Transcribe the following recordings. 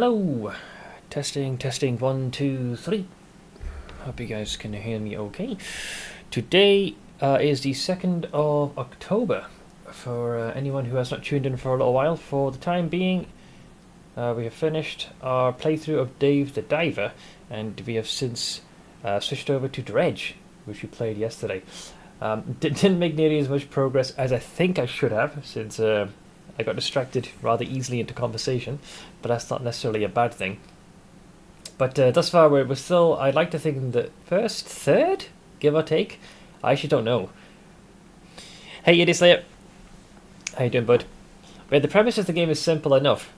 Hello! Testing, 1, 2, 3. Hope you guys can hear me okay. Today is the 2nd of October. For anyone who has not tuned in for a little while, for the time being, we have finished our playthrough of Dave the Diver, and we have since switched over to Dredge, which we played yesterday. Didn't make nearly as much progress as I think I should have, since I got distracted rather easily into conversation, but that's not necessarily a bad thing. But thus far, we're still, I'd like to think, in the first third, give or take. I actually don't know. Hey, Idiot Slayer. How you doing, bud? Well, the premise of the game is simple enough.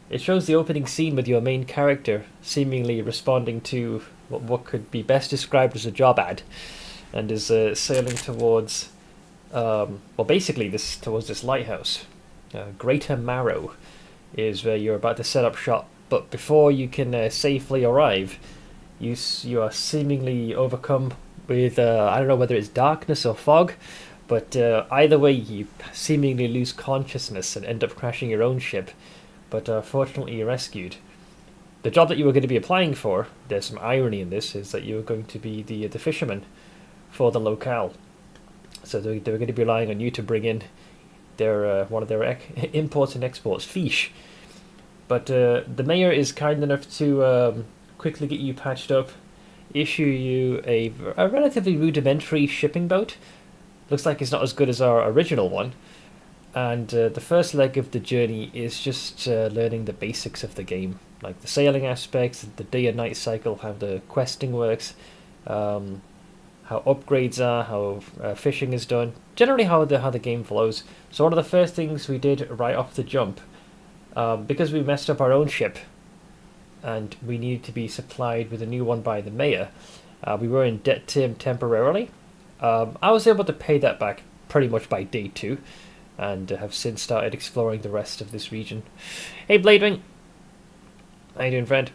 It shows the opening scene with your main character seemingly responding to what could be best described as a job ad, and is sailing towards, basically towards this lighthouse. Greater Marrow is where you're about to set up shop, but before you can safely arrive, you are seemingly overcome with, I don't know whether it's darkness or fog, but either way you seemingly lose consciousness and end up crashing your own ship, but fortunately you're rescued. The job that you were going to be applying for, there's some irony in this, is that you were going to be the fisherman for the locale. So they were going to be relying on you to bring in their one of their imports and exports, fish. But the mayor is kind enough to quickly get you patched up, issue you a relatively rudimentary shipping boat. Looks like it's not as good as our original one. And the first leg of the journey is just learning the basics of the game, like the sailing aspects, the day and night cycle, how the questing works, how upgrades are, how fishing is done, generally how the game flows. So one of the first things we did right off the jump, because we messed up our own ship, and we needed to be supplied with a new one by the mayor, we were in debt to him temporarily. I was able to pay that back pretty much by day 2, and have since started exploring the rest of this region. Hey Bladewing! How you doing, friend?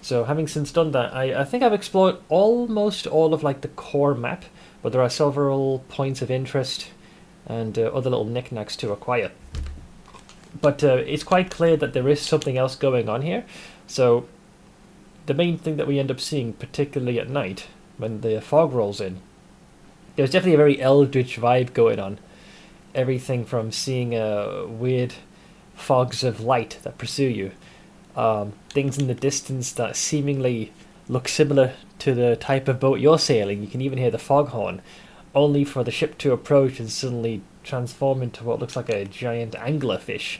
So having since done that, I think I've explored almost all of like the core map, but there are several points of interest and other little knickknacks to acquire. But it's quite clear that there is something else going on here. So the main thing that we end up seeing, particularly at night, when the fog rolls in, there's definitely a very eldritch vibe going on. Everything from seeing weird fogs of light that pursue you, things in the distance that seemingly look similar to the type of boat you're sailing. You can even hear the foghorn, only for the ship to approach and suddenly transform into what looks like a giant anglerfish.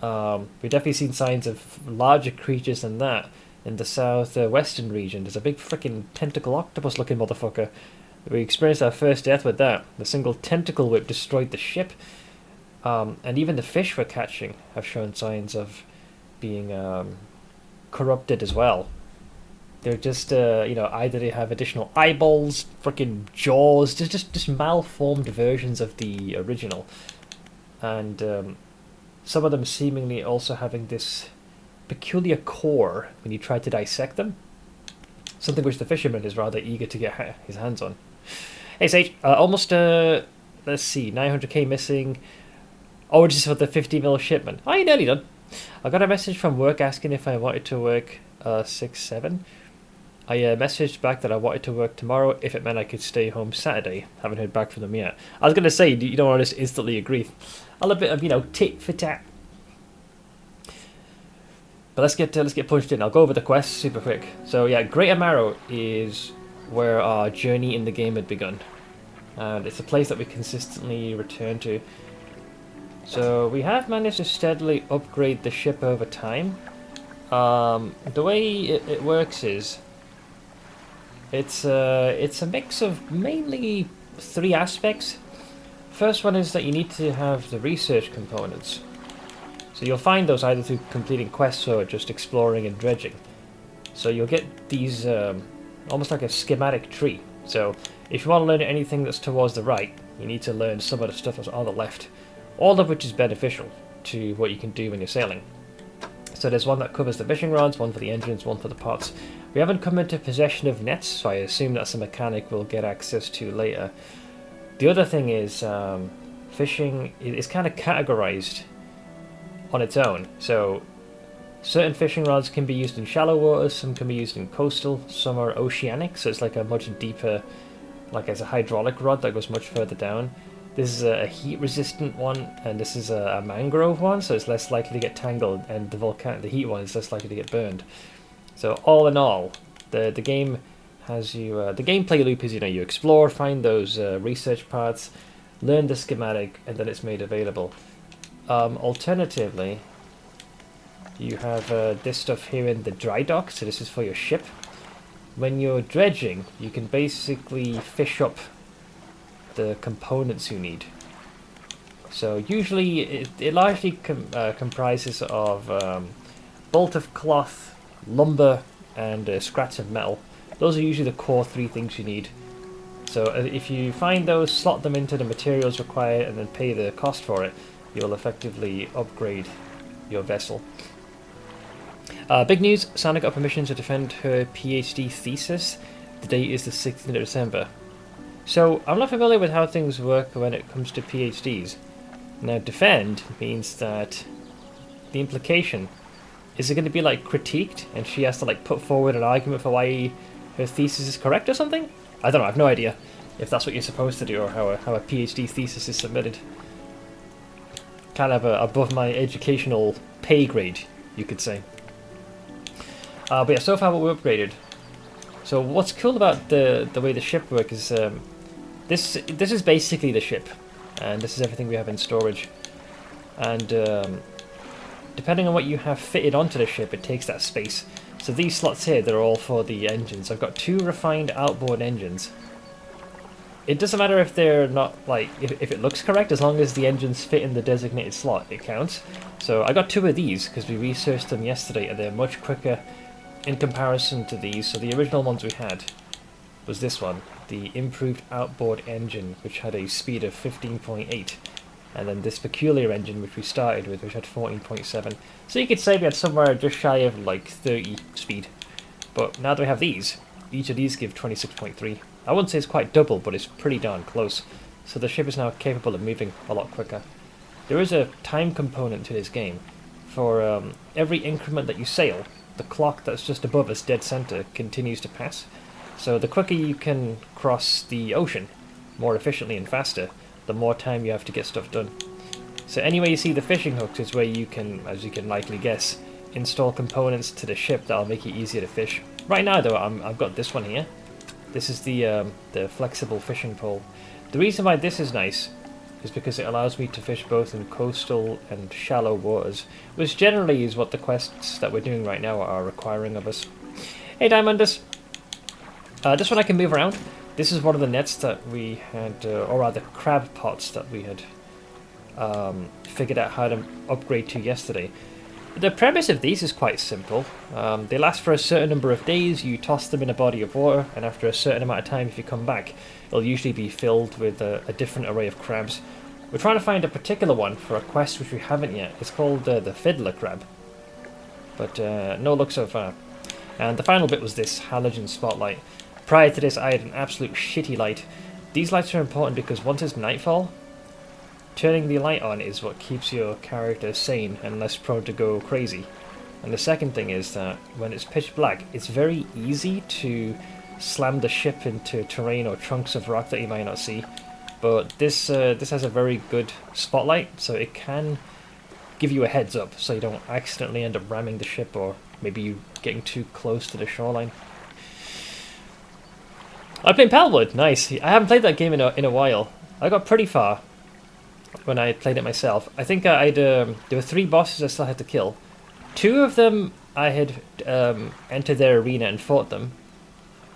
We've definitely seen signs of larger creatures than that in the southwestern region. There's a big freaking tentacle octopus looking motherfucker. We experienced our first death with that. The single tentacle whip destroyed the ship, and even the fish we're catching have shown signs of being corrupted as well. They're just, either they have additional eyeballs, freaking jaws, just malformed versions of the original. And some of them seemingly also having this peculiar core when you try to dissect them. Something which the fisherman is rather eager to get his hands on. Hey Sage, almost, let's see, 900k missing. Oh, this is for the 50mm shipment. Oh, you're nearly done. I got a message from work asking if I wanted to work 6/7. I messaged back that I wanted to work tomorrow if it meant I could stay home Saturday. Haven't heard back from them yet. I was going to say, you don't want to just instantly agree. A little bit of, tit for tat. But let's get punched in. I'll go over the quest super quick. So yeah, Greater Marrow is where our journey in the game had begun. And it's a place that we consistently return to. So we have managed to steadily upgrade the ship over time. The way it works is it's a mix of mainly 3 aspects. First one is that you need to have the research components. So you'll find those either through completing quests or just exploring and dredging. So you'll get these almost like a schematic tree. So if you want to learn anything that's towards the right, you need to learn some of the stuff that's on the left. All of which is beneficial to what you can do when you're sailing. So there's one that covers the fishing rods, one for the engines, one for the pots. We haven't come into possession of nets, so I assume that's a mechanic we'll get access to later. The other thing is fishing is kind of categorized on its own. So Certain fishing rods can be used in shallow waters, some can be used in coastal, some are oceanic, so it's like a much deeper, like it's a hydraulic rod that goes much further down. This is a heat-resistant one, and this is a mangrove one, so it's less likely to get tangled, and the heat one is less likely to get burned. So all in all, the game has you, the gameplay loop is, you explore, find those research parts, learn the schematic, and then it's made available. Alternatively, you have this stuff here in the dry dock, so this is for your ship. When you're dredging, you can basically fish up the components you need. So usually it largely comprises of bolt of cloth, lumber, and scraps of metal. Those are usually the core 3 things you need. So if you find those, slot them into the materials required, and then pay the cost for it, you'll effectively upgrade your vessel. Big news, Sana got permission to defend her PhD thesis. The date is the 16th of December. So, I'm not familiar with how things work when it comes to PhDs. Now, defend means that the implication, is it going to be like critiqued and she has to like put forward an argument for why her thesis is correct or something? I don't know, I have no idea if that's what you're supposed to do or how a PhD thesis is submitted. Kind of above my educational pay grade, you could say. But yeah, so far what we upgraded. So what's cool about the way the ship works is this is basically the ship, and this is everything we have in storage. And depending on what you have fitted onto the ship, it takes that space. So these slots here, they're all for the engines. I've got 2 refined outboard engines. It doesn't matter if they're not, like, if it looks correct, as long as the engines fit in the designated slot, it counts. So I got 2 of these because we researched them yesterday, and they're much quicker in comparison to these. So the original ones we had was this one, the improved outboard engine, which had a speed of 15.8, and then this peculiar engine which we started with, which had 14.7. So you could say we had somewhere just shy of like 30 speed. But now that we have these, each of these give 26.3. I wouldn't say it's quite double, but it's pretty darn close. So the ship is now capable of moving a lot quicker. There is a time component to this game. For every increment that you sail, the clock that's just above us, dead center, continues to pass. So the quicker you can cross the ocean, more efficiently and faster, the more time you have to get stuff done. So anywhere you see the fishing hooks is where you can, as you can likely guess, install components to the ship that'll make it easier to fish. Right now though, I've got this one here. This is the flexible fishing pole. The reason why this is nice is because it allows me to fish both in coastal and shallow waters, which generally is what the quests that we're doing right now are requiring of us. Hey Diamondus! This one I can move around. This is one of the nets that we had, or rather crab pots that we had figured out how to upgrade to yesterday. The premise of these is quite simple. They last for a certain number of days, you toss them in a body of water, and after a certain amount of time if you come back, it'll usually be filled with a different array of crabs. We're trying to find a particular one for a quest which we haven't yet. It's called the fiddler crab. But no luck so far. And the final bit was this halogen spotlight. Prior to this I had an absolute shitty light. These lights are important because once it's nightfall, turning the light on is what keeps your character sane and less prone to go crazy. And the second thing is that when it's pitch black, it's very easy to slam the ship into terrain or chunks of rock that you might not see. But this has a very good spotlight, so it can give you a heads up so you don't accidentally end up ramming the ship or maybe you getting too close to the shoreline. I'm playing Palwood, nice. I haven't played that game in a while. I got pretty far when I played it myself. I think there were 3 bosses I still had to kill. 2 of them I had entered their arena and fought them.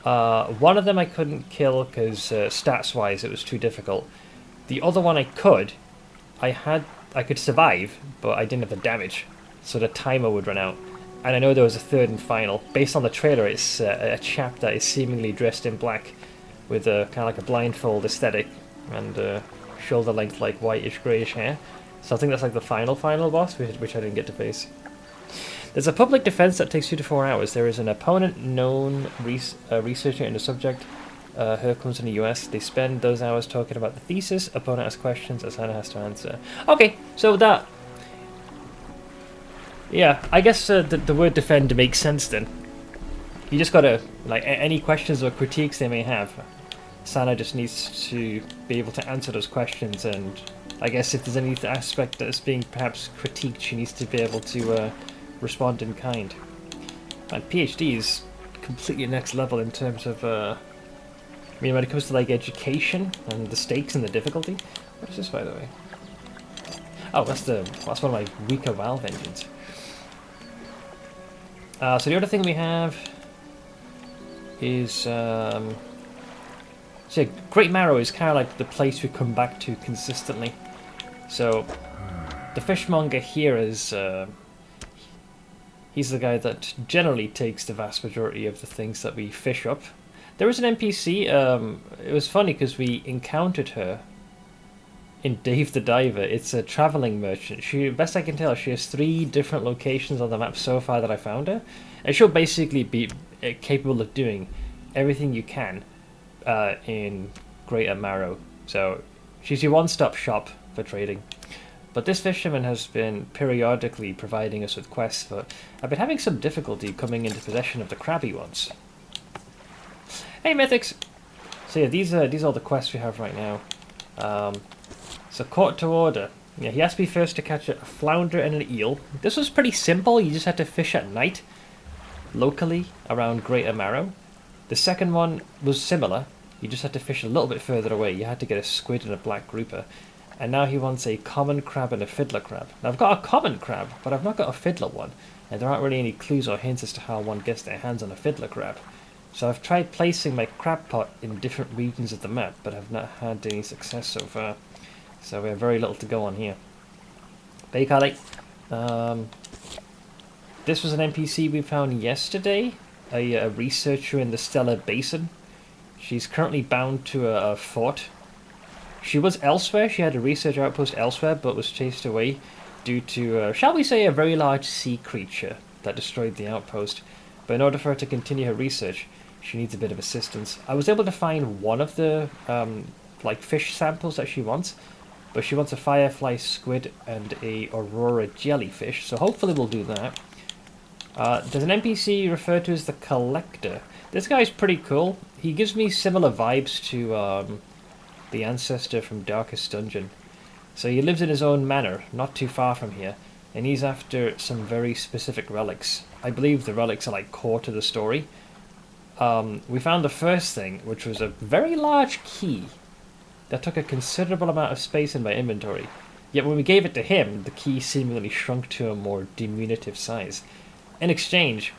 One of them I couldn't kill because stats-wise it was too difficult. The other one I could. I could survive, but I didn't have the damage, so the timer would run out. And I know there was a 3rd and final. Based on the trailer, it's a chap that is seemingly dressed in black with a kind of like a blindfold aesthetic and shoulder length like whitish greyish hair. So I think that's like the final boss, which I didn't get to face. There's a public defense that takes 2 to 4 hours. There is an opponent known researcher in the subject. Her comes in the US. They spend those hours talking about the thesis. Opponent asks questions, Asana has to answer. Okay, so that Yeah, I guess the word defend makes sense then. You just gotta, like, any questions or critiques they may have, Sana just needs to be able to answer those questions, and I guess if there's any aspect that is being perhaps critiqued, she needs to be able to respond in kind. And PhD is completely next level in terms of, I mean, when it comes to, like, education and the stakes and the difficulty. What is this, by the way? Oh, that's one of my weaker valve engines. So the other thing we have is, so yeah, Great Marrow is kind of like the place we come back to consistently. So the fishmonger here is, he's the guy that generally takes the vast majority of the things that we fish up. There was an NPC, it was funny because we encountered her in Dave the Diver. It's a traveling merchant. She, best I can tell, she has 3 different locations on the map so far that I found her. And she'll basically be capable of doing everything you can in Greater Marrow. So she's your one-stop shop for trading. But this fisherman has been periodically providing us with quests, but I've been having some difficulty coming into possession of the crabby ones. Hey Mythics! So yeah, these are the quests we have right now. So Court to Order. Yeah, he asked me first to catch a flounder and an eel. This was pretty simple, you just had to fish at night, locally, around Greater Marrow. The second one was similar, you just had to fish a little bit further away, you had to get a squid and a black grouper. And now he wants a common crab and a fiddler crab. Now I've got a common crab, but I've not got a fiddler one, and there aren't really any clues or hints as to how one gets their hands on a fiddler crab. So I've tried placing my crab pot in different regions of the map, but I've not had any success so far. So we have very little to go on here. Baikali. This was an NPC we found yesterday, a researcher in the Stellar Basin. She's currently bound to a fort. She was elsewhere, she had a research outpost elsewhere, but was chased away due to, shall we say, a very large sea creature that destroyed the outpost. But in order for her to continue her research, she needs a bit of assistance. I was able to find one of the like fish samples that she wants, but she wants a firefly squid and a aurora jellyfish, so hopefully we'll do that. There's an NPC referred to as the Collector. This guy's pretty cool. He gives me similar vibes to the ancestor from Darkest Dungeon. So he lives in his own manor, not too far from here, and he's after some very specific relics. I believe the relics are like core to the story. We found the first thing, which was a very large key that took a considerable amount of space in my inventory. Yet when we gave it to him, the key seemingly shrunk to a more diminutive size. In exchange,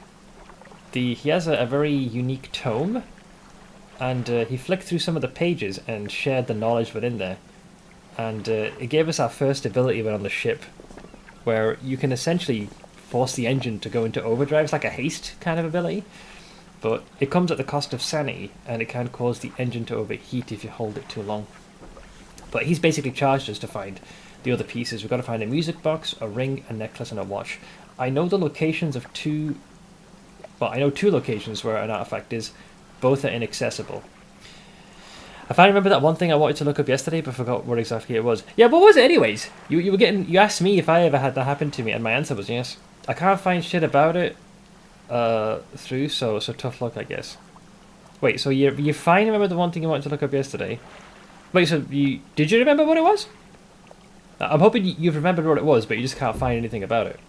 he has a very unique tome, and he flicked through some of the pages and shared the knowledge within there. And it gave us our first ability when on the ship, where you can essentially force the engine to go into overdrive. It's like a haste kind of ability. But it comes at the cost of sanity, and it can cause the engine to overheat if you hold it too long. But he's basically charged us to find the other pieces. We've got to find a music box, a ring, a necklace, and a watch. I know the locations of two locations where an artifact is. Both are inaccessible. I finally remember that one thing I wanted to look up yesterday, but forgot what exactly it was. Yeah, what was it anyways? You asked me if I ever had that happen to me, and my answer was yes. I can't find shit about it so tough luck, I guess. Wait, so you finally remember the one thing you wanted to look up yesterday? Wait, so did you remember what it was? I'm hoping you've remembered what it was, but you just can't find anything about it.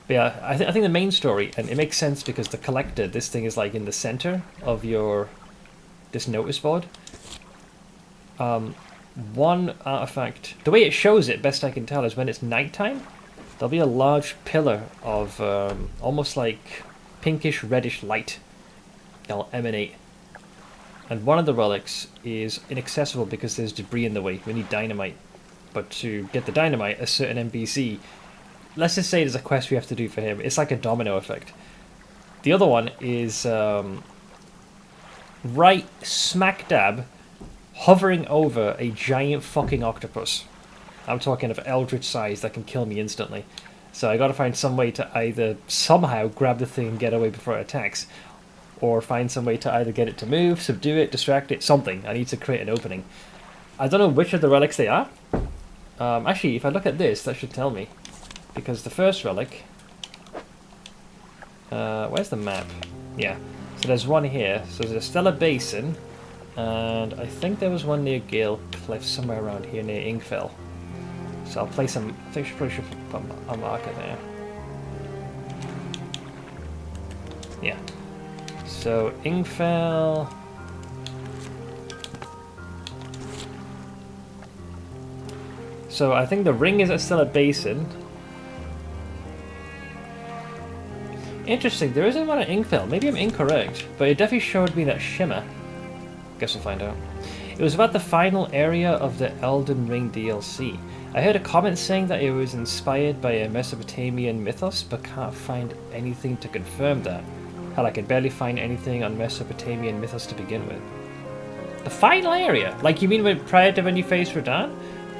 But yeah, I think the main story, and it makes sense because the Collector, this thing is like in the center of this notice board. One artifact, the way it shows it, best I can tell, is when it's nighttime, there'll be a large pillar of almost like pinkish reddish light that'll emanate. And one of the relics is inaccessible because there's debris in the way. We need dynamite. But to get the dynamite, a certain NPC, let's just say there's a quest we have to do for him. It's like a domino effect. The other one is right smack dab hovering over a giant fucking octopus. I'm talking of eldritch size that can kill me instantly. So I gotta find some way to either somehow grab the thing and get away before it attacks, or find some way to either get it to move, subdue it, distract it, something. I need to create an opening. I don't know which of the relics they are. Actually, if I look at this, that should tell me. Because the first relic... where's the map? Yeah. So there's one here. So there's a stellar basin. And I think there was one near Gale Cliff, somewhere around here near Ingfell. So I'll place some... I think I probably should put a marker there. Yeah. So Ingfell... So I think the ring is still a basin. Interesting, there isn't one at Ingfell. Maybe I'm incorrect, but it definitely showed me that shimmer. Guess we'll find out. It was about the final area of the Elden Ring DLC. I heard a comment saying that it was inspired by a Mesopotamian mythos, but can't find anything to confirm that. Hell, I can barely find anything on Mesopotamian mythos to begin with. The final area? Like you mean prior to when you faced Radahn?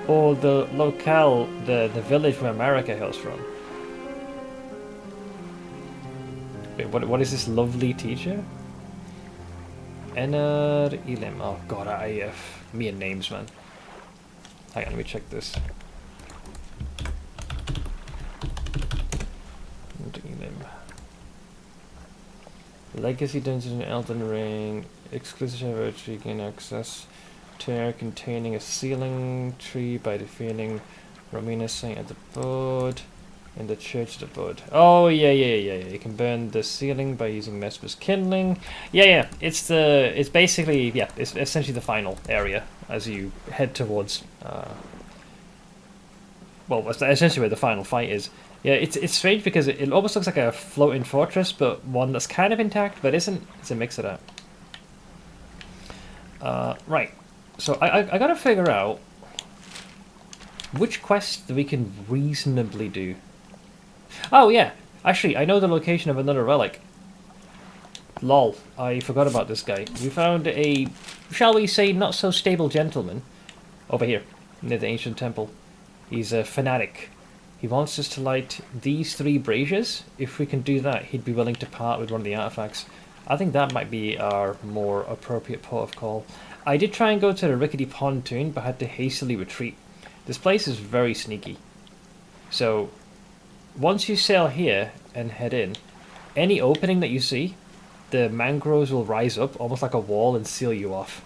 Or the locale, the village where Marika hails from? Wait, what is this lovely teacher? Ener Elim. Oh god, me and names, man. Hang on, let me check this. Elim. Legacy Dungeon in Elden Ring. Exclusive virtue gain access. Tear containing a sealing tree by defeating Romina Saint at the Bud. In the Church of the Bud. Oh yeah. You can burn the ceiling by using Mesmer's kindling. Yeah. It's basically it's essentially the final area as you head towards. Well, that's essentially where the final fight is. Yeah, it's strange because it almost looks like a floating fortress, but one that's kind of intact, but isn't. It's a mix of that. Right. So I gotta figure out which quest we can reasonably do. Oh yeah, actually I know the location of another relic. Lol, I forgot about this guy. We found a, shall we say, not so stable gentleman over here near the ancient temple. He's a fanatic. He wants us to light these 3 braziers. If we can do that, he'd be willing to part with one of the artifacts. I think that might be our more appropriate port of call. I did try and go to the rickety pontoon, but had to hastily retreat. This place is very sneaky. So, once you sail here and head in, any opening that you see, the mangroves will rise up almost like a wall and seal you off.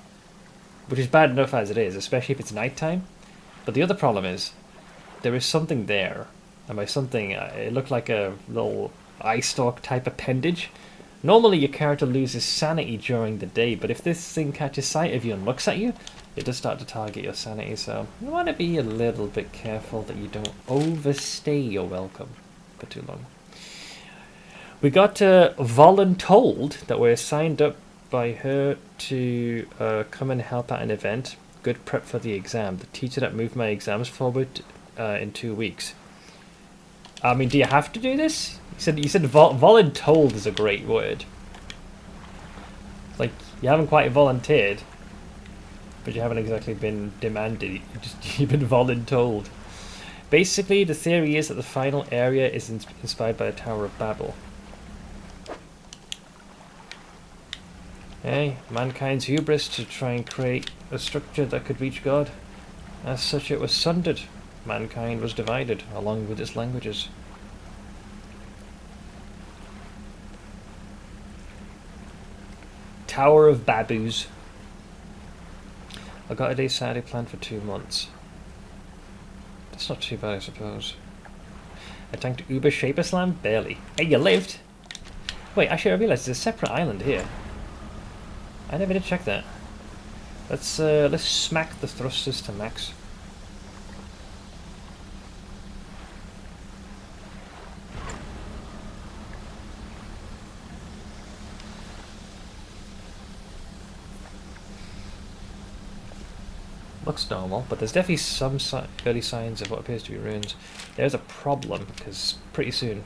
Which is bad enough as it is, especially if it's nighttime. But the other problem is, there is something there. And by something, it looked like a little eye stalk type appendage. Normally your character loses sanity during the day, but if this thing catches sight of you and looks at you, it does start to target your sanity, so you want to be a little bit careful that you don't overstay your welcome for too long. We got voluntold that we're signed up by her to come and help at an event. Good prep for the exam. The teacher that moved my exams forward in 2 weeks. I mean, do you have to do this? You said voluntold is a great word. Like, you haven't quite volunteered, but you haven't exactly been demanded. You've been voluntold. Basically, the theory is that the final area is inspired by the Tower of Babel. Hey, mankind's hubris to try and create a structure that could reach God. As such, it was sundered. Mankind was divided, along with its languages. Tower of Baboos. I got a day Saturday planned for 2 months. That's not too bad, I suppose. I tanked Uber Shaper Slam? Barely. Hey, you lived? Wait, actually I realised there's a separate island here. I never did check that. Let's smack the thrusters to max. Looks normal, but there's definitely some early signs of what appears to be ruins. There's a problem, because pretty soon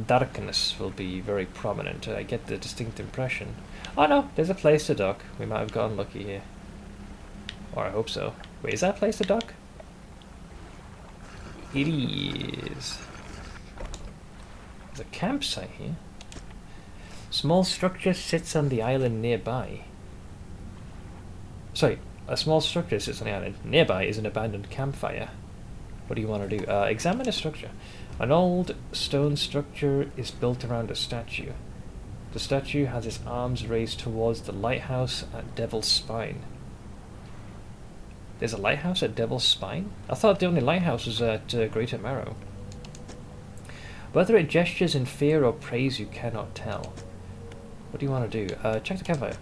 darkness will be very prominent. I get the distinct impression. Oh no, there's a place to dock. We might have gotten lucky here. Or I hope so. Wait, is that a place to dock? It is. There's a campsite here. Small structure sits on the island nearby. Sorry. A small structure sits on the island. Nearby is an abandoned campfire. What do you want to do? Examine a structure. An old stone structure is built around a statue. The statue has its arms raised towards the lighthouse at Devil's Spine. There's a lighthouse at Devil's Spine? I thought the only lighthouse was at Greater Marrow. Whether it gestures in fear or praise, you cannot tell. What do you want to do? Check the campfire.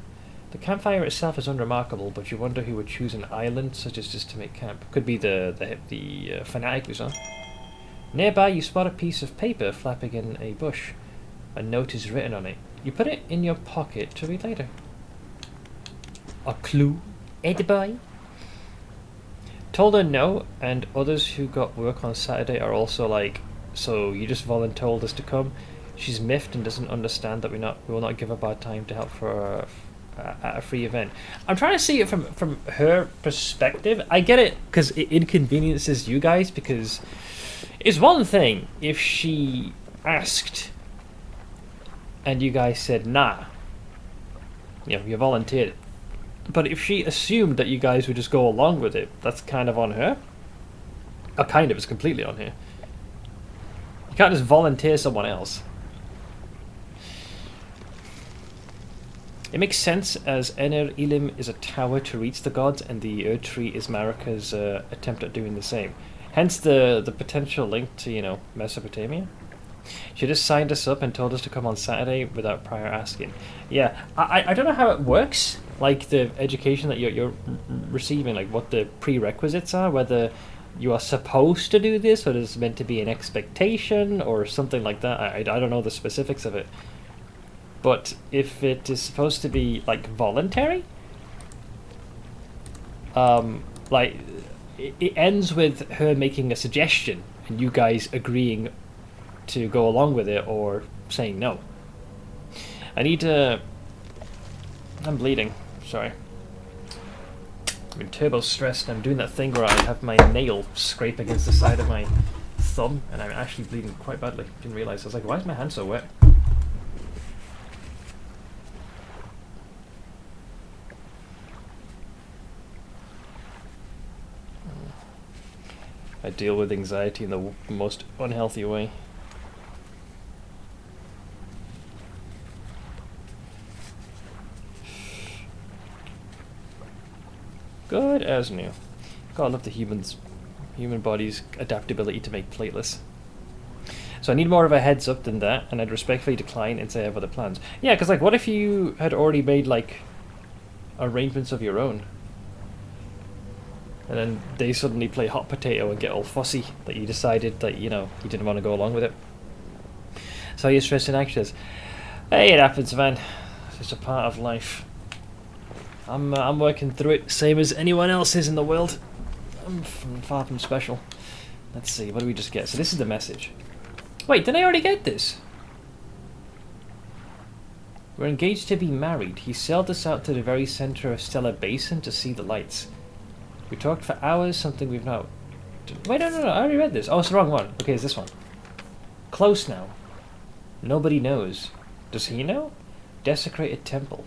The campfire itself is unremarkable, but you wonder who would choose an island such as this to make camp. Could be the fanatic we saw. Nearby, you spot a piece of paper flapping in a bush. A note is written on it. You put it in your pocket to read later. A clue? Ediby? Told her no, and others who got work on Saturday are also like, so you just volunteered us to come? She's miffed and doesn't understand that we will not give up our time to help for a free event. I'm trying to see it from her perspective. I get it because it inconveniences you guys, because it's one thing if she asked and you guys said nah, you know, you volunteered, but if she assumed that you guys would just go along with it, that's kind of on her. Kind of, it's completely on her. You can't just volunteer someone else. It makes sense, as Ener Elim is a tower to reach the gods, and the Erd Tree is Marika's attempt at doing the same. Hence the potential link to, you know, Mesopotamia. She just signed us up and told us to come on Saturday without prior asking. Yeah, I don't know how it works, like the education that you're receiving, like what the prerequisites are, whether you are supposed to do this, or there's meant to be an expectation, or something like that. I don't know the specifics of it. But if it is supposed to be, like, voluntary, like, it ends with her making a suggestion and you guys agreeing to go along with it or saying no. I need to... I'm bleeding, sorry. I'm turbo stressed and I'm doing that thing where I have my nail scrape against the side of my thumb and I'm actually bleeding quite badly. Didn't realise. I was like, why is my hand so wet? I deal with anxiety in the most unhealthy way. Good as new. God, I love the human body's adaptability to make platelets. So I need more of a heads up than that, and I'd respectfully decline and say I have other plans. Yeah, because like, what if you had already made like arrangements of your own? And then they suddenly play hot potato and get all fussy that you decided that, you know, you didn't want to go along with it. So you're stressed and anxious. Hey, it happens, man. It's just a part of life. I'm working through it, same as anyone else is in the world. I'm far from special. Let's see, what do we just get? So this is the message. Wait, did I already get this? We're engaged to be married. He sailed us out to the very center of Stellar Basin to see the lights. We talked for hours, something we've not... Wait, no, I already read this. Oh, it's the wrong one. Okay, it's this one. Close now. Nobody knows. Does he know? Desecrated temple.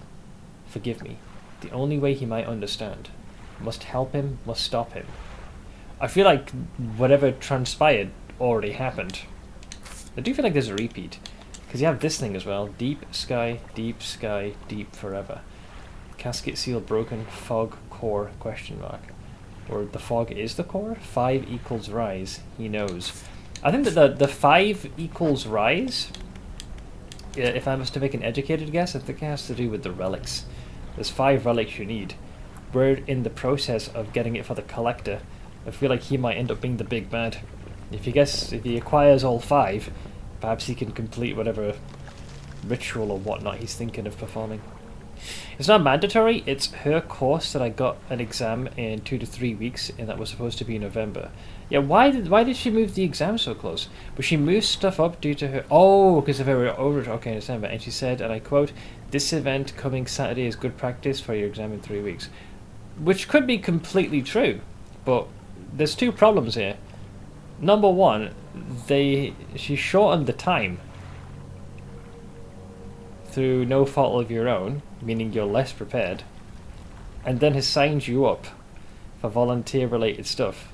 Forgive me. The only way he might understand. Must help him, must stop him. I feel like whatever transpired already happened. I do feel like there's a repeat. Because you have this thing as well. Deep sky, deep forever. Casket seal broken, fog, core, question mark. Or the fog is the core? 5 equals rise, he knows. I think that the 5 equals rise, if I was to make an educated guess, I think it has to do with the relics. There's 5 relics you need. We're in the process of getting it for the collector. I feel like he might end up being the big bad. If he acquires all 5, perhaps he can complete whatever ritual or whatnot he's thinking of performing. It's not mandatory, it's her course that I got an exam in 2 to 3 weeks, and that was supposed to be in November. Yeah, why did she move the exam so close? But she moved stuff up due to her... Oh, because of her over... Okay, in December. And she said, and I quote, "This event coming Saturday is good practice for your exam in 3 weeks." Which could be completely true, but there's 2 problems here. Number 1, she shortened the time through no fault of your own, meaning you're less prepared, and then has signed you up for volunteer-related stuff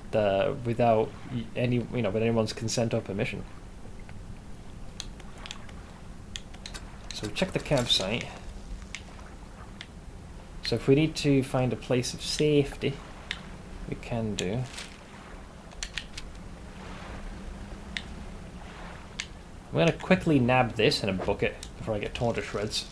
without with anyone's consent or permission. So check the campsite. So if we need to find a place of safety, we can do. I'm going to quickly nab this in a bucket before I get torn to shreds.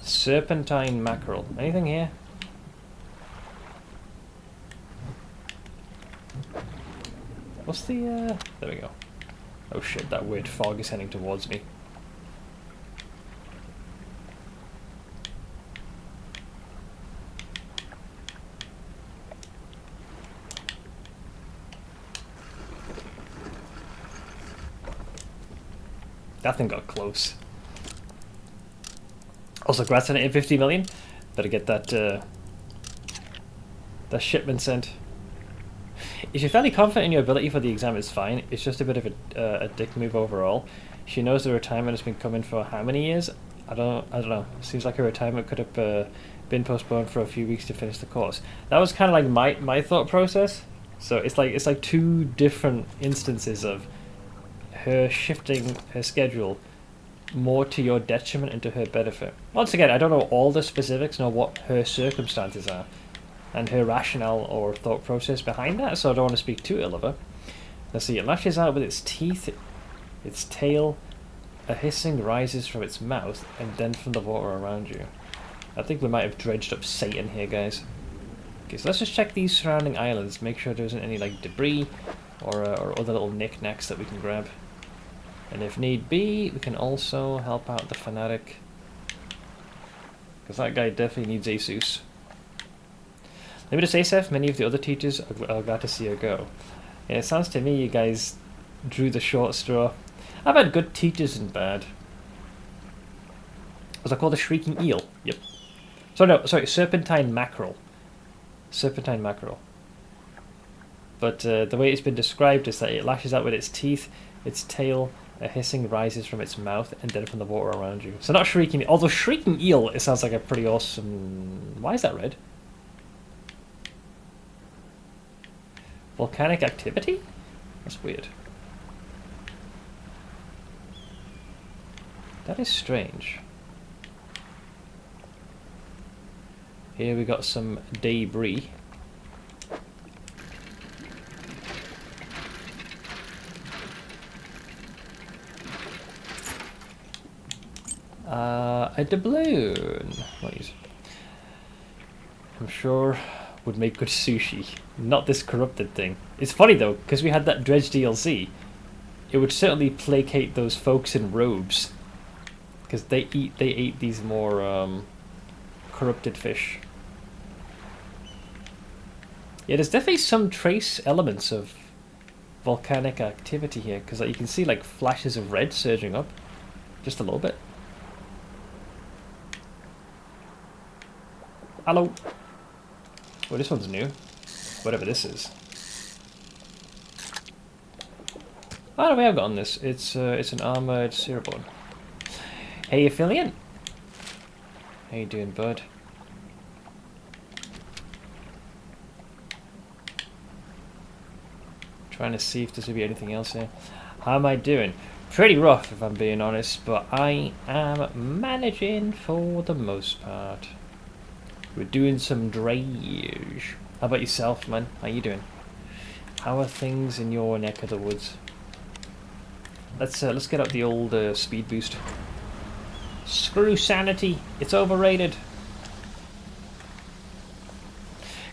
Serpentine mackerel. Anything here? What's the, there we go. Oh shit, that weird fog is heading towards me. That thing got close. Also, congrats on 50 million. Better get that shipment sent. If you're fairly confident in your ability for the exam, it's fine. It's just a bit of a dick move overall. She knows the retirement has been coming for how many years? I don't know. Seems like her retirement could have been postponed for a few weeks to finish the course. That was kind of like my thought process. So it's like two different instances of her shifting her schedule more to your detriment and to her benefit. Once again, I don't know all the specifics, nor what her circumstances are, and her rationale or thought process behind that, so I don't want to speak too ill of her. Let's see, it lashes out with its teeth, its tail, a hissing rises from its mouth, and then from the water around you. I think we might have dredged up Satan here, guys. Okay, so let's just check these surrounding islands, make sure there isn't any like debris or other little knickknacks that we can grab. And if need be, we can also help out the fanatic, because that guy definitely needs Asus. Let me just say, Seth, many of the other teachers are glad to see her go. Yeah, it sounds to me you guys drew the short straw. I've had good teachers and bad. Was that called a shrieking eel? Yep. Sorry, serpentine mackerel. Serpentine mackerel. But the way it's been described is that it lashes out with its teeth, its tail, a hissing rises from its mouth, and then from the water around you. So not shrieking, although shrieking eel, it sounds like a pretty awesome... Why is that red? Volcanic activity? That's weird. That is strange. Here we got some debris. A doubloon. Wait. I'm sure would make good sushi. Not this corrupted thing. It's funny though, because we had that Dredge DLC. It would certainly placate those folks in robes, because they ate these more corrupted fish. Yeah, there's definitely some trace elements of volcanic activity here, because like, you can see like flashes of red surging up, just a little bit. Hello. Oh, this one's new. Whatever this is. Oh, no, we have gotten this. It's an armored cerebon. Hey, affiliate. How you doing, bud? Trying to see if there's gonna be anything else here. How am I doing? Pretty rough, if I'm being honest, but I am managing for the most part. We're doing some dredge. How about yourself, man? How you doing? How are things in your neck of the woods? Let's get up the old speed boost. Screw sanity, it's overrated.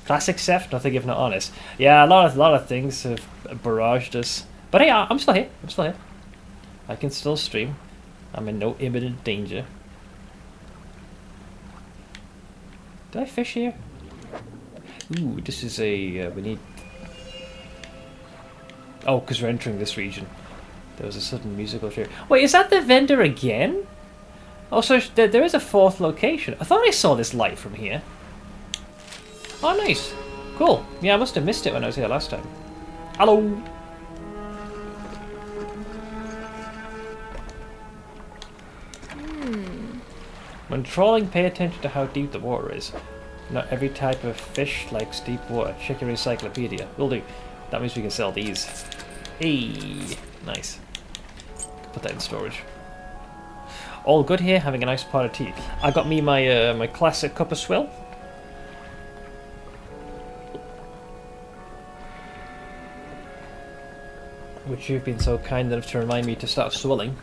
Classic Seth, nothing if not honest. Yeah, a lot of things have barraged us, but hey, I'm still here. I'm still here. I can still stream. I'm in no imminent danger. Did I fish here? Ooh, this is a... we need... Oh, because we're entering this region. There was a sudden musical chair. Wait, is that the vendor again? Oh, so there is a fourth location. I thought I saw this light from here. Oh, nice. Cool. Yeah, I must have missed it when I was here last time. Hello. When trawling, pay attention to how deep the water is. Not every type of fish likes deep water. Check your encyclopedia. Will do. That means we can sell these. Hey, nice. Put that in storage. All good here, having a nice pot of tea. I got me my my classic cup of swill. Which you've been so kind enough to remind me to start swilling.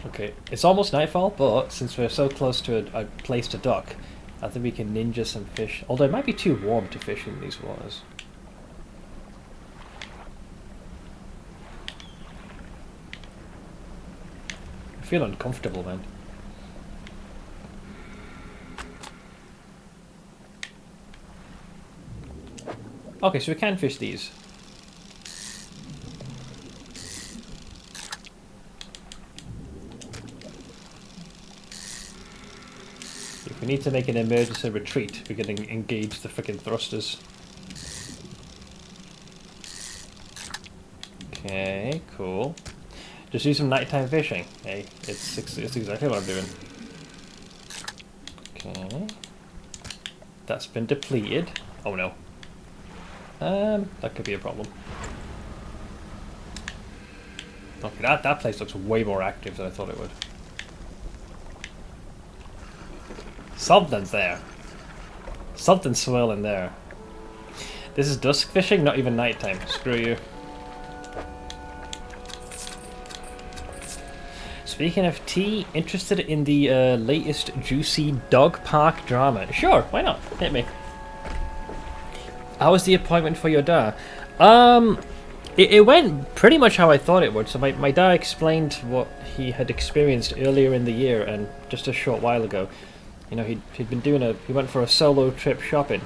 Okay, it's almost nightfall, but since we're so close to a place to dock, I think we can ninja some fish. Although it might be too warm to fish in these waters. I feel uncomfortable, man. Okay, so we can fish these. If we need to make an emergency retreat, we're going to engage the frickin' thrusters. Okay, cool. Just do some nighttime fishing. Hey, it's exactly what I'm doing. Okay. That's been depleted. Oh no. That could be a problem. Okay, that place looks way more active than I thought it would. Something's there. Something's swirling there. This is dusk fishing, not even nighttime. Screw you. Speaking of tea, interested in the latest juicy dog park drama? Sure, why not? Hit me. How was the appointment for your dad? It went pretty much how I thought it would. So my dad explained what he had experienced earlier in the year and just a short while ago. You know, he'd been doing he went for a solo trip shopping,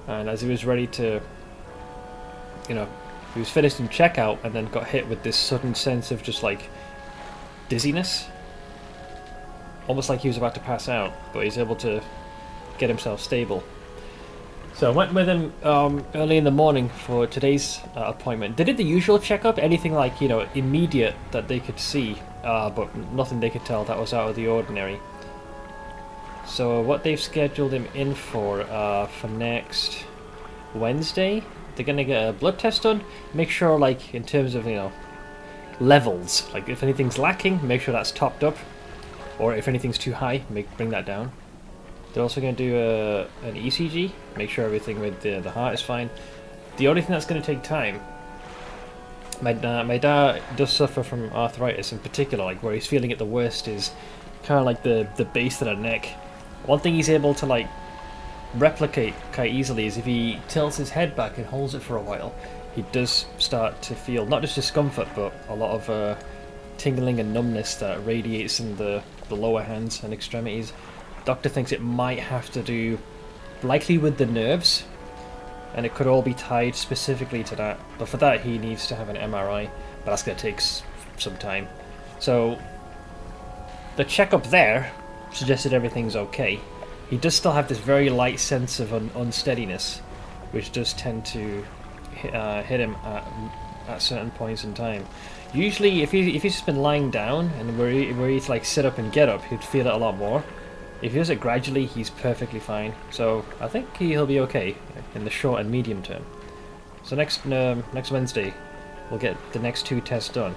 and as he was ready to, you know, he was finished in checkout and then got hit with this sudden sense of just like dizziness, almost like he was about to pass out, but he's able to get himself stable. So I went with him early in the morning for today's appointment. They did the usual checkup, anything like, you know, immediate that they could see, but nothing they could tell that was out of the ordinary. So what they've scheduled him in for next Wednesday, they're going to get a blood test done, make sure, like, in terms of, you know, levels, like if anything's lacking, make sure that's topped up, or if anything's too high, bring that down. They're also going to do an ECG, make sure everything with the heart is fine. The only thing that's going to take time, my dad does suffer from arthritis in particular, like where he's feeling it the worst is kind of like the base of the neck. One thing he's able to like replicate quite easily is if he tilts his head back and holds it for a while, he does start to feel not just discomfort but a lot of tingling and numbness that radiates in the lower hands and extremities. Doctor thinks it might have to do likely with the nerves, and it could all be tied specifically to that, but for that he needs to have an MRI, but that's going to take some time. So the checkup there suggested everything's okay. He does still have this very light sense of unsteadiness, which does tend to hit him at certain points in time. Usually if he's just been lying down and where he's like sit up and get up, he'd feel it a lot more. If he does it gradually, he's perfectly fine. So I think he'll be okay in the short and medium term. So next Wednesday, we'll get the next 2 tests done.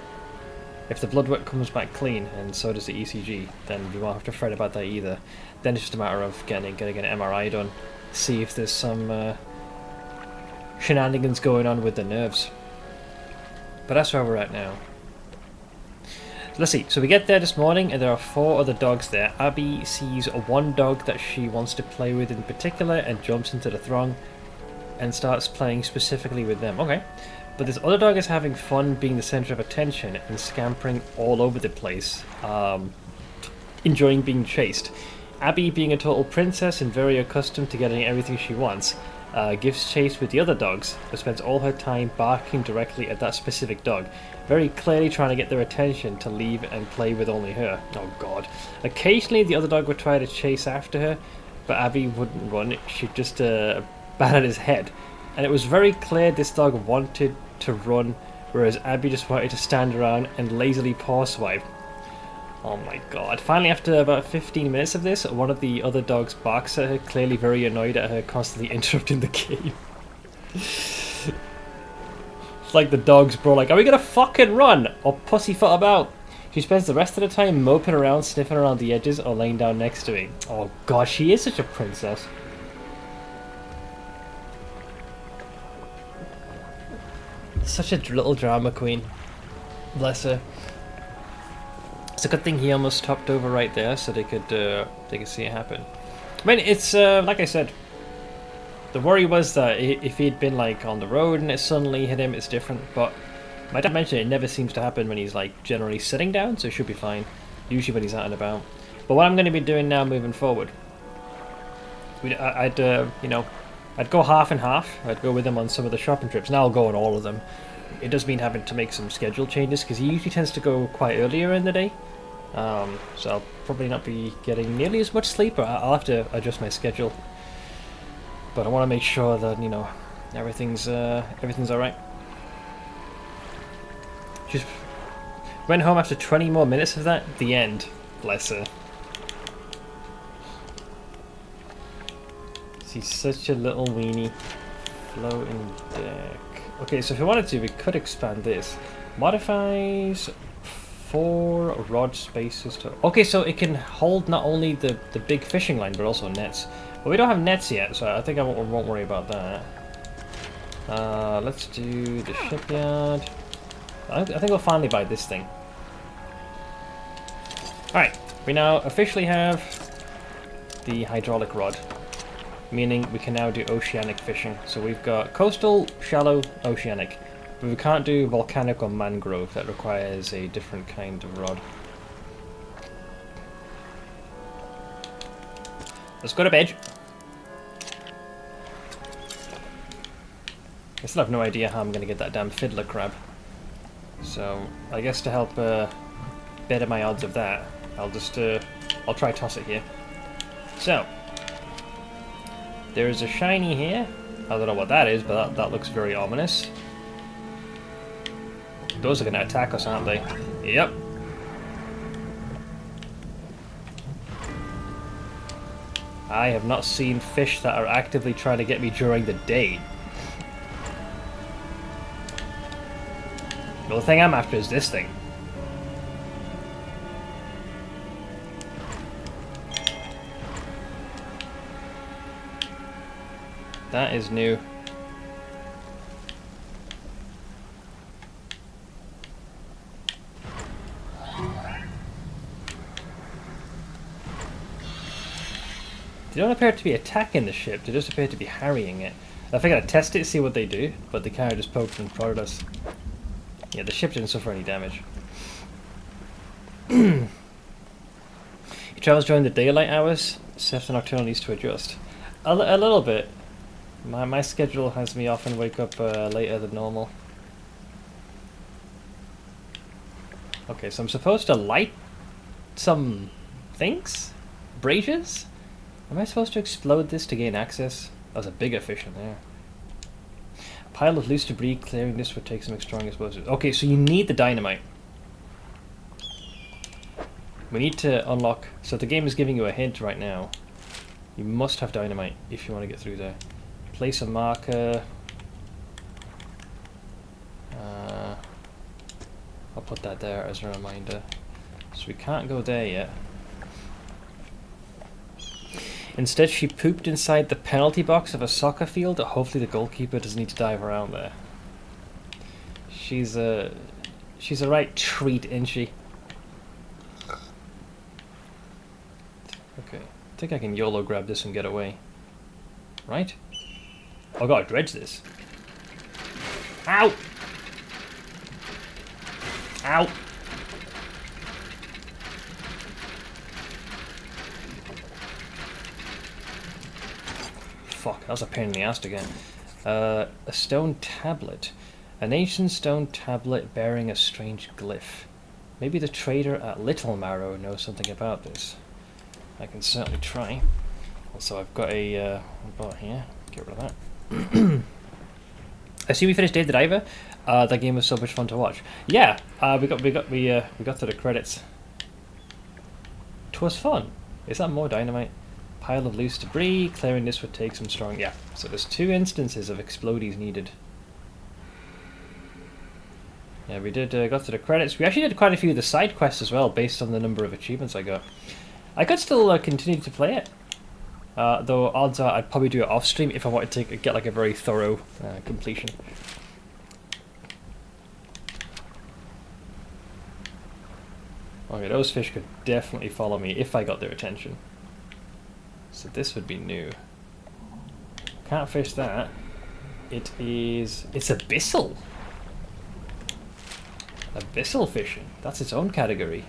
If the blood work comes back clean, and so does the ECG, then we won't have to fret about that either. Then it's just a matter of getting an MRI done, see if there's some shenanigans going on with the nerves. But that's where we're at now. Let's see, so we get there this morning and there are 4 other dogs there. Abby sees one dog that she wants to play with in particular and jumps into the throng and starts playing specifically with them. Okay, but this other dog is having fun being the center of attention and scampering all over the place, enjoying being chased. Abby, being a total princess and very accustomed to getting everything she wants, gives chase with the other dogs, but spends all her time barking directly at that specific dog, very clearly trying to get their attention to leave and play with only her. Oh god. Occasionally the other dog would try to chase after her, but Abby wouldn't run, she'd just bat at his head. And it was very clear this dog wanted to run, whereas Abby just wanted to stand around and lazily paw swipe. Oh my god. Finally, after about 15 minutes of this, one of the other dogs barks at her, clearly very annoyed at her constantly interrupting the game. It's like the dogs, bro, like, are we gonna fucking run or pussyfoot about? She spends the rest of the time moping around, sniffing around the edges, or laying down next to me. Oh god, she is such a princess. Such a little drama queen. Bless her. It's a good thing he almost topped over right there, so they could see it happen. I mean, it's like I said. The worry was that if he'd been like on the road and it suddenly hit him, it's different. But my dad mentioned it never seems to happen when he's like generally sitting down, so it should be fine. Usually when he's out and about. But what I'm going to be doing now, moving forward, I'd go half and half. I'd go with him on some of the shopping trips. Now I'll go on all of them. It does mean having to make some schedule changes because he usually tends to go quite earlier in the day. So I'll probably not be getting nearly as much sleep, or I'll have to adjust my schedule. But I want to make sure that, you know, everything's alright. Just went home after 20 more minutes of that. The end. Bless her. She's such a little weenie. Floating deck. Okay, so if we wanted to, we could expand this. Modifies 4 rod spaces to... Okay, so it can hold not only the big fishing line, but also nets. But we don't have nets yet, so I think I won't worry about that. Let's do the shipyard. I think we'll finally buy this thing. Alright, we now officially have the hydraulic rod, meaning we can now do oceanic fishing. So we've got coastal, shallow, oceanic. But we can't do volcanic or mangrove. That requires a different kind of rod. Let's go to bed. I still have no idea how I'm going to get that damn fiddler crab. So I guess to help better my odds of that, I'll try toss it here. So there's a shiny here. I don't know what that is, but that looks very ominous. Those are going to attack us, aren't they? Yep. I have not seen fish that are actively trying to get me during the day. Well, the thing I'm after is this thing. That is new. They don't appear to be attacking the ship, they just appear to be harrying it. I figured I'd test it, see what they do, but they kind of just poked and prodded us. Yeah, the ship didn't suffer any damage. He travels during the daylight hours, set the nocturnal needs to adjust. A little bit. My schedule has me often wake up later than normal. Okay, so I'm supposed to light some things? Braziers? Am I supposed to explode this to gain access? There's a bigger fish in there. A pile of loose debris, clearing this would take some strong explosives. Okay, so you need the dynamite. We need to unlock... So the game is giving you a hint right now. You must have dynamite if you want to get through there. Place a marker. I'll put that there as a reminder. So we can't go there yet. Instead, she pooped inside the penalty box of a soccer field. Hopefully the goalkeeper doesn't need to dive around there. She's a right treat, isn't she? Okay, I think I can YOLO grab this and get away. Right? Oh, I gotta dredge this. Ow! Ow! Fuck, that was a pain in the ass to get. A stone tablet. An ancient stone tablet bearing a strange glyph. Maybe the trader at Little Marrow knows something about this. I can certainly try. Also, I've got a bot here. Get rid of that. I see we finished Dave the Diver. That game was so much fun to watch. Yeah, we got to the credits. 'Twas fun. Is that more dynamite? Pile of loose debris. Clearing this would take some strong... Yeah, so there's 2 instances of explodies needed. Yeah, we did got to the credits. We actually did quite a few of the side quests as well, based on the number of achievements I got. I could still continue to play it. Though odds are I'd probably do it off stream if I wanted to get like a very thorough completion. Okay, those fish could definitely follow me if I got their attention. So this would be new. Can't fish that. It's abyssal. Abyssal fishing. That's its own category.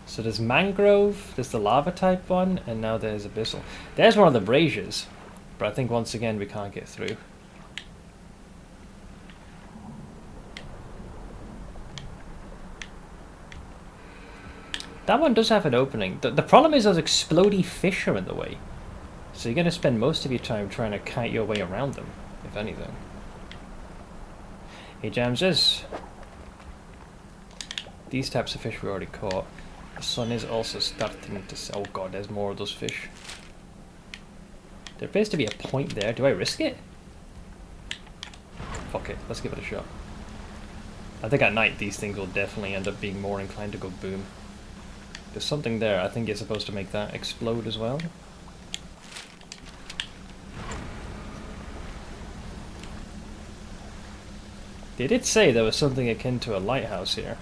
So there's mangrove, there's the lava type one, and now there's abyssal. There's one of the braziers, but I think once again we can't get through. That one does have an opening. The problem is those explodey fish are in the way. So you're going to spend most of your time trying to kite your way around them, if anything. Hey Jamses. These types of fish we already caught. The sun is also starting to... Oh god, there's more of those fish. There appears to be a point there. Do I risk it? Fuck it, let's give it a shot. I think at night these things will definitely end up being more inclined to go boom. There's something there. I think it's supposed to make that explode as well. They did say there was something akin to a lighthouse here.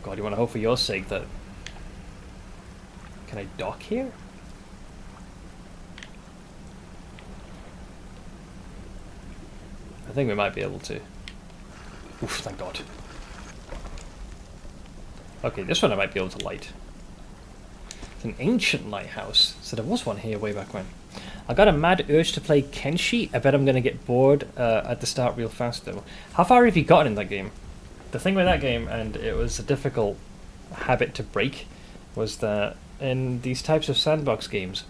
God, you want to hope for your sake that... Can I dock here? I think we might be able to. Oof, thank God. Okay, this one I might be able to light. It's an ancient lighthouse. So there was one here way back when. I got a mad urge to play Kenshi. I bet I'm going to get bored at the start real fast though. How far have you gotten in that game? The thing with that game, and it was a difficult habit to break, was that in these types of sandbox games,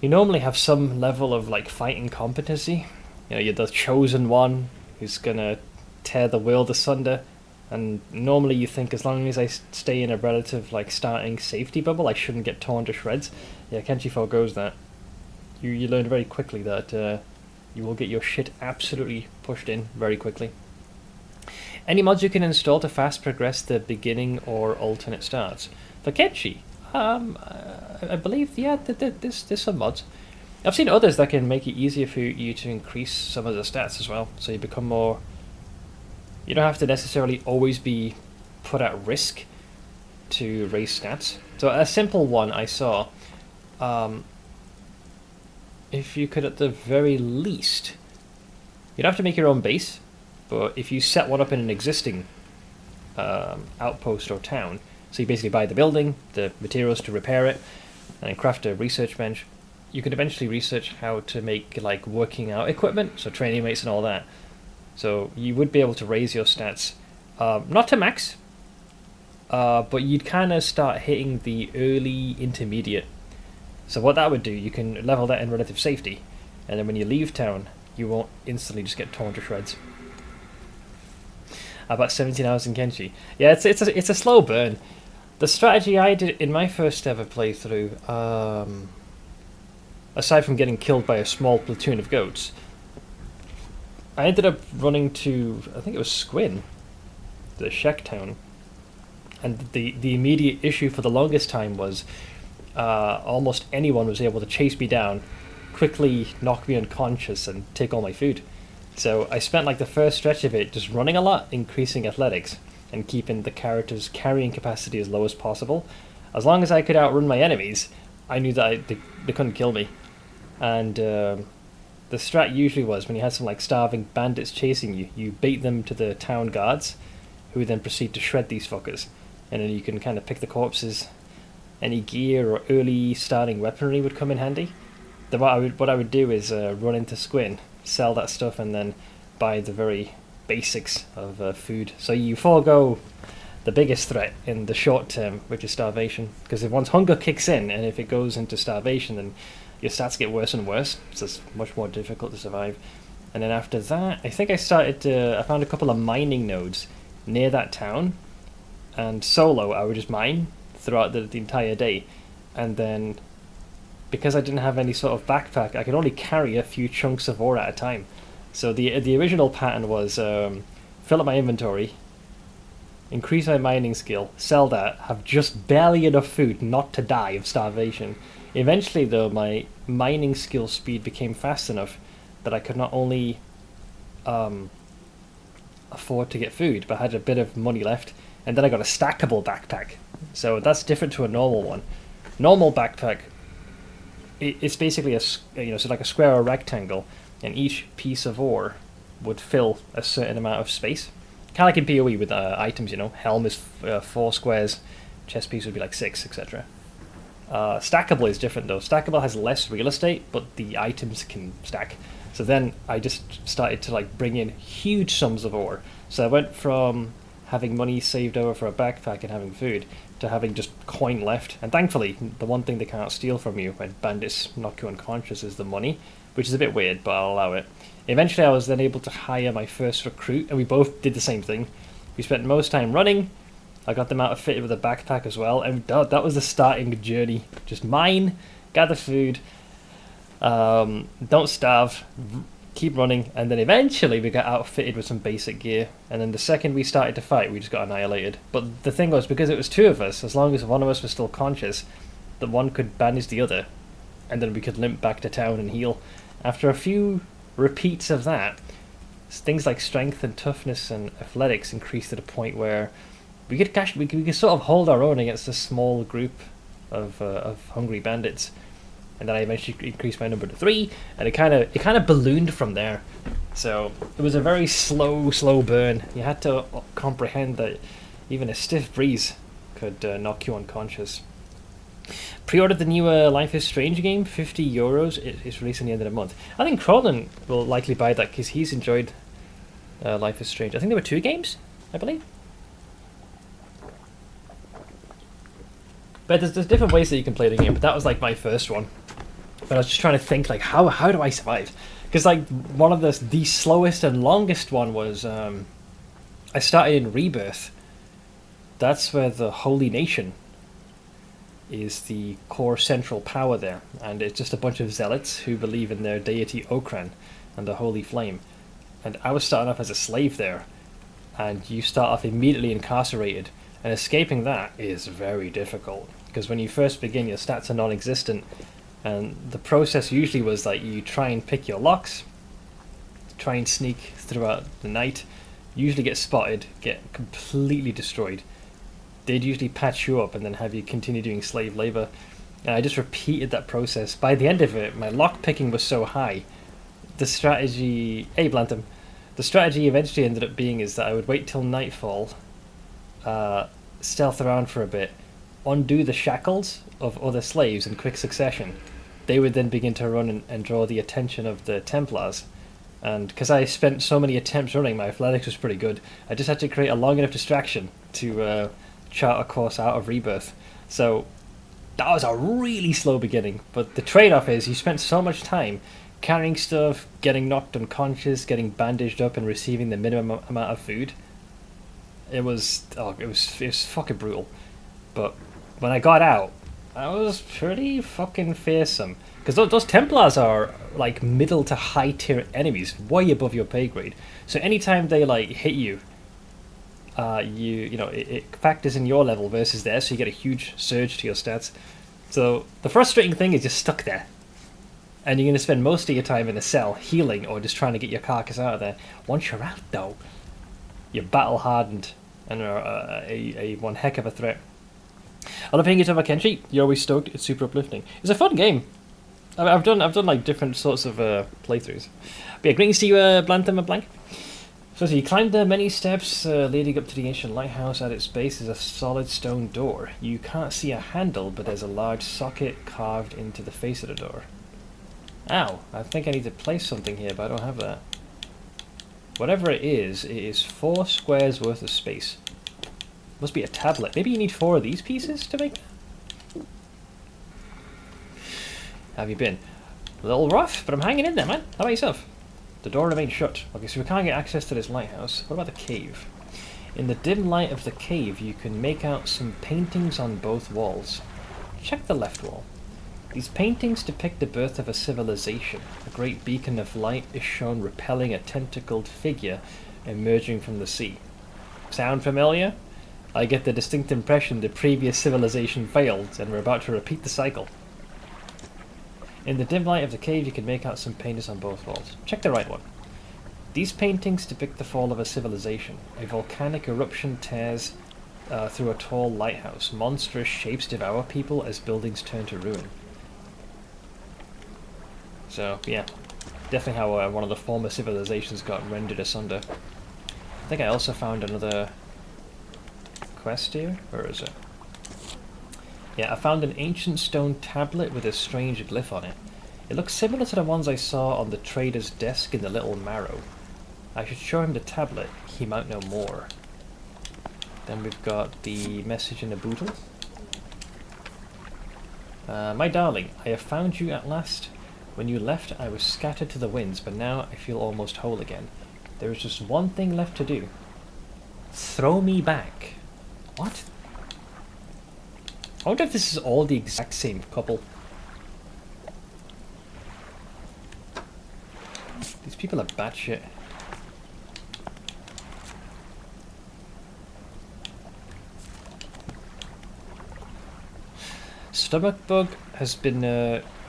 you normally have some level of like fighting competency. You know, you're the chosen one who's going to tear the world asunder, and normally you think as long as I stay in a relative like starting safety bubble I shouldn't get torn to shreds. Yeah, Kenshi forgoes that. You learn very quickly that you will get your shit absolutely pushed in very quickly. Any mods you can install to fast progress the beginning or alternate starts? For Kenshi, I believe, yeah, there's some mods. I've seen others that can make it easier for you to increase some of the stats as well, so you become more... You don't have to necessarily always be put at risk to raise stats. So a simple one I saw, if you could at the very least, you'd have to make your own base, but if you set one up in an existing outpost or town, so you basically buy the building, the materials to repair it, and then craft a research bench, you could eventually research how to make like working out equipment, so training mates and all that. So you would be able to raise your stats, not to max, but you'd kind of start hitting the early intermediate. So what that would do, you can level that in relative safety, and then when you leave town, you won't instantly just get torn to shreds. About 17 hours in Kenshi. Yeah, it's a slow burn. The strategy I did in my first ever playthrough, aside from getting killed by a small platoon of goats, I ended up running to, I think it was Squin, the Shek town, and the immediate issue for the longest time was almost anyone was able to chase me down, quickly knock me unconscious, and take all my food. So I spent like the first stretch of it just running a lot, increasing athletics, and keeping the character's carrying capacity as low as possible. As long as I could outrun my enemies, I knew that they couldn't kill me. And the strat usually was, when you had some like starving bandits chasing you, you bait them to the town guards, who then proceed to shred these fuckers. And then you can kind of pick the corpses. Any gear or early starting weaponry would come in handy. Then what I would do is run into Squin, sell that stuff, and then buy the very basics of food. So you forego the biggest threat in the short term, which is starvation. Because if once hunger kicks in, and if it goes into starvation, then your stats get worse and worse, so it's much more difficult to survive. And then after that, I think I found a couple of mining nodes near that town, and solo I would just mine throughout the entire day, and then because I didn't have any sort of backpack, I could only carry a few chunks of ore at a time. So the original pattern was fill up my inventory, increase my mining skill, sell that, have just barely enough food not to die of starvation. Eventually, though, my mining skill speed became fast enough that I could not only afford to get food, but I had a bit of money left, and then I got a stackable backpack. So that's different to a normal one. Normal backpack, it's basically so like a square or rectangle, and each piece of ore would fill a certain amount of space. Kind of like in PoE with items, helm is 4 squares, chest piece would be like 6, etc. Stackable is different though. Stackable has less real estate, but the items can stack. So then I just started to bring in huge sums of ore. So I went from having money saved over for a backpack and having food to having just coin left. And thankfully, the one thing they can't steal from you when bandits knock you unconscious is the money, which is a bit weird, but I'll allow it. Eventually I was then able to hire my first recruit, and we both did the same thing. We spent most time running. I got them outfitted with a backpack as well, and that was the starting journey. Just mine, gather food, don't starve, keep running, and then eventually we got outfitted with some basic gear, and then the second we started to fight, we just got annihilated. But the thing was, because it was 2 of us, as long as one of us was still conscious, the one could bandage the other, and then we could limp back to town and heal. After a few repeats of that, things like strength and toughness and athletics increased to the point where we could sort of hold our own against a small group of hungry bandits. And then I eventually increased my number to 3, and it kind of ballooned from there. So it was a very slow burn. You had to comprehend that even a stiff breeze could knock you unconscious. Pre-ordered the new Life is Strange game, €50. It's releasing the end of the month. I think Cronin will likely buy that because he's enjoyed Life is Strange. I think there were 2 games, I believe. But there's different ways that you can play the game, but that was my first one. But I was just trying to think how do I survive? Because one of the slowest and longest one was I started in Rebirth. That's where the Holy Nation is the core central power there, and it's just a bunch of zealots who believe in their deity Okran and the Holy Flame. And I was starting off as a slave there, and you start off immediately incarcerated, and escaping that is very difficult, because when you first begin your stats are non-existent, and the process usually was you try and pick your locks, try and sneak throughout the night, usually get spotted, get completely destroyed. They'd usually patch you up and then have you continue doing slave labor. And I just repeated that process. By the end of it, my lock picking was so high. The strategy... Hey, Blantum. The strategy eventually ended up being is that I would wait till nightfall, stealth around for a bit, undo the shackles of other slaves in quick succession. They would then begin to run and draw the attention of the Templars. And because I spent so many attempts running, my athletics was pretty good. I just had to create a long enough distraction to chart a course out of Rebirth. So that was a really slow beginning, but the trade-off is you spent so much time carrying stuff, getting knocked unconscious, getting bandaged up, and receiving the minimum amount of food. It was fucking brutal. But when I got out, I was pretty fucking fearsome, because those Templars are middle to high tier enemies, way above your pay grade. So anytime they hit you, it factors in your level versus theirs, so you get a huge surge to your stats. So the frustrating thing is you're stuck there, and you're going to spend most of your time in a cell healing or just trying to get your carcass out of there. Once you're out, though, you're battle hardened and are a one heck of a threat. I love hearing you talk about Kenshi. You're always stoked. It's super uplifting. It's a fun game. I've done different sorts of playthroughs. But yeah, greetings to you, Blantham and Blank. So you climbed the many steps leading up to the ancient lighthouse. At its base is a solid stone door. You can't see a handle, but there's a large socket carved into the face of the door. Ow, I think I need to place something here, but I don't have that. Whatever it is 4 squares worth of space. Must be a tablet. Maybe you need 4 of these pieces to make that? How have you been? A little rough, but I'm hanging in there, man. How about yourself? The door remains shut. Okay, so we can't get access to this lighthouse. What about the cave? In the dim light of the cave, you can make out some paintings on both walls. Check the left wall. These paintings depict the birth of a civilization. A great beacon of light is shown repelling a tentacled figure emerging from the sea. Sound familiar? I get the distinct impression the previous civilization failed, and we're about to repeat the cycle. In the dim light of the cave, you can make out some paintings on both walls. Check the right one. These paintings depict the fall of a civilization. A volcanic eruption tears through a tall lighthouse. Monstrous shapes devour people as buildings turn to ruin. So, yeah. Definitely how one of the former civilizations got rendered asunder. I think I also found another quest here. Where is it? Yeah, I found an ancient stone tablet with a strange glyph on it. It looks similar to the ones I saw on the trader's desk in the Little Marrow. I should show him the tablet, he might know more. Then we've got the message in the bootle. My darling, I have found you at last. When you left, I was scattered to the winds, but now I feel almost whole again. There is just one thing left to do. Throw me back. What? I wonder if this is all the exact same couple. These people are batshit. Stomach bug has been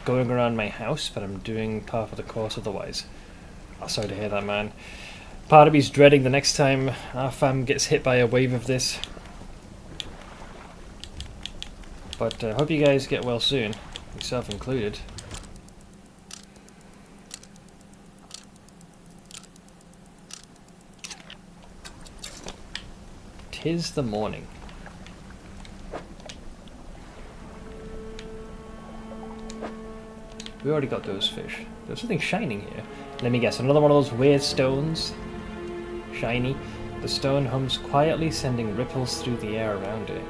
going around my house, but I'm doing par for the course otherwise. Oh, sorry to hear that, man. Part of me's dreading the next time our fam gets hit by a wave of this. But I hope you guys get well soon, yourself included. Tis the morning. We already got those fish. There's something shining here. Let me guess, another one of those weird stones? Shiny. The stone hums quietly, sending ripples through the air around it.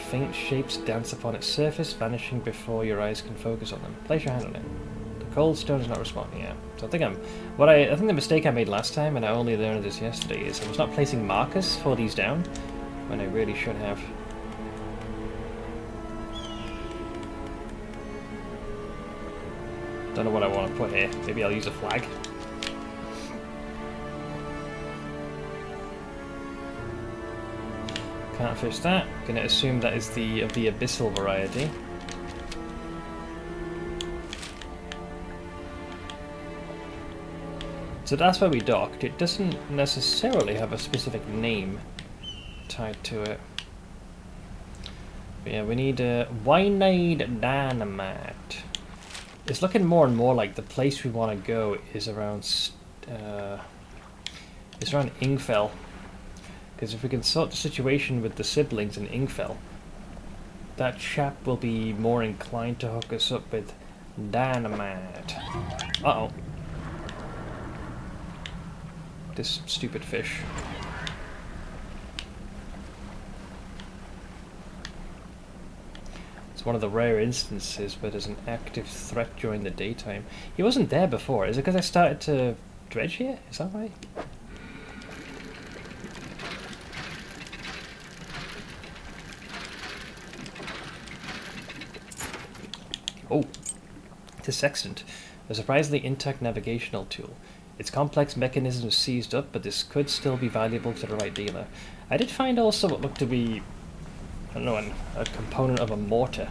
Faint shapes dance upon its surface, vanishing before your eyes can focus on them. Place your hand on it. The cold stone is not responding yet. So I think I think the mistake I made last time, and I only learned this yesterday, is I was not placing markers for these down when I really should have. Don't know what I want to put here. Maybe I'll use a flag. Can't fish that. Gonna assume that is the abyssal variety. So that's where we docked. It doesn't necessarily have a specific name tied to it. But yeah, we need wine-made dynamite. It's looking more and more like the place we want to go is around Ingfell. Because if we can sort the situation with the siblings in Ingfell, that chap will be more inclined to hook us up with dynamite. Uh-oh. This stupid fish. It's one of the rare instances where there's an active threat during the daytime. He wasn't there before. Is it because I started to dredge here? Is that right? Oh, it's a sextant. A surprisingly intact navigational tool. Its complex mechanism is seized up, but this could still be valuable to the right dealer. I did find also what looked to be, I don't know, a component of a mortar.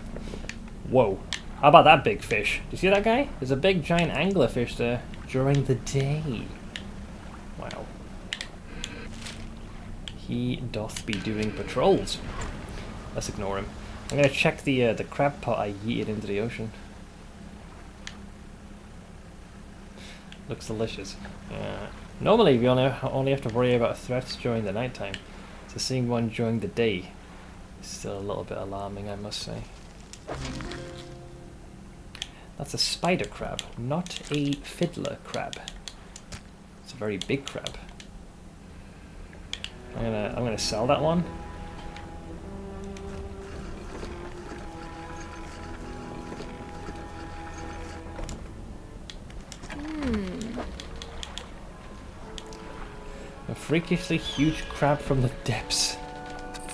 Whoa. How about that big fish? Do you see that guy? There's a big giant anglerfish there during the day. Wow. He doth be doing patrols. Let's ignore him. I'm going to check the crab pot I yeeted into the ocean. Looks delicious. Normally we only have to worry about threats during the nighttime. So seeing one during the day is still a little bit alarming, I must say. That's a spider crab, not a fiddler crab. It's a very big crab. I'm gonna sell that one. freakishly huge crab from the depths.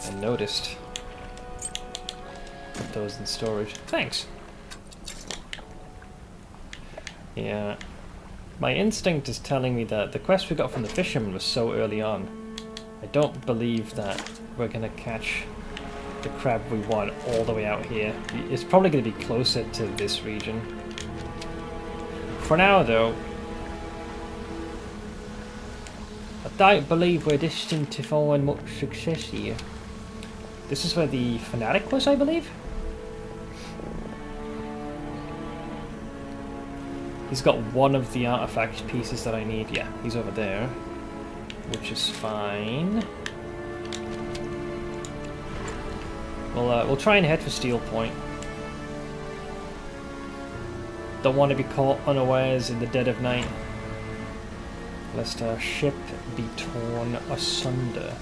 I noticed. Put those in storage. Thanks. Yeah. My instinct is telling me that the quest we got from the fisherman was so early on. I don't believe that we're going to catch the crab we want all the way out here. It's probably going to be closer to this region. For now, though, I don't believe we're destined to find much success here. This is where the fanatic was, I believe? He's got one of the artifact pieces that I need. Yeah, he's over there, which is fine. We'll try and head for Steel Point. Don't want to be caught unawares in the dead of night, lest our ship be torn asunder.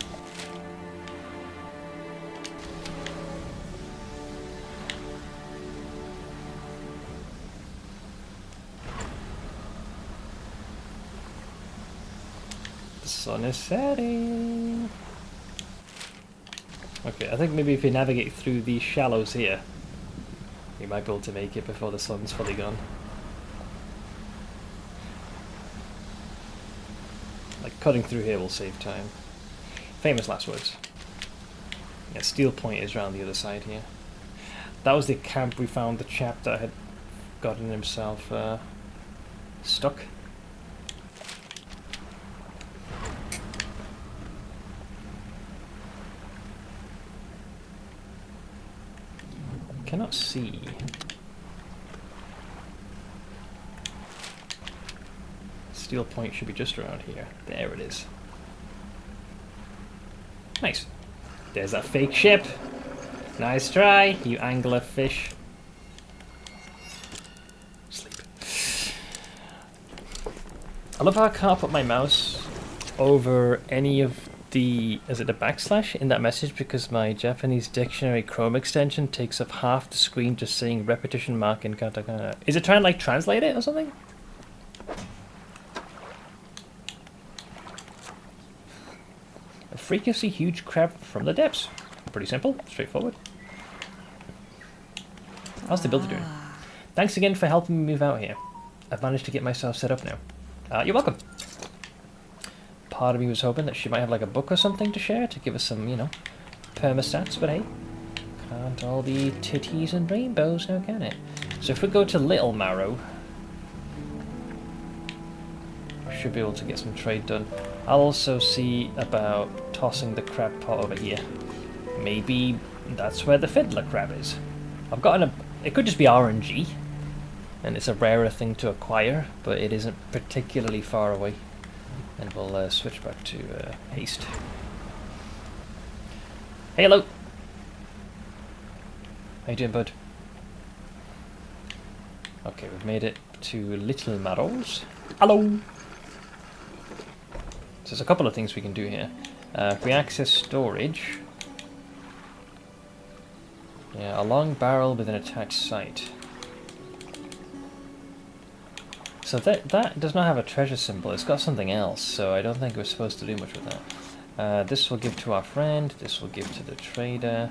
The sun is setting. Okay, I think maybe if we navigate through these shallows here, we might be able to make it before the sun's fully gone. Like, cutting through here will save time. Famous last words. Yeah, Steel Point is around the other side here. That was the camp we found the chap that had gotten himself stuck. Cannot see. Steel Point should be just around here. There it is. Nice. There's that fake ship. Nice try, you angler fish. Sleep. I love how I can't put my mouse over any of the, is it the backslash in that message, because my Japanese dictionary Chrome extension takes up half the screen just saying repetition mark in katakana. Is it trying to like translate it or something? A freakishly huge crab from the depths. Pretty simple, straightforward. How's the builder doing? Thanks again for helping me move out here. I've managed to get myself set up now. You're welcome. Part of me was hoping that she might have like a book or something to share to give us some, you know, perma-stats, but hey, can't all be titties and rainbows now, can it? So if we go to Little Marrow, we should be able to get some trade done. I'll also see about tossing the crab pot over here. Maybe that's where the fiddler crab is. I've gotten a... It could just be RNG, and it's a rarer thing to acquire, but it isn't particularly far away. And we'll switch back to haste. Hey, hello! How you doing, bud? Okay, we've made it to Little Marrows. Hello! So there's a couple of things we can do here. If we access storage... Yeah, a long barrel with an attached sight. So that does not have a treasure symbol, it's got something else, so I don't think we're supposed to do much with that. This will give to our friend, this will give to the trader.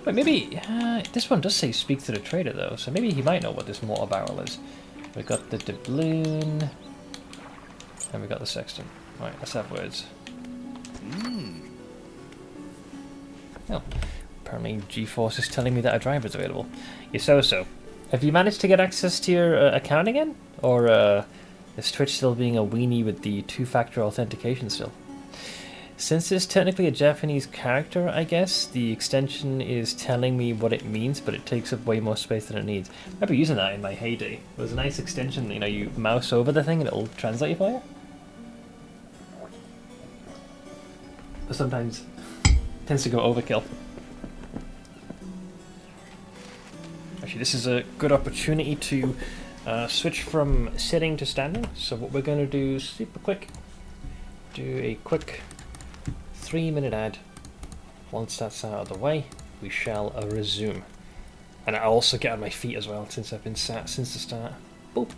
Wait, maybe, this one does say speak to the trader though, so maybe he might know what this mortar barrel is. We got the doubloon, and we got the sextant. Right, let's have words. Oh, apparently G-Force is telling me that a driver is available. You're so. Have you managed to get access to your account again? Or is Twitch still being a weenie with the two-factor authentication still? Since it's technically a Japanese character, I guess, the extension is telling me what it means, but it takes up way more space than it needs. I remember using that in my heyday. It was a nice extension, you know, you mouse over the thing and it'll translate for you. But sometimes it tends to go overkill. Actually, this is a good opportunity to switch from sitting to standing. So what we're going to do super quick, do a quick 3-minute ad. Once that's out of the way, we shall resume. And I'll also get on my feet as well, since I've been sat since the start. Boop.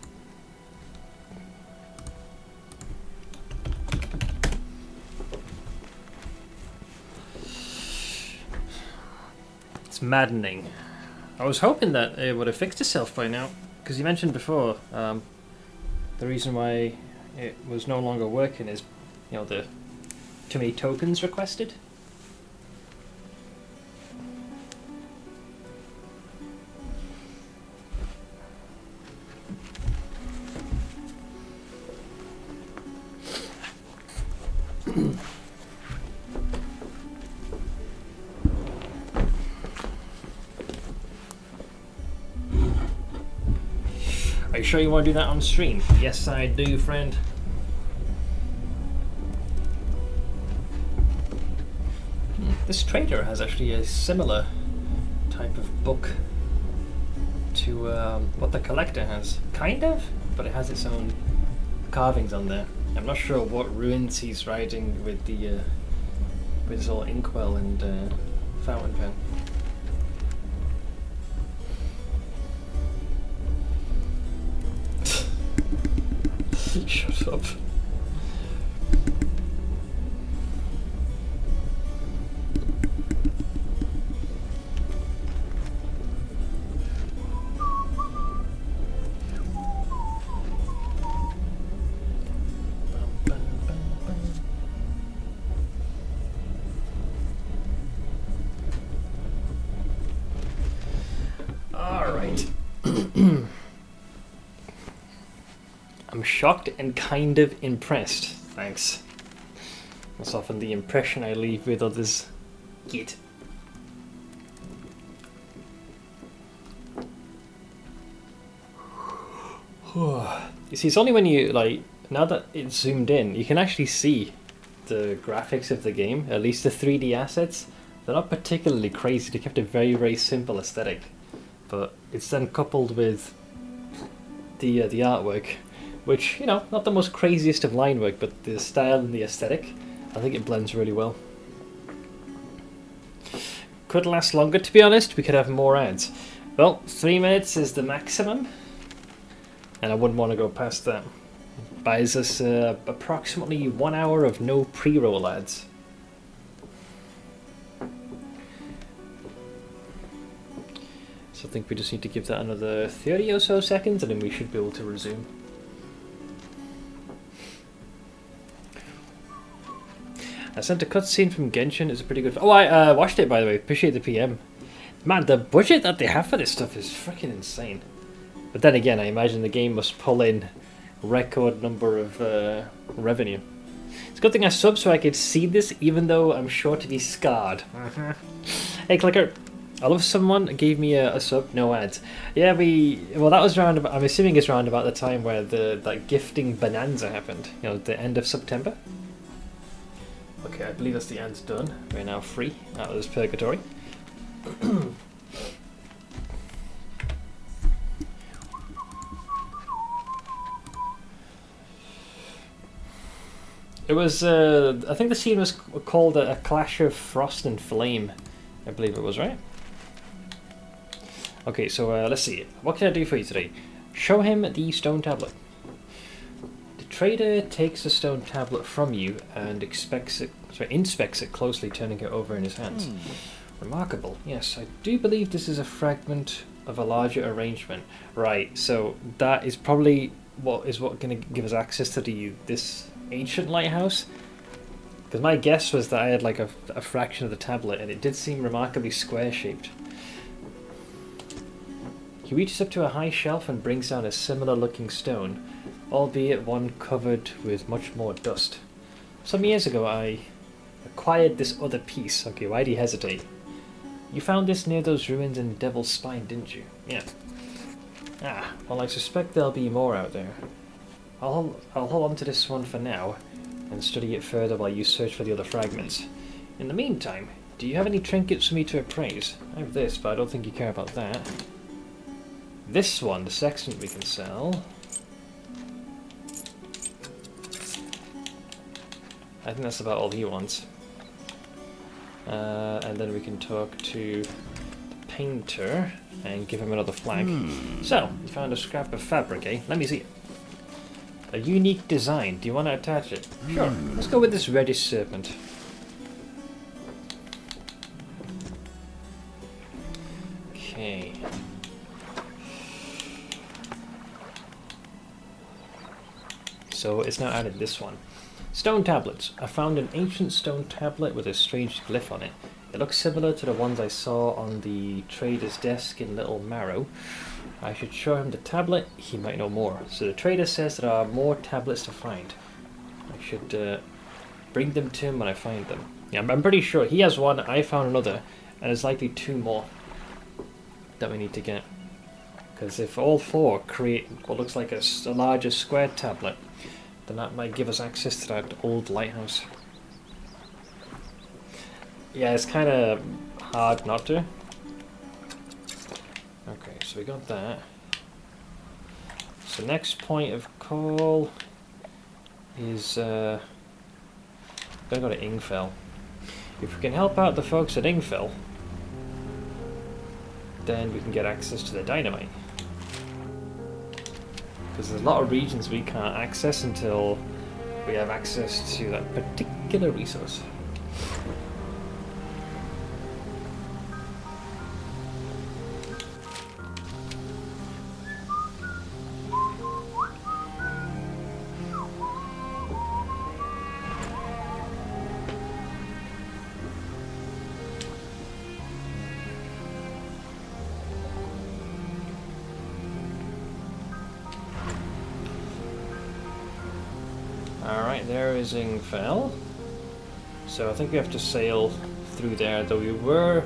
It's maddening. I was hoping that it would have fixed itself by now, because you mentioned before the reason why it was no longer working is, you know, the too many tokens requested. Are you sure you want to do that on stream? Yes, I do, friend. This trader has actually a similar type of book to what the collector has. Kind of, but it has its own carvings on there. I'm not sure what ruins he's writing with the with his little inkwell and fountain pen. Shut up. I'm shocked and kind of impressed. Thanks. That's often the impression I leave with others. Git. You see, it's only when you, like, now that it's zoomed in, you can actually see the graphics of the game, at least the 3D assets. They're not particularly crazy, they kept a very, very simple aesthetic. But it's then coupled with the artwork, which, you know, not the most craziest of line work, but the style and the aesthetic, I think it blends really well. Could last longer, to be honest. We could have more ads. Well, 3 minutes is the maximum, and I wouldn't want to go past that. Buys us approximately 1 hour of no pre-roll ads. So I think we just need to give that another 30 or so seconds, and then we should be able to resume. I sent a cutscene from Genshin. It's a pretty good. Oh, I watched it, by the way. Appreciate the PM. Man, the budget that they have for this stuff is freaking insane. But then again, I imagine the game must pull in record number of revenue. It's a good thing I subbed so I could see this, even though I'm sure to be scarred. Hey, Clicker. I love someone gave me a sub, no ads. Yeah, well, that was around. I'm assuming it's around about the time where that gifting bonanza happened. You know, the end of September. Okay, I believe that's the ads done. We're now free out of this purgatory. It was, I think the scene was called a Clash of Frost and Flame. I believe it was, right? Okay, so let's see. What can I do for you today? Show him the stone tablet. The trader takes the stone tablet from you and inspects it closely, turning it over in his hands. Remarkable. Yes, I do believe this is a fragment of a larger arrangement. Right, so that is probably what going to give us access to this ancient lighthouse. Because my guess was that I had like a fraction of the tablet, and it did seem remarkably square-shaped. He reaches up to a high shelf and brings down a similar-looking stone, albeit one covered with much more dust. Some years ago, I acquired this other piece. Okay, why do you hesitate? You found this near those ruins in Devil's Spine, didn't you? Yeah. Ah, well, I suspect there'll be more out there. I'll hold on to this one for now, and study it further while you search for the other fragments. In the meantime, do you have any trinkets for me to appraise? I have this, but I don't think you care about that. This one, the sextant, we can sell. I think that's about all he wants. And then we can talk to the painter and give him another flag. So, you found a scrap of fabric, eh? Let me see it. A unique design. Do you want to attach it? Sure. Let's go with this reddish serpent. so it's now added this one. Stone tablets. I found an ancient stone tablet with a strange glyph on it. It looks similar to the ones I saw on the trader's desk in Little Marrow. I should show him the tablet, he might know more. So the trader says there are more tablets to find. I should bring them to him when I find them. Yeah, I'm pretty sure he has one, I found another, and there's likely 2 more that we need to get. Because if all 4 create what looks like a larger square tablet, then that might give us access to that old lighthouse. Yeah, it's kind of hard not to. Okay, so we got that. So next point of call is gotta go to Ingfell. If we can help out the folks at Ingfell, then we can get access to the dynamite. Because there's a lot of regions we can't access until we have access to that particular resource. Alright, there is Ingfell. So I think we have to sail through there, though we were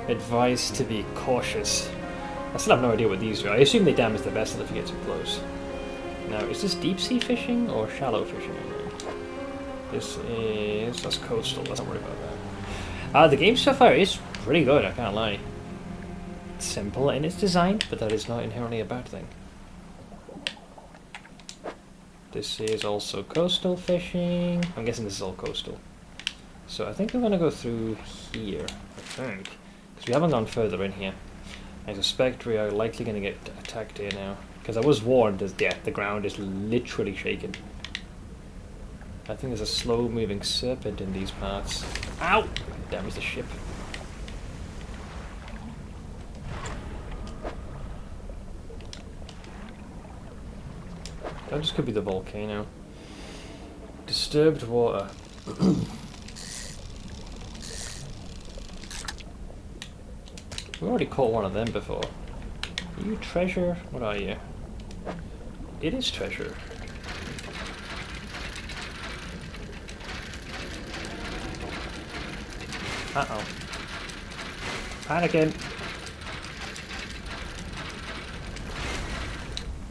advised to be cautious. I still have no idea what these are. I assume they damage the vessel if you get too close. Now, is this deep sea fishing or shallow fishing? That's coastal, let's not worry about that. The game so far is pretty good, I can't lie. It's simple in its design, but that is not inherently a bad thing. This is also coastal fishing. I'm guessing this is all coastal. So I think we're going to go through here, I think. Because we haven't gone further in here. I suspect we are likely going to get attacked here now. Because I was warned that the ground is literally shaking. I think there's a slow moving serpent in these parts. Ow! Damage the ship. That just could be the volcano. Disturbed water. We already caught one of them before. Are you treasure? What are you? It is treasure. Uh-oh. Panicking.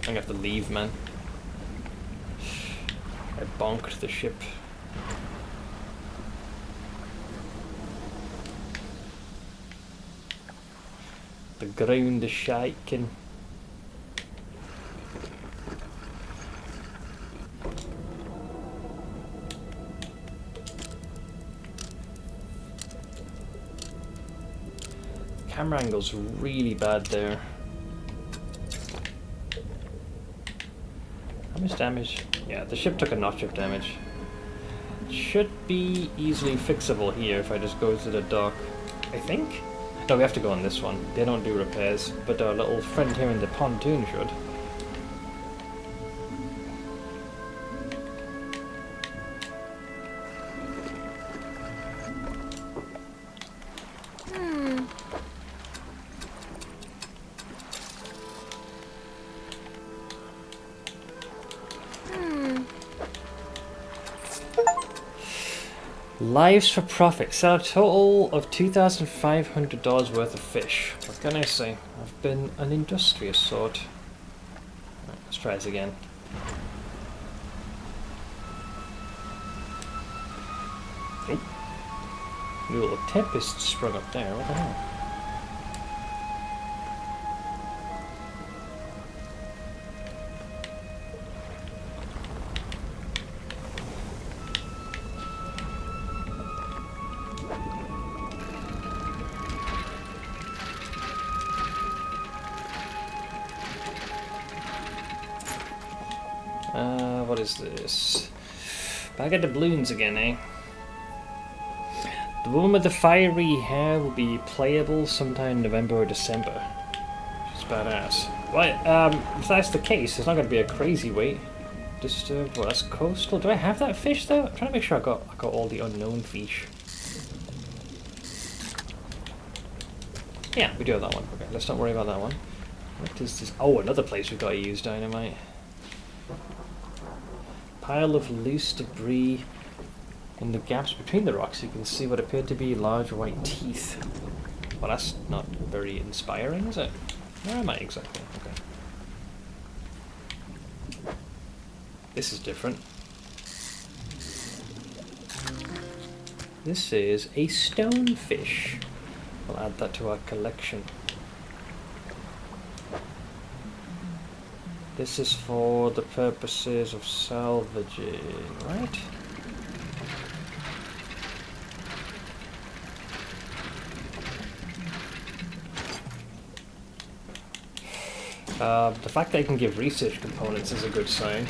I'm gonna have to leave, man. I bonked the ship. The ground is shaking. Camera angle's really bad there. How much damage? Yeah, the ship took a notch of damage. It should be easily fixable here if I just go to the dock. I think? No, we have to go on this one. They don't do repairs, but our little friend here in the pontoon should. Lives for profit. Sell a total of $2,500 worth of fish. What can I say? I've been an industrious sort. Right, let's try this again. Oh. New little tempest sprung up there. What the hell? What is this? Back at the balloons again, eh? The woman with the fiery hair will be playable sometime in November or December. She's badass. Well, if that's the case, it's not going to be a crazy wait Disturbed. Well, that's coastal. Do I have that fish though? I'm trying to make sure I got all the unknown fish. Yeah, we do have that one. Okay, let's not worry about that one. What is this? Oh, another place we've got to use dynamite. Pile of loose debris. In the gaps between the rocks, you can see what appeared to be large white teeth. Well, that's not very inspiring, is it? Where am I exactly? Okay. This is different. This is a stonefish. We'll add that to our collection. This is for the purposes of salvaging, right? The fact that I can give research components is a good sign.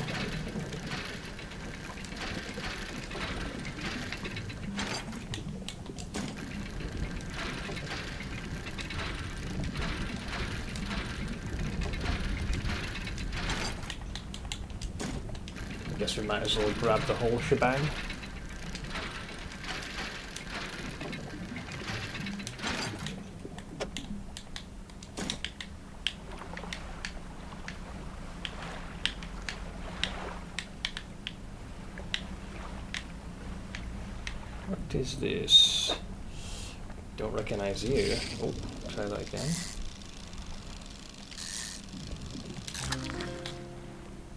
I guess we might as well grab the whole shebang. What is this? Don't recognize you. Oh, try that again.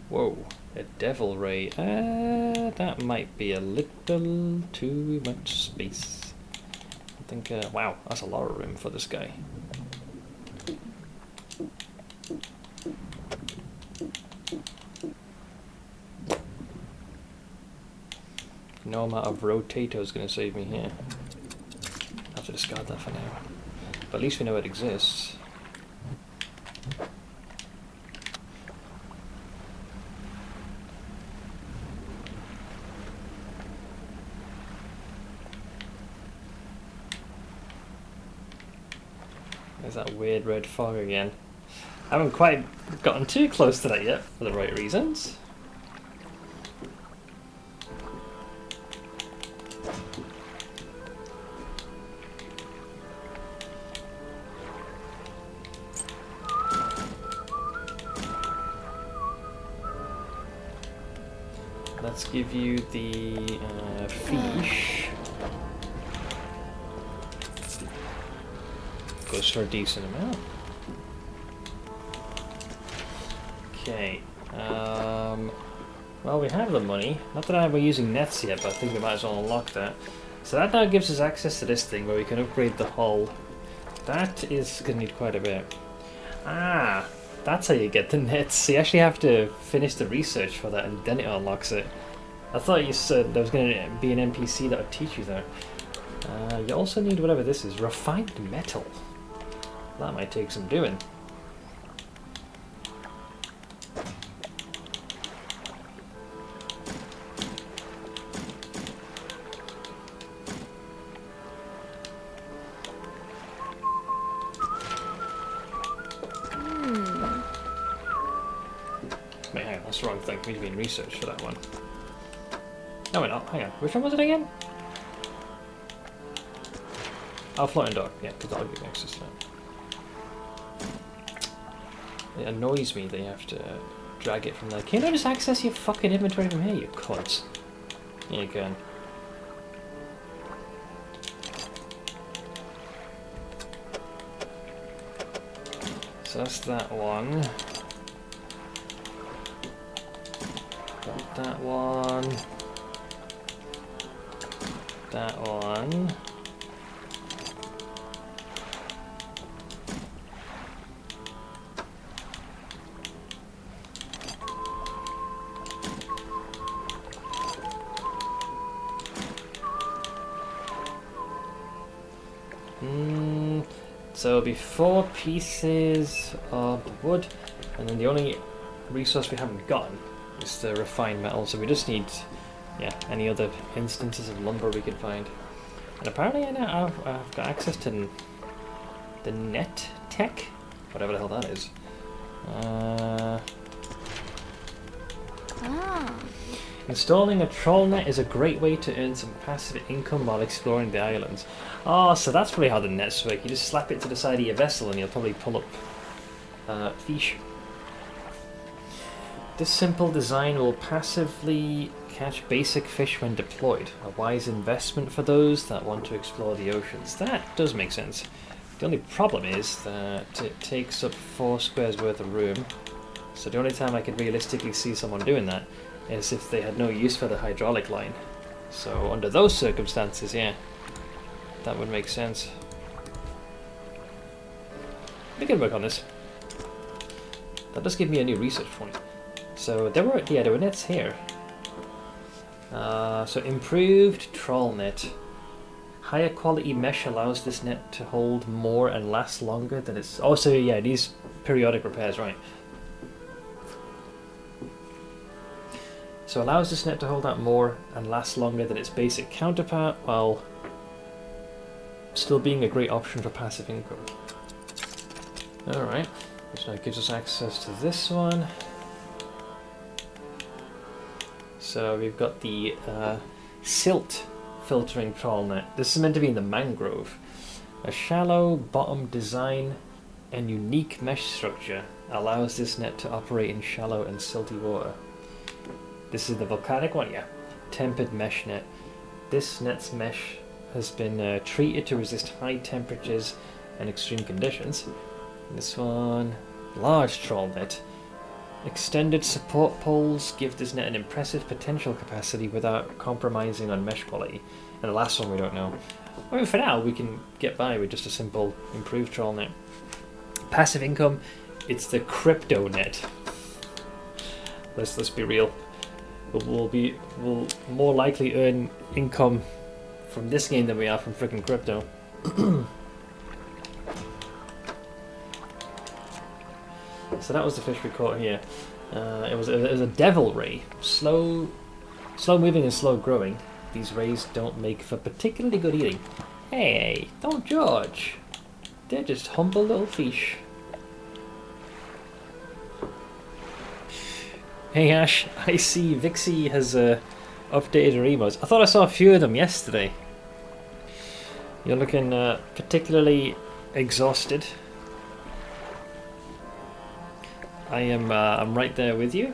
Whoa, a devil ray. That might be a little too much space. I think, wow, that's a lot of room for this guy. No amount of rotato is going to save me here. I have to discard that for now. But at least we know it exists. There's that weird red fog again. I haven't quite gotten too close to that yet, for the right reasons. Let's give you the fish. Goes for a decent amount. Okay. Well, we have the money. Not that we're using nets yet, but I think we might as well unlock that. So that now gives us access to this thing where we can upgrade the hull. That is going to need quite a bit. Ah, that's how you get the nets. So you actually have to finish the research for that and then it unlocks it. I thought you said there was going to be an NPC that would teach you that. You also need whatever this is. Refined metal. That might take some doing. Wait, hang on, that's the wrong thing. We need to be in research for that one. No, we're not. Hang on. Which one was it again? Oh, floating dock. Yeah, because that'll give me access to that. It annoys me that you have to drag it from there. Can't I just access your fucking inventory from here, you cunts? Yeah, you can. So that's that one. Got that one. That one. So it'll be 4 pieces of wood, and then the only resource we haven't gotten is the refined metal, so we just need, yeah, any other instances of lumber we can find. And apparently I've got access to the net tech, whatever the hell that is. Installing a troll net is a great way to earn some passive income while exploring the islands. Oh, so that's probably how the nets work. You just slap it to the side of your vessel and you'll probably pull up fish. This simple design will passively catch basic fish when deployed. A wise investment for those that want to explore the oceans. That does make sense. The only problem is that it takes up 4 squares worth of room. So the only time I could realistically see someone doing that is if they had no use for the hydraulic line. So under those circumstances, yeah, that would make sense. We can work on this. That does give me a new research point. So there were nets here. So improved trawl net. Higher quality mesh allows this net to hold more and last longer than its... Oh, so yeah, these periodic repairs, right. So allows this net to hold out more and last longer than its basic counterpart, while still being a great option for passive income. Alright, which now gives us access to this one. So we've got the silt filtering trawl net. This is meant to be in the mangrove. A shallow bottom design and unique mesh structure allows this net to operate in shallow and silty water. This is the volcanic one, yeah. Tempered mesh net. This net's mesh has been treated to resist high temperatures and extreme conditions. This one, large trawl net. Extended support poles give this net an impressive potential capacity without compromising on mesh quality. And the last one we don't know. I mean, for now we can get by with just a simple improved trawl net. Passive income, it's the crypto net. Let's be real. We'll more likely earn income from this game than we are from freaking crypto. So that was the fish we caught here. It was a devil ray, slow moving and slow growing. These rays don't make for particularly good eating. Hey, don't judge. They're just humble little fish. Hey Ash, I see Vixie has updated her emotes. I thought I saw a few of them yesterday. You're looking particularly exhausted. I'm right there with you.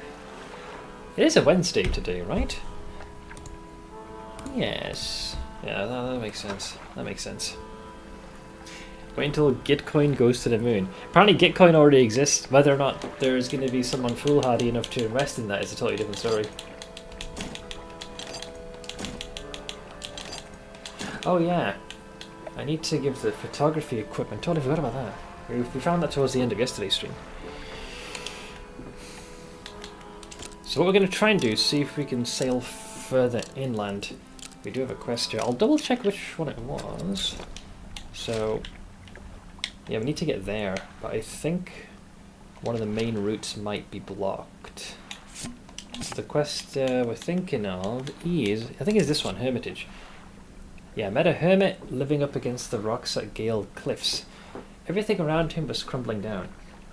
It is a Wednesday today, right? Yes. Yeah, that makes sense. That makes sense. Wait until Gitcoin goes to the moon. Apparently Gitcoin already exists. Whether or not there's going to be someone foolhardy enough to invest in that is a totally different story. Oh yeah. I need to give the photography equipment. Totally forgot about that. We found that towards the end of yesterday's stream. So what we're going to try and do is see if we can sail further inland. We do have a quest here. I'll double check which one it was. So, yeah, we need to get there, but I think one of the main routes might be blocked. So the quest we're thinking of is, I think it's this one, Hermitage. Yeah, I met a hermit living up against the rocks at Gale Cliffs. Everything around him was crumbling down.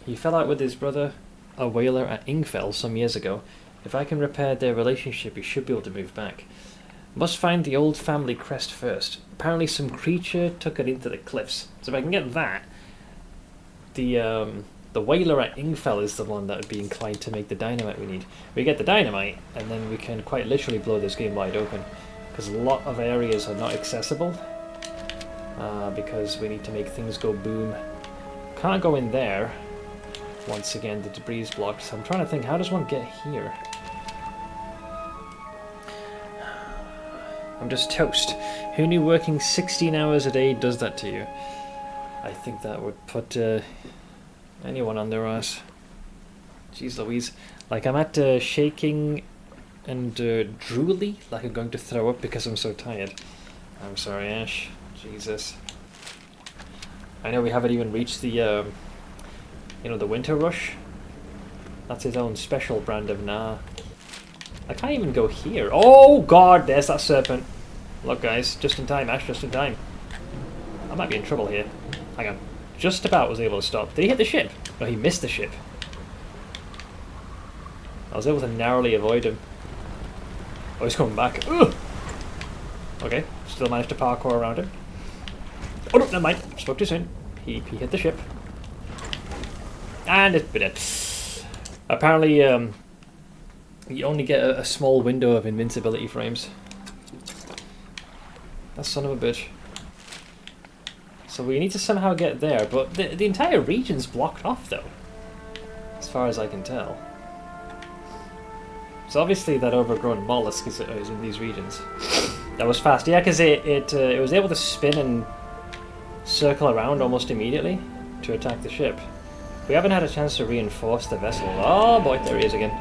He fell out with his brother, a whaler at Ingfell, some years ago. If I can repair their relationship, he should be able to move back. Must find the old family crest first. Apparently some creature took it into the cliffs. So if I can get that, the whaler at Ingfell is the one that would be inclined to make the dynamite we need. We get the dynamite, and then we can quite literally blow this game wide open. Because a lot of areas are not accessible. Because we need to make things go boom. Can't go in there. Once again, the debris is blocked. So I'm trying to think, how does one get here? I'm just toast. Who knew working 16 hours a day does that to you? I think that would put anyone on their ass. Jeez Louise. Like, I'm at shaking and drooly, like I'm going to throw up because I'm so tired. I'm sorry, Ash. Jesus. I know we haven't even reached the, the winter rush. That's his own special brand of nah. I can't even go here. Oh god, there's that serpent. Look guys, just in time, Ash, just in time. I might be in trouble here. Hang on. Just about was able to stop. Did he hit the ship? No, he missed the ship. I was able to narrowly avoid him. Oh, he's coming back. Ugh! Okay, still managed to parkour around him. Oh no, never mind. Spoke too soon. He hit the ship. And it's been it. Apparently, you only get a small window of invincibility frames. That son of a bitch. So we need to somehow get there, but the entire region's blocked off though, as far as I can tell. So obviously that overgrown mollusk is in these regions. That was fast, yeah, because it was able to spin and circle around almost immediately to attack the ship. We haven't had a chance to reinforce the vessel. Oh boy, there he is again.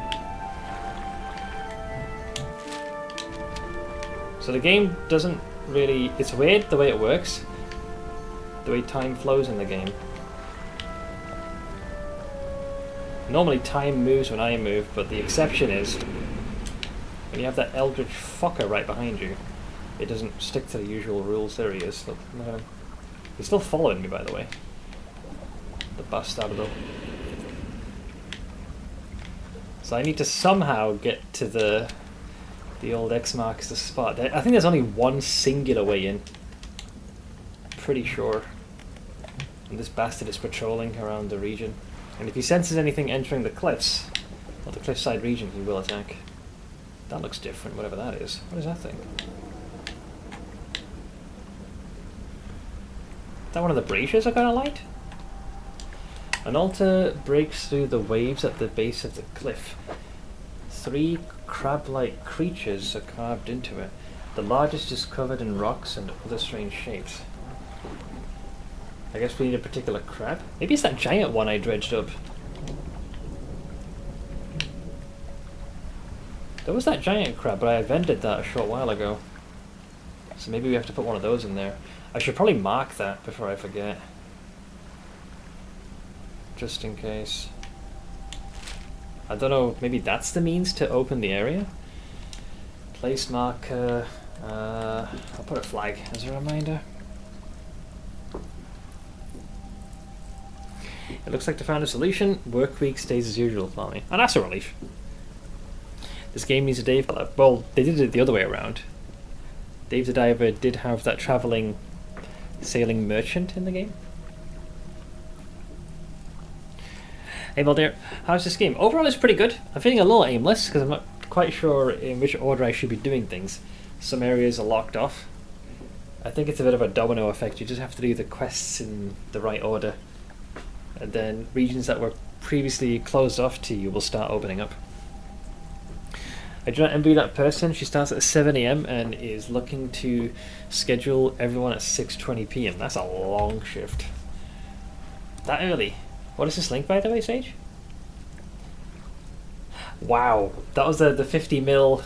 So the game doesn't really... It's weird the way it works. The way time flows in the game. Normally time moves when I move, but the exception is when you have that eldritch fucker right behind you, it doesn't stick to the usual rules. There he is. Look at him. He's still following me, by the way. The bastardo. So I need to somehow get to the old X marks the spot. I think there's only one singular way in. Pretty sure. And this bastard is patrolling around the region. And if he senses anything entering the cliffs, or the cliffside region, he will attack. That looks different, whatever that is. What is that thing? Is that one of the braziers I got a light? An altar breaks through the waves at the base of the cliff. 3 crab-like creatures are carved into it. The largest is covered in rocks and other strange shapes. I guess we need a particular crab? Maybe it's that giant one I dredged up. There was that giant crab, but I invented that a short while ago. So maybe we have to put one of those in there. I should probably mark that before I forget. Just in case. I don't know, maybe that's the means to open the area? Place marker... I'll put a flag as a reminder. It looks like they found a solution. Work week stays as usual for me. And that's a relief. This game needs a day filler. Well, they did it the other way around. Dave the Diver did have that travelling sailing merchant in the game. Hey Baldir, how's this game? Overall it's pretty good. I'm feeling a little aimless because I'm not quite sure in which order I should be doing things. Some areas are locked off. I think it's a bit of a domino effect. You just have to do the quests in the right order. And then regions that were previously closed off to you will start opening up. I do not envy that person. She starts at 7 AM and is looking to schedule everyone at 6:20 PM. That's a long shift. That early. What is this link, by the way, Sage? Wow, that was the 50 mil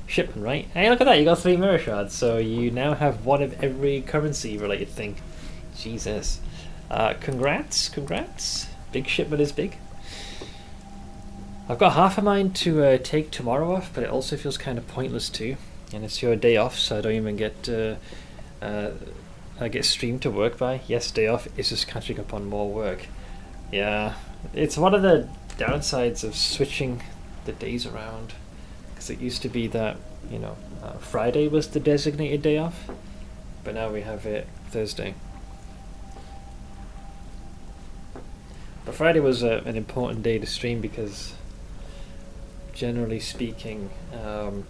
shipment, right? Hey, look at that, you got 3 mirror shards, so you now have one of every currency related thing. Jesus. Congrats. Big shipment is big. I've got half a mind to take tomorrow off, but it also feels kind of pointless too. And it's your day off, so I don't even get I get streamed to work by. Yes, day off is just catching up on more work. Yeah, it's one of the downsides of switching the days around, because it used to be that, you know, Friday was the designated day off, but now we have it Thursday. But Friday was an important day to stream because, generally speaking, we're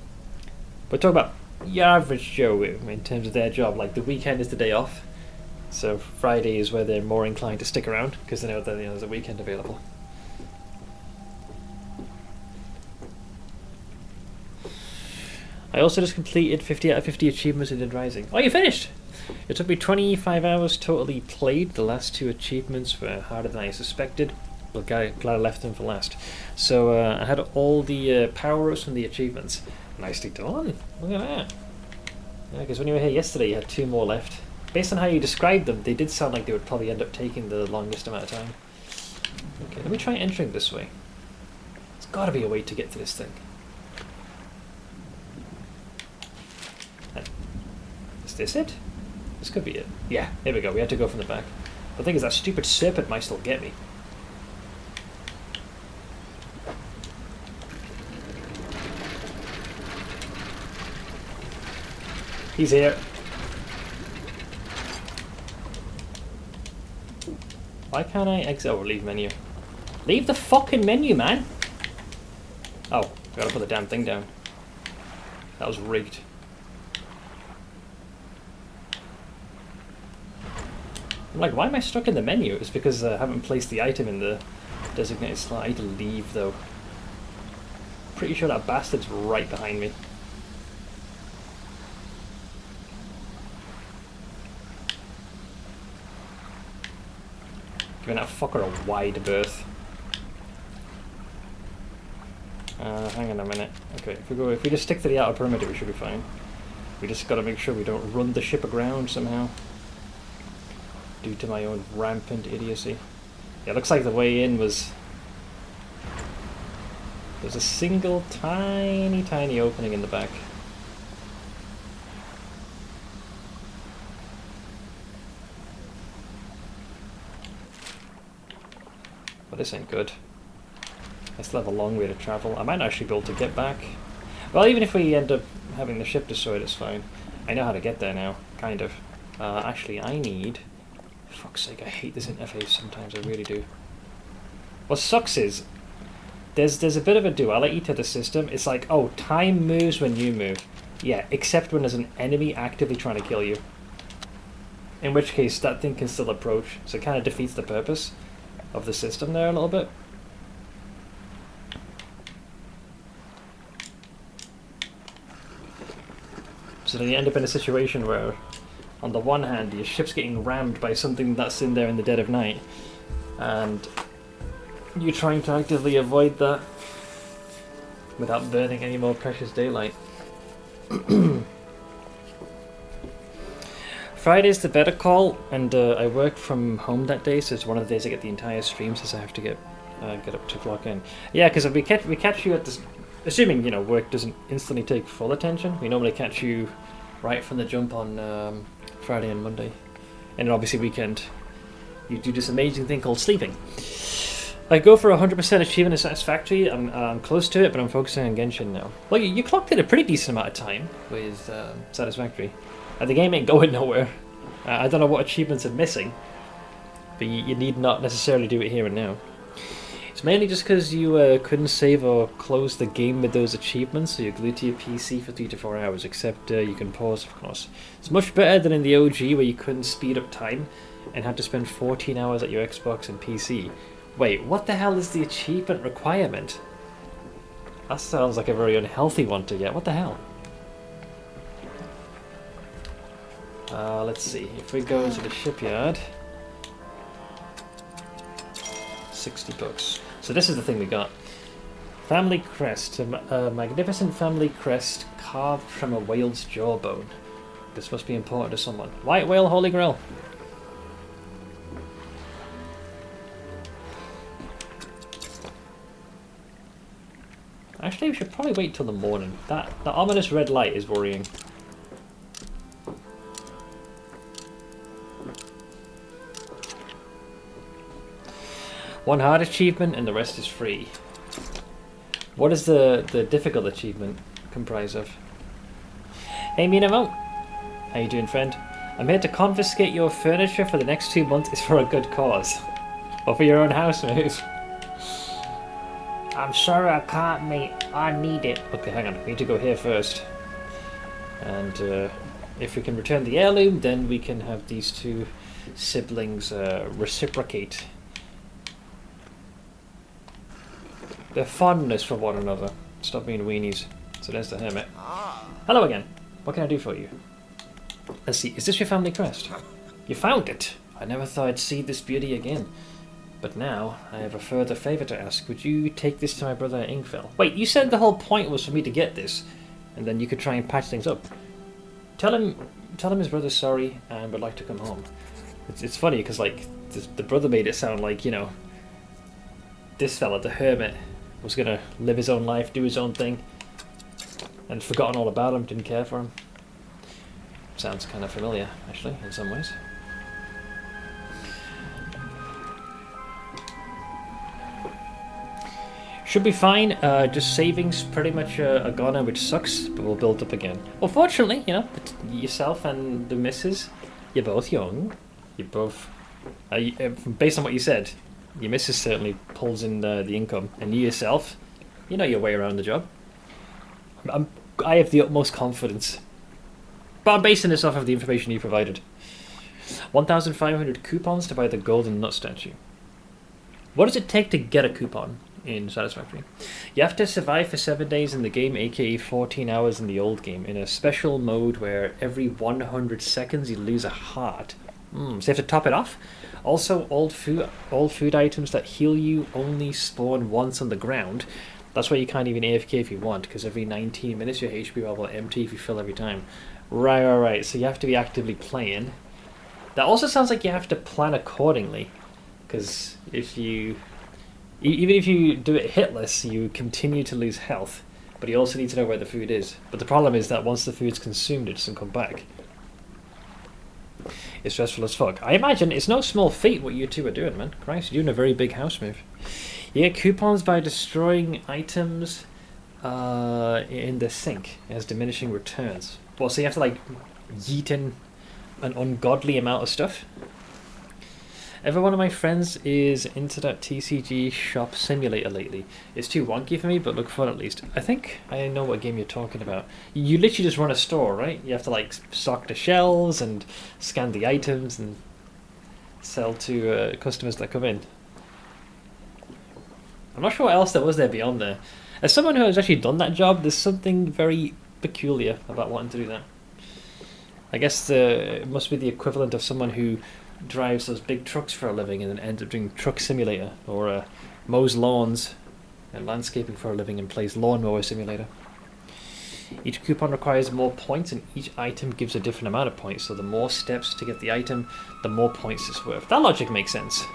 talking about your average Joe in terms of their job. Like, the weekend is the day off, so Friday is where they're more inclined to stick around because they know that, you know, there's a weekend available. I also just completed 50 out of 50 achievements in Dead Rising. Oh, you finished! It took me 25 hours totally played. The last 2 achievements were harder than I suspected. Well, glad I left them for last. So I had all the power-ups from the achievements. Nicely done. Look at that. Yeah, because when you were here yesterday, you had 2 more left. Based on how you described them, they did sound like they would probably end up taking the longest amount of time. Okay, let me try entering this way. There's got to be a way to get to this thing. Is this it? This could be it. Yeah, here we go. We had to go from the back. The thing is, that stupid serpent might still get me. He's here. Why can't I exit? Oh, leave menu. Leave the fucking menu, man! Oh, gotta put the damn thing down. That was rigged. I'm like, why am I stuck in the menu? It's because I haven't placed the item in the designated slot. I need to leave, though. Pretty sure that bastard's right behind me. Giving that fucker a wide berth. Hang on a minute. Okay, if we just stick to the outer perimeter, we should be fine. We just gotta make sure we don't run the ship aground somehow. Due to my own rampant idiocy. Yeah, looks like the way in was... There's a single tiny opening in the back. But this ain't good. I still have a long way to travel. I might actually be able to get back. Well, even if we end up having the ship destroyed, it's fine. I know how to get there now, kind of. Actually, I need... Fuck's sake, I hate this interface sometimes, I really do. What sucks is, there's a bit of a duality to the system. It's like, oh, time moves when you move. Yeah, except when there's an enemy actively trying to kill you. In which case, that thing can still approach, so it kind of defeats the purpose of the system there a little bit. So then you end up in a situation where, on the one hand, your ship's getting rammed by something that's in there in the dead of night, and you're trying to actively avoid that without burning any more precious daylight. Friday's the better call, and I work from home that day, so it's one of the days I get the entire stream, since I have to get up to clock in. Yeah, because we catch you at this, assuming work doesn't instantly take full attention. We normally catch you right from the jump on Friday and Monday, and then obviously weekend you do this amazing thing called sleeping. I go for 100% achievement of Satisfactory. I'm close to it, but I'm focusing on Genshin now. Well, you clocked in a pretty decent amount of time with Satisfactory. The game ain't going nowhere. I don't know what achievements are missing, but you need not necessarily do it here and now. It's mainly just because you couldn't save or close the game with those achievements, so you're glued to your PC for 3 to 4 hours, except you can pause, of course. It's much better than in the OG, where you couldn't speed up time and had to spend 14 hours at your Xbox and PC. Wait, what the hell is the achievement requirement? That sounds like a very unhealthy one to get. What the hell? Let's see. If we go to the shipyard... $60. So this is the thing we got. Family crest. A magnificent family crest carved from a whale's jawbone. This must be important to someone. White whale, holy grail. Actually, we should probably wait till the morning. That ominous red light is worrying. One hard achievement and the rest is free. What does the difficult achievement comprise of? Hey Minamo! How you doing, friend? I'm here to confiscate your furniture for the next 2 months. It's for a good cause. Or for your own house move. I'm sorry I can't, mate. I need it. Okay, hang on. We need to go here first. And if we can return the heirloom, then we can have these two siblings reciprocate their fondness for one another. Stop being weenies. So there's the hermit. Hello again. What can I do for you? Let's see. Is this your family crest? You found it. I never thought I'd see this beauty again. But now, I have a further favour to ask. Would you take this to my brother Ingfell? Wait, you said the whole point was for me to get this, and then you could try and patch things up. Tell him his brother's sorry and would like to come home. It's funny, because, like, the brother made it sound like, this fella, the hermit, was going to live his own life, do his own thing, and forgotten all about him, didn't care for him. Sounds kind of familiar, actually, in some ways. Should be fine. Just savings pretty much are gone, which sucks, but we'll build up again. Unfortunately, you know, yourself and the missus, you're both young. You're both... based on what you said, your missus certainly pulls in the income, and you yourself, you know your way around the job. I have the utmost confidence. But I'm basing this off of the information you provided. 1,500 coupons to buy the golden nut statue. What does it take to get a coupon in Satisfactory? You have to survive for 7 days in the game, aka 14 hours in the old game, in a special mode where every 100 seconds you lose a heart. So you have to top it off. Also, all food items that heal you only spawn once on the ground. That's why you can't even AFK if you want, because every 19 minutes your HP bar will empty if you fill every time. Right. So you have to be actively playing. That also sounds like you have to plan accordingly, because even if you do it hitless, you continue to lose health, but you also need to know where the food is. But the problem is that once the food's consumed, it doesn't come back. It's stressful as fuck. I imagine it's no small feat what you two are doing, man. Christ, you're doing a very big house move. You get coupons by destroying items in the sink. It has diminishing returns. Well, so you have to like yeet in an ungodly amount of stuff. Every one of my friends is into that TCG shop simulator lately. It's too wonky for me, but look fun at least. I think I know what game you're talking about. You literally just run a store, right? You have to like stock the shelves and scan the items and sell to customers that come in. I'm not sure what else there was there beyond there. As someone who has actually done that job, there's something very peculiar about wanting to do that. I guess it must be the equivalent of someone who drives those big trucks for a living and then ends up doing Truck Simulator, or mows lawns and landscaping for a living and plays Lawnmower Simulator. Each coupon requires more points, and each item gives a different amount of points, so the more steps to get the item, the more points it's worth. That logic makes sense.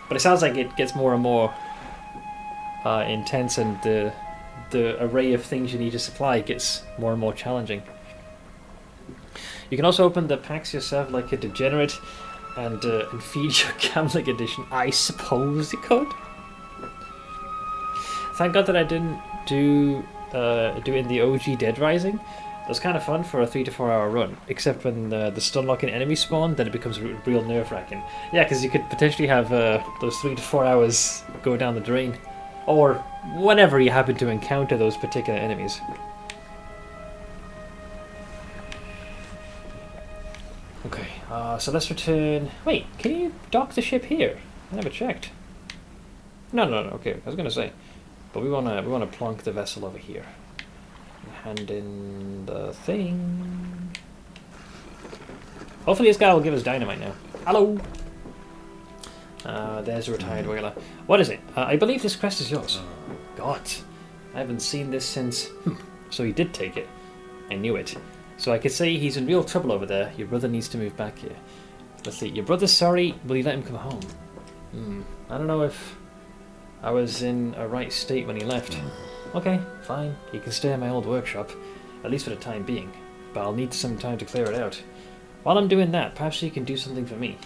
But it sounds like it gets more and more intense, and the array of things you need to supply gets more and more challenging. You can also open the packs yourself like a degenerate and feed your gambling edition. I suppose you could. Thank God that I didn't do it in the OG Dead Rising. It was kind of fun for a 3 to 4 hour run, except when the stun locking enemy spawn, then it becomes real nerve wracking. Yeah, because you could potentially have those 3 to 4 hours go down the drain, or whenever you happen to encounter those particular enemies. Okay, so let's return... Wait, can you dock the ship here? I never checked. No, okay, I was going to say. But we wanna plonk the vessel over here. Hand in the thing. Hopefully this guy will give us dynamite now. Hello! There's a retired whaler. What is it? I believe this crest is yours. God, I haven't seen this since... So he did take it. I knew it. So I could say he's in real trouble over there. Your brother needs to move back here. Let's see. Your brother's sorry. Will you let him come home? I don't know if I was in a right state when he left. Okay, fine. He can stay in my old workshop, at least for the time being. But I'll need some time to clear it out. While I'm doing that, perhaps you can do something for me.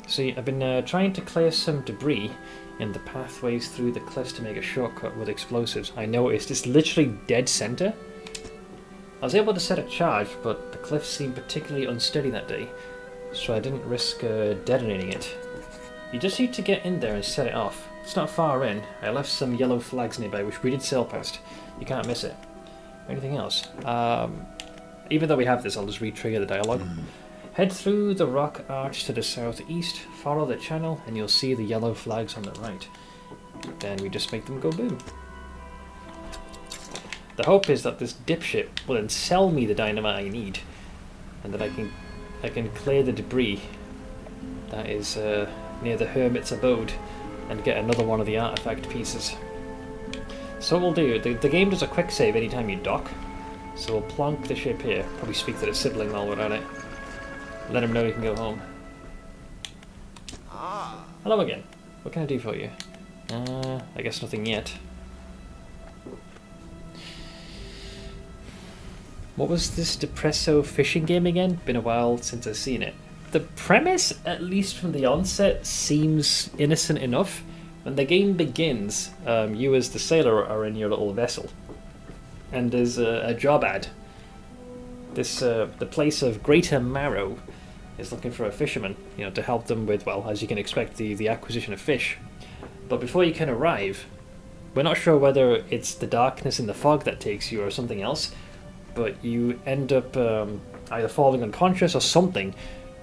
See, I've been trying to clear some debris in the pathways through the cliffs to make a shortcut with explosives. I noticed it's literally dead center. I was able to set a charge, but the cliffs seemed particularly unsteady that day, so I didn't risk detonating it. You just need to get in there and set it off. It's not far in. I left some yellow flags nearby, which we did sail past. You can't miss it. Anything else? Even though we have this, I'll just re-trigger the dialogue. Head through the rock arch to the southeast, follow the channel, and you'll see the yellow flags on the right. Then we just make them go boom. The hope is that this dipshit will then sell me the dynamite I need, and that I can clear the debris that is near the hermit's abode and get another one of the artifact pieces. So what we'll do, the game does a quick save anytime you dock, so we'll plonk the ship here, probably speak to the sibling while we're at it, let him know he can go home. Hello again, what can I do for you? I guess nothing yet. What was this Depresso fishing game again? Been a while since I've seen it. The premise, at least from the onset, seems innocent enough, When the game begins, you as the sailor are in your little vessel, and there's a job ad. The place of Greater Marrow is looking for a fisherman, to help them with, well, as you can expect, the acquisition of fish. But before you can arrive, we're not sure whether it's the darkness and the fog that takes you or something else, but you end up either falling unconscious or something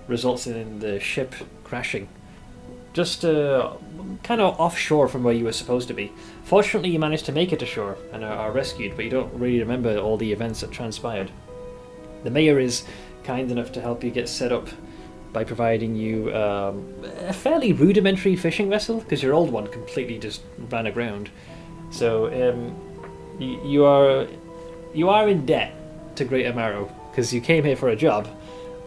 results in the ship crashing. Just kind of offshore from where you were supposed to be. Fortunately, you managed to make it to shore and are rescued, but you don't really remember all the events that transpired. The mayor is kind enough to help you get set up by providing you a fairly rudimentary fishing vessel, because your old one completely just ran aground. So you are in debt to Greater Marrow, because you came here for a job.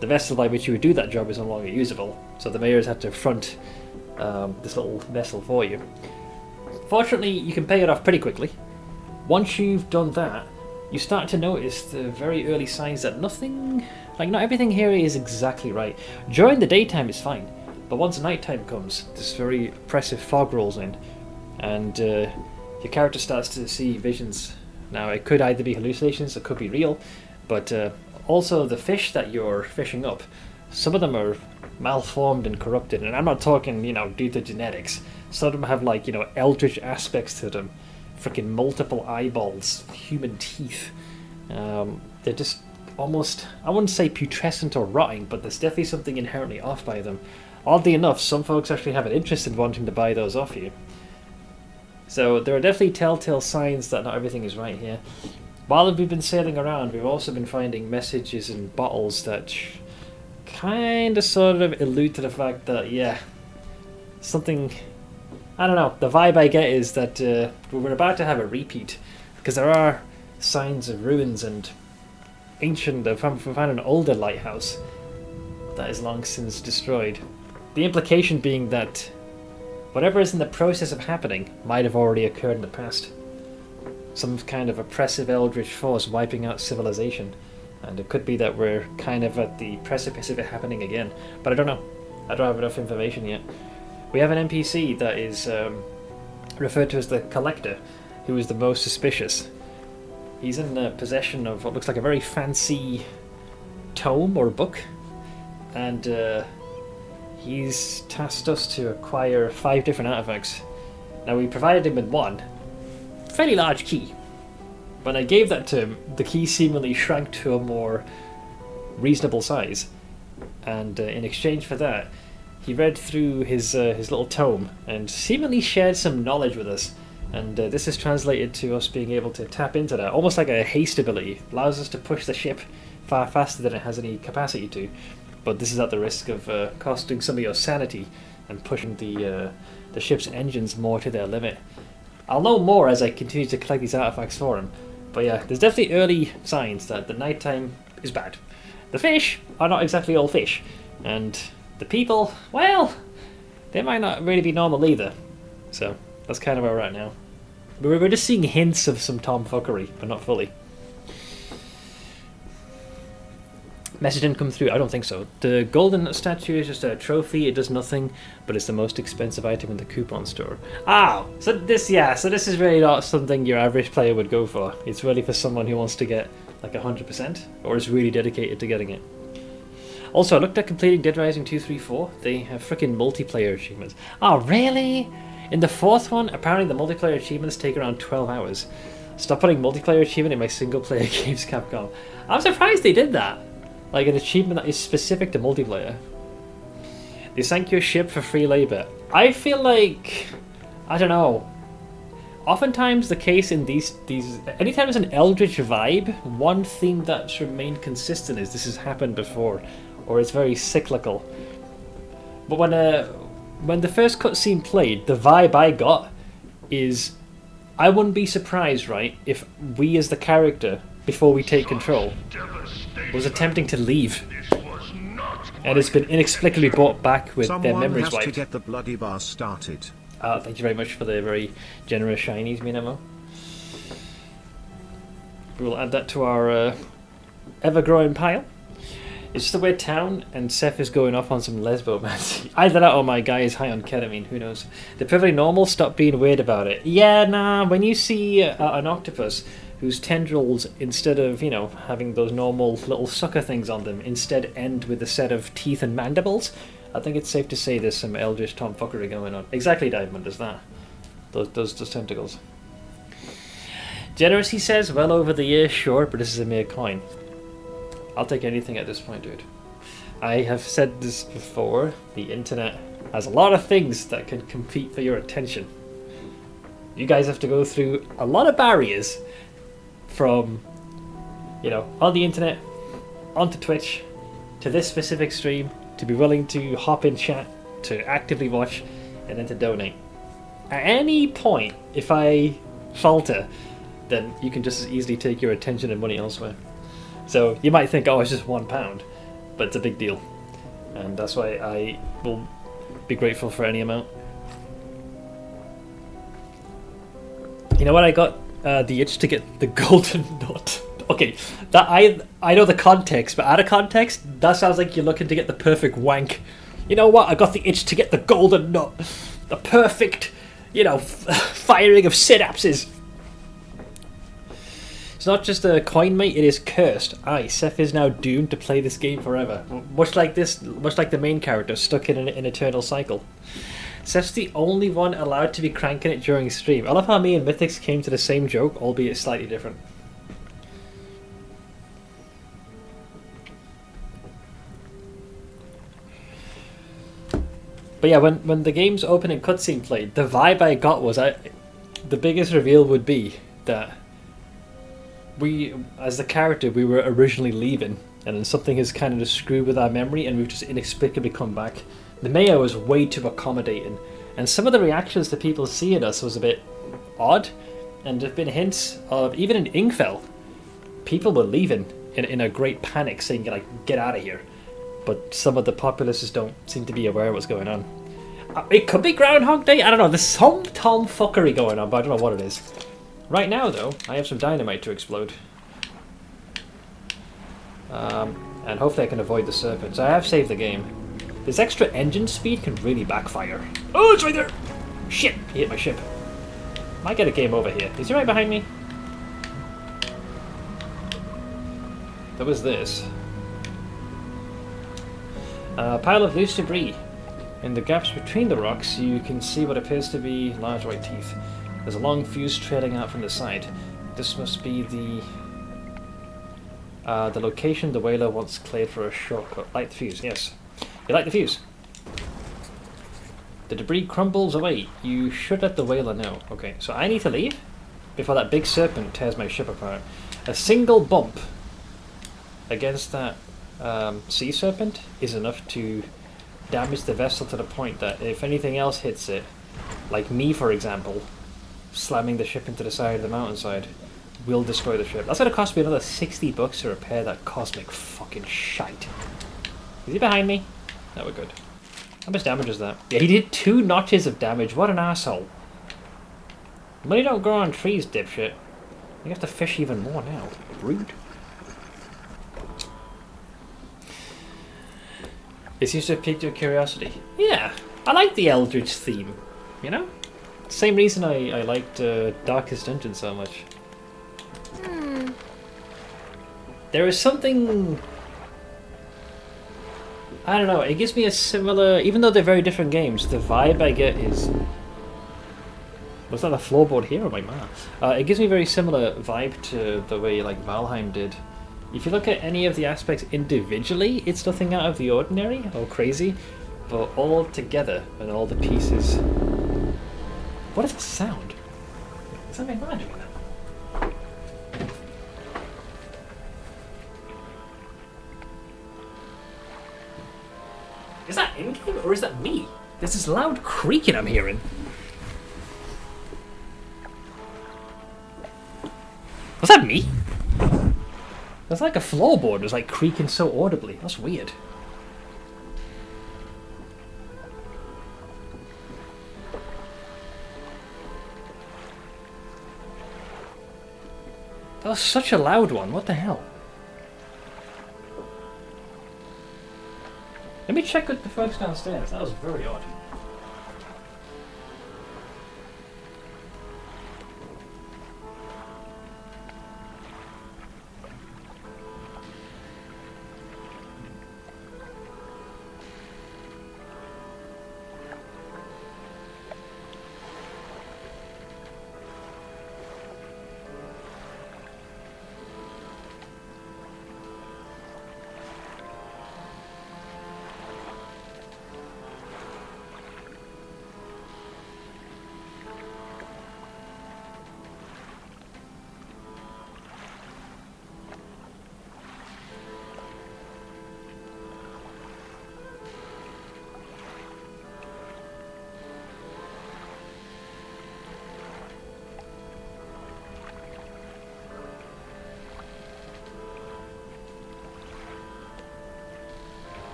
The vessel by which you would do that job is no longer usable, so the mayor's had to front this little vessel for you. Fortunately, you can pay it off pretty quickly. Once you've done that, you start to notice the very early signs that not everything here is exactly right. During the daytime it's fine, but once nighttime comes, this very oppressive fog rolls in, and your character starts to see visions. Now, it could either be hallucinations, it could be real, but also the fish that you're fishing up, some of them are malformed and corrupted, and I'm not talking, due to genetics. Some of them have, eldritch aspects to them. Freaking multiple eyeballs, human teeth. They're just almost, I wouldn't say putrescent or rotting, but there's definitely something inherently off by them. Oddly enough, some folks actually have an interest in wanting to buy those off you. So there are definitely telltale signs that not everything is right here. While we've been sailing around, we've also been finding messages in bottles that kind of sort of allude to the fact that, something, I don't know, the vibe I get is that we're about to have a repeat, because there are signs of ruins and ancient, we found an older lighthouse that is long since destroyed. The implication being that whatever is in the process of happening might have already occurred in the past. Some kind of oppressive eldritch force wiping out civilization. And it could be that we're kind of at the precipice of it happening again. But I don't know. I don't have enough information yet. We have an NPC that is referred to as the Collector, who is the most suspicious. He's in possession of what looks like a very fancy tome or book. And he's tasked us to acquire 5 different artifacts. Now, we provided him with one fairly large key. When I gave that to him, the key seemingly shrank to a more reasonable size. And in exchange for that, he read through his little tome and seemingly shared some knowledge with us. And this is translated to us being able to tap into that, almost like a haste ability. Allows us to push the ship far faster than it has any capacity to. But this is at the risk of costing some of your sanity and pushing the ship's engines more to their limit. I'll know more as I continue to collect these artifacts for him. But yeah, there's definitely early signs that the nighttime is bad. The fish are not exactly all fish. And the people, well, they might not really be normal either. So that's kind of where we're at now. We're just seeing hints of some tomfuckery, but not fully. Message didn't come through, I don't think so. The golden statue is just a trophy, it does nothing, but it's the most expensive item in the coupon store. So this is really not something your average player would go for. It's really for someone who wants to get like 100%, or is really dedicated to getting it. Also, I looked at completing Dead Rising 2, 3, 4. They have freaking multiplayer achievements. Oh, really? In the 4th one, apparently the multiplayer achievements take around 12 hours. Stop putting multiplayer achievement in my single player games, Capcom. I'm surprised they did that. Like an achievement that is specific to multiplayer. They sank your ship for free labor. I feel like, I don't know. Oftentimes the case in these anytime there's an eldritch vibe, one theme that's remained consistent is this has happened before, or it's very cyclical. But when the first cutscene played, the vibe I got is, I wouldn't be surprised, right, if we as the character, before we take control, was attempting to leave, and has been inexplicably brought back with their memories wiped. Someone has to get the bloody bar started. Thank you very much for the very generous shinies, Minamo. We'll add that to our ever-growing pile. It's just a weird town, and Seth is going off on some lesbomancy. Either that or my guy is high on ketamine, who knows. They're perfectly normal, stop being weird about it. Yeah, nah, when you see an octopus whose tendrils, instead of, you know, having those normal little sucker things on them, instead end with a set of teeth and mandibles, I think it's safe to say there's some eldritch tomfuckery going on. Exactly, Diamond, is that. Those tentacles. Generous, he says, well over the years, sure, but this is a mere coin. I'll take anything at this point, dude. I have said this before, the internet has a lot of things that can compete for your attention. You guys have to go through a lot of barriers from, you know, on the internet, onto Twitch, to this specific stream, to be willing to hop in chat, to actively watch, and then to donate. At any point, if I falter, then you can just as easily take your attention and money elsewhere. So you might think, oh, it's just £1, but it's a big deal. And that's why I will be grateful for any amount. You know what, I got the itch to get the golden nut. Okay, that I know the context, but out of context, that sounds like you're looking to get the perfect wank. You know what, I got the itch to get the golden nut. The perfect, you know, firing of synapses. It's not just a coin, mate, it is cursed. Aye, Seth is now doomed to play this game forever. Much like the main character, stuck in an eternal cycle. Seth's the only one allowed to be cranking it during stream. I love how me and Mythics came to the same joke, albeit slightly different. But yeah, when the game's opening cutscene played, the vibe I got was the biggest reveal would be that we, as the character, we were originally leaving, and then something has kind of just screwed with our memory, and we've just inexplicably come back. The mayor was way too accommodating, and some of the reactions to people seeing us was a bit odd, and there have been hints of, even in Ingfell, people were leaving in a great panic, saying, like, get out of here. But some of the populace just don't seem to be aware of what's going on. It could be Groundhog Day, I don't know, there's some tomfuckery going on, but I don't know what it is. Right now, though, I have some dynamite to explode. And hopefully I can avoid the serpents. I have saved the game. This extra engine speed can really backfire. Oh, it's right there! Shit! He hit my ship. Might get a game over here. Is he right behind me? That was this. A pile of loose debris. In the gaps between the rocks, you can see what appears to be large white teeth. There's a long fuse trailing out from the side. This must be the location the whaler once cleared for a shortcut. Light the fuse, yes. You light the fuse. The debris crumbles away. You should let the whaler know. Okay, so I need to leave before that big serpent tears my ship apart. A single bump against that sea serpent is enough to damage the vessel to the point that if anything else hits it, like me for example, slamming the ship into the side of the mountainside, will destroy the ship. That's going to cost me another $60 to repair that cosmic fucking shite. Is he behind me? No, we're good. How much damage is that? Yeah, he did 2 notches of damage. What an asshole. Money don't grow on trees, dipshit. You have to fish even more now. Rude. It seems to have piqued your curiosity. Yeah, I like the Eldritch theme, you know? Same reason I liked Darkest Dungeon so much. There is something... I don't know, it gives me a similar... Even though they're very different games, the vibe I get is... Was that a floorboard here or my ma? It gives me a very similar vibe to the way like Valheim did. If you look at any of the aspects individually, it's nothing out of the ordinary or crazy, but all together and all the pieces... What is the sound? Is that my ma doing that? Is that in-game or is that me? There's this loud creaking I'm hearing. Was that me? That's like a floorboard was like creaking so audibly. That's weird. That was such a loud one. What the hell? Let me check with the folks downstairs. That was very odd.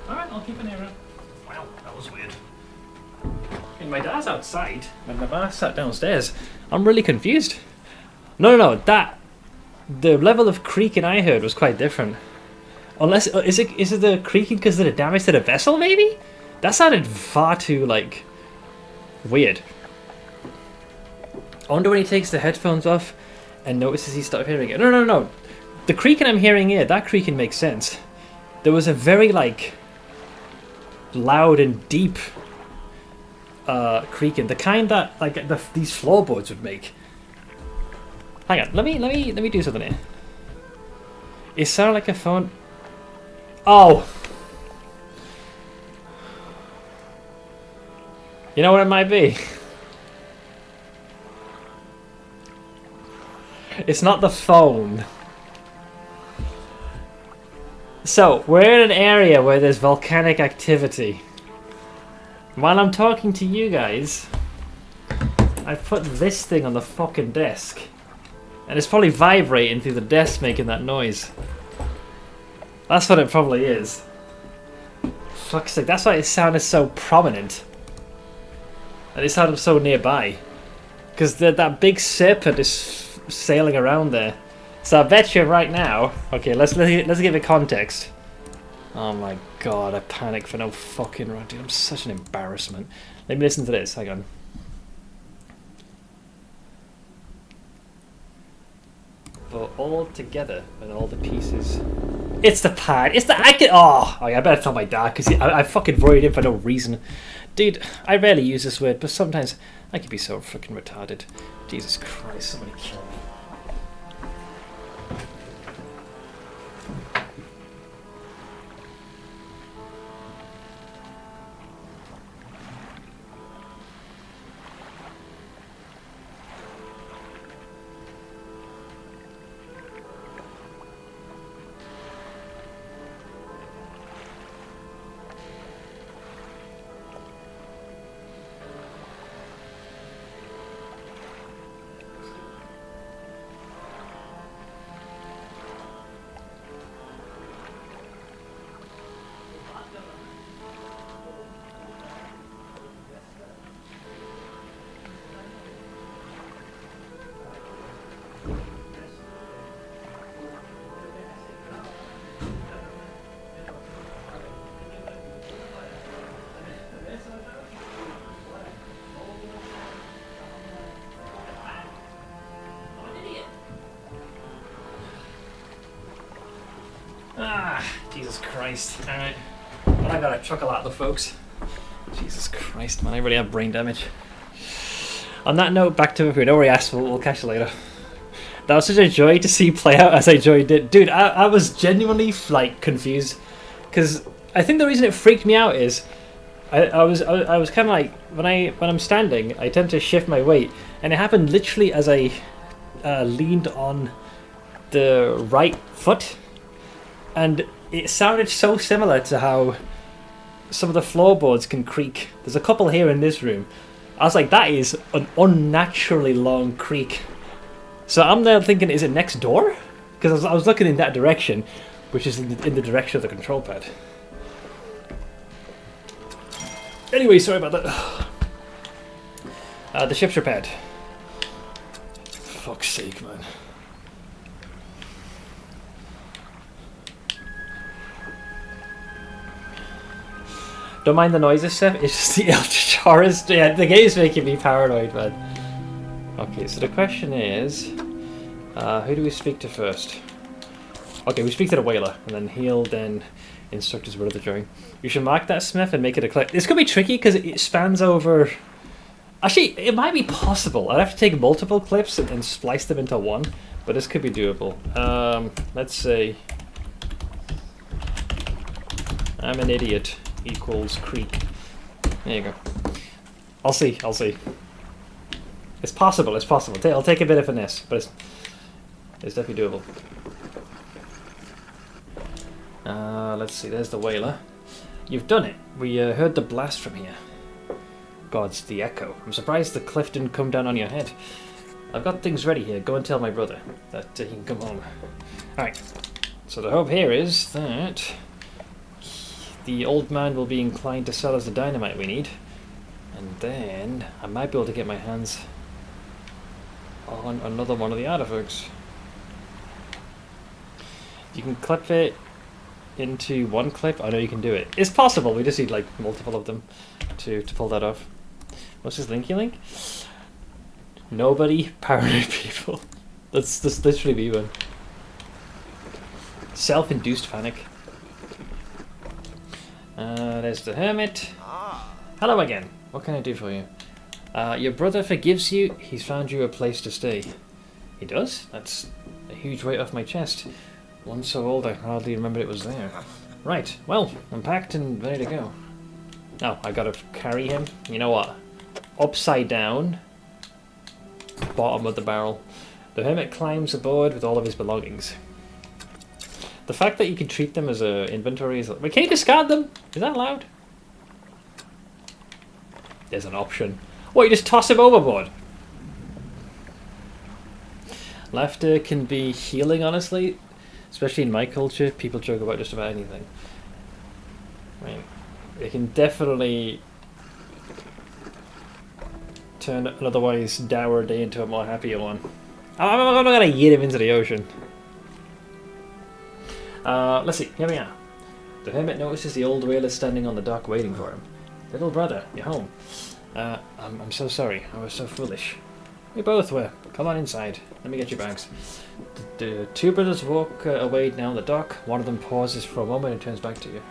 Alright, I'll keep an ear out. Wow, that was weird. And my dad's outside, and my bar sat downstairs. I'm really confused. No, the level of creaking I heard was quite different. Unless, is it the creaking because of the damage to the vessel, maybe? That sounded far too, like, weird. I wonder when he takes the headphones off and notices he stopped hearing it. No. The creaking I'm hearing here, that creaking makes sense. There was a very, like, loud and deep creaking, the kind that like these floorboards would make. Hang on, let me do something here. It sounded like a phone. Oh, you know what it might be? It's not the phone. So, we're in an area where there's volcanic activity. While I'm talking to you guys, I've put this thing on the fucking desk. And it's probably vibrating through the desk making that noise. That's what it probably is. Fuck's sake, that's why it sounded so prominent. And it sounded so nearby. Because that big serpent is sailing around there. So I bet you right now. Okay, let's give it context. Oh my god, I panicked for no fucking reason. Dude, I'm such an embarrassment. Let me listen to this. Hang on. But all together and all the pieces. It's the pad. It's the I better tell my dad because I fucking worried him for no reason. Dude, I rarely use this word, but sometimes I can be so fucking retarded. Jesus Christ, somebody kill me. Jesus Christ. Alright. Well, I gotta chuckle at the folks. Jesus Christ, man, I really have brain damage. On that note, back to don't worry, ass, we'll catch you later. That was such a joy to see play out as I enjoyed it. Dude, I was genuinely, like, confused. Because I think the reason it freaked me out is I was kind of like, when I'm standing, I tend to shift my weight. And it happened literally as I leaned on the right foot. And it sounded so similar to how some of the floorboards can creak. There's a couple here in this room. I was like, that is an unnaturally long creak. So I'm there thinking, is it next door? Because I was looking in that direction, which is in the direction of the control pad. Anyway, sorry about that. The ship's repaired. Fuck's sake, man. Don't mind the noises, Seth. It's just the Eldritch Horrors. Yeah, the game's making me paranoid, man. Okay, so the question is, who do we speak to first? Okay, we speak to the whaler, and then he'll then instruct us where to join. You should mark that, Smith, and make it a clip. This could be tricky because it spans over. Actually, it might be possible. I'd have to take multiple clips and splice them into one, but this could be doable. Let's say I'm an idiot equals creek. There you go. I'll see. It's possible. I'll take a bit of finesse, but it's definitely doable. Let's see. There's the whaler. You've done it. We heard the blast from here. God's the echo. I'm surprised the cliff didn't come down on your head. I've got things ready here. Go and tell my brother that he can come home. Alright. So the hope here is that the old man will be inclined to sell us the dynamite we need. And then I might be able to get my hands on another one of the artifacts. You can clip it into one clip. I know you can do it. It's possible. We just need like multiple of them to pull that off. What's this linky link? Nobody, paranoid people. That's literally me, man. Self-induced panic. There's the hermit. Hello again. What can I do for you? Your brother forgives you. He's found you a place to stay. He does? That's a huge weight off my chest. One so old I hardly remembered it was there. Right, well, I'm packed and ready to go. Oh, I gotta carry him? You know what? Upside down. Bottom of the barrel. The hermit climbs aboard with all of his belongings. The fact that you can treat them as a inventory is... Wait, can you discard them? Is that allowed? There's an option. What, you just toss him overboard? Laughter can be healing, honestly. Especially in my culture, people joke about just about anything. I mean, it can definitely turn an otherwise dour day into a more happier one. I'm not going to yeet him into the ocean. Let's see, here we are. The hermit notices the old whaler standing on the dock waiting for him. Little brother, you're home. I'm so sorry, I was so foolish. We both were. Come on inside. Let me get your bags. The two brothers walk away down the dock. One of them pauses for a moment and turns back to you.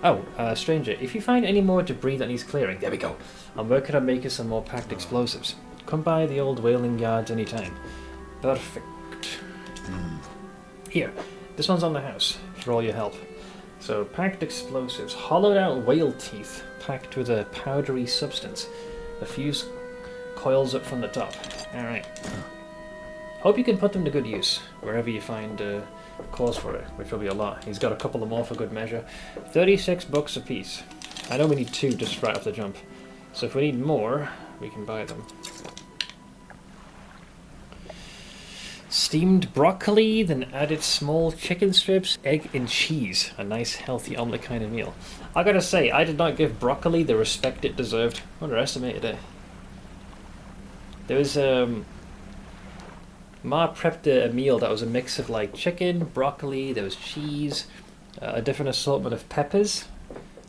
Oh, stranger, if you find any more debris that needs clearing, there we go. I'm working on making some more packed explosives. Come by the old whaling yards anytime. Perfect. Here, this one's on the house for all your help. So, packed explosives. Hollowed out whale teeth packed with a powdery substance. A fuse coils up from the top. Alright. Hope you can put them to good use, wherever you find cause for it, which will be a lot. He's got a couple of more for good measure. 36 bucks a piece. I know we need 2 just right off the jump. So if we need more, we can buy them. Steamed broccoli, then added small chicken strips, egg and cheese. A nice healthy omelette kind of meal. I gotta say, I did not give broccoli the respect it deserved. Underestimated it. There was Ma prepped a meal that was a mix of like chicken, broccoli, there was cheese, a different assortment of peppers,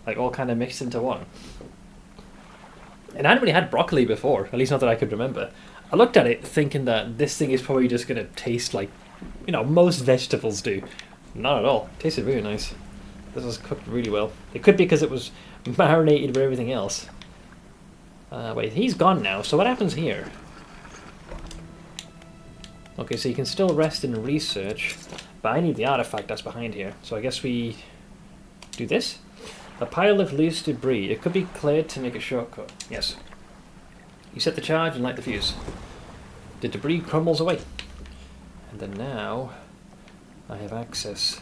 like all kind of mixed into one. And I hadn't really had broccoli before, at least not that I could remember. I looked at it thinking that this thing is probably just going to taste like, you know, most vegetables do. Not at all. It tasted really nice. This was cooked really well. It could be because it was marinated with everything else. Wait, he's gone now, so what happens here? Okay, so you can still rest and research, but I need the artifact that's behind here. So I guess we do this. A pile of loose debris. It could be cleared to make a shortcut. Yes. You set the charge and light the fuse. The debris crumbles away. And then now I have access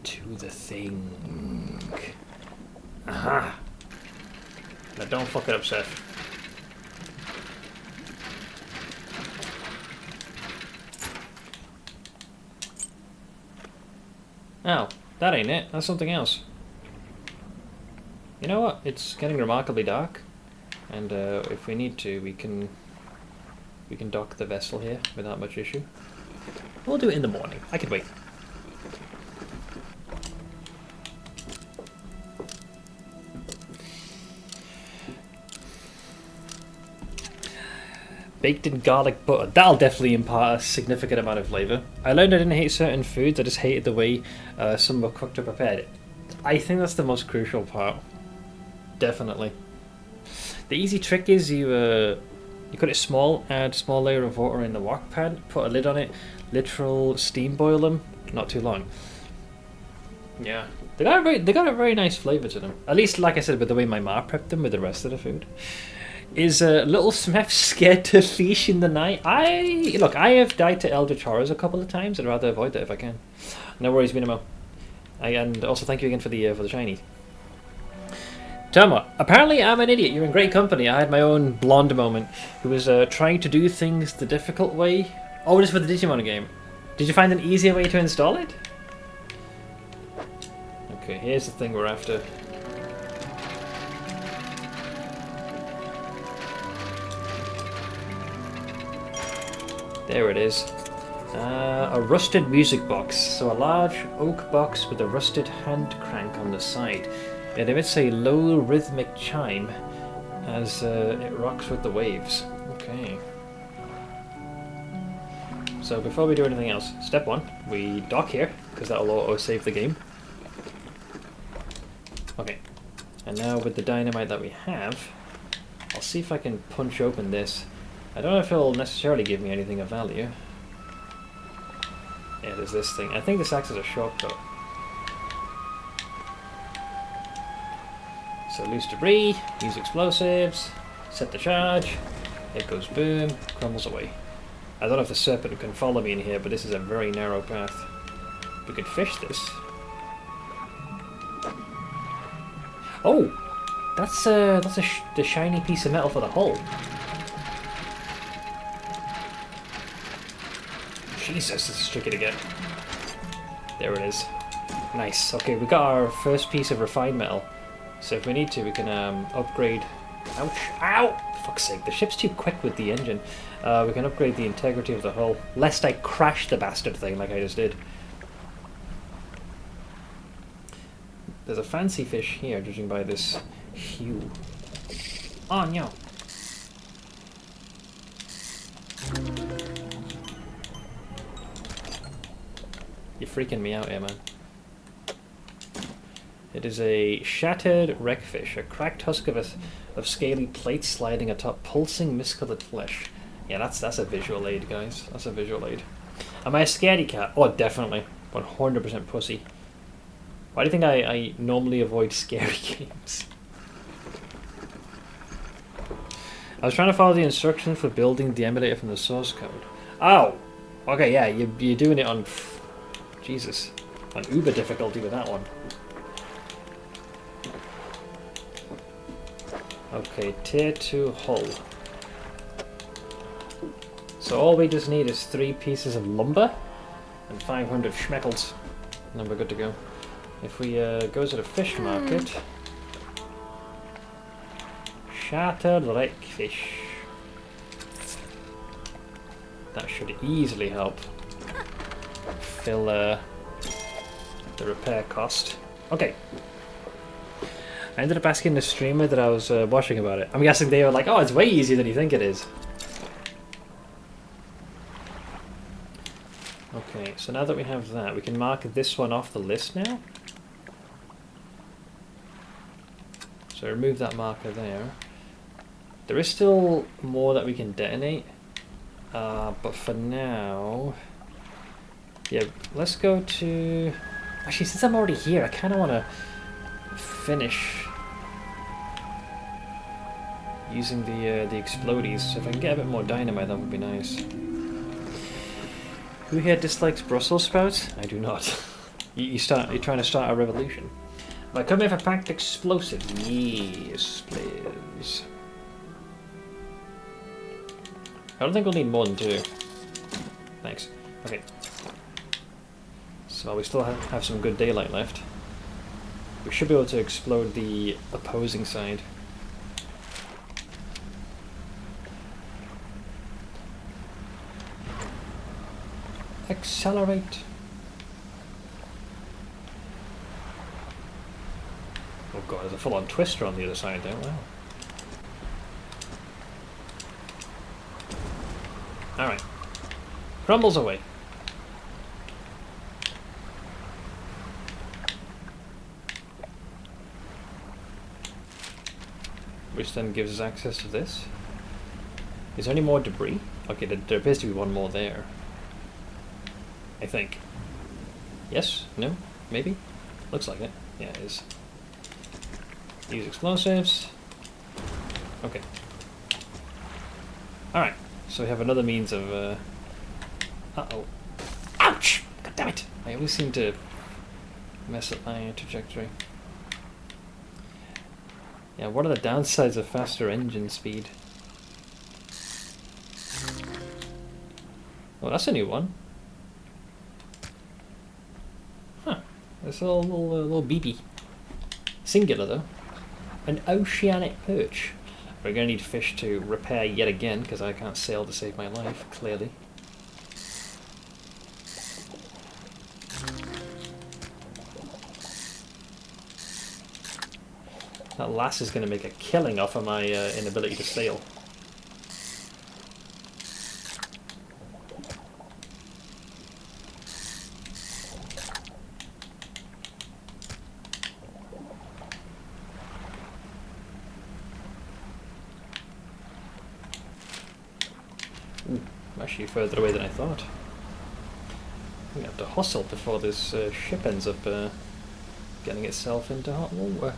to the thing. Aha! Now don't fuck it up, Seth. Oh, that ain't it. That's something else. You know what? It's getting remarkably dark, and if we need to, we can dock the vessel here without much issue. We'll do it in the morning. I could wait. Baked in garlic butter. That'll definitely impart a significant amount of flavour. I learned I didn't hate certain foods, I just hated the way some were cooked or prepared. I think that's the most crucial part. Definitely. The easy trick is you cut it small, add a small layer of water in the wok pan, put a lid on it, literal steam boil them, not too long. Yeah. They got a very nice flavour to them. At least, like I said, with the way my ma prepped them with the rest of the food. Is little Smith scared to fish in the night? I have died to eldritch horrors a couple of times. I'd rather avoid that if I can. No worries, Minimo. And also thank you again for the shiny. Tama, apparently I'm an idiot. You're in great company. I had my own blonde moment who was trying to do things the difficult way. Oh, it is for the Digimon game. Did you find an easier way to install it? Okay, here's the thing we're after. There it is. A rusted music box. So a large oak box with a rusted hand crank on the side. It emits a low rhythmic chime as it rocks with the waves. Okay. So before we do anything else, step one, we dock here, because that'll auto-save the game. Okay. And now with the dynamite that we have, I'll see if I can punch open this. I don't know if it'll necessarily give me anything of value. Yeah, there's this thing. I think this acts as a shortcut. So loose debris, use explosives, set the charge, it goes boom, crumbles away. I don't know if the serpent can follow me in here, but this is a very narrow path. We could fish this. Oh! That's the shiny piece of metal for the hull. Jesus, this is tricky to get. There it is. Nice. Okay, we got our first piece of refined metal. So if we need to, we can upgrade... Ouch! Ow! For fuck's sake, the ship's too quick with the engine. We can upgrade the integrity of the hull, lest I crash the bastard thing like I just did. There's a fancy fish here, judging by this hue. Oh no! You're freaking me out here, man. It is a shattered wreckfish, a cracked husk of scaly plates sliding atop pulsing miscolored flesh. Yeah, that's a visual aid, guys. That's a visual aid. Am I a scaredy cat? Oh, definitely. 100% pussy. Why do you think I normally avoid scary games? I was trying to follow the instructions for building the emulator from the source code. Oh! Okay, yeah, you're doing it on... Jesus. On uber difficulty with that one. Okay, tier 2 hull. So all we just need is 3 pieces of lumber and 500 schmeckles. And then we're good to go. If we go to the fish market... Shattered wreckfish. That should easily help fill the repair cost. Okay. I ended up asking the streamer that I was watching about it. I'm guessing they were like, oh, it's way easier than you think it is. Okay, so now that we have that, we can mark this one off the list now. So remove that marker there. There is still more that we can detonate. But for now... Yeah, let's go to... Actually, since I'm already here, I kind of want to finish using the explodies. So if I can get a bit more dynamite, that would be nice. Who here dislikes Brussels sprouts? I do not. You're trying to start a revolution. Am I coming for packed explosive? Yes, please. I don't think we'll need more than 2. Thanks. Okay. So we still have some good daylight left. We should be able to explode the opposing side. Accelerate. Oh god, there's a full-on twister on the other side there. Wow. Alright. Crumbles away. Which then gives us access to this. Is there any more debris? Okay, there appears to be one more there. I think. Yes? No? Maybe? Looks like it. Yeah, it is. Use explosives. Okay. Alright. So we have another means of, uh-oh. Ouch! God damn it! I always seem to mess up my trajectory. Yeah, what are the downsides of faster engine speed? Oh, that's a new one. Huh. It's a little BB. Singular, though. An oceanic perch. We're going to need fish to repair yet again, because I can't sail to save my life, clearly. That lass is going to make a killing off of my inability to sail. Ooh, I'm actually further away than I thought. I'm going to have to hustle before this ship ends up getting itself into hot water.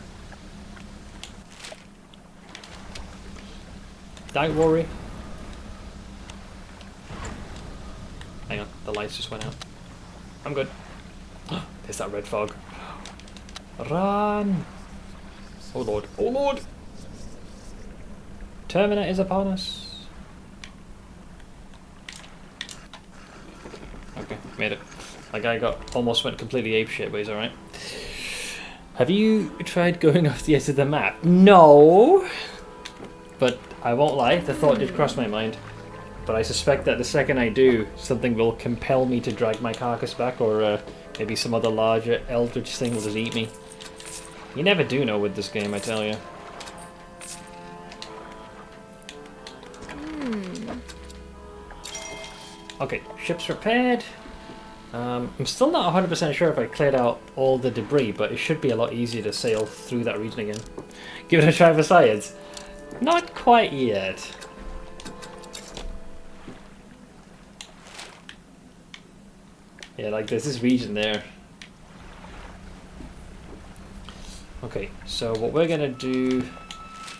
Don't worry. Hang on, the lights just went out. I'm good. There's that red fog. Run! Oh lord, oh lord! Terminator is upon us. Okay, made it. My guy almost went completely apeshit, but he's alright. Have you tried going off the edge of the map? No! But I won't lie, the thought did cross my mind. But I suspect that the second I do, something will compel me to drag my carcass back, or maybe some other larger eldritch thing will just eat me. You never do know with this game, I tell you. Okay, ship's repaired. I'm still not 100% sure if I cleared out all the debris, but it should be a lot easier to sail through that region again. Give it a try for science. Not quite yet. Yeah, like there's this region there. Okay, so what we're gonna do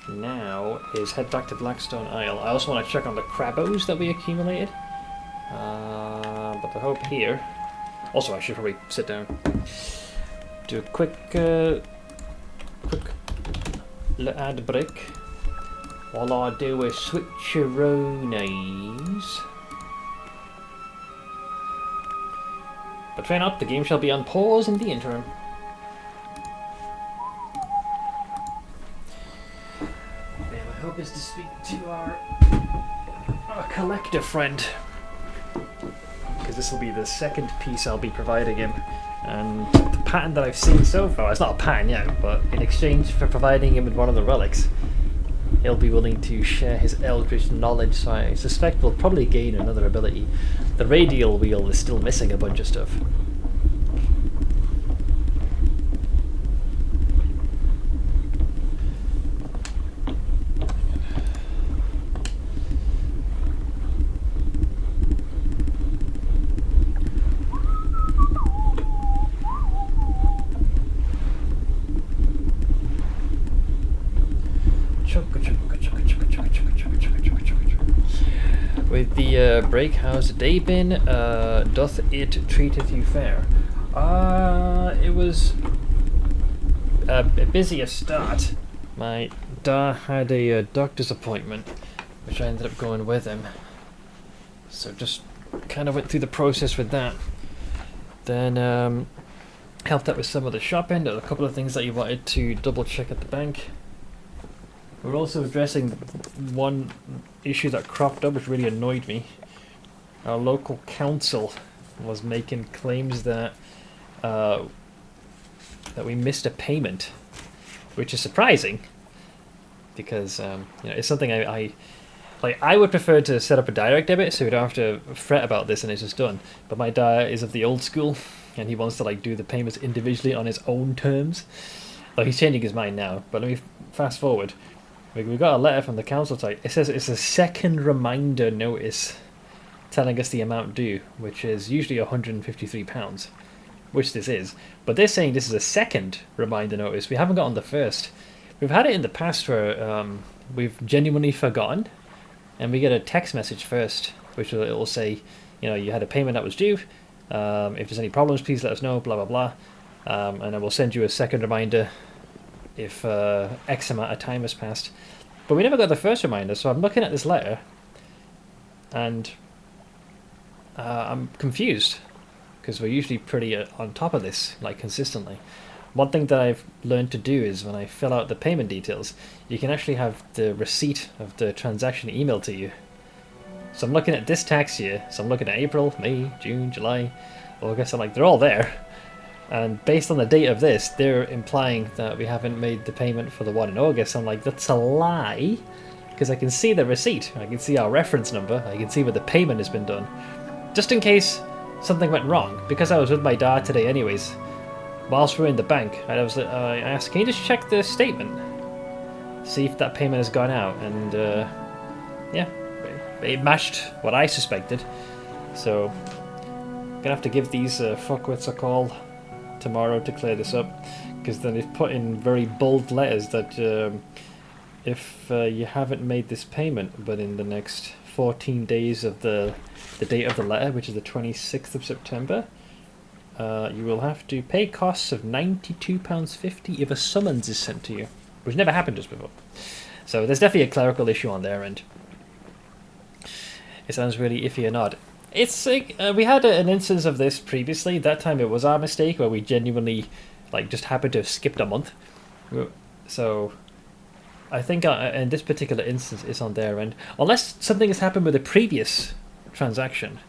now is head back to Blackstone Isle. I also want to check on the crabos that we accumulated. But the hope here... Also, I should probably sit down. Do a quick ad break. While I do a switcheroonies. But fear not, the game shall be on pause in the interim. Yeah, my hope is to speak to our collector friend. Because this will be the second piece I'll be providing him. And the pattern that I've seen so far, it's not a pattern yet, but in exchange for providing him with one of the relics, he'll be willing to share his eldritch knowledge, so I suspect we'll probably gain another ability. The radial wheel is still missing a bunch of stuff. With the break, how's the day been? Doth it treateth you fair? It was a busier start. My dad had a doctor's appointment, which I ended up going with him. So just kind of went through the process with that. Then helped out with some of the shopping. There were a couple of things that you wanted to double check at the bank. We're also addressing one issue that cropped up, which really annoyed me. Our local council was making claims that that we missed a payment, which is surprising because it's something I would prefer to set up a direct debit so we don't have to fret about this and it's just done. But my dad is of the old school and he wants to do the payments individually on his own terms. Well, he's changing his mind now. But let me fast forward. We got a letter from the council site. It says it's a second reminder notice telling us the amount due, which is usually £153, which this is. But they're saying this is a second reminder notice. We haven't gotten the first. We've had it in the past where we've genuinely forgotten, and we get a text message first, which will say, you had a payment that was due. If there's any problems, please let us know, blah, blah, blah. And I will send you a second reminder if X amount of time has passed. But we never got the first reminder, so I'm looking at this letter, and I'm confused, because we're usually pretty on top of this, consistently. One thing that I've learned to do is when I fill out the payment details, you can actually have the receipt of the transaction emailed to you. So I'm looking at this tax year, so I'm looking at April, May, June, July, August, I'm they're all there. And based on the date of this, they're implying that we haven't made the payment for the one in August. I'm that's a lie, because I can see the receipt, I can see our reference number, I can see where the payment has been done. Just in case something went wrong, because I was with my dad today anyways, whilst we were in the bank, I asked, can you just check the statement? See if that payment has gone out, and yeah, it matched what I suspected. So, I'm gonna have to give these fuckwits a call tomorrow to clear this up, because then they've put in very bold letters that if you haven't made this payment within the next 14 days of the date of the letter, which is the 26th of September, you will have to pay costs of £92.50 if a summons is sent to you, which never happened just before. So there's definitely a clerical issue on their end. It sounds really iffy and odd. It's we had an instance of this previously. That time it was our mistake where we genuinely just happened to have skipped a month. So I think in this particular instance it's on their end, unless something has happened with a previous transaction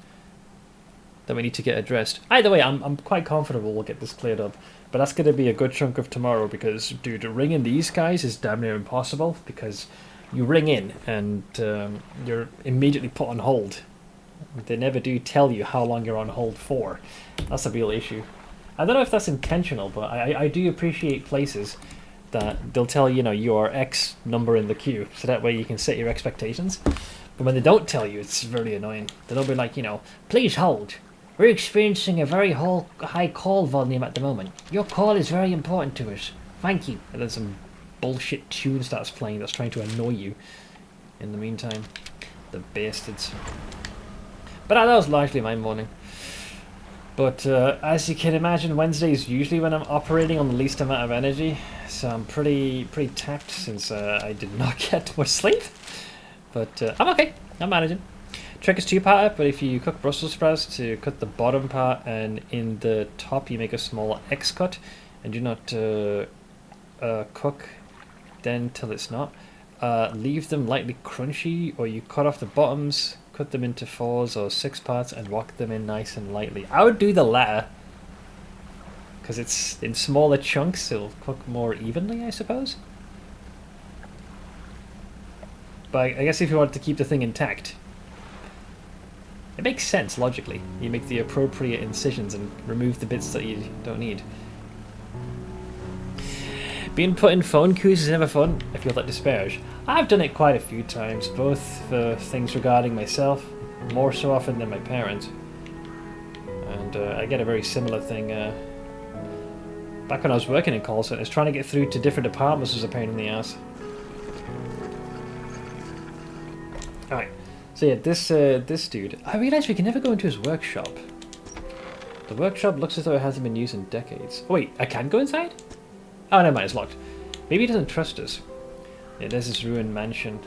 that we need to get addressed. Either way, I'm quite confident we'll get this cleared up. But that's going to be a good chunk of tomorrow, because dude, ringing these guys is damn near impossible, because you ring in and you're immediately put on hold. They never do tell you how long you're on hold for. That's a real issue. I don't know if that's intentional, but I do appreciate places that they'll tell your X number in the queue, so that way you can set your expectations. But when they don't tell you, it's very annoying. They'll be like, please hold. We're experiencing a very high call volume at the moment. Your call is very important to us. Thank you. And then some bullshit tune starts playing that's trying to annoy you in the meantime. The bastards. But that was largely my morning. But as you can imagine, Wednesday is usually when I'm operating on the least amount of energy. So I'm pretty tapped since I did not get much sleep. But I'm okay. I'm managing. Trick is two-parter, but if you cook Brussels sprouts, to cut the bottom part, and in the top you make a small X cut, and do not cook then till it's not. Leave them lightly crunchy, or you cut off the bottoms, cut them into 4s or 6 parts, and wok them in nice and lightly. I would do the latter, because it's in smaller chunks, it'll cook more evenly, I suppose. But I guess if you want to keep the thing intact, it makes sense logically. You make the appropriate incisions and remove the bits that you don't need. Being put in phone queues is never fun, if you'll let disparage. I've done it quite a few times, both for things regarding myself, more so often than my parents. And I get a very similar thing. Back when I was working in call centers, trying to get through to different departments was a pain in the ass. Alright, so yeah, this dude, I realised we can never go into his workshop. The workshop looks as though it hasn't been used in decades. Oh wait, I can go inside? Oh, never mind, it's locked. Maybe he doesn't trust us. Yeah, there's this ruined mansion.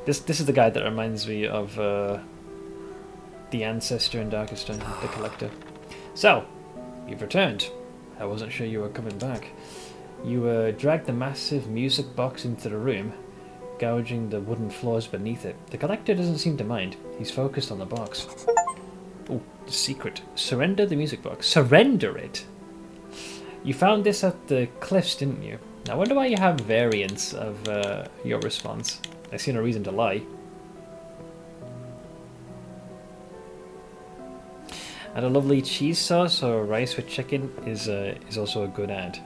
This is the guy that reminds me of the ancestor in Darkestone, the collector. So, you've returned. I wasn't sure you were coming back. You dragged the massive music box into the room, gouging the wooden floors beneath it. The collector doesn't seem to mind. He's focused on the box. Oh, the secret. Surrender the music box. Surrender it? You found this at the cliffs, didn't you? I wonder why you have variants of your response. I see no reason to lie. And a lovely cheese sauce or rice with chicken is also a good add.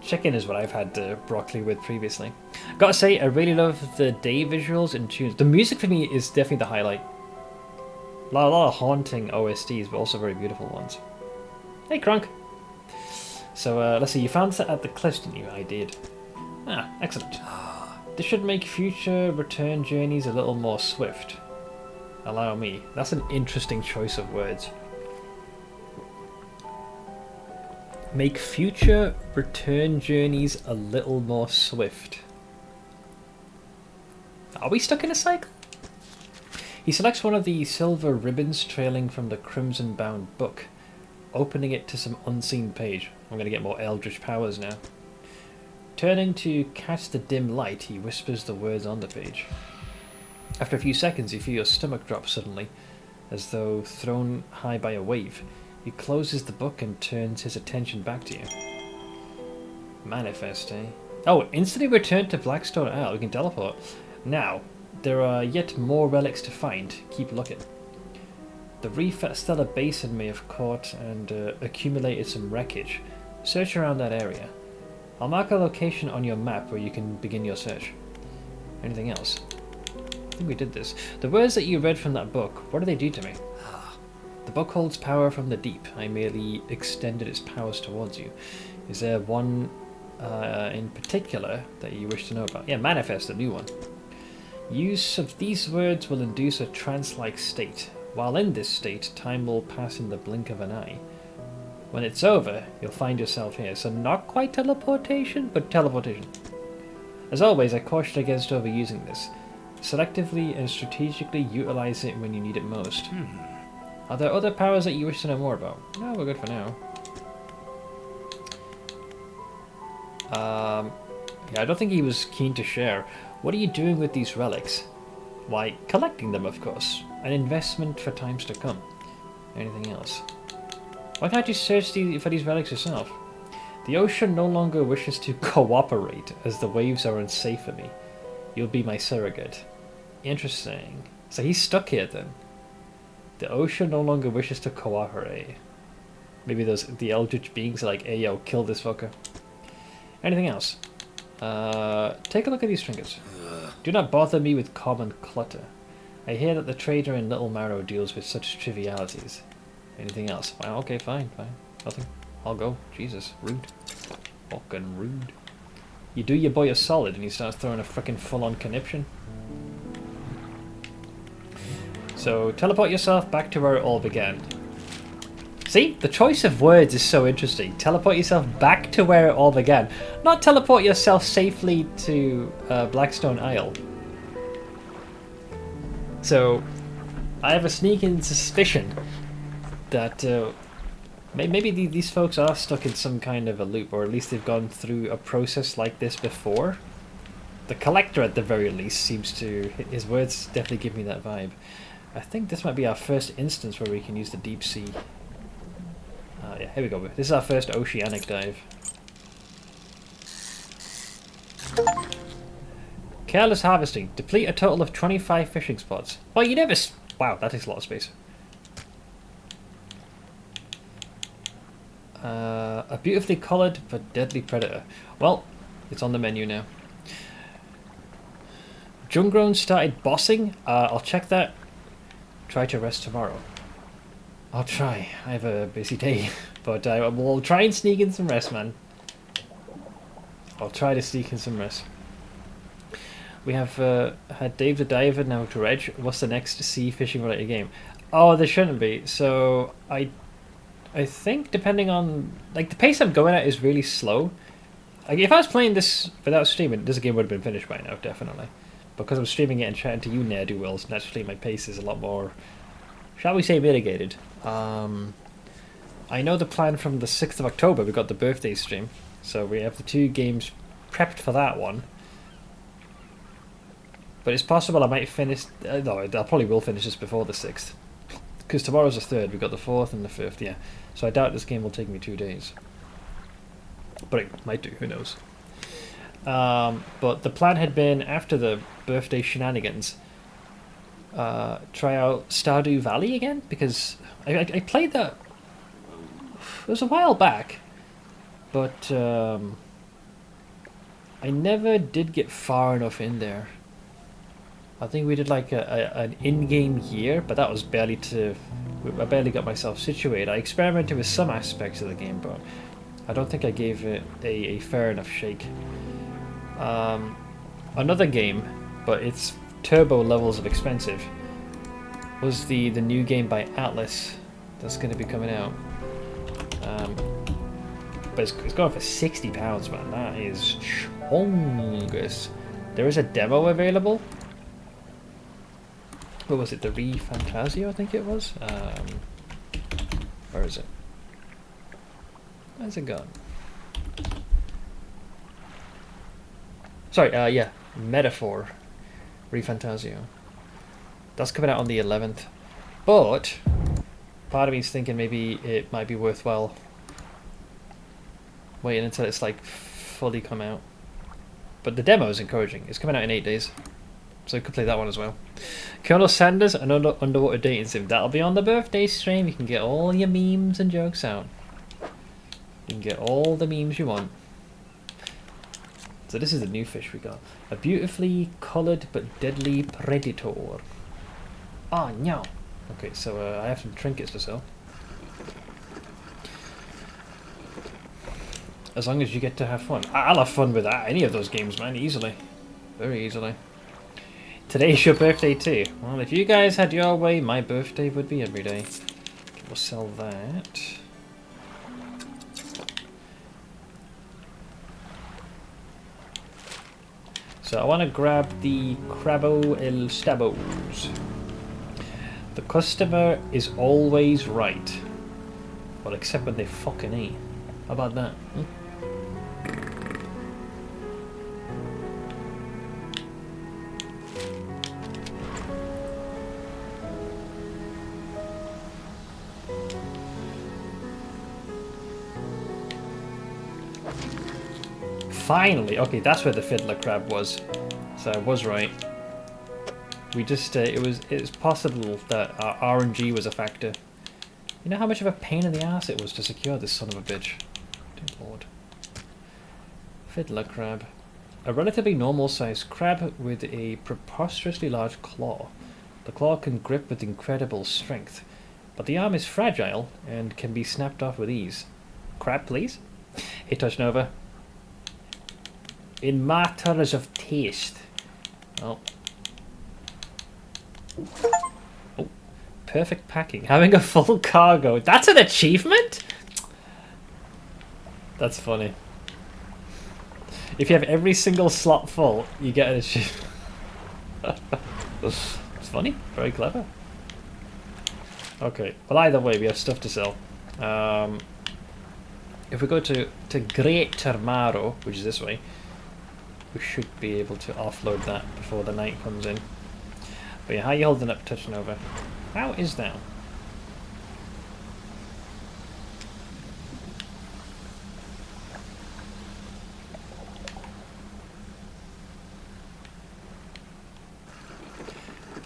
Chicken is what I've had broccoli with previously. Gotta say, I really love the day visuals and tunes. The music for me is definitely the highlight. A lot of haunting OSTs, but also very beautiful ones. Hey, Kronk. So, let's see, you found that at the cliffs, didn't you? I did. Ah, excellent. This should make future return journeys a little more swift. Allow me. That's an interesting choice of words. Make future return journeys a little more swift. Are we stuck in a cycle? He selects one of the silver ribbons trailing from the crimson-bound book, opening it to some unseen page. I'm going to get more eldritch powers now. Turning to catch the dim light, he whispers the words on the page. After a few seconds, you feel your stomach drop suddenly, as though thrown high by a wave. He closes the book and turns his attention back to you. Manifest, eh? Oh, instantly return to Blackstone Isle. We can teleport. Now, there are yet more relics to find. Keep looking. The reef at Stellar Basin may have caught and accumulated some wreckage. Search around that area. I'll mark a location on your map where you can begin your search. Anything else? I think we did this. The words that you read from that book, what do they do to me? The book holds power from the deep. I merely extended its powers towards you. Is there one in particular that you wish to know about? Yeah, manifest, a new one. Use of these words will induce a trance-like state. While in this state, time will pass in the blink of an eye. When it's over, you'll find yourself here. So not quite teleportation, but teleportation. As always, I caution against overusing this. Selectively and strategically utilize it when you need it most. Are there other powers that you wish to know more about? No, we're good for now. Yeah, I don't think he was keen to share. What are you doing with these relics? Why, collecting them, of course. An investment for times to come. Anything else? Why can't you search for these relics yourself? The ocean no longer wishes to cooperate, as the waves are unsafe for me. You'll be my surrogate. Interesting. So he's stuck here then. The ocean no longer wishes to cooperate. Maybe the eldritch beings are like, hey yo, kill this fucker. Anything else? Take a look at these trinkets. Do not bother me with common clutter. I hear that the trader in Little Marrow deals with such trivialities. Anything else? Well, okay, fine. Nothing. I'll go. Jesus, rude. Fucking rude. You do your boy a solid and he starts throwing a frickin' full-on conniption. So, teleport yourself back to where it all began. See? The choice of words is so interesting. Teleport yourself back to where it all began. Not teleport yourself safely to Blackstone Isle. So, I have a sneaking suspicion that maybe these folks are stuck in some kind of a loop, or at least they've gone through a process like this before. The collector, at the very least, seems to... His words definitely give me that vibe. I think this might be our first instance where we can use the deep sea. Yeah, here we go. This is our first oceanic dive. Careless harvesting. Deplete a total of 25 fishing spots. Well, you never... Wow, that takes a lot of space. A beautifully coloured but deadly predator. Well, it's on the menu now. Jungrown started bossing. I'll check that. Try to rest tomorrow. I'll try. I have a busy day. But I will try and sneak in some rest, man. I'll try to sneak in some rest. We have had Dave the Diver, now Dredge. What's the next sea fishing related game? Oh, there shouldn't be. So I I think depending on like the pace I'm going at is really slow. Like if I was playing this without streaming, this game would have been finished by now, definitely. Because I'm streaming it and chatting to you ne'er-do-wells, naturally my pace is a lot more, shall we say, mitigated. I know the plan from the 6th of October, we got the birthday stream. So we have the 2 games prepped for that one. But it's possible I might finish, no, I probably will finish this before the 6th. Because tomorrow's the 3rd, we've got the 4th and the 5th, yeah. So I doubt this game will take me 2 days. But it might do, who knows. But the plan had been, after the birthday shenanigans, try out Stardew Valley again, because I played that, it was a while back, but I never did get far enough in there. I think we did like an in-game year, but that was barely I barely got myself situated. I experimented with some aspects of the game, but I don't think I gave it a fair enough shake. Another game, but it's turbo levels of expensive, was the new game by Atlas that's going to be coming out. But it's going for £60, man. That is chongus. There is a demo available. What was it? The ReFantasio, I think it was. Where is it? Where's it gone? Sorry, yeah, Metaphor ReFantasio. That's coming out on the 11th. But part of me is thinking maybe it might be worthwhile waiting until it's like fully come out. But the demo is encouraging. It's coming out in 8 days. So you could play that one as well. Colonel Sanders, another underwater dating sim. That'll be on the birthday stream. You can get all your memes and jokes out. You can get all the memes you want. So this is the new fish we got. A beautifully coloured but deadly predator. Oh no. Okay, so I have some trinkets to sell. As long as you get to have fun. I'll have fun with that. Any of those games, man. Easily. Very easily. Today's your birthday too. Well, if you guys had your way, my birthday would be every day. Okay, we'll sell that. So I want to grab the Crabo El Stabos. The customer is always right. Well, except when they fucking eat. How about that? Hmm? Finally! Okay, that's where the fiddler crab was. So I was right. We just, it was possible that our RNG was a factor. You know how much of a pain in the ass it was to secure this son of a bitch? Dear lord. Fiddler crab. A relatively normal sized crab with a preposterously large claw. The claw can grip with incredible strength, but the arm is fragile and can be snapped off with ease. Crab, please? Hey, Touch Nova. In matters of taste. Oh. Oh. Perfect packing. Having a full cargo. That's an achievement? That's funny. If you have every single slot full, you get an achievement. It's funny. Very clever. Okay. Well, either way, we have stuff to sell. If we go to Great Termaro, which is this way, we should be able to offload that before the night comes in. But yeah, how are you holding up, Touch Nova? How is that?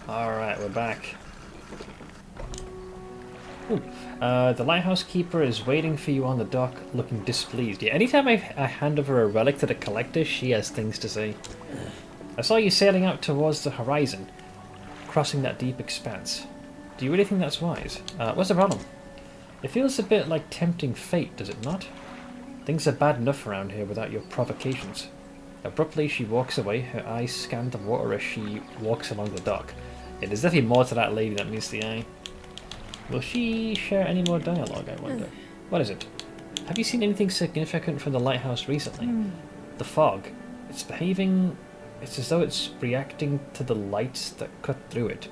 Alright, we're back. Ooh. The lighthouse keeper is waiting for you on the dock, looking displeased. Yeah, anytime I hand over a relic to the collector, she has things to say. I saw you sailing out towards the horizon, crossing that deep expanse. Do you really think that's wise? What's the problem? It feels a bit like tempting fate, does it not? Things are bad enough around here without your provocations. Abruptly, she walks away, her eyes scan the water as she walks along the dock. Yeah, there's definitely more to that lady that meets the eye. Will she share any more dialogue, I wonder? What is it? Have you seen anything significant from the lighthouse recently? The fog. It's behaving... It's as though it's reacting to the lights that cut through it.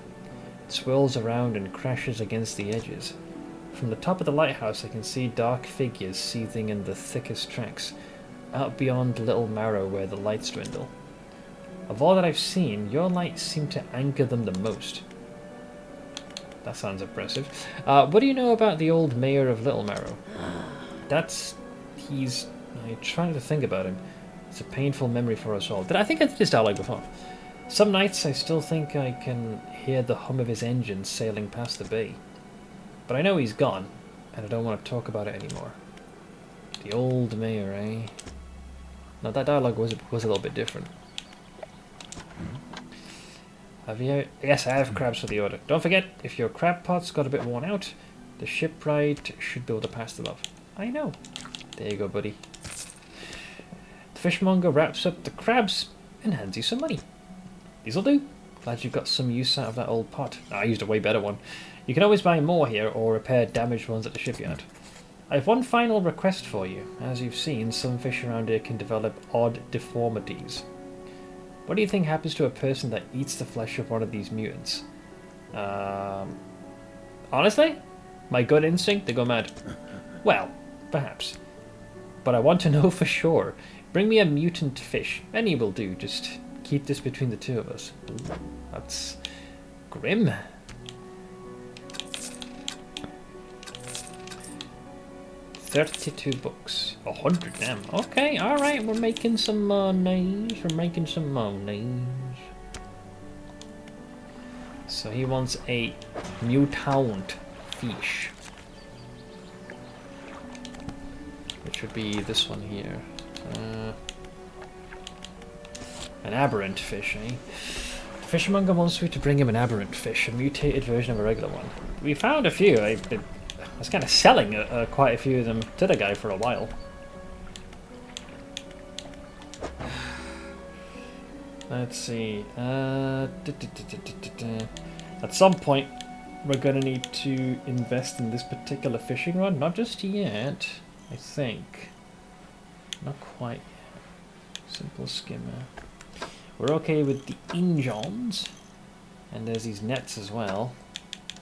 It swirls around and crashes against the edges. From the top of the lighthouse I can see dark figures seething in the thickest tracks, out beyond Little Marrow where the lights dwindle. Of all that I've seen, your lights seem to anchor them the most. That sounds impressive. What do you know about the old mayor of Little Marrow? I'm trying to think about him. It's a painful memory for us all. I think I did this dialogue before. Some nights I still think I can hear the hum of his engine sailing past the bay. But I know he's gone, and I don't want to talk about it anymore. The old mayor, eh? No, that dialogue was a little bit different. Have you? Yes, I have crabs for the order. Don't forget, if your crab pot's got a bit worn out, the shipwright should be able to pass them off. I know. There you go, buddy. The fishmonger wraps up the crabs and hands you some money. These'll do. Glad you got some use out of that old pot. I used a way better one. You can always buy more here or repair damaged ones at the shipyard. I have one final request for you. As you've seen, some fish around here can develop odd deformities. What do you think happens to a person that eats the flesh of one of these mutants? Honestly, my gut instinct, they go mad. Well, perhaps. But I want to know for sure. Bring me a mutant fish. Any will do, just keep this between the two of us. Ooh, that's grim. $32. 100, damn. Okay, alright, we're making some monies. So he wants a mutant fish. Which would be this one here. An aberrant fish, eh? The fishermonger wants me to bring him an aberrant fish, a mutated version of a regular one. We found a few. I was kind of selling quite a few of them to the guy for a while. Let's see. At some point, we're going to need to invest in this particular fishing rod. Not just yet, I think. Not quite yet. Simple skimmer. We're okay with the engines. And there's these nets as well.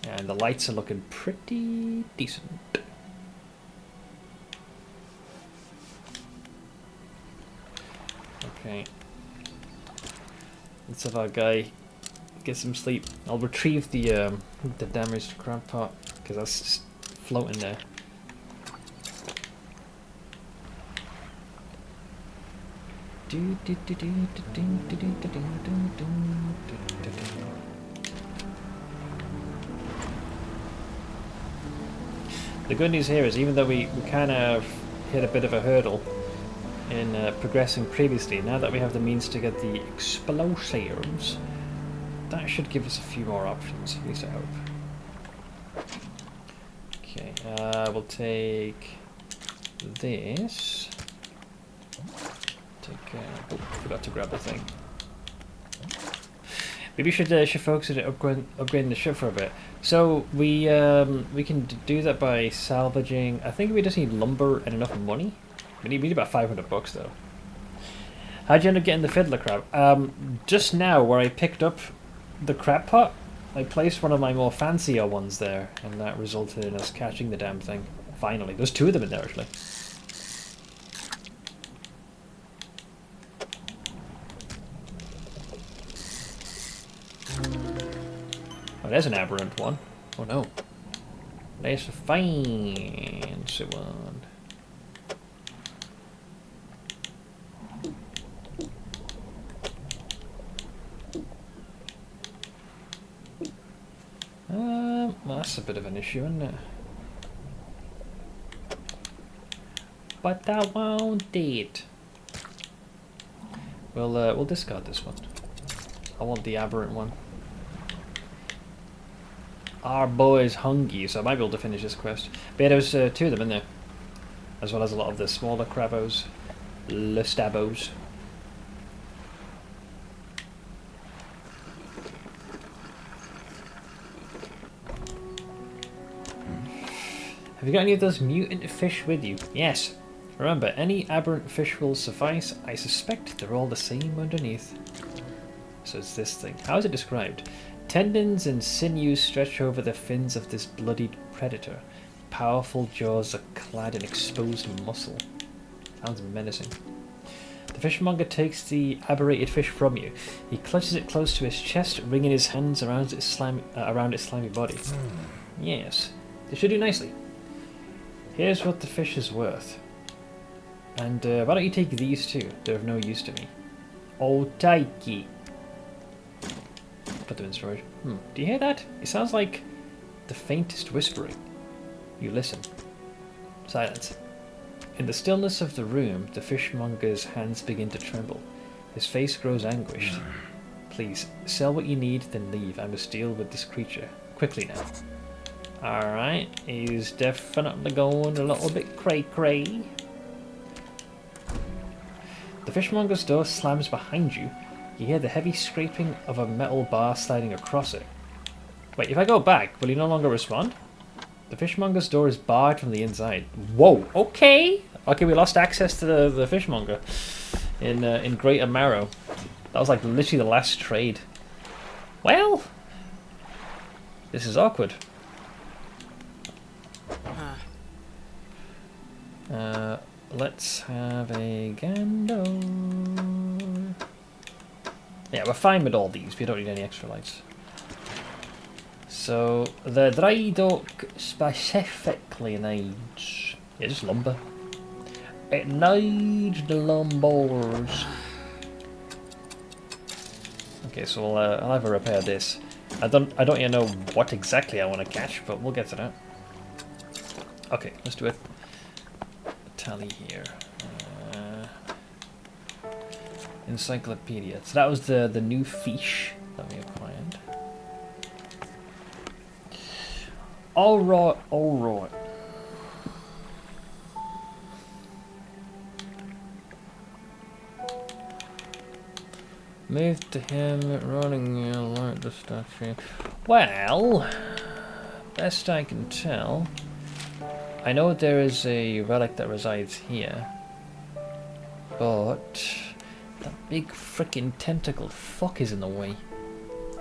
And the lights are looking pretty decent. Okay. Let's have our guy get some sleep. I'll retrieve the damaged crab pot because that's just floating there. The good news here is even though we kind of hit a bit of a hurdle in progressing previously, now that we have the means to get the explosives, that should give us a few more options, at least I hope. Okay, we'll take this. Oh, forgot to grab the thing. Maybe we should focus on upgrading the ship for a bit. So we can do that by salvaging. I think we just need lumber and enough money. We need about $500 though. How'd you end up getting the fiddler crab? Just now, where I picked up the crab pot, I placed one of my more fancier ones there, and that resulted in us catching the damn thing. Finally, there's two of them in there actually. Oh, there's an aberrant one. Oh no. There's a fancy one. Well, that's a bit of an issue, isn't it? But I want it. We'll discard this one. I want the aberrant one. Our boy's hungry, so I might be able to finish this quest. But yeah, there's two of them in there, as well as a lot of the smaller crabos, lestabos. Have you got any of those mutant fish with you? Yes. Remember, any aberrant fish will suffice. I suspect they're all the same underneath. So it's this thing. How is it described? Tendons and sinews stretch over the fins of this bloodied predator. Powerful jaws are clad in exposed muscle. Sounds menacing. The fishmonger takes the aberrated fish from you. He clutches it close to his chest, wringing his hands around its slimy body. Yes, this should do nicely. Here's what the fish is worth. And why don't you take these two? They're of no use to me. Otaiki. Put them in storage. Do you hear that? It sounds like the faintest whispering. You listen. Silence. In the stillness of the room, the fishmonger's hands begin to tremble. His face grows anguished. Please, sell what you need, then leave. I must deal with this creature. Quickly now. Alright, he's definitely going a little bit cray-cray. The fishmonger's door slams behind you. You hear the heavy scraping of a metal bar sliding across it. Wait, if I go back, will he no longer respond? The fishmonger's door is barred from the inside. Whoa, okay! Okay, we lost access to the fishmonger in Greater Marrow. That was like literally the last trade. Well, this is awkward. Let's have a gander. Yeah, we're fine with all these. We don't need any extra lights. So, the dry dock specifically needs... Yeah, just lumber. It needs the lumbers. Okay, so I'll have a repair this. I don't yet know what exactly I want to catch, but we'll get to that. Okay, let's do it. Tally here. Encyclopedia. So that was the new fish that we acquired. Alright, alright. Move to him, running alert the statue. Well, best I can tell, I know there is a relic that resides here, but that big frickin' tentacled fuck is in the way,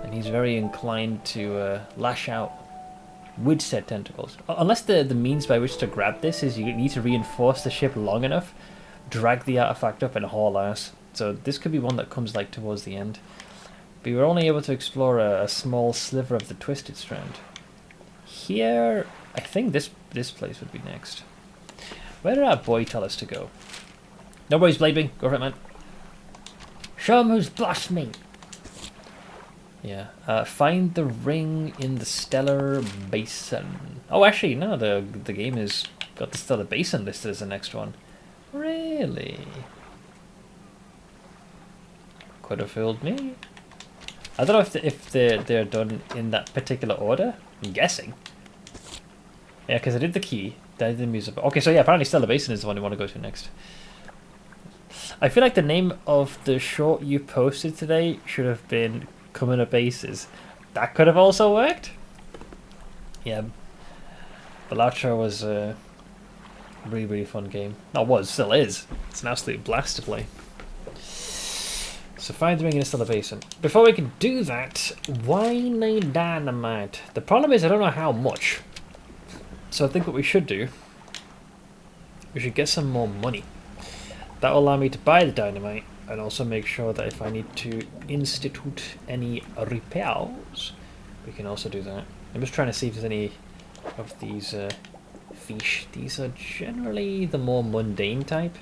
and he's very inclined to lash out with said tentacles. Unless the means by which to grab this is you need to reinforce the ship long enough, drag the artifact up and haul ass. So this could be one that comes like towards the end. But we were only able to explore a small sliver of the Twisted Strand. Here, I think this place would be next. Where did our boy tell us to go? Nobody's blaming. Go for it, man. Show him who's boss me. Yeah. Find the ring in the Stellar Basin. Oh, actually, no. The game has got the Stellar Basin listed as the next one. Really? Could have fooled me. I don't know if they're done in that particular order. I'm guessing. Yeah, because I did the key. Then I did the music. Okay, so yeah, apparently Stellar Basin is the one you want to go to next. I feel like the name of the short you posted today should have been Coming to Bases. That could have also worked. Yeah. Balatro was a really, really fun game. Not was, still is. It's an absolute blast to play. So find the ring in the Stellar Basin. Before we can do that, why need dynamite? The problem is I don't know how much. So I think what we should do, we should get some more money. That will allow me to buy the dynamite and also make sure that if I need to institute any repairs, we can also do that. I'm just trying to see if there's any of these fish. These are generally the more mundane type.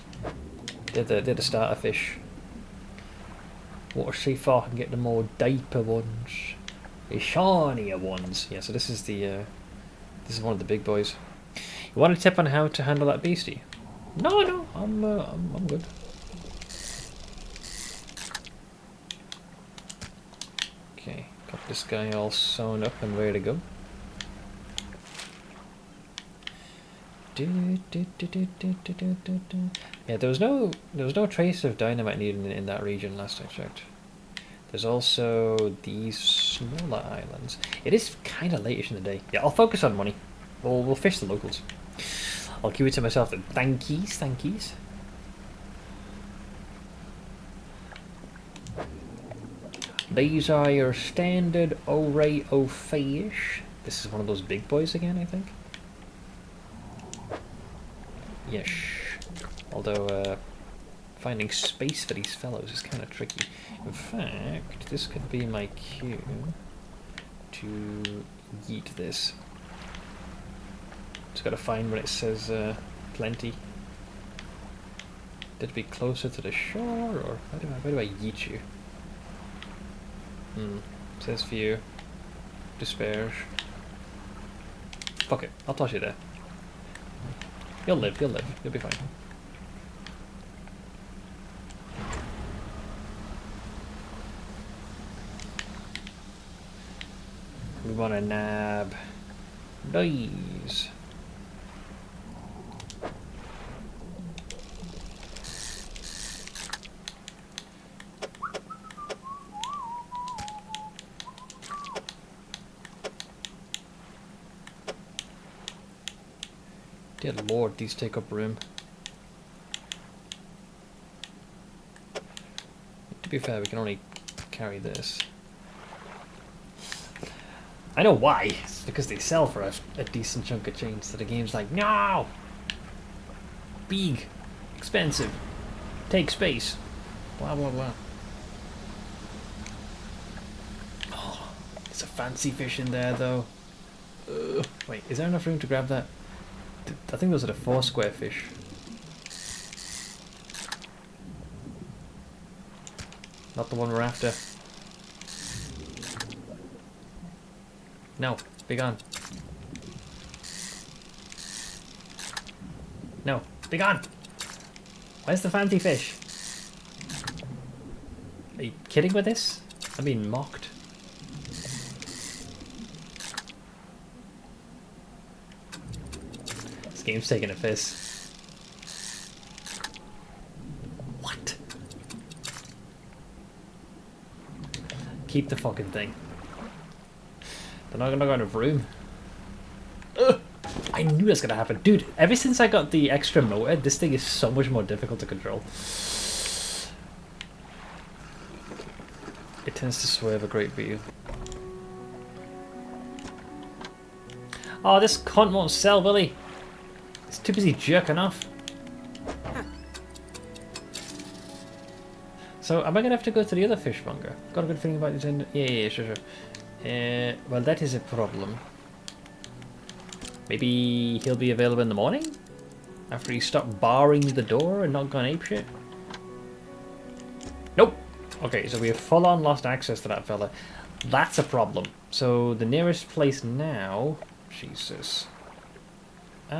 They're the starter fish. Water see if I can get the more deeper ones, the shinier ones. Yeah, so this is one of the big boys. You want a tip on how to handle that beastie? No, I'm good. Okay, got this guy all sewn up and ready to go. Yeah, there was no trace of dynamite needed in that region last I checked. There's also these smaller islands. It is kind of late-ish in the day. Yeah, I'll focus on money. We'll fish the locals. I'll keep it to myself then. Thankies, thankies. These are your standard array of fish. This is one of those big boys again, I think. Yes. Although, finding space for these fellows is kind of tricky. In fact, this could be my cue to yeet this. Just gotta find when it says plenty. Did it be closer to the shore, or where do I yeet you? Says few. Disperse. Fuck it, I'll toss you there. You'll live, you'll be fine. We want to nab these. Dear Lord, these take up room. To be fair, we can only carry this. I know why. It's because they sell for a decent chunk of change. So the game's like, no! Big. Expensive. Take space. Blah, blah, blah. Oh, there's a fancy fish in there, though. Wait, is there enough room to grab that? I think those are the 4 square fish. Not the one we're after. No, be gone. No, be gone! Where's the fancy fish? Are you kidding with this? I'm being mocked. This game's taking a piss. What? Keep the fucking thing. They're not gonna go out of room. Ugh. I knew that's gonna happen. Dude, ever since I got the extra motor, this thing is so much more difficult to control. It tends to swerve a great deal. Oh, this cunt won't sell, will he? He's too busy jerking off. So, am I gonna have to go to the other fishmonger? Got a good feeling about this end. Yeah, sure. Well, that is a problem. Maybe he'll be available in the morning? After he stopped barring the door and not gone apeshit? Nope! Okay, so we have full-on lost access to that fella. That's a problem. So, the nearest place now... Jesus. I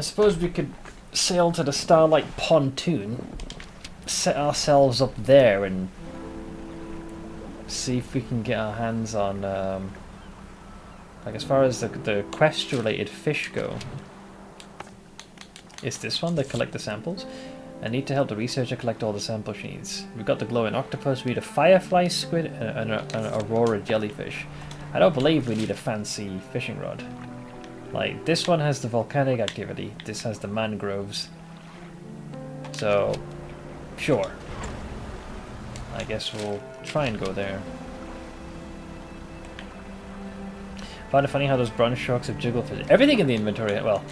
suppose we could sail to the Starlight Pontoon, set ourselves up there and see if we can get our hands on, like as far as the quest-related fish go. Is this one, the collect the samples? I need to help the researcher collect all the sample she needs. We've got the glowing octopus, we need a firefly squid, and an aurora jellyfish. I don't believe we need a fancy fishing rod. Like, this one has the volcanic activity, this has the mangroves. So, sure. I guess we'll try and go there. Find it funny how those bronze sharks have jigglefish. Everything in the inventory, well,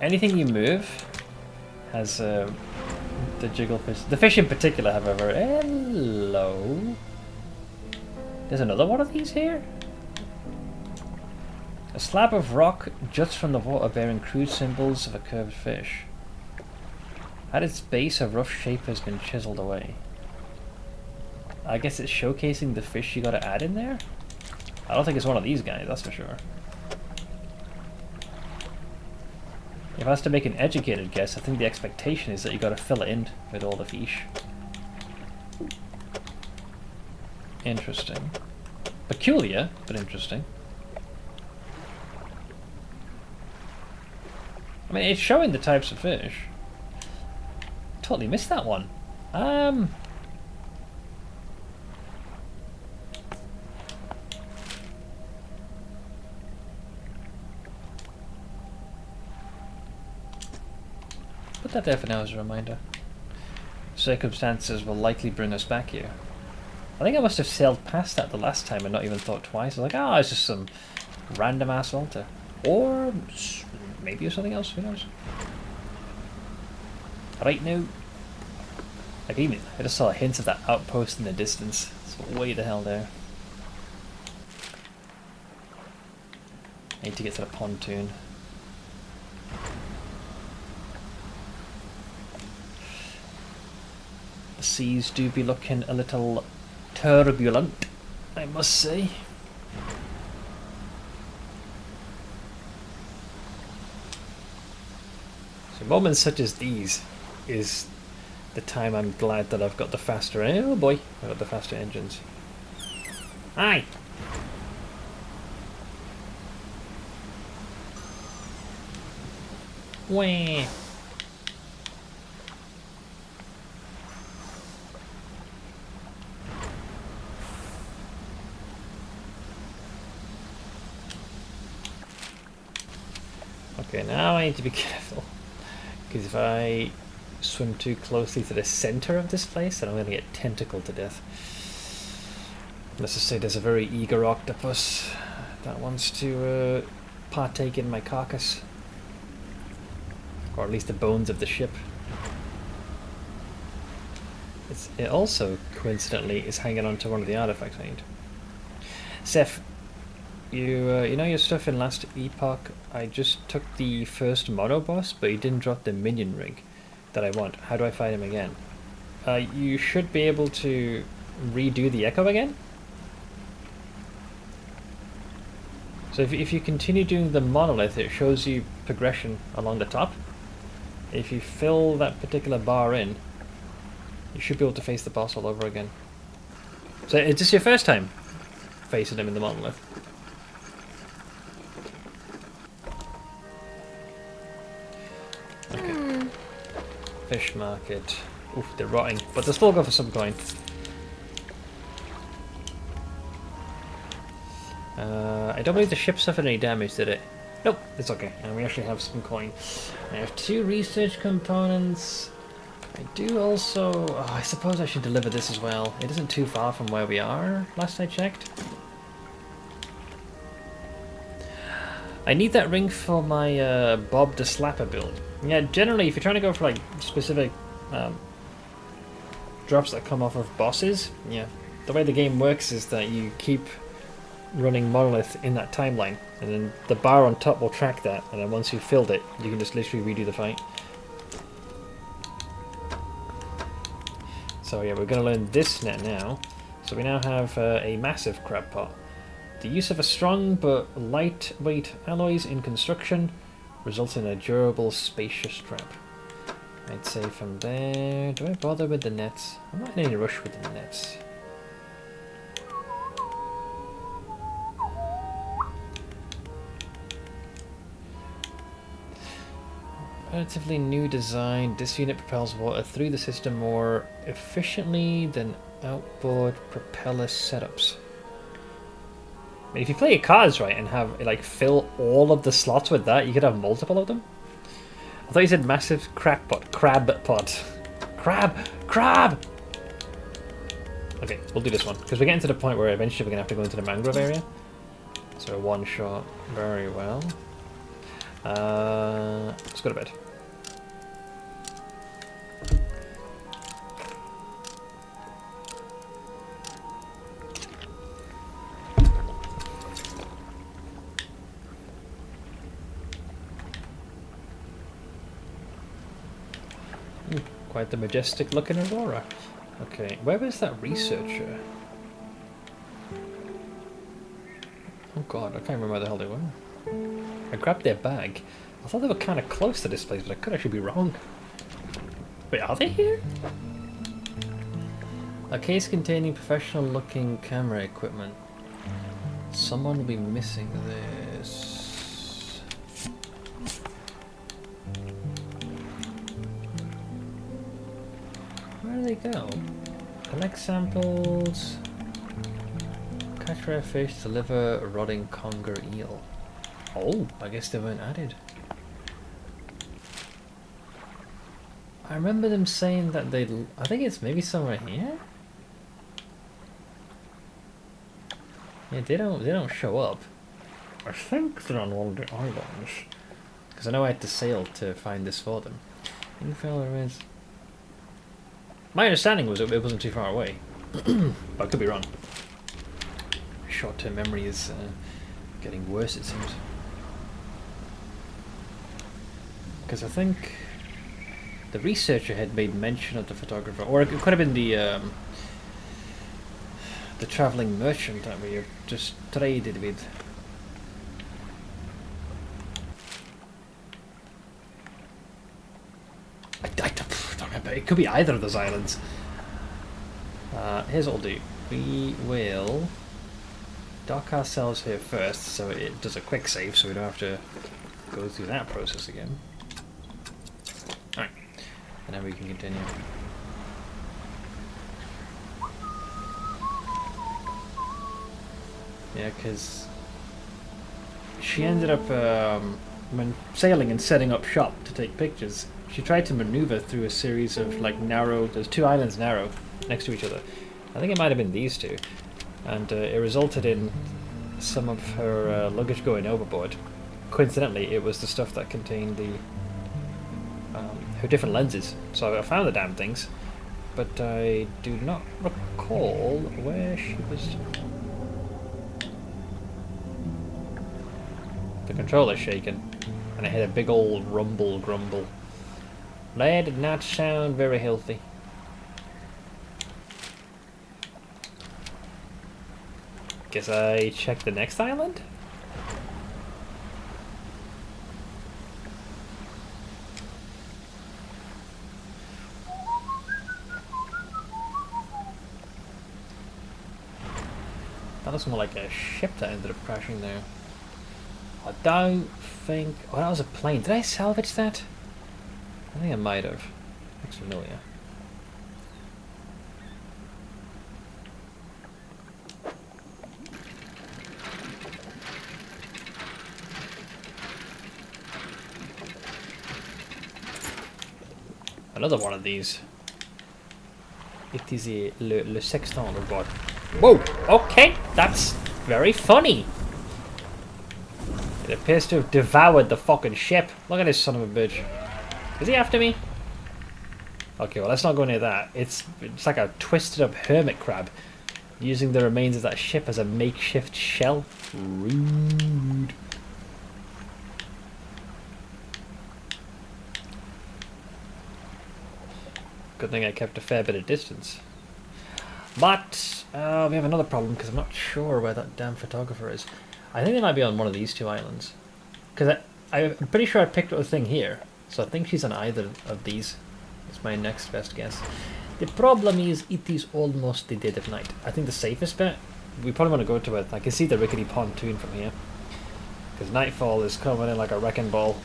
anything you move has the jigglefish. The fish in particular, however. Hello. There's another one of these here? A slab of rock juts from the water bearing crude symbols of a curved fish. At its base, a rough shape has been chiseled away. I guess it's showcasing the fish you gotta add in there? I don't think it's one of these guys, that's for sure. If I was to make an educated guess, I think the expectation is that you gotta fill it in with all the fish. Interesting. Peculiar, but interesting. I mean, it's showing the types of fish. Totally missed that one. put that there for now as a reminder. Circumstances will likely bring us back here. I think I must have sailed past that the last time and not even thought twice. I was like, oh, it's just some random ass altar. Or maybe it's something else, who knows? Right now, like even, I just saw hints of that outpost in the distance. It's way the hell there. I need to get to the pontoon. The seas do be looking a little turbulent, I must say. So moments such as these is the time I'm glad that I've got the faster... Oh boy, I've got the faster engines. Aye! Wah! Okay, now I need to be careful, because if I swim too closely to the center of this place, then I'm going to get tentacled to death. Let's just say there's a very eager octopus that wants to partake in my carcass, or at least the bones of the ship. It also, coincidentally, is hanging on to one of the artifacts I need. Seth, you know your stuff in last epoch? I just took the first mono boss, but you didn't drop the minion rig that I want. How do I fight him again? You should be able to redo the echo again. So if you continue doing the monolith, it shows you progression along the top. If you fill that particular bar in, you should be able to face the boss all over again. So is this your first time facing him in the monolith? Okay. Fish market. Oof, they're rotting, but they'll still go for some coin. I don't believe the ship suffered any damage, did it? Nope, it's okay. And we actually have some coin. I have 2 research components. I do also... Oh, I suppose I should deliver this as well. It isn't too far from where we are, last I checked. I need that ring for my Bob the Slapper build. Yeah, generally, if you're trying to go for like specific drops that come off of bosses, yeah, the way the game works is that you keep running monolith in that timeline, and then the bar on top will track that, and then once you've filled it, you can just literally redo the fight. So yeah, we're going to learn this net now. So we now have a massive crab pot. The use of a strong but lightweight alloys in construction results in a durable, spacious trap. I'd say from there... Do I bother with the nets? I'm not in any rush with the nets. Relatively new design. This unit propels water through the system more efficiently than outboard propeller setups. I mean, if you play your cards right and have like fill all of the slots with that, you could have multiple of them. I thought you said massive crab pot. Crab! Okay, we'll do this one because we're getting to the point where eventually we're gonna have to go into the mangrove area. So one shot, very well. Let's go to bed. Quite the majestic looking aurora. Okay, where is that researcher? Oh god, I can't remember where the hell they were. I grabbed their bag. I thought they were kind of close to this place, but I could actually be wrong. Wait, are they here? A case containing professional looking camera equipment. Someone will be missing this. Where do they go? Collect samples. Catch rare fish, deliver a rotting conger eel. Oh, I guess they weren't added. I remember them saying that they. I think it's maybe somewhere here. Yeah, they don't show up. I think they're on one of the islands. Because I know I had to sail to find this for them. Infill remains. My understanding was it wasn't too far away. But I could be wrong. Short-term memory is getting worse, it seems. Because I think the researcher had made mention of the photographer, or it could have been the traveling merchant that we have just traded with. I don't remember. It could be either of those islands. Here's what we'll do. We will dock ourselves here first, so it does a quick save, so we don't have to go through that process again. Alright, and then we can continue. Yeah, because she ended up when sailing and setting up shop to take pictures. She tried to maneuver through a series of like narrow. There's two islands narrow next to each other. I think it might have been these two, and it resulted in some of her luggage going overboard. Coincidentally, it was the stuff that contained the her different lenses. So I found the damn things, but I do not recall where she was. The controller's shaking, and I heard a big old rumble grumble. That did not sound very healthy. Guess I check the next island? That looks more like a ship that ended up crashing there. I don't think... Oh, that was a plane. Did I salvage that? I think I might have. Looks familiar. Another one of these. It is a le sextant robot. Whoa! Okay, that's very funny. It appears to have devoured the fucking ship. Look at this son of a bitch. Is he after me? Okay, well let's not go near that. It's like a twisted up hermit crab using the remains of that ship as a makeshift shell. Rude. Good thing I kept a fair bit of distance. But we have another problem because I'm not sure where that damn photographer is. I think they might be on one of these two islands. Because I'm pretty sure I picked up a thing here. So I think she's on either of these. It's my next best guess. The problem is it is almost the dead of night. I think the safest bet, we probably want to go to it. I can see the rickety pontoon from here. Because nightfall is coming in like a wrecking ball.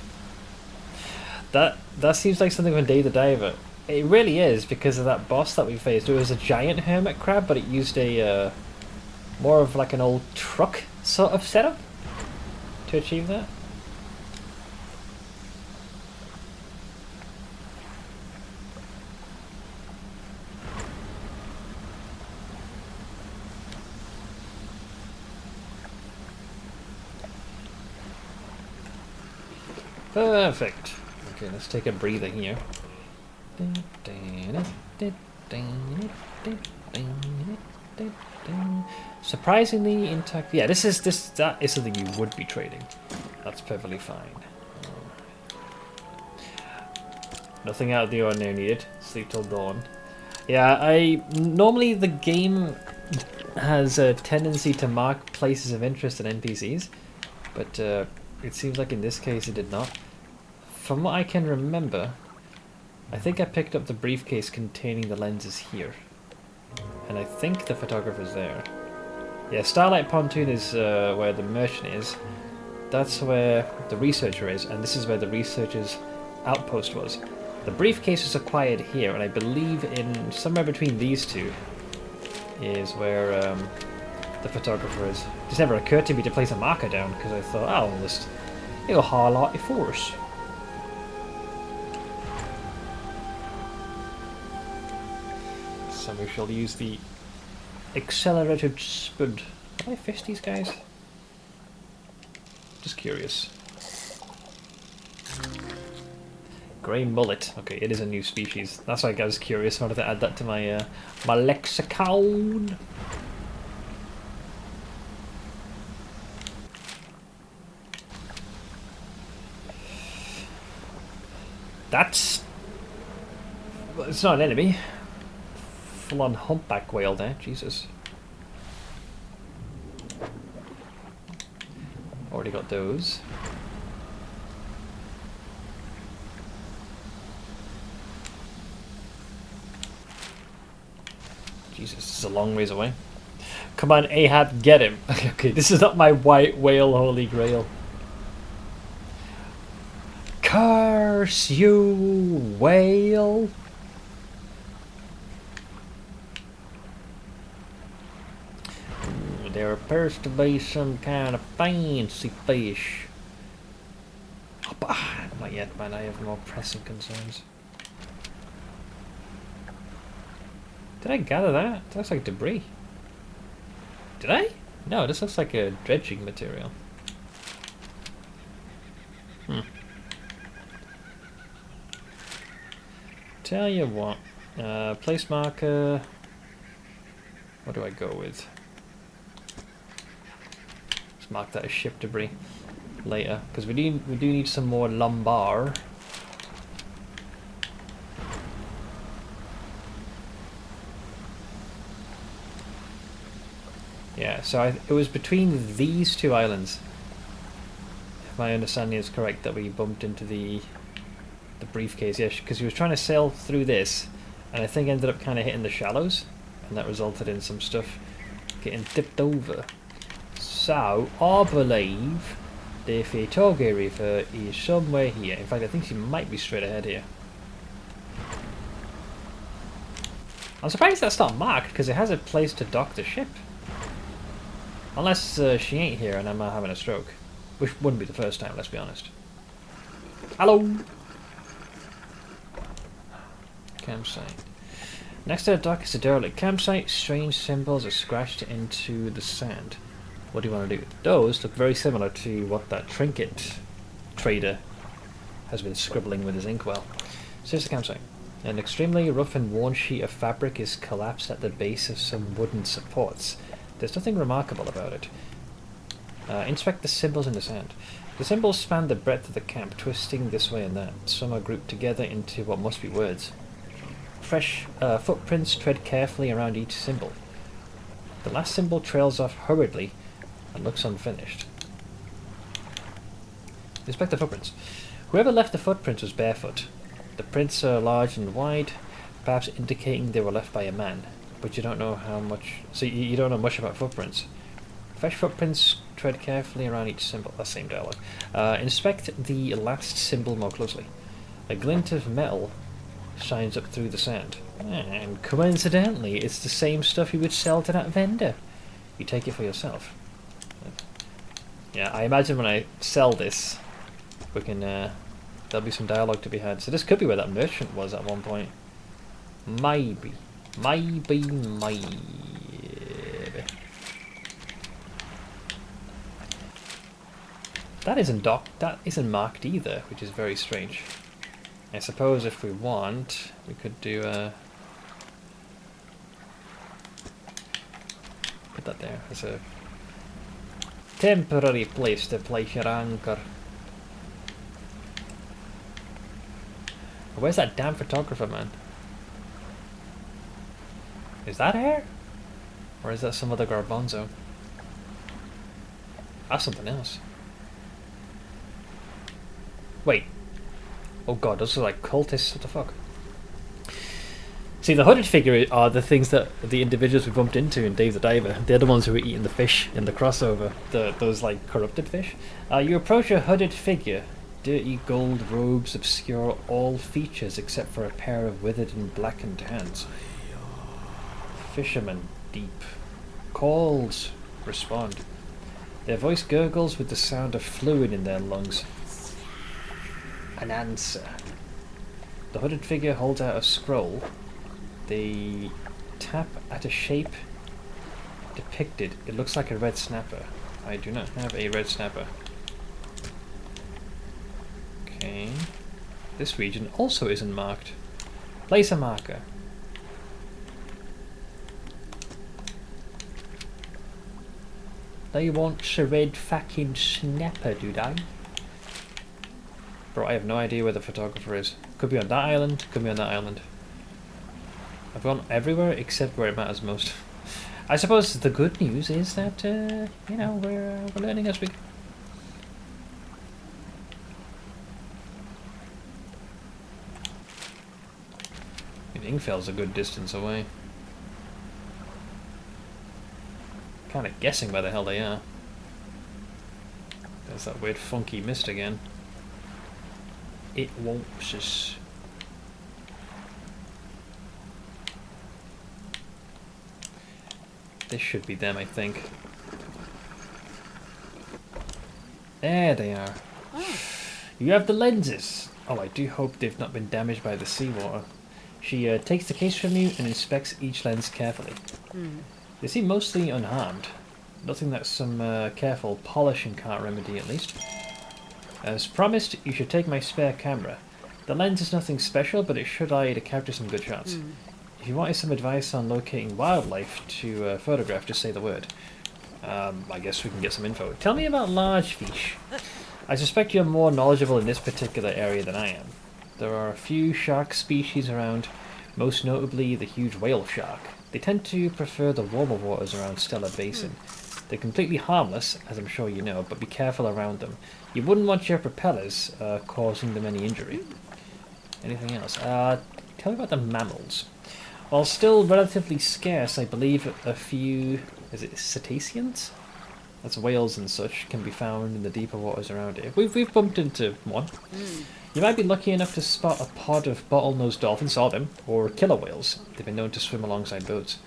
That seems like something from Day the Diver. It really is because of that boss that we faced. It was a giant hermit crab, but it used a more of like an old truck sort of setup to achieve that. Perfect. Okay, let's take a breather here. Surprisingly intact. Yeah, that is something you would be trading. That's perfectly fine. Nothing out of the ordinary needed. Sleep till dawn. Yeah, normally the game has a tendency to mark places of interest in NPCs, but it seems like in this case it did not. From what I can remember, I think I picked up the briefcase containing the lenses here. And I think the photographer's there. Yeah, Starlight Pontoon is where the merchant is. That's where the researcher is, and this is where the researcher's outpost was. The briefcase was acquired here, and I believe in somewhere between these two is where the photographer is. It just never occurred to me to place a marker down, because I thought, oh, it'll highlight it for us. and we shall use the accelerated spud. Have I fished these guys? Just curious. Grey mullet. Okay, it is a new species. That's why I was curious. I wanted to add that to my my lexicon. That's... well, it's not an enemy. Full-on humpback whale there. Jesus. Already got those. Jesus, this is a long ways away. Come on, Ahab, get him. Okay, this is not my white whale holy grail. Curse you, whale! Ooh, there appears to be some kind of fancy fish. Oh, but, not yet, man. I have more pressing concerns. Did I gather that? That looks like debris. Did I? No, this looks like a dredging material. Tell you what, place marker. What do I go with? Let's mark that as ship debris later, because we do need some more lumbar. Yeah, so it was between these two islands, if my understanding is correct, that we bumped into the briefcase. Yeah, because he was trying to sail through this, and I think ended up kind of hitting the shallows, and that resulted in some stuff getting tipped over. So I believe the Fatoge River is somewhere here. In fact, I think she might be straight ahead here. I'm surprised that's not marked, because it has a place to dock the ship. Unless she ain't here and I'm having a stroke. Which wouldn't be the first time, let's be honest. Hello! Campsite. Next to the dock is a derelict campsite. Strange symbols are scratched into the sand. What do you want to do? Those look very similar to what that trinket trader has been scribbling with his inkwell. So here's the campsite. An extremely rough and worn sheet of fabric is collapsed at the base of some wooden supports. There's nothing remarkable about it. Inspect the symbols in the sand. The symbols span the breadth of the camp, twisting this way and that. Some are grouped together into what must be words. Fresh footprints tread carefully around each symbol. The last symbol trails off hurriedly and looks unfinished. Inspect the footprints. Whoever left the footprints was barefoot. The prints are large and wide, perhaps indicating they were left by a man. But you don't know how much... So you don't know much about footprints. Fresh footprints tread carefully around each symbol. That same dialogue. Inspect the last symbol more closely. A glint of metal shines up through the sand. And coincidentally, it's the same stuff you would sell to that vendor. You take it for yourself. Yeah, I imagine when I sell this, we can... there'll be some dialogue to be had. So this could be where that merchant was at one point. Maybe. Maybe. That isn't marked either, which is very strange. I suppose if we want, we could do put that there as a temporary place to place your anchor. Where's that damn photographer, man? Is that her? Or is that some other garbanzo? That's something else. Wait. Oh god, those are like cultists, what the fuck? See, the hooded figure are the things that the individuals we bumped into in Dave the Diver. They're the ones who were eating the fish in the crossover. Those like corrupted fish. You approach a hooded figure. Dirty gold robes obscure all features except for a pair of withered and blackened hands. Fishermen deep. Calls respond. Their voice gurgles with the sound of fluid in their lungs. An answer. The hooded figure holds out a scroll. The tap at a shape depicted, it looks like a red snapper. I do not have a red snapper. Okay. This region also isn't marked. Place a marker. They want a red fucking snapper, do they? Bro, I have no idea where the photographer is. Could be on that island, could be on that island. I've gone everywhere except where it matters most. I suppose the good news is that, you know, we're learning as we go. Ingfel's a good distance away. Kind of guessing where the hell they are. There's that weird funky mist again. It won't just... This should be them, I think. There they are. Oh. You have the lenses. Oh, I do hope they've not been damaged by the seawater. She takes the case from you and inspects each lens carefully. They seem mostly unharmed. Nothing that some careful polishing can't remedy, at least. As promised, you should take my spare camera. The lens is nothing special, but it should allow you to capture some good shots. If you wanted some advice on locating wildlife to photograph, just say the word. I guess we can get some info. Tell me about large fish. I suspect you're more knowledgeable in this particular area than I am. There are a few shark species around, most notably the huge whale shark. They tend to prefer the warmer waters around Stellar Basin. They're completely harmless, as I'm sure you know, but be careful around them. You wouldn't want your propellers causing them any injury. Anything else? Tell me about the mammals. While still relatively scarce, I believe a few... Is it cetaceans? That's whales and such, can be found in the deeper waters around here. We've bumped into one. You might be lucky enough to spot a pod of bottlenose dolphins, saw them, or killer whales. They've been known to swim alongside boats.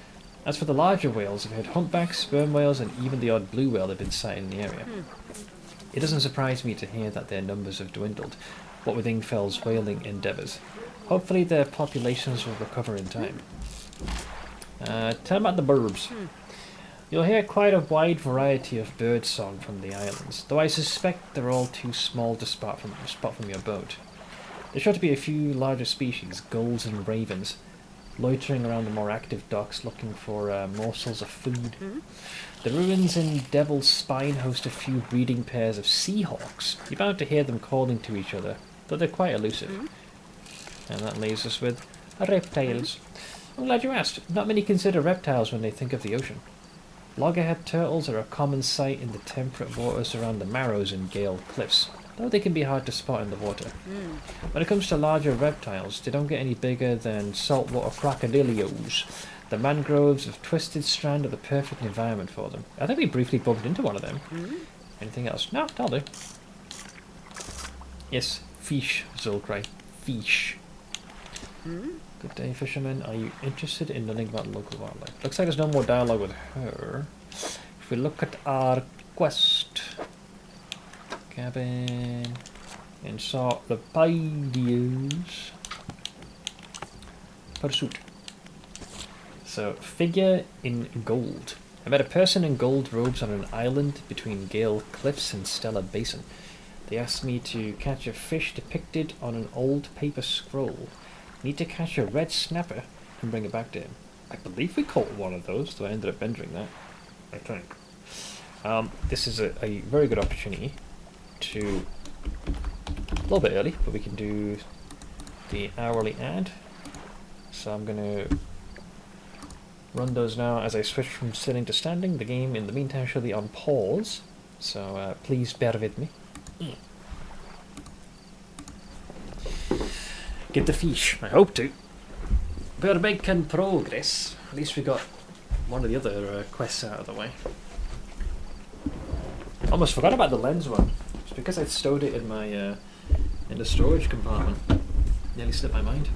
As for the larger whales, I've heard humpbacks, sperm whales, and even the odd blue whale have been sighted in the area. It doesn't surprise me to hear that their numbers have dwindled, what with Ingfel's whaling endeavours. Hopefully their populations will recover in time. Tell me about the birds. You'll hear quite a wide variety of bird song from the islands, though I suspect they're all too small to spot from your boat. There's sure to be a few larger species, gulls and ravens, loitering around the more active docks looking for morsels of food. The ruins in Devil's Spine host a few breeding pairs of seahawks. You're bound to hear them calling to each other, though they're quite elusive. And that leaves us with reptiles. I'm glad you asked. Not many consider reptiles when they think of the ocean. Loggerhead turtles are a common sight in the temperate waters around the Marrows and Gale Cliffs, though they can be hard to spot in the water. When it comes to larger reptiles, they don't get any bigger than saltwater crocodilios. The mangroves of Twisted Strand are the perfect environment for them. I think we briefly bumped into one of them. Anything else? No, that'll do. Yes, fish, Zolcry. Fish. Good day, fisherman. Are you interested in learning about local wildlife? Looks like there's no more dialogue with her. If we look at our quest... Cabin... Encyclopedias... Pursuit. So, figure in gold. I met a person in gold robes on an island between Gale Cliffs and Stellar Basin. They asked me to catch a fish depicted on an old paper scroll. Need to catch a red snapper and bring it back to him. I believe we caught one of those, though I ended up entering that. I think. This is a very good opportunity to... A little bit early, but we can do the hourly ad. So I'm going to run those now as I switch from sitting to standing. The game, in the meantime, should be on pause. So please bear with me. Get the fish. I hope to. We're making progress. At least we got one of the other quests out of the way. Almost forgot about the lens one. It's because I stowed it in my in the storage compartment. Nearly slipped my mind.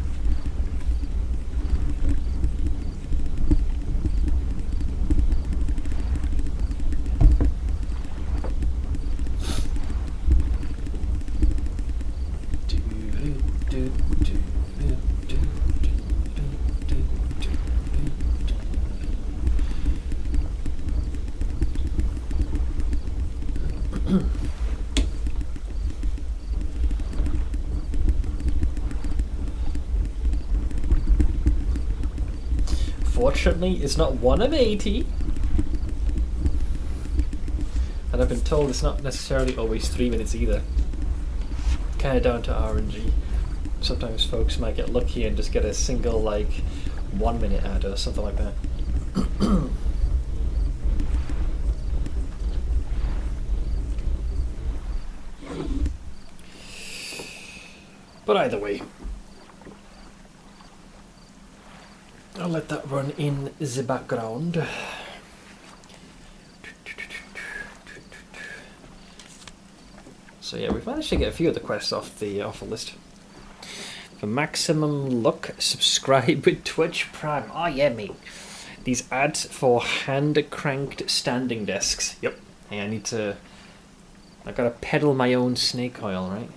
unfortunately, it's not 1 of 80. And I've been told it's not necessarily always 3 minutes either. Kind of down to RNG. Sometimes folks might get lucky and just get a single, like, 1 minute ad or something like that. But either way, I'll let that run in the background. So yeah, we've managed to get a few of the quests off the list. For maximum luck, subscribe with Twitch Prime. Oh yeah, mate. These ads for hand-cranked standing desks. Yep. Hey, I gotta pedal my own snake oil, right?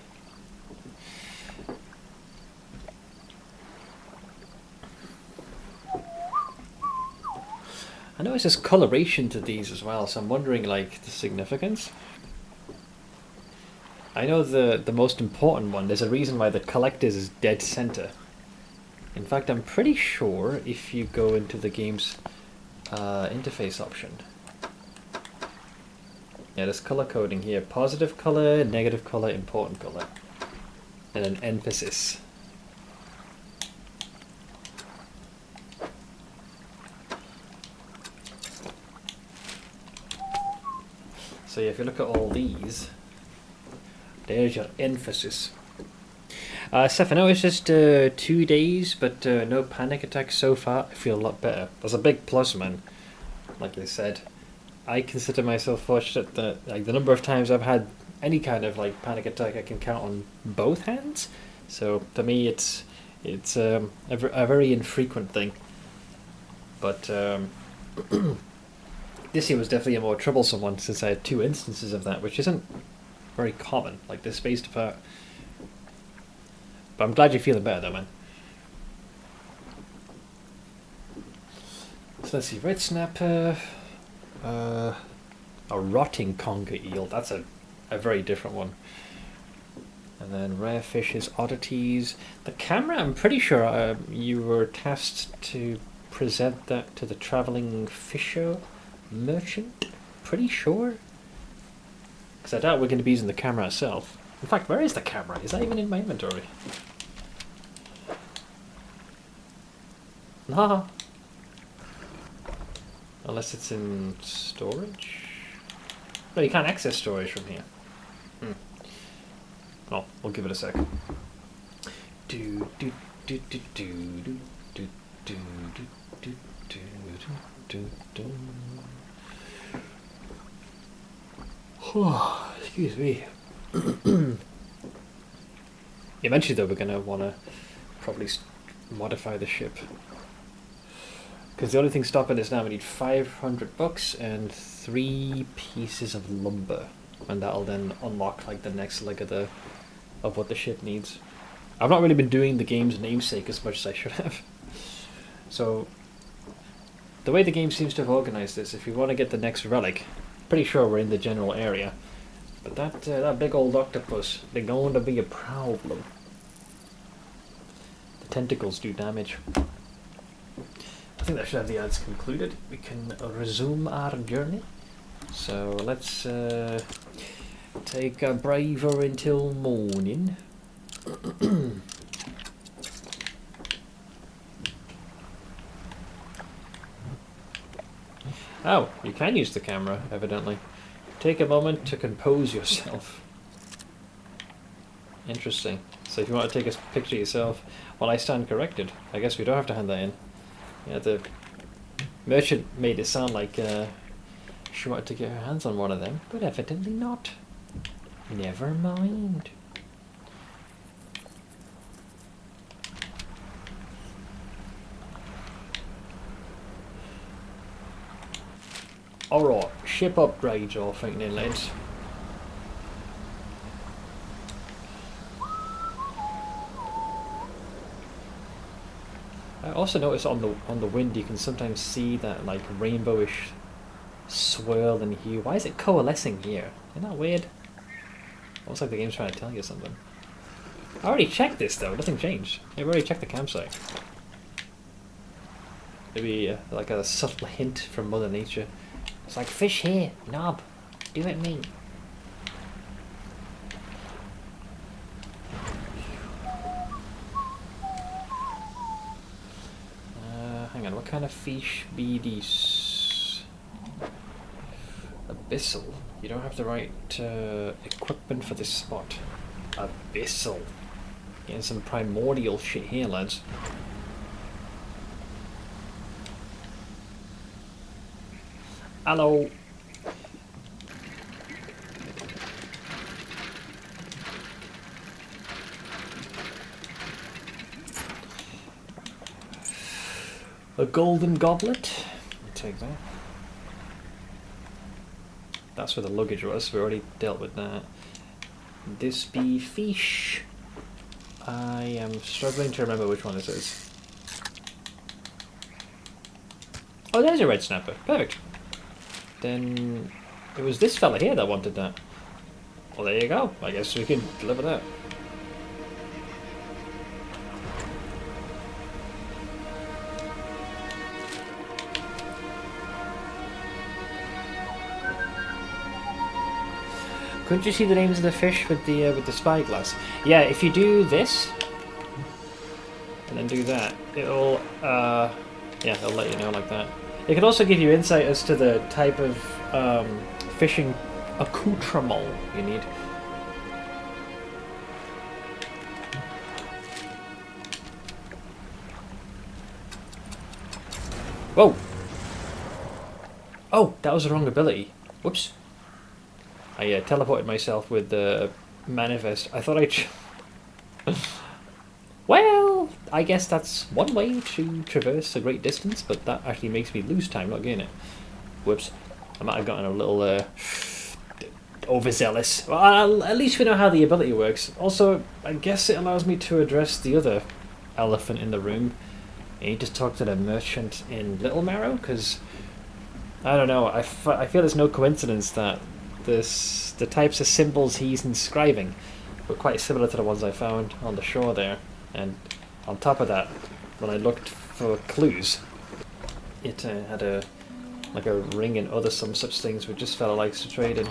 I notice there's coloration to these as well, so I'm wondering, like, the significance. I know the most important one, there's a reason why the collectors is dead center. In fact, I'm pretty sure if you go into the game's interface option. Yeah, there's color coding here. Positive color, negative color, important color. And an emphasis. So yeah, if you look at all these, there's your emphasis. Steph, I know it's just 2 days, but no panic attacks so far. I feel a lot better. That's a big plus, man. Like I said, I consider myself fortunate that, like, the number of times I've had any kind of, like, panic attack I can count on both hands. So to me, it's a very infrequent thing. But this year was definitely a more troublesome one since I had 2 instances of that, which isn't very common. Like, they're spaced apart. But I'm glad you're feeling better though, man. So let's see, red snapper, a rotting conger eel. That's a very different one. And then rare fishes, oddities. The camera, I'm pretty sure you were tasked to present that to the traveling fisher merchant. Pretty sure. Because I doubt we're going to be using the camera itself. In fact, where is the camera? Is that even in my inventory? Nah. Unless it's in storage? No, you can't access storage from here. Oh, we'll give it a sec. Excuse me. Eventually, though, we're going to want to probably modify the ship. Because the only thing stopping us now, we need $500 and 3 pieces of lumber. And that'll then unlock, like, the next leg of what the ship needs. I've not really been doing the game's namesake as much as I should have. So, the way the game seems to have organised this, if you want to get the next relic, pretty sure we're in the general area. But that big old octopus, they're going to be a problem. The tentacles do damage. I think that should have the ads concluded. We can resume our journey. So let's take a braver until morning. Oh, you can use the camera, evidently. Take a moment to compose yourself. Interesting. So if you want to take a picture yourself, well, I stand corrected. I guess we don't have to hand that in. Yeah, the merchant made it sound like she wanted to get her hands on one of them, but evidently not. Never mind. Alright, ship upgrades I think then, lads. I also noticed on the wind you can sometimes see that, like, rainbowish swirl and hue. Why is it coalescing here? Isn't that weird? Looks like the game's trying to tell you something. I already checked this though, nothing changed. I've already checked the campsite. Maybe like a subtle hint from Mother Nature. It's like, fish here, knob, do it me. Hang on, what kind of fish be these? Abyssal. You don't have the right equipment for this spot. Abyssal. Getting some primordial shit here, lads. Hello. A golden goblet. I'll take that. That's where the luggage was. We already dealt with that. This be fish. I am struggling to remember which one this is. Oh, there's a red snapper. Perfect. Then it was this fella here that wanted that. Well, there you go. I guess we can deliver that. Couldn't you see the names of the fish with the spyglass? Yeah, if you do this and then do that, it'll it'll let you know like that. It can also give you insight as to the type of fishing accoutrement you need. Whoa! Oh, that was the wrong ability. Whoops. I teleported myself with the manifest. I thought well, I guess that's one way to traverse a great distance, but that actually makes me lose time not getting it. Whoops. I might have gotten a little overzealous. Well, at least we know how the ability works. Also, I guess it allows me to address the other elephant in the room. I need to talk to the merchant in Little Marrow, because I don't know, I feel there's no coincidence that the types of symbols he's inscribing were quite similar to the ones I found on the shore there. And on top of that, when I looked for clues, it had a ring and some such things which this fella likes to trade in.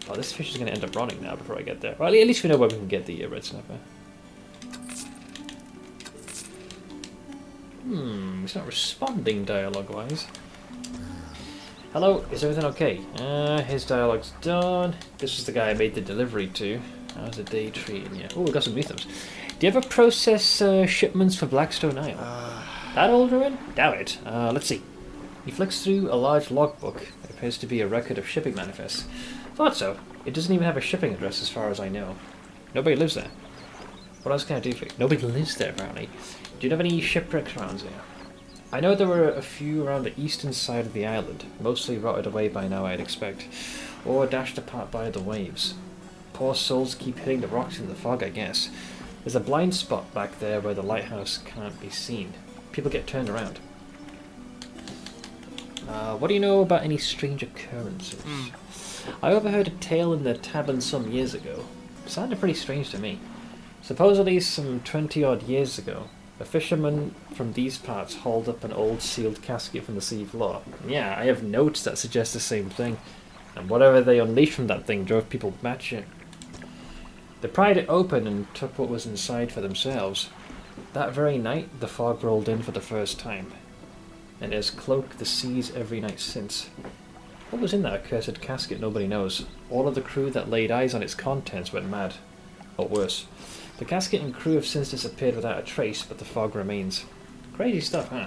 Oh, this fish is going to end up running now before I get there. Well, at least we know where we can get the red snapper. He's not responding dialogue-wise. Hello, is everything okay? His dialogue's done. This was the guy I made the delivery to. How's the day treating you? Oh, we got some items. Do you ever process shipments for Blackstone Isle? That old ruin? Doubt it. Let's see. He flicks through a large logbook. It appears to be a record of shipping manifests. Thought so. It doesn't even have a shipping address as far as I know. Nobody lives there. What else can I do for you? Nobody lives there, apparently. Do you have any shipwrecks around here? I know there were a few around the eastern side of the island, mostly rotted away by now I'd expect, or dashed apart by the waves. Poor souls keep hitting the rocks in the fog, I guess. There's a blind spot back there where the lighthouse can't be seen. People get turned around. What do you know about any strange occurrences? I overheard a tale in the tavern some years ago. It sounded pretty strange to me. Supposedly some 20-odd years ago, a fisherman from these parts hauled up an old sealed casket from the sea floor. Yeah, I have notes that suggest the same thing, and whatever they unleashed from that thing drove people batshit. They pried it open and took what was inside for themselves. That very night, the fog rolled in for the first time, and it has cloaked the seas every night since. What was in that accursed casket, nobody knows. All of the crew that laid eyes on its contents went mad. Or worse. The casket and crew have since disappeared without a trace, but the fog remains. Crazy stuff, huh?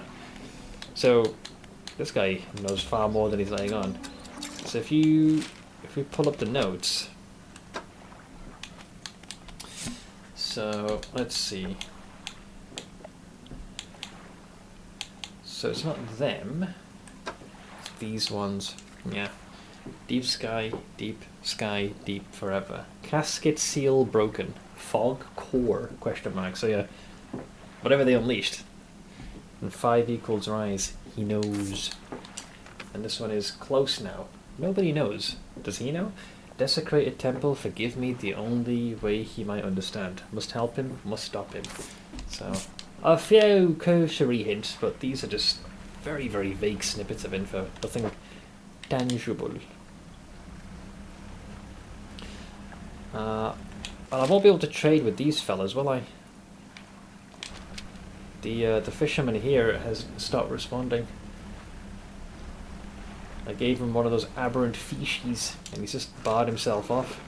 So, this guy knows far more than he's laying on. So if we pull up the notes... So, let's see. So it's not them. It's these ones. Yeah. Deep sky, deep forever. Casket seal broken. Fog core, question mark. So yeah, whatever they unleashed. And 5 equals rise. He knows. And this one is close now. Nobody knows. Does he know? Desecrated temple, forgive me, the only way he might understand. Must help him, must stop him. So, a few cursory hints, but these are just very, very vague snippets of info. Nothing tangible. Well, I won't be able to trade with these fellas, will I? The fisherman here has stopped responding. I gave him one of those aberrant fishies, and he's just barred himself off.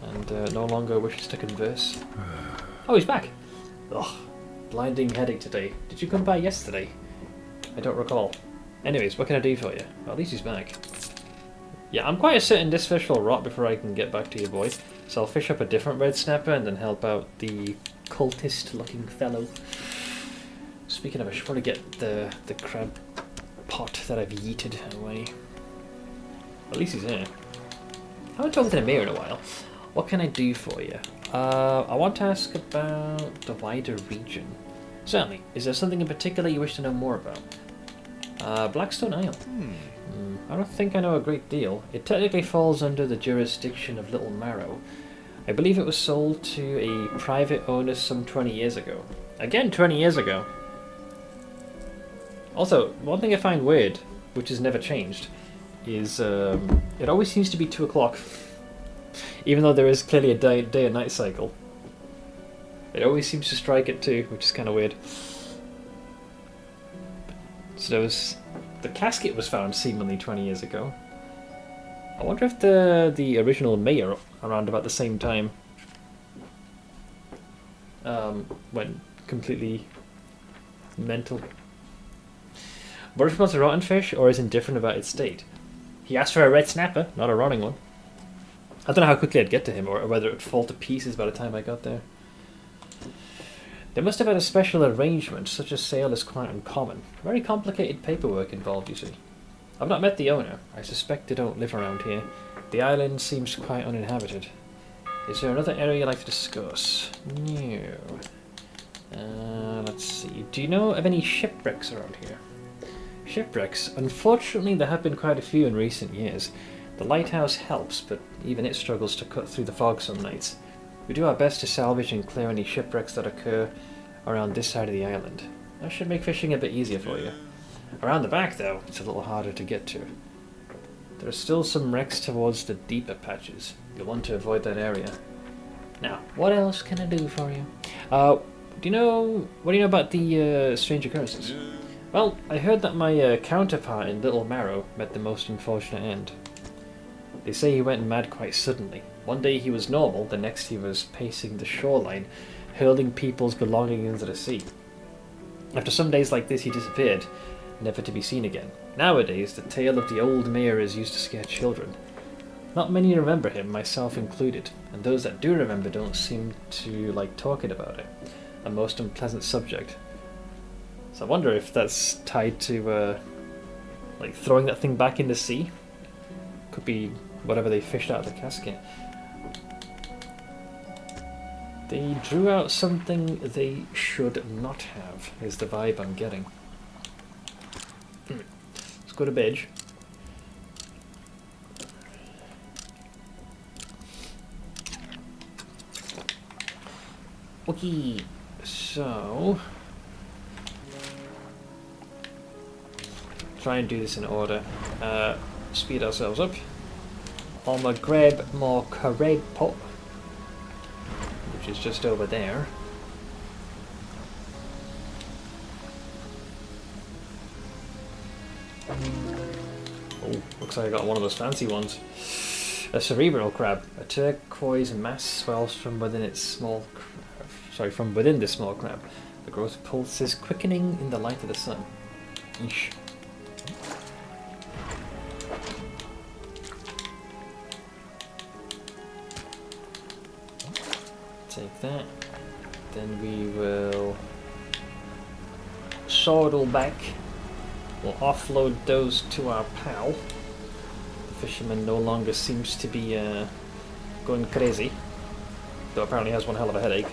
And no longer wishes to converse. Oh, he's back! Ugh, blinding headache today. Did you come by yesterday? I don't recall. Anyways, what can I do for you? Well, at least he's back. Yeah, I'm quite certain this fish will rot before I can get back to you, boy. So I'll fish up a different red snapper and then help out the cultist-looking fellow. Speaking of, I should probably get the crab pot that I've yeeted away. At least he's here. I haven't talked to the mayor in a while. What can I do for you? I want to ask about the wider region. Certainly. Is there something in particular you wish to know more about? Blackstone Isle. I don't think I know a great deal. It technically falls under the jurisdiction of Little Marrow. I believe it was sold to a private owner some 20 years ago. Again, 20 years ago. Also, one thing I find weird, which has never changed, is it always seems to be 2 o'clock. Even though there is clearly a day and night cycle. It always seems to strike at 2, which is kind of weird. So the casket was found seemingly 20 years ago. I wonder if the original mayor, around about the same time, went completely mental. What if it wants a rotten fish, or is indifferent about its state? He asked for a red snapper, not a rotting one. I don't know how quickly I'd get to him, or whether it would fall to pieces by the time I got there. They must have had a special arrangement. Such a sale is quite uncommon. Very complicated paperwork involved, you see. I've not met the owner. I suspect they don't live around here. The island seems quite uninhabited. Is there another area you'd like to discuss? No. Let's see. Do you know of any shipwrecks around here? Shipwrecks? Unfortunately, there have been quite a few in recent years. The lighthouse helps, but even it struggles to cut through the fog some nights. We do our best to salvage and clear any shipwrecks that occur around this side of the island. That should make fishing a bit easier for you. Around the back, though, it's a little harder to get to. There are still some wrecks towards the deeper patches. You'll want to avoid that area. Now, what else can I do for you? What do you know about the strange occurrences? Well, I heard that my counterpart in Little Marrow met the most unfortunate end. They say he went mad quite suddenly. One day he was normal, the next he was pacing the shoreline, hurling people's belongings into the sea. After some days like this he disappeared, never to be seen again. Nowadays, the tale of the old mayor is used to scare children. Not many remember him, myself included, and those that do remember don't seem to like talking about it. A most unpleasant subject. So I wonder if that's tied to, like throwing that thing back in the sea? Could be whatever they fished out of the casket. They drew out something they should not have, is the vibe I'm getting. Let's go to bed. Okay, so try and do this in order. Speed ourselves up. I'm gonna grab my crab pot, which is just over there. Oh, looks like I got one of those fancy ones. A cerebral crab. A turquoise mass swells from within its small. From within this small crab. The growth pulses quickening in the light of the sun. Eesh. Take that. Then we will sortle back. We'll offload those to our pal. The fisherman no longer seems to be going crazy, though apparently has one hell of a headache.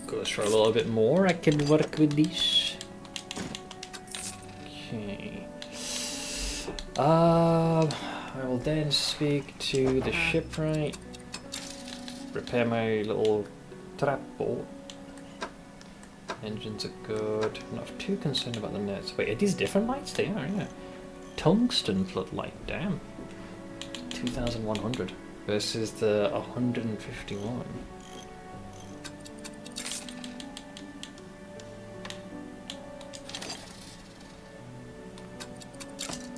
Goes for a little bit more. I can work with these. Okay. I will then speak to the shipwright. Repair my little trap boat. Engines are good. I'm not too concerned about the nets. Wait, are these different lights? They are, yeah. Tungsten floodlight, damn. 2,100 versus the 151.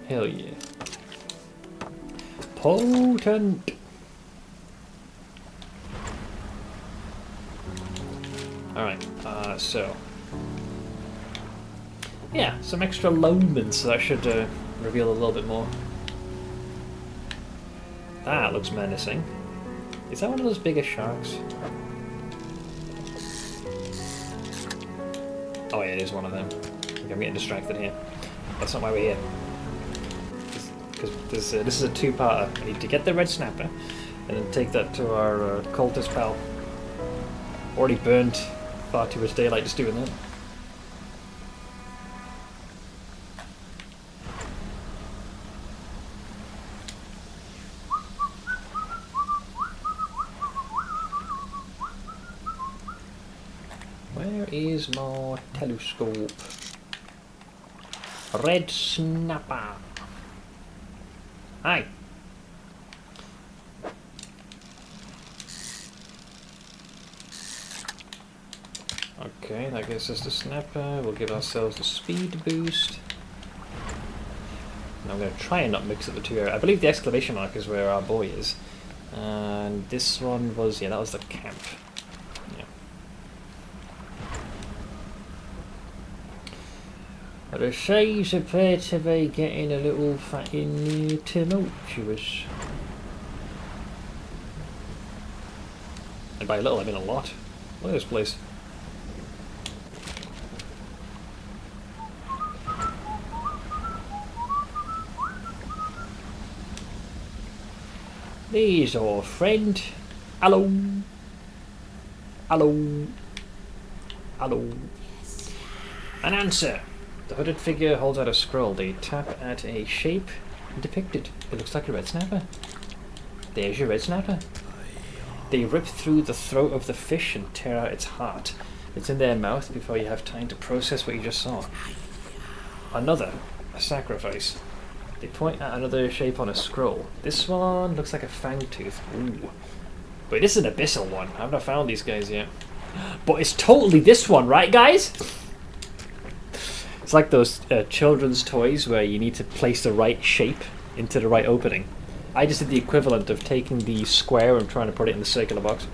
Hell yeah. Potent! Alright, so... yeah, some extra lumens, so that should reveal a little bit more. That looks menacing. Is that one of those bigger sharks? Oh yeah, it is one of them. Okay, I'm getting distracted here. That's not why we're here. Because this is a two-parter. I need to get the red snapper, and then take that to our cultist pal. Already burned far too much daylight just doing that. Where is my telescope? Red snapper. Hi. Okay, that gives us the snapper. We'll give ourselves a speed boost. And I'm going to try and not mix up the two areas. I believe the exclamation mark is where our boy is. And this one was, yeah, that was the camp. Yeah. But the seas appear to be getting a little fucking tumultuous. And by a little, I mean a lot. Look at this place. There's our friend. Hello. Hello. Hello. An answer. The hooded figure holds out a scroll. They tap at a shape depicted. It looks like a red snapper. There's your red snapper. They rip through the throat of the fish and tear out its heart. It's in their mouth before you have time to process what you just saw. Another. A sacrifice. They point at another shape on a scroll. This one looks like a fang tooth. Ooh. Wait, this is an abyssal one. I've not found these guys yet. But it's totally this one, right guys? It's like those children's toys where you need to place the right shape into the right opening. I just did the equivalent of taking the square and trying to put it in the circular box.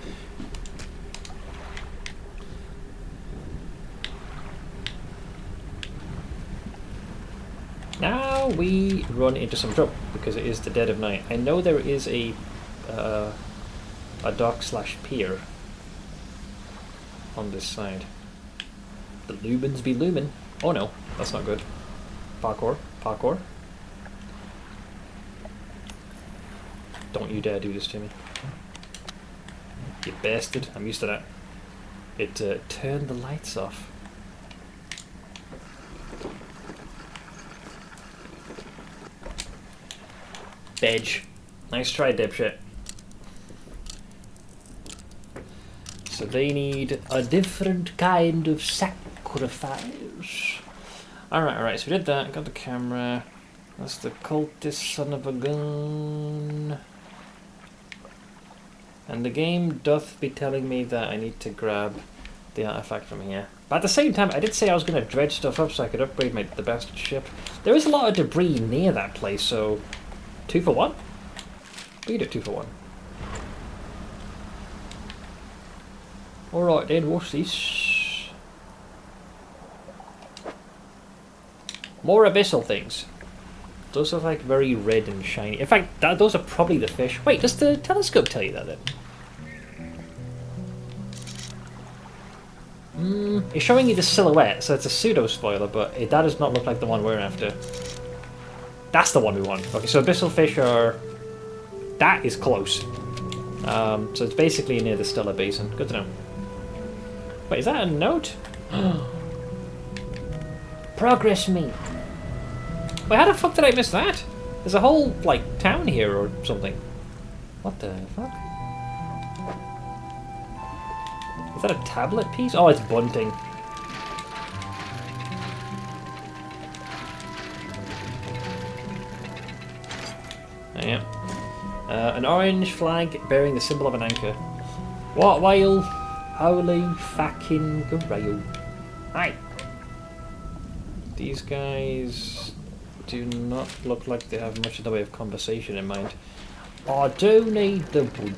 Now we run into some trouble because it is the dead of night. I know there is a dock/pier on this side. The lumens be lumen. Oh no, that's not good. Parkour, parkour. Don't you dare do this to me. You bastard. I'm used to that. It turned the lights off. Dredge. Nice try, dipshit. So they need a different kind of sacrifice. Alright, so we did that, got the camera. That's the cultist son of a gun. And the game doth be telling me that I need to grab the artifact from here. But at the same time, I did say I was going to dredge stuff up so I could upgrade the bastard ship. There is a lot of debris near that place, so 2 for 1? We did 2 for 1. Alright then, what's this? More abyssal things. Those are like very red and shiny. In fact, those are probably the fish. Wait, does the telescope tell you that then? It's showing you the silhouette, so it's a pseudo spoiler, but that does not look like the one we're after. That's the one we want. Okay, so abyssal fish are... That is close. So it's basically near the Stellar Basin. Good to know. Wait, is that a note? Progress me. Wait, how the fuck did I miss that? There's a whole, like, town here or something. What the fuck? Is that a tablet piece? Oh, it's bunting. Yeah. An orange flag bearing the symbol of an anchor. What whale? Holy fucking grail. Hi. These guys do not look like they have much in the way of conversation in mind. I do need the wood.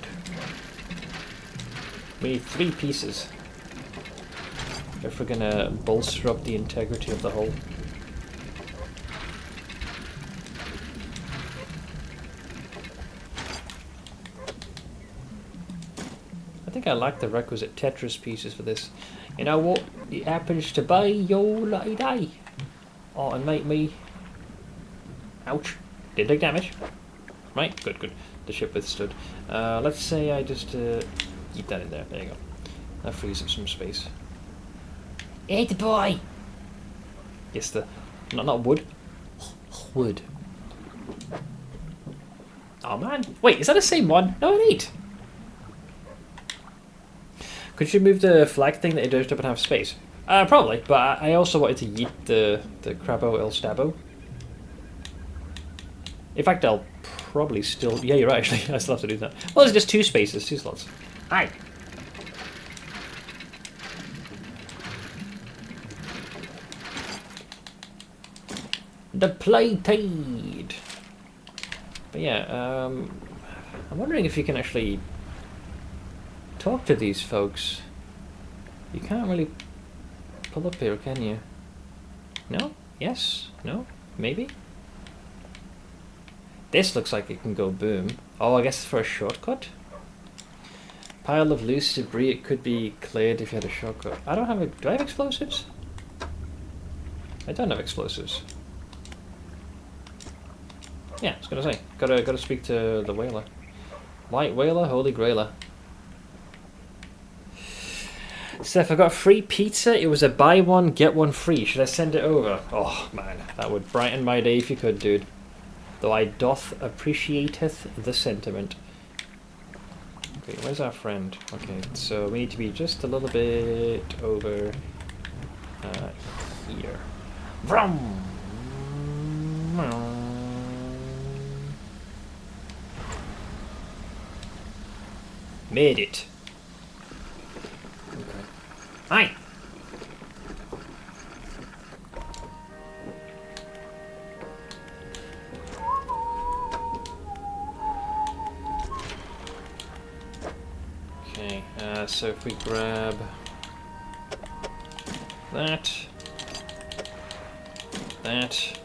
We need 3 pieces if we're gonna bolster up the integrity of the hull. I think I lack the requisite Tetris pieces for this. You know what? It happens to be your lucky day. Oh, and make me... Ouch. Didn't take damage. Right, good, good. The ship withstood. Let's say I just keep that in there. There you go. That frees up some space. Hey, the boy! Yes, the... Not wood. Wood. Oh, man. Wait, is that the same one? No, it ain't. Could you move the flag thing that it does up and have space? Probably, but I also wanted to yeet the Crabo El Stabo. In fact, I'll probably still... Yeah, you're right, actually. I still have to do that. Well, there's just 2 spaces, 2 slots. Hi! The Playtade! But yeah, I'm wondering if you can actually talk to these folks. You can't really pull up here, can you? No? Yes? No? Maybe? This looks like it can go boom. Oh, I guess it's for a shortcut? Pile of loose debris, it could be cleared if you had a shortcut. I don't have a... Do I have explosives? I don't have explosives. Yeah, I was gonna say. Gotta speak to the whaler. White whaler, holy grailer. Seth, I got free pizza. It was a buy one, get one free. Should I send it over? Oh, man. That would brighten my day if you could, dude. Though I doth appreciateth the sentiment. Okay, where's our friend? Okay, so we need to be just a little bit over here. Vroom! Made it. Okay. Hi! Okay, so if we grab that, that,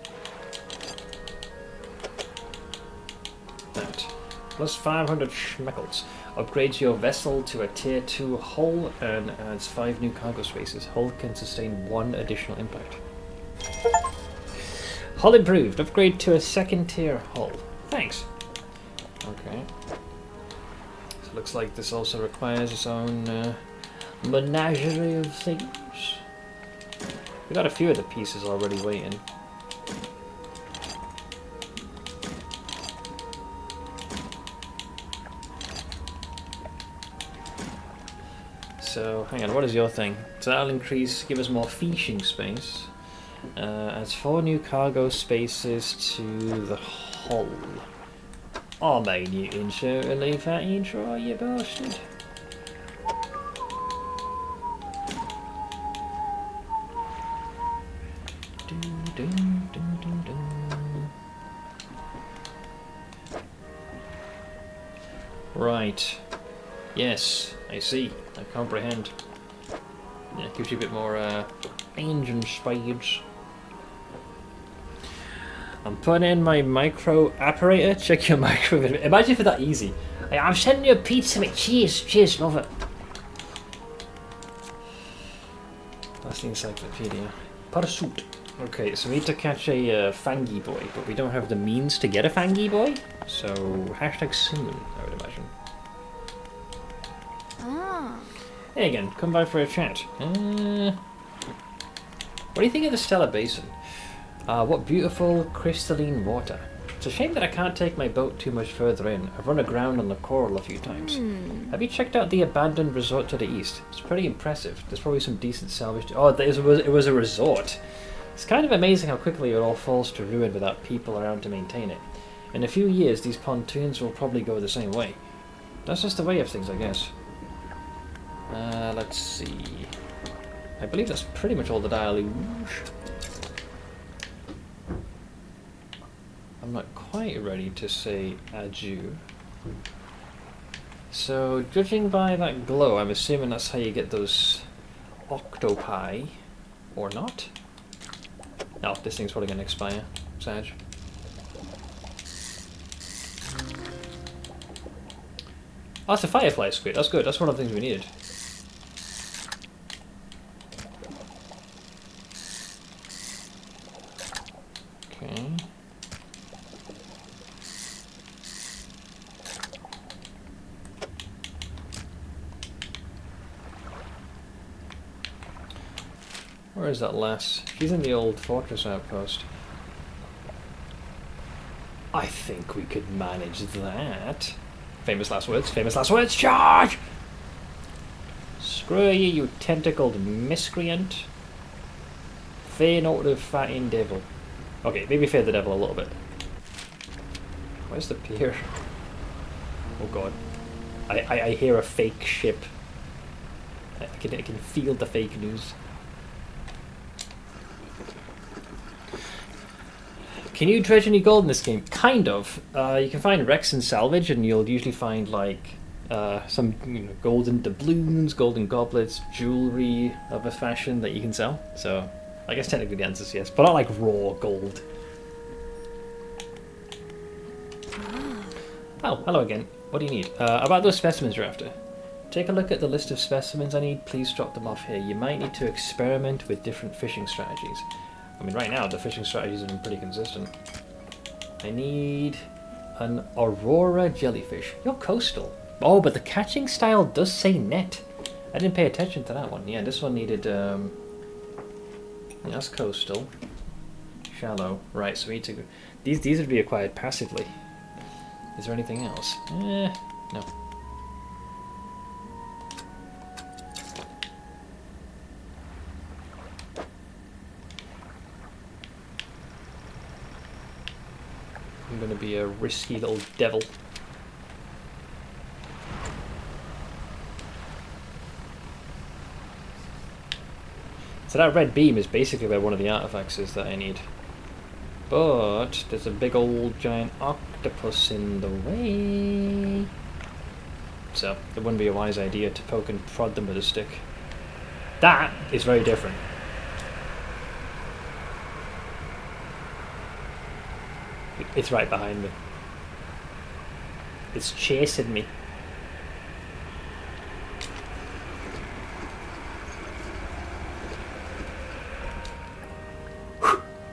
plus 500 schmeckles. Upgrades your vessel to a tier 2 hull and adds 5 new cargo spaces. Hull can sustain 1 additional impact. Hull improved. Upgrade to a 2nd tier hull. Thanks. Okay. So looks like this also requires its own menagerie of things. We got a few of the pieces already waiting. So, hang on, what is your thing? So that'll increase, give us more fishing space. Adds 4 new cargo spaces to the hull. Oh, man, you intro to leave that intro, you bastard. Right. Yes, I see. I comprehend. Yeah, it gives you a bit more engine speeds. I'm putting in my micro apparator. Check your micro. Imagine if it's that easy. Hey, I'm sending you a pizza, mate. Cheers, love it. That's the encyclopedia. Pursuit. Okay, so we need to catch a fangy boy, but we don't have the means to get a fangy boy. So hashtag soon, I would imagine. Hey again, come by for a chat. What do you think of the Stellar Basin? What beautiful crystalline water. It's a shame that I can't take my boat too much further in. I've run aground on the coral a few times. Have you checked out the abandoned resort to the east? It's pretty impressive. There's probably some decent salvage. Oh, it was a resort. It's kind of amazing how quickly it all falls to ruin without people around to maintain it. In a few years, these pontoons will probably go the same way. That's just the way of things, I guess. Let's see. I believe that's pretty much all the deluge. I'm not quite ready to say adieu. So, judging by that glow, I'm assuming that's how you get those octopi. Or not? No, this thing's probably going to expire. Sad. Oh, it's a firefly squid. That's good. That's one of the things we needed. Okay. Where is that lass? She's in the old fortress outpost. I think we could manage that. Famous last words. Famous last words. Charge! Screw you, you tentacled miscreant. Fear not the fatting devil. Okay, maybe fear the devil a little bit. Where's the pier? Oh god. I hear a fake ship. I can feel the fake news. Can you dredge any gold in this game? Kind of. You can find wrecks and salvage, and you'll usually find like some golden doubloons, golden goblets, jewelry of a fashion that you can sell. So I guess technically the answer is yes, but not like raw gold. Oh, hello again. What do you need? About those specimens you're after. Take a look at the list of specimens I need. Please drop them off here. You might need to experiment with different fishing strategies. I mean, right now, the fishing strategies have been pretty consistent. I need an Aurora jellyfish. You're coastal. Oh, but the catching style does say net. I didn't pay attention to that one. Yeah, this one needed, yeah, that's coastal. Shallow. Right, so we need to... These would be acquired passively. Is there anything else? No. I'm going to be a risky little devil. So that red beam is basically where one of the artifacts is that I need. But there's a big old giant octopus in the way. So it wouldn't be a wise idea to poke and prod them with a stick. That is very different. It's right behind me. It's chasing me.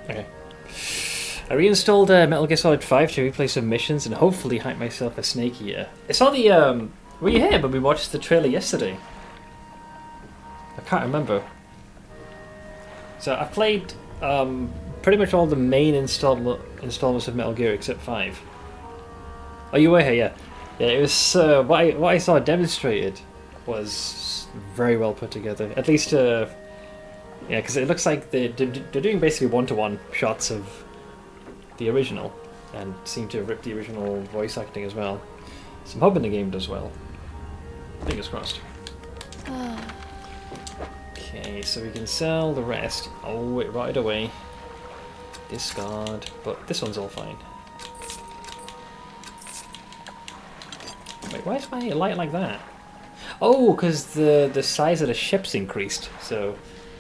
Okay. I reinstalled Metal Gear Solid 5 to replay some missions and hopefully hype myself a snake eater. I saw the, were you here when we watched the trailer yesterday? I can't remember. So I played, pretty much all the main installments of Metal Gear except 5. Oh, you were here, yeah. Yeah, it was, what I saw demonstrated was very well put together. At least, yeah, because it looks like they're doing basically one-to-one shots of the original, and seem to have ripped the original voice acting as well. So I'm hoping the game does well. Fingers crossed. Okay, so we can sell the rest. Oh, it rotted away. Discard, but this one's all fine. Wait, why is my light like that? Oh, because the size of the ship's increased. So,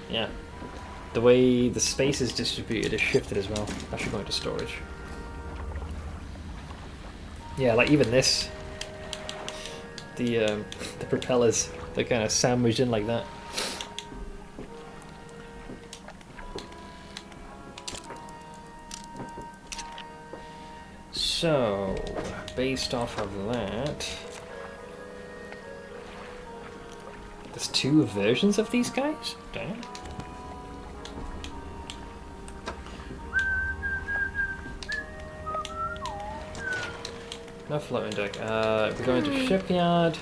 yeah. The way the space is distributed is shifted as well. That should go into storage. Yeah, like even this. The propellers, they're kind of sandwiched in like that. So, based off of that, there's 2 versions of these guys? Damn. No floating deck. We're going to shipyard.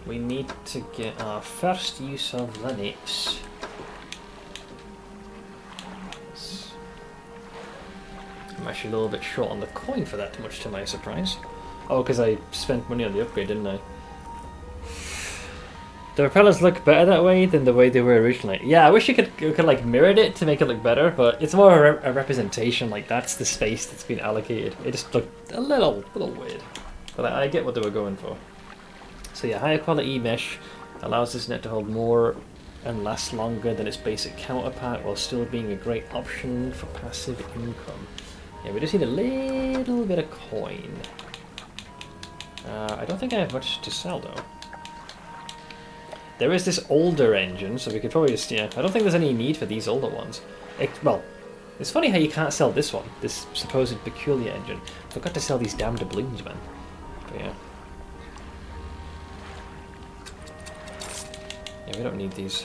We need to get our first use of Linux. I'm actually a little bit short on the coin for that, much to my surprise. Oh, because I spent money on the upgrade, didn't I? The propellers look better that way than the way they were originally. Yeah, I wish you could like mirrored it to make it look better, but it's more a representation. Like that's the space that's been allocated. It just looked a little weird, but I get what they were going for. So yeah, higher quality mesh allows this net to hold more and last longer than its basic counterpart, while still being a great option for passive income. Yeah, we just need a little bit of coin. I don't think I have much to sell though. There is this older engine, so we could probably just, yeah, I don't think there's any need for these older ones. Well, it's funny how you can't sell this one, this supposed peculiar engine. Forgot to sell these damn doubloons, man. But yeah. Yeah, we don't need these.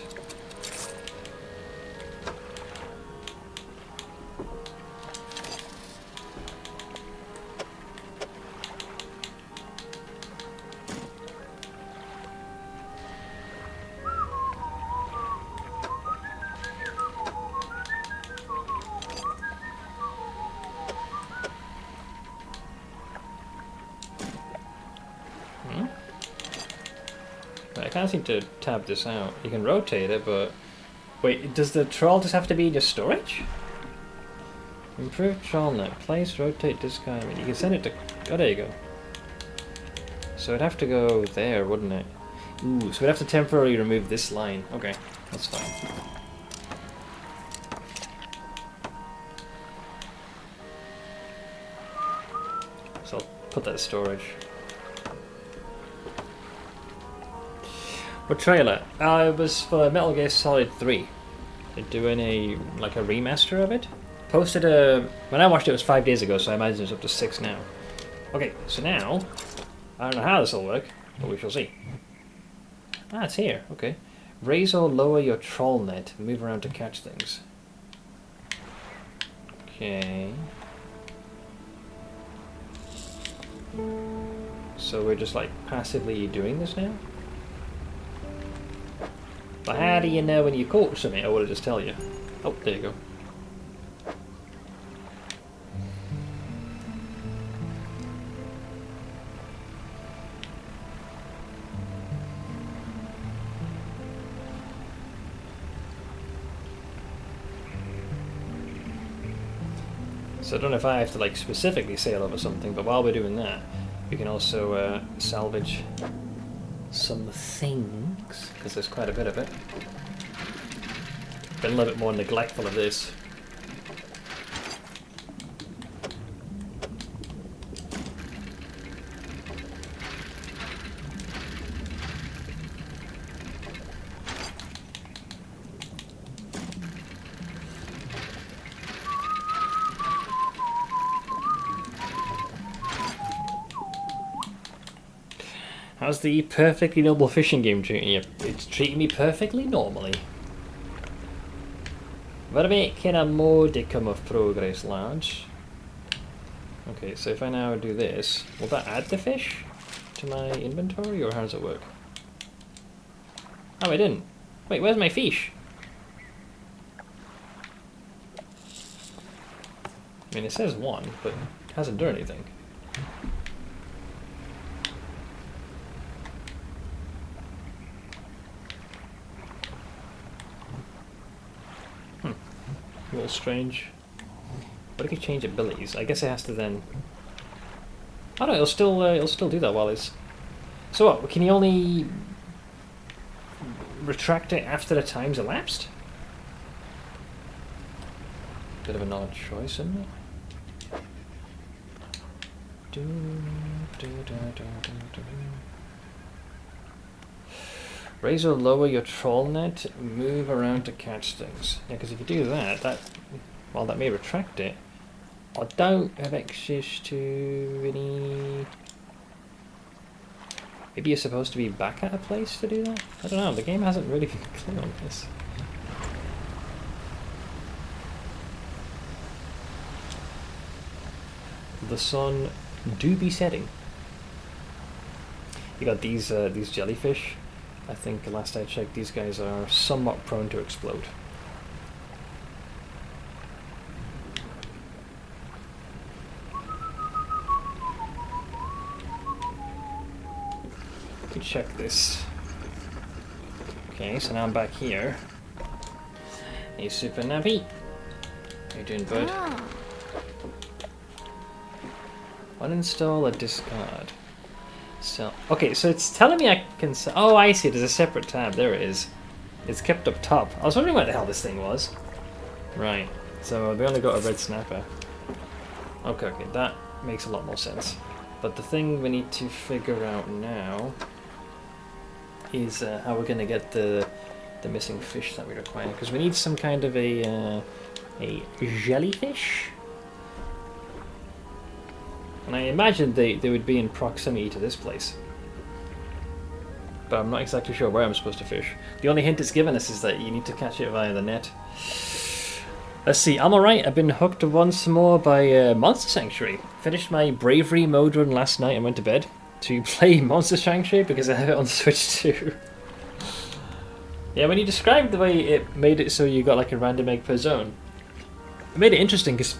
I can't seem to tab this out. You can rotate it, but... Wait, does the troll just have to be in your storage? Improve troll net. Place, rotate, discard. I mean, you can send it to... Oh, there you go. So it'd have to go there, wouldn't it? Ooh, so we'd have to temporarily remove this line. Okay, that's fine. So I'll put that in storage. What trailer? It was for Metal Gear Solid 3. They're doing a remaster of it. Posted when I watched it was 5 days ago, so I imagine it's up to 6 now. Okay, so now I don't know how this will work, but we shall see. Ah, it's here. Okay. Raise or lower your troll net. Move around to catch things. Okay. So we're just like passively doing this now? But how do you know when you caught something, or will it just tell you? Oh, there you go. So I don't know if I have to like specifically sail over something, but while we're doing that, we can also salvage some things, because there's quite a bit of it. Been a little bit more neglectful of this. How's the perfectly noble fishing game treating you? It's treating me perfectly normally. We're making a modicum of progress, lads. Okay, so if I now do this, will that add the fish to my inventory, or how does it work? Oh, I didn't. Wait, where's my fish? I mean, it says 1, but it hasn't done anything. A little strange. But I can change abilities. I guess it has to then. Oh no, it'll still do that while it's. So what? Can you only retract it after the time's elapsed? Bit of an odd choice, isn't it? Raise or lower your troll net, move around to catch things. Yeah, because if you do that, while that may retract it, I don't have access to any Maybe you're supposed to be back at a place to do that? I don't know, the game hasn't really been clear on this. The sun do be setting. You got these jellyfish. I think last I checked, these guys are somewhat prone to explode. Let me check this. Okay, so now I'm back here. Hey, Super Navi. How you doing, bud? Uninstall or discard. So, okay, so it's telling me I can... Oh, I see. There's a separate tab. There it is. It's kept up top. I was wondering what the hell this thing was. Right. So we only got a red snapper. Okay, okay. That makes a lot more sense. But the thing we need to figure out now is how we're going to get the missing fish that we require. Because we need some kind of a jellyfish. And I imagine they would be in proximity to this place. But I'm not exactly sure where I'm supposed to fish. The only hint it's given us is that you need to catch it via the net. Let's see, I'm alright. I've been hooked once more by Monster Sanctuary. Finished my Bravery mode run last night and went to bed to play Monster Sanctuary because I have it on Switch too. Yeah, when you described the way it made it so you got like a random egg per zone, it made it interesting because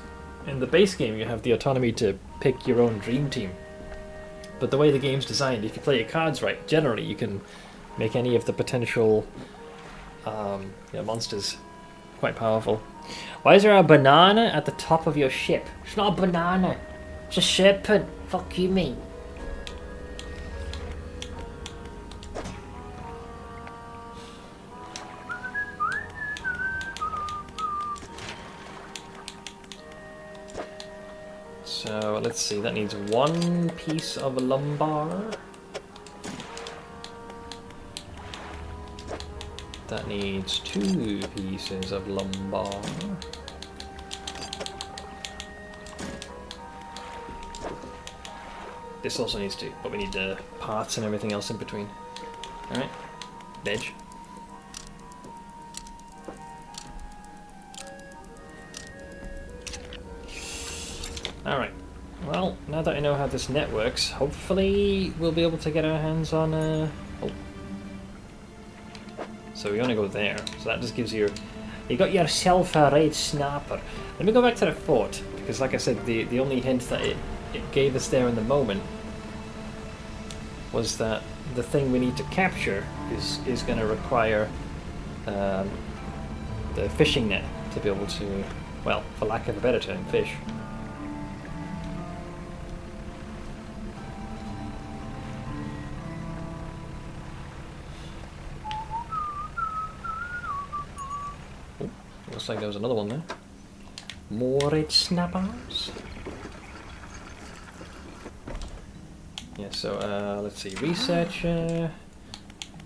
in the base game you have the autonomy to pick your own dream team. But the way the game's designed, if you play your cards right, generally you can make any of the potential monsters quite powerful. Why is there a banana at the top of your ship? It's not a banana. It's a serpent. Fuck you, me. So let's see, that needs one piece of lumbar. That needs 2 pieces of lumbar. This also needs 2, but we need the parts and everything else in between. Alright, Dredge. Alright, well, now that I know how this net works, hopefully we'll be able to get our hands on oh. So we want to go there, so that just gives you got yourself a red snapper. Let me go back to the fort, because like I said, the only hint that it gave us there in the moment was that the thing we need to capture is going to require the fishing net to be able to, well, for lack of a better term, fish. Looks like there was another one there. More red snappers. Yeah, so let's see. Research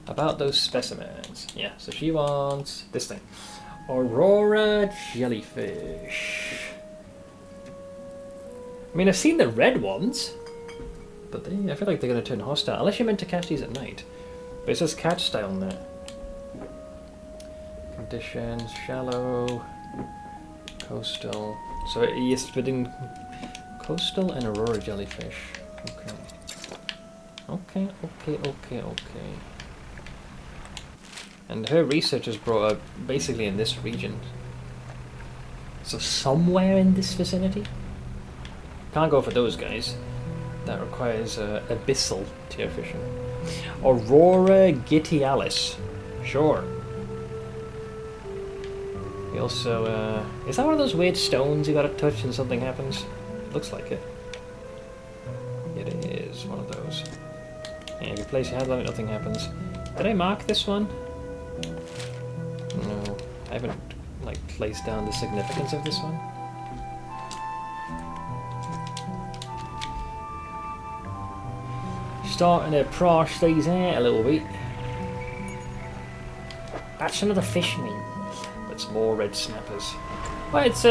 about those specimens. Yeah, so she wants this thing. Aurora jellyfish. I mean, I've seen the red ones, but I feel like they're going to turn hostile. Unless you're meant to catch these at night. But it says catch style on there. Conditions, shallow, coastal. So you're splitting coastal and aurora jellyfish. Okay. Okay. And her research has brought her basically in this region. So somewhere in this vicinity? Can't go for those guys. That requires abyssal tier fishing. Aurora gitialis. Sure. We also, is that one of those weird stones you gotta touch and something happens? Looks like it. It is one of those. Yeah, if you place your hand on it, nothing happens. Did I mark this one? No, I haven't, like, placed down the significance of this one. Starting to brush these out a little bit. That's another fish meat. It's more red snappers. Well, it's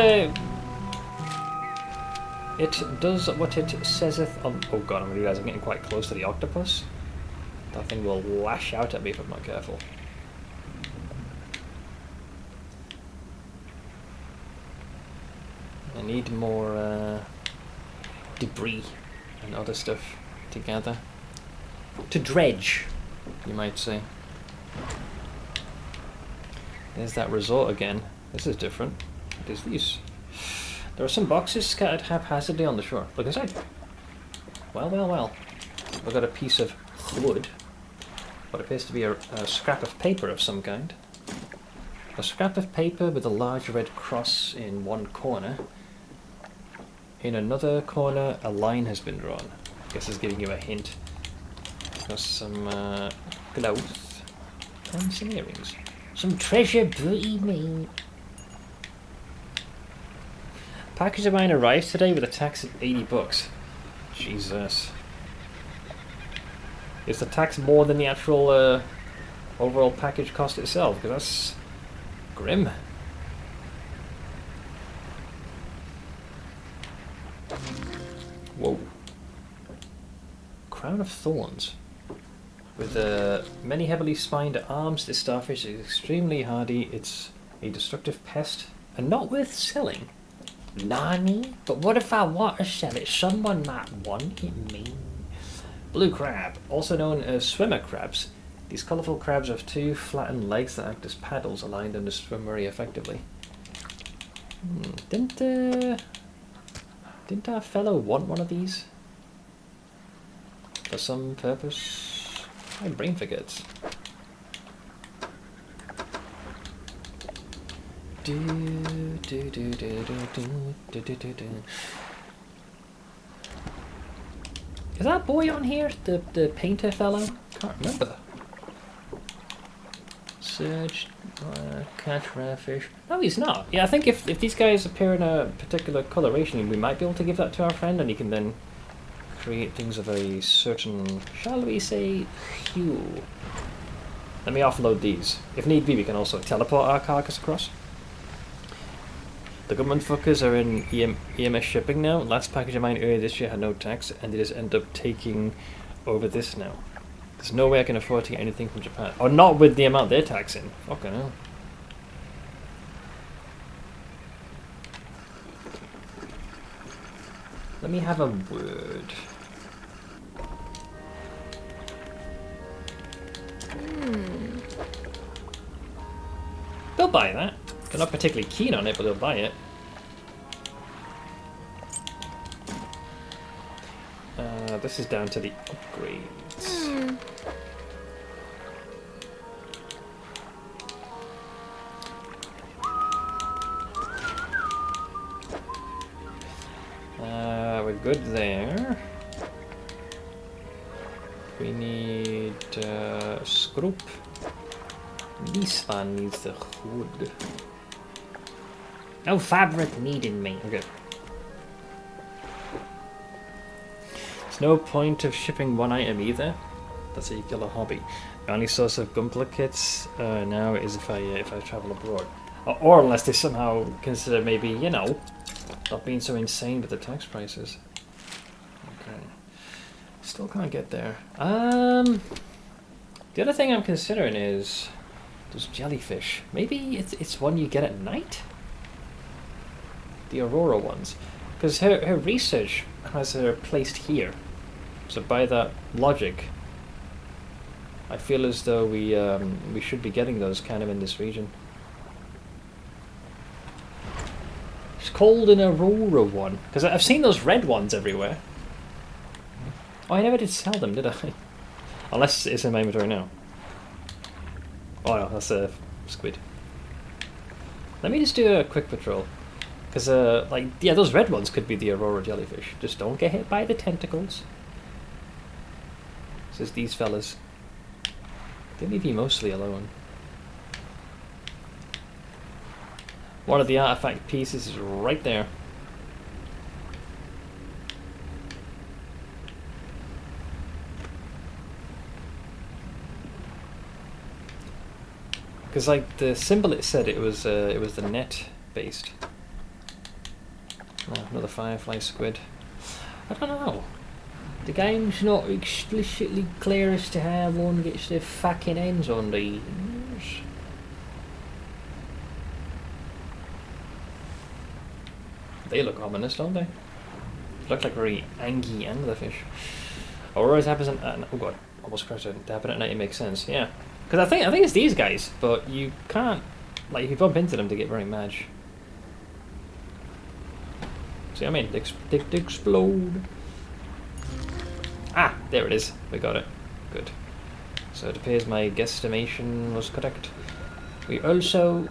it does what it sayseth on. Oh god, I'm realizing I'm getting quite close to the octopus. That thing will lash out at me if I'm not careful. I need more debris and other stuff to gather. To dredge, you might say. There's that resort again. This is different. What is these? There are some boxes scattered haphazardly on the shore. Look inside. Well, well, well. I've got a piece of wood. What appears to be a scrap of paper of some kind. A scrap of paper with a large red cross in one corner. In another corner, a line has been drawn. I guess it's giving you a hint. There's some gloves and some earrings. Some treasure, booty me. Package of mine arrived today with a tax of $80. Jesus. Is the tax more than the actual overall package cost itself? Because that's grim. Whoa. Crown of Thorns. With many heavily spined arms, this starfish is extremely hardy. It's a destructive pest and not worth selling. Nani? But what if I want to sell it? Someone might want it, me. Blue crab, also known as swimmer crabs. These colourful crabs have two flattened legs that act as paddles, aligned them to swim very effectively. Didn't our fellow want one of these? For some purpose? My brain forgets. Is that boy on here? The painter fellow? Can't remember. Search, catch rare fish. No, he's not. Yeah, I think if these guys appear in a particular coloration, we might be able to give that to our friend, and he can then create things of a certain, shall we say, hue. Let me offload these. If need be, we can also teleport our carcass across. The government fuckers are in EMS shipping now. Last package of mine earlier this year had no tax, and they just end up taking over this now. There's no way I can afford to get anything from Japan. Or not with the amount they're taxing. Fucking hell. Let me have a word. They'll buy that. They're not particularly keen on it, but they'll buy it. This is down to the upgrades. We're good there. We need scroop. This one needs the hood. No fabric needed, me. Okay. There's no point of shipping one item either. That's a killer hobby. The only source of gunpla kits now is if I travel abroad, or unless they somehow consider maybe, you know, not being so insane with the tax prices. Okay. Still can't get there. The other thing I'm considering is those jellyfish. Maybe it's one you get at night? The Aurora ones. Because her research has her placed here. So by that logic, I feel as though we should be getting those kind of in this region. It's called an Aurora one. Because I've seen those red ones everywhere. Oh, I never did sell them, did I? Unless it's in my inventory now. Oh no, that's a squid. Let me just do a quick patrol. Because, like, yeah, those red ones could be the Aurora jellyfish. Just don't get hit by the tentacles. This is these fellas. They leave you mostly alone. One of the artifact pieces is right there. Because, like, the symbol it said it was the net based. Oh, another firefly squid. I don't know. The game's not explicitly clear as to how one gets their fucking hands on these. They look ominous, don't they? They look like very angry anglerfish. Always happens at oh god, almost crashed it. To happen at night, it makes sense. Yeah, because I think it's these guys, but you can't, like, if you bump into them, they get very mad. See what I mean? They explode. Ah, there it is. We got it. Good. So it appears my guesstimation was correct. We also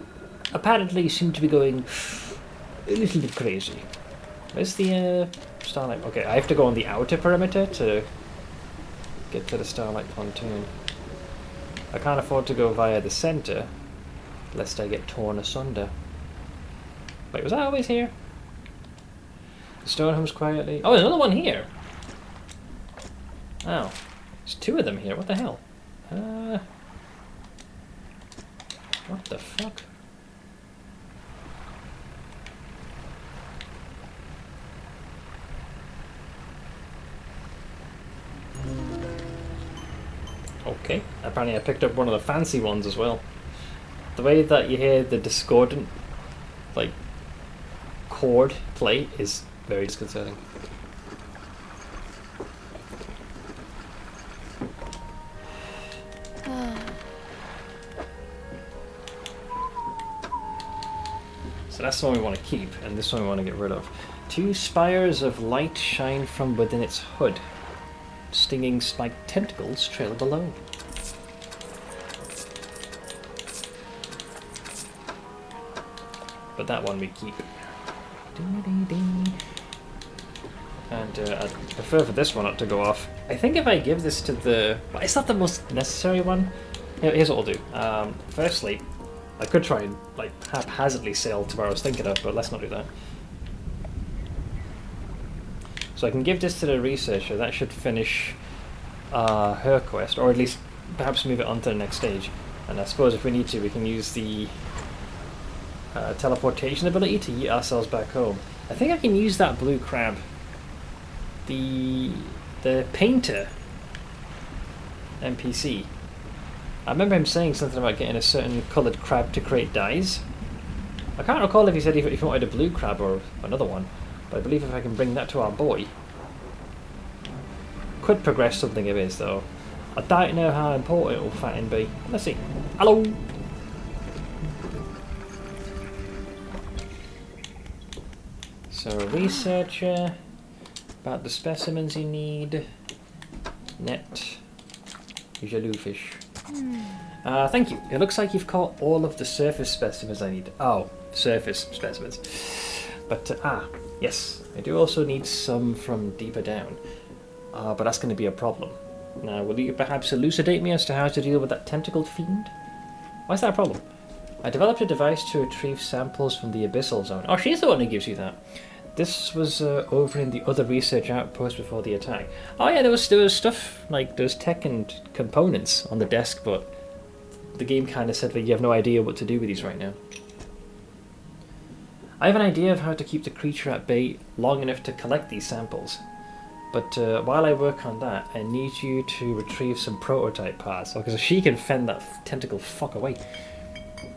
apparently seem to be going a little bit crazy. Where's the starlight? Okay, I have to go on the outer perimeter to get to the starlight pontoon. I can't afford to go via the center, lest I get torn asunder. Wait, was I always here? The stone homes quietly. Oh, there's another one here! Oh, there's two of them here. What the hell? What the fuck? Okay, apparently I picked up one of the fancy ones as well. The way that you hear the discordant, like, chord play is very disconcerting. So that's the one we want to keep, and this one we want to get rid of. 2 spires of light shine from within its hood. Stinging spiked tentacles trail below. But that one we keep. And I'd prefer for this one not to go off. I think if I give this to the... Well, it's not the most necessary one. Here's what I'll do. Firstly, I could try and, like, haphazardly sail to where I was thinking of, but let's not do that. So I can give this to the researcher. That should finish her quest, or at least perhaps move it on to the next stage. And I suppose if we need to, we can use the teleportation ability to yeet ourselves back home. I think I can use that blue crab. The painter NPC. I remember him saying something about getting a certain coloured crab to create dyes. I can't recall if he said if he wanted a blue crab or another one, but I believe if I can bring that to our boy, could progress something of his though. I don't know how important it will fatten be. Let's see. Hello! So researcher, about the specimens you need. Net. Jellyfish. Thank you. It looks like you've caught all of the surface specimens I need. Oh, surface specimens. But, yes. I do also need some from deeper down. But that's going to be a problem. Now, will you perhaps elucidate me as to how to deal with that tentacled fiend? Why is that a problem? I developed a device to retrieve samples from the abyssal zone. Oh, she's the one who gives you that. This was over in the other research outpost before the attack. Oh yeah, there was stuff, like, there's tech and components on the desk, but the game kind of said that you have no idea what to do with these right now. I have an idea of how to keep the creature at bay long enough to collect these samples. But while I work on that, I need you to retrieve some prototype parts, because she can fend that tentacle fuck away.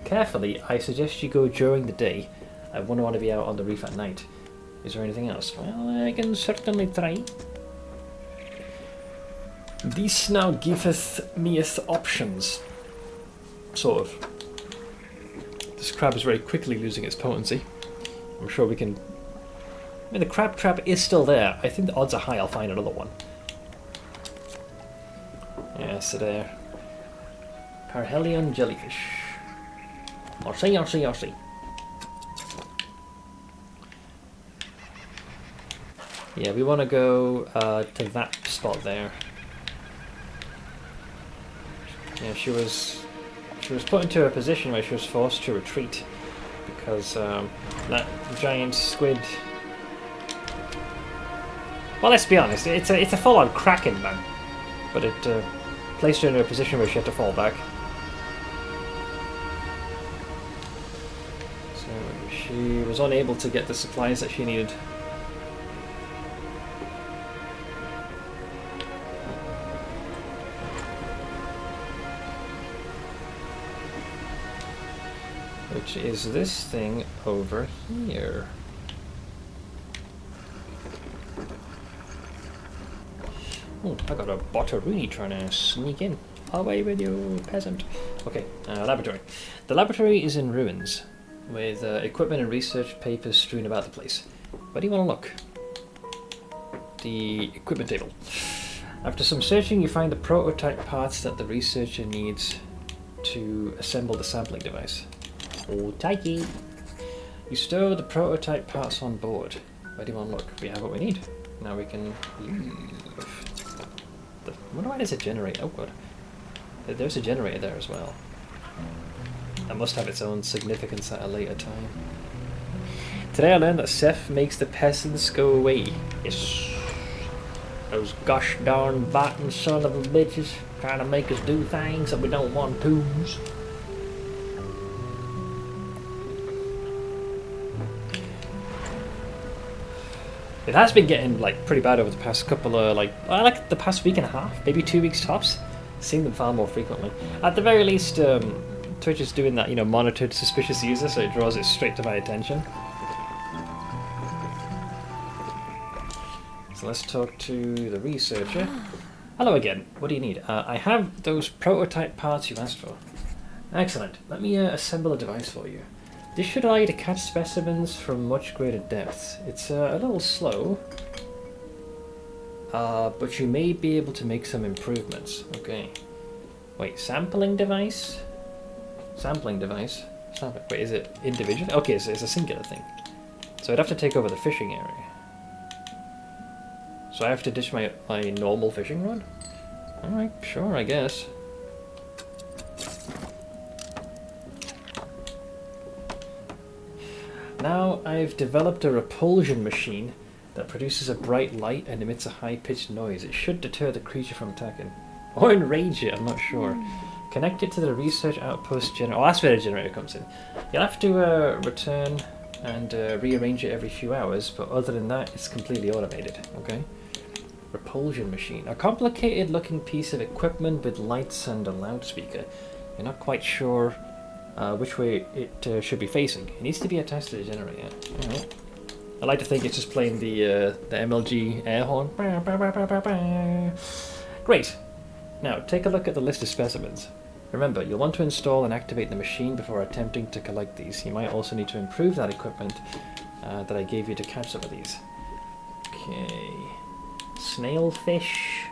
Carefully, I suggest you go during the day. I wouldn't want to be out on the reef at night. Is there anything else? Well, I can certainly try. This now giveth me options. Sort of. This crab is very quickly losing its potency. I'm sure we can... I mean, the crab trap is still there. I think the odds are high I'll find another one. Yeah, so there. Parhelion jellyfish. Archie. Yeah, we want to go to that spot there. Yeah, she was put into a position where she was forced to retreat because that giant squid. Well, let's be honest, it's a full-on kraken, man. But it placed her in a position where she had to fall back. So she was unable to get the supplies that she needed. which is this thing over here. Oh, I got a Botterini trying to sneak in. Away with you, peasant. Okay, laboratory. The laboratory is in ruins, with equipment and research papers strewn about the place. Where do you want to look? The equipment table. After some searching, you find the prototype parts that the researcher needs to assemble the sampling device. Oh, takey. You store the prototype parts on board. Where do you want to look? We have what we need. Now we can leave. I wonder why there's a generator. Oh god. There's a generator there as well. That must have its own significance at a later time. Today I learned that Seth makes the peasants go away. Yes. Those gosh darn biting son of a bitches trying to make us do things that we don't want to. It has been getting like pretty bad over the past couple of like the past week and a half, maybe 2 weeks tops. Seeing them far more frequently. At the very least, Twitch is doing that, you know, monitored suspicious user, so it draws it straight to my attention. So let's talk to the researcher. Hello again. What do you need? I have those prototype parts you asked for. Excellent. Let me assemble a device for you. This should allow you to catch specimens from much greater depths. It's a little slow, but you may be able to make some improvements. Okay. Wait, sampling device? Sampling device? Wait, is it individual? Okay, so it's a singular thing. So I'd have to take over the fishing area. So I have to ditch my normal fishing rod? Alright, sure, I guess. Now I've developed a repulsion machine that produces a bright light and emits a high-pitched noise. It should deter the creature from attacking. Or enrage it, I'm not sure. Connect it to the research outpost generator. Oh, that's where the generator comes in. You'll have to return and rearrange it every few hours, but other than that, it's completely automated. Okay. Repulsion machine. A complicated-looking piece of equipment with lights and a loudspeaker. You're not quite sure which way it should be facing. It needs to be attached to the generator. Alright. I like to think it's just playing the MLG air horn. Great. Now, take a look at the list of specimens. Remember, you'll want to install and activate the machine before attempting to collect these. You might also need to improve that equipment that I gave you to catch some of these. Okay. Snailfish.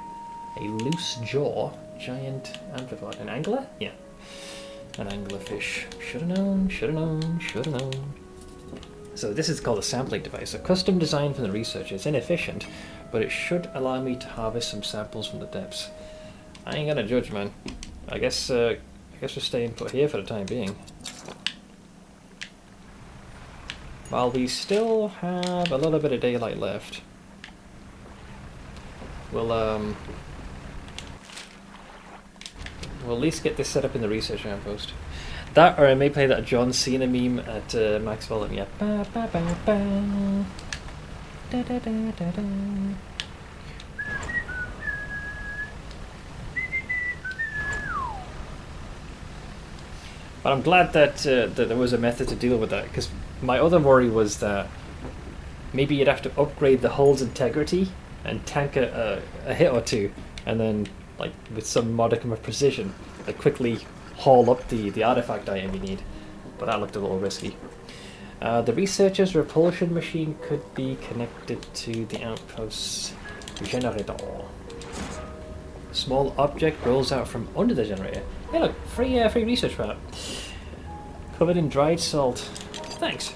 A loose jaw. Giant amphipod. An angler? Yeah. An anglerfish. Should've known, should've known, should've known. So this is called a sampling device, a custom design from the researcher. It's inefficient, but it should allow me to harvest some samples from the depths. I ain't gonna judge, man. I guess we're staying put here for the time being. While we still have a little bit of daylight left, we'll at least get this set up in the research outpost. That, or I may play that John Cena meme at max volume. Yeah. Ba, ba, ba, ba. Da, da, da, da, da. But I'm glad that that there was a method to deal with that, because my other worry was that maybe you'd have to upgrade the hull's integrity and tank a hit or two, and then, like, with some modicum of precision, like, quickly haul up the artifact item you need. But that looked a little risky. The researcher's repulsion machine could be connected to the outpost's generator. A small object rolls out from under the generator. Hey look, free research part. Covered in dried salt. Thanks.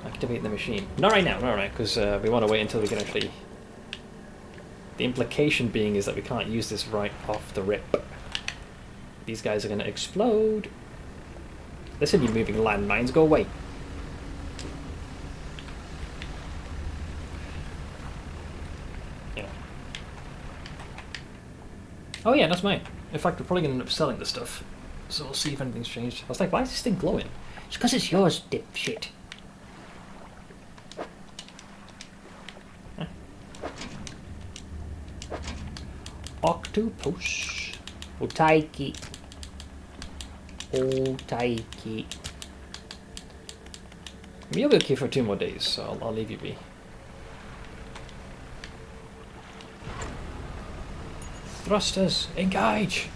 Activate the machine. Not right now, not right, because we want to wait until we can actually... The implication being is that we can't use this right off the rip. These guys are going to explode. Listen, you moving landmines, go away. Yeah. Oh yeah, that's mine. In fact, we're probably going to end up selling this stuff. So we'll see if anything's changed. I was like, why is this thing glowing? It's because it's yours, dipshit. Huh. Octopus. Oh, take it. Oh, take it. You'll be okay for 2 more days, so I'll leave you be. Thrusters, engage!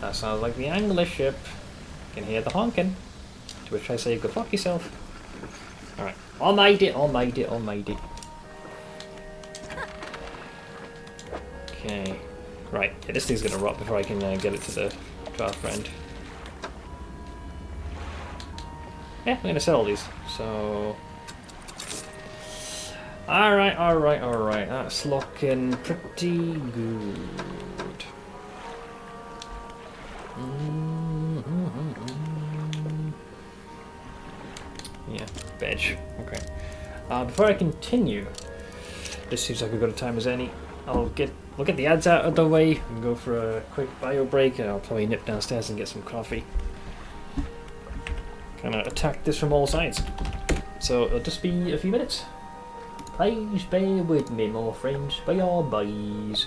That sounds like the angler ship. You can hear the honking. To which I say, go fuck yourself. Alright, I made it, I made it, I made it. Okay. Right, yeah, this thing's gonna rot before I can get it to the draft friend. Yeah, I'm gonna sell all these, so... Alright, alright, alright, that's looking pretty good. Yeah, veg, okay. Before I continue, this seems like a good a time as any. We'll get the ads out of the way and go for a quick bio break, and I'll probably nip downstairs and get some coffee. Kind of attack this from all sides. So it'll just be a few minutes. Please bear with me, my friends. By all boys.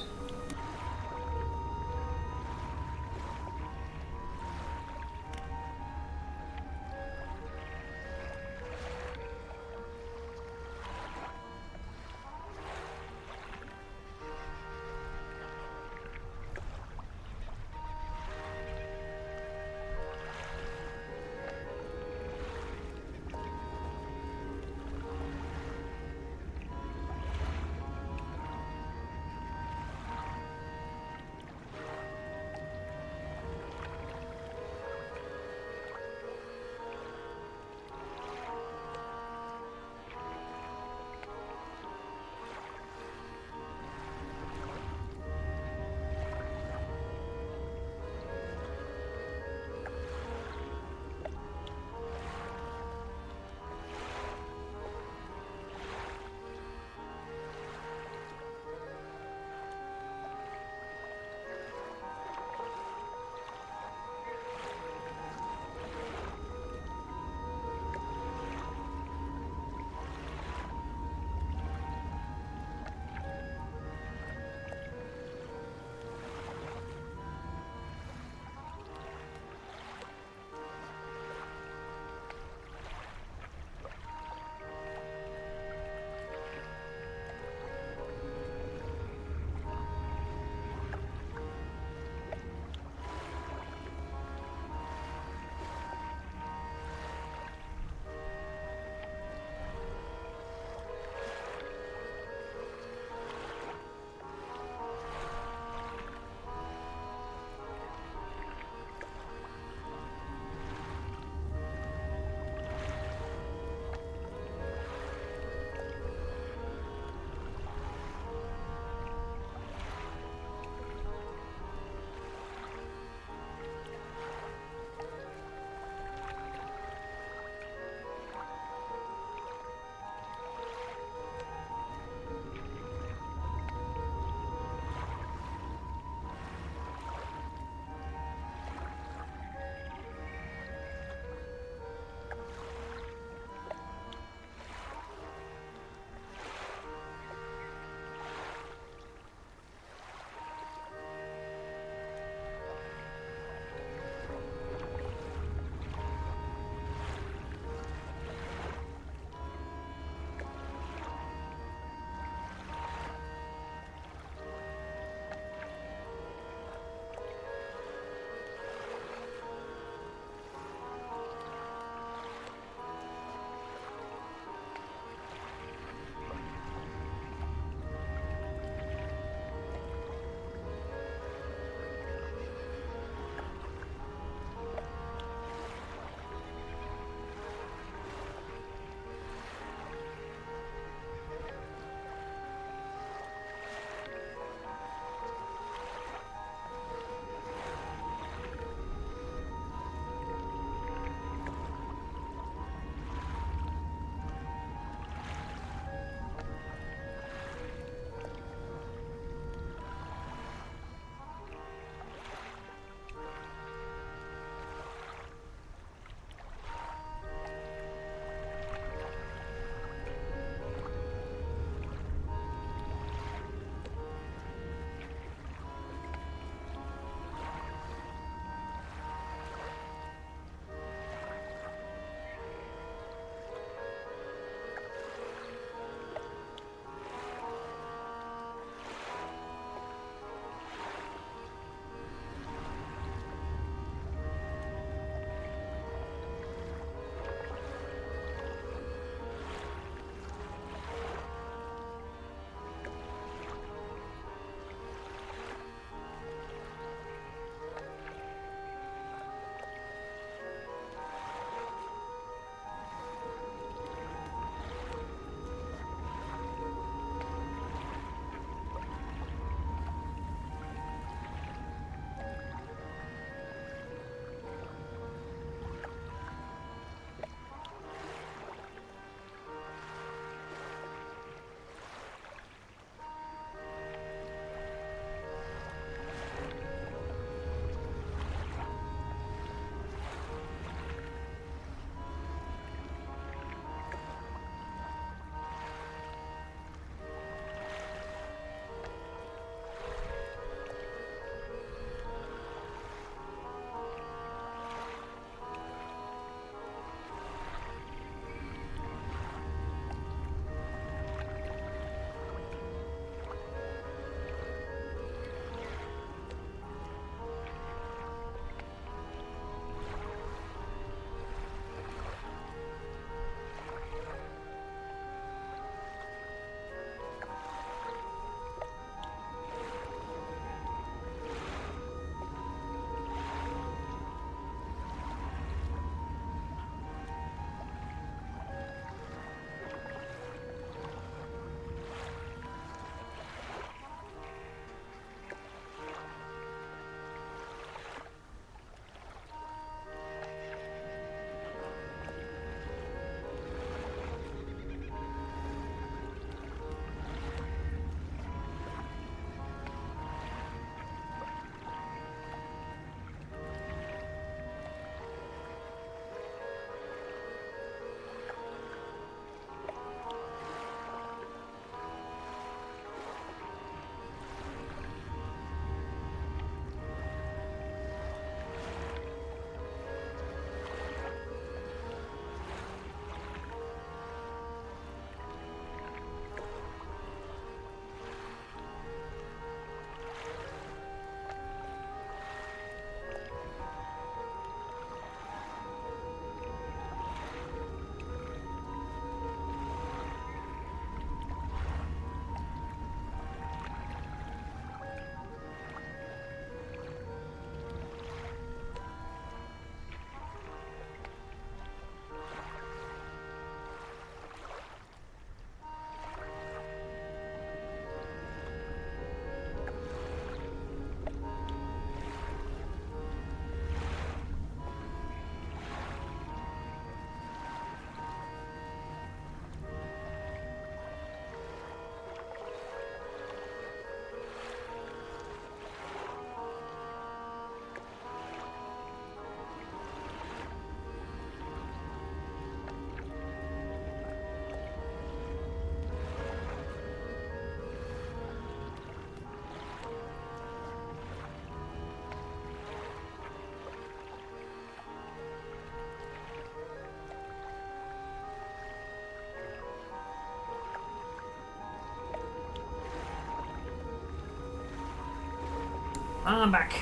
I'm back.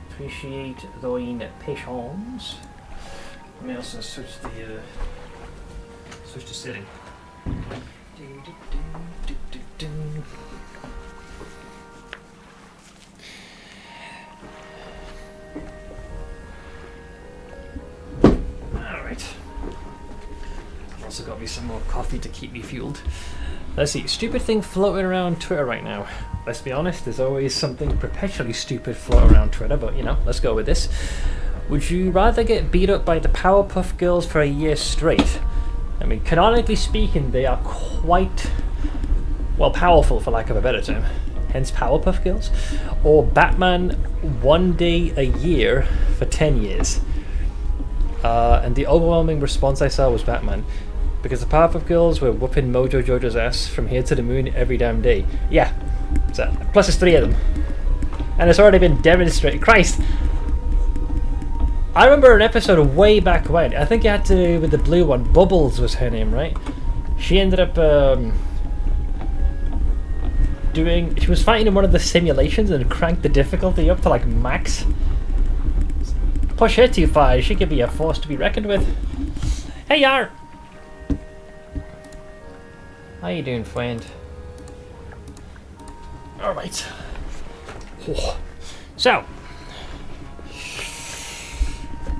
Appreciate thine patience. Let me also switch to sitting. Alright. I've also got me some more coffee to keep me fueled. Let's see, stupid thing floating around Twitter right now. Let's be honest, there's always something perpetually stupid floating around Twitter, but you know, let's go with this. Would you rather get beat up by the Powerpuff Girls for a year straight? I mean, canonically speaking, they are quite, well, powerful for lack of a better term. Hence Powerpuff Girls. Or Batman one day a year for 10 years. And the overwhelming response I saw was Batman. Because the Powerpuff Girls were whooping Mojo Jojo's ass from here to the moon every damn day. Yeah. So, plus there's 3 of them. And it's already been demonstrated. Christ! I remember an episode way back when. I think it had to do with the blue one. Bubbles was her name, right? She ended up she was fighting in one of the simulations and cranked the difficulty up to like max. Push her too far. She could be a force to be reckoned with. Hey, Yar! How you doing, friend? Alright. So,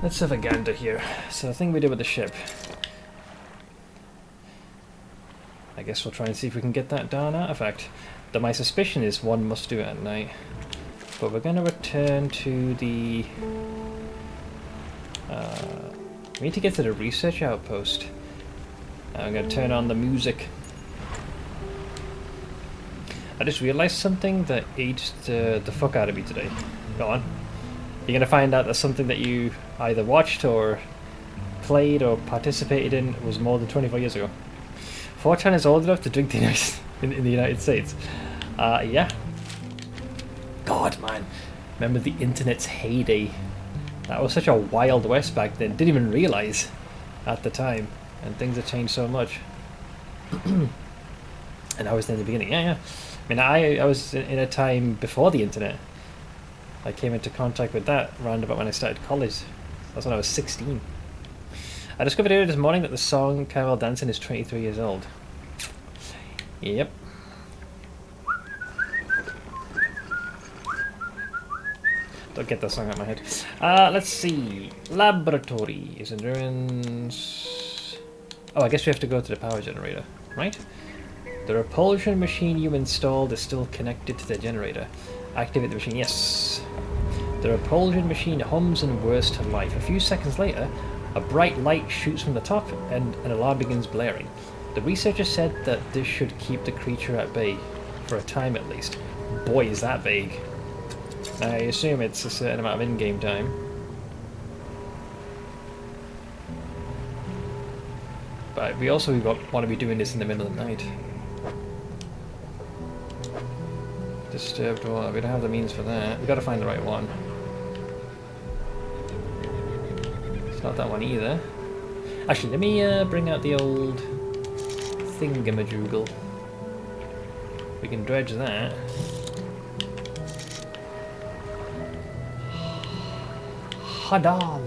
let's have a gander here. So the thing we did with the ship. I guess we'll try and see if we can get that darn artifact. Though my suspicion is one must do it at night. But we're going to return to the... we need to get to the research outpost. I'm going to turn on the music. I just realised something that aged the fuck out of me today. Go on. You're going to find out that something that you either watched or played or participated in was more than 24 years ago. 4chan is old enough to drink the in the United States. Yeah. God, man. Remember the internet's heyday. That was such a wild west back then. Didn't even realise at the time. And things have changed so much. And I was there in the beginning. Yeah, yeah. I mean, I was in a time before the internet. I came into contact with that round about when I started college. That's when I was 16. I discovered earlier this morning that the song Carol Dancing is 23 years old. Yep. Don't get that song out of my head. Let's see. Laboratory is in ruins. Oh, I guess we have to go to the power generator, right? The repulsion machine you installed is still connected to the generator. Activate the machine, yes. The repulsion machine hums and whirs to life. A few seconds later, a bright light shoots from the top and an alarm begins blaring. The researcher said that this should keep the creature at bay, for a time at least. Boy, is that vague. I assume it's a certain amount of in-game time. But we also want to be doing this in the middle of the night. Disturbed water, we don't have the means for that. We've got to find the right one. It's not that one either. Actually, let me bring out the old thingamajoogle. We can dredge that. Hadal!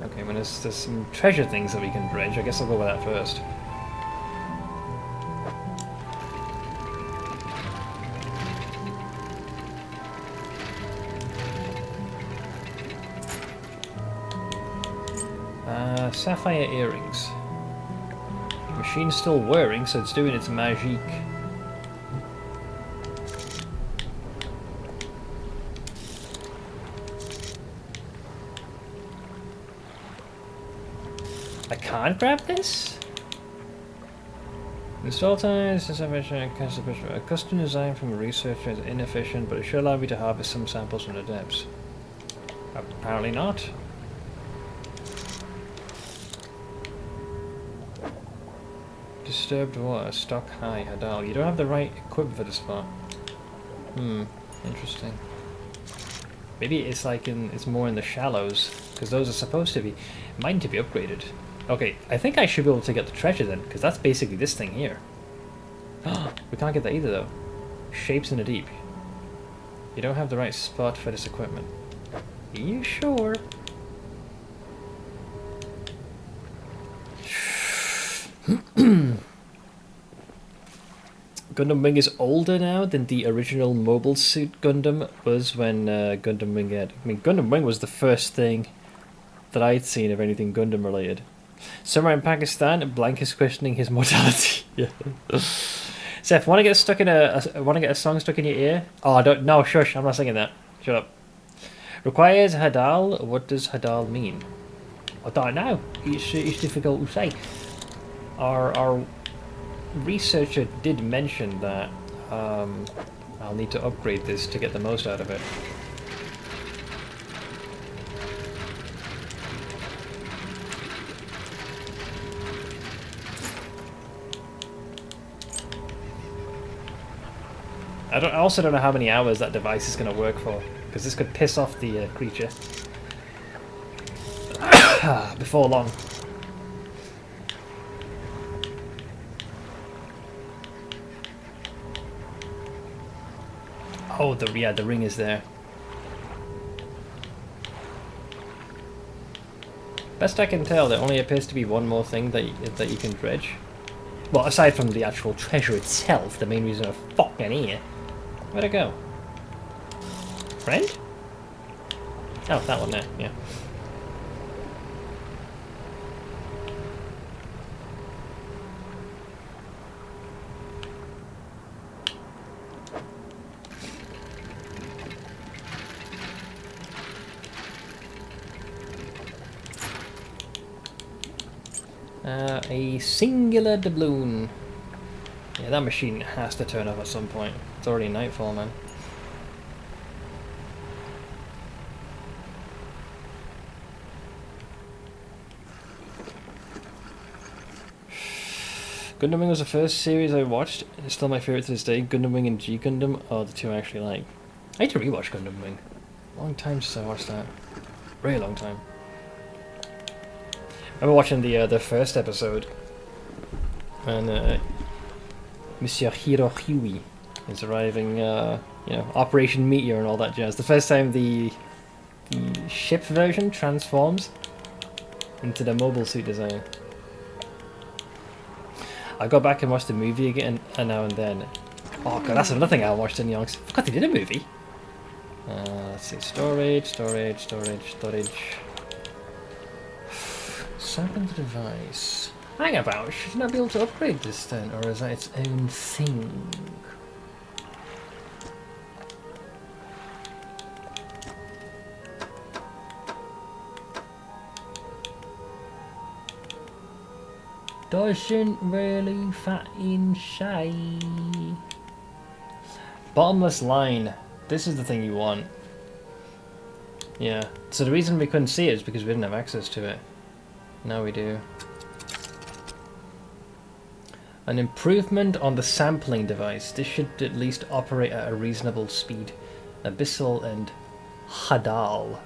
Okay, well there's some treasure things that we can dredge. I guess I'll go with that first. Sapphire earrings. Machine's still whirring, so it's doing its magique. I can't grab this? Install time is a custom design from a researcher is inefficient, but it should allow me to harvest some samples from the depths. Apparently not. Disturbed water, stock high, Hadal. You don't have the right equipment for this spot. Interesting. Maybe it's like it's more in the shallows, because those are supposed to be mine to be upgraded. Okay, I think I should be able to get the treasure then, because that's basically this thing here. We can't get that either though. Shapes in the deep. You don't have the right spot for this equipment. Are you sure? Gundam Wing is older now than the original Mobile Suit Gundam was when Gundam Wing had. I mean, Gundam Wing was the first thing that I'd seen of anything Gundam related. Somewhere in Pakistan, Blank is questioning his mortality. Yeah. Seth, want to get stuck in want to get a song stuck in your ear? Oh, don't. No, shush. I'm not singing that. Shut up. Requires Hadal. What does Hadal mean? I don't know. It's difficult to say. Our researcher did mention that I'll need to upgrade this to get the most out of it. I also don't know how many hours that device is going to work for, because this could piss off the creature before long. Oh, the ring is there. Best I can tell, there only appears to be one more thing that you can dredge. Well, aside from the actual treasure itself, the main reason I'm fucking here. Where'd it go? Friend? Oh, that one there, yeah. A singular doubloon. Yeah, that machine has to turn off at some point. It's already nightfall, man. Gundam Wing was the first series I watched. It's still my favourite to this day. Gundam Wing and G Gundam are the two I actually like. I need to rewatch Gundam Wing. Long time since I watched that. Really long time. I remember watching the first episode, and Monsieur Hirohui is arriving. You know, Operation Meteor and all that jazz. The first time the ship version transforms into the mobile suit design. I go back and watch the movie again now and then. Oh god, that's another thing I watched in Youngs. I forgot they did a movie. Let's see, storage. Second device. Hang about, shouldn't I be able to upgrade this then, or is that its own thing? Doesn't really fucking say. Bottomless line. This is the thing you want. Yeah. So the reason we couldn't see it is because we didn't have access to it. Now we do. An improvement on the sampling device. This should at least operate at a reasonable speed. Abyssal and Hadal.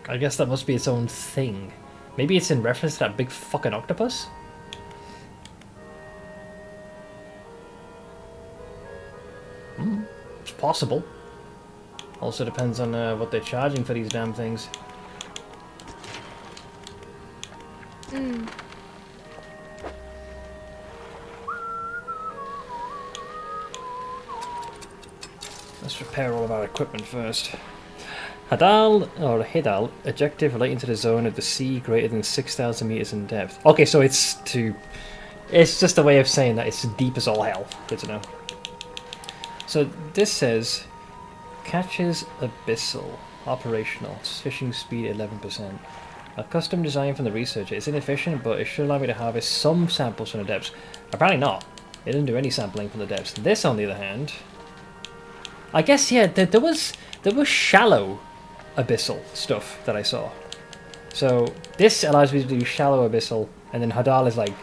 I guess that must be its own thing. Maybe it's in reference to that big fucking octopus? It's possible. Also depends on what they're charging for these damn things. Let's repair all of our equipment first. Hadal, or Hidal, adjective relating to the zone of the sea greater than 6,000 meters in depth. Okay, so it's just a way of saying that it's deep as all hell. Good to know. So this says, catches abyssal, operational, fishing speed 11%. A custom design from the researcher. It's inefficient, but it should allow me to harvest some samples from the depths. Apparently not. It didn't do any sampling from the depths. This, on the other hand, I guess, yeah, there was shallow abyssal stuff that I saw. So this allows me to do shallow abyssal, and then Hadal is like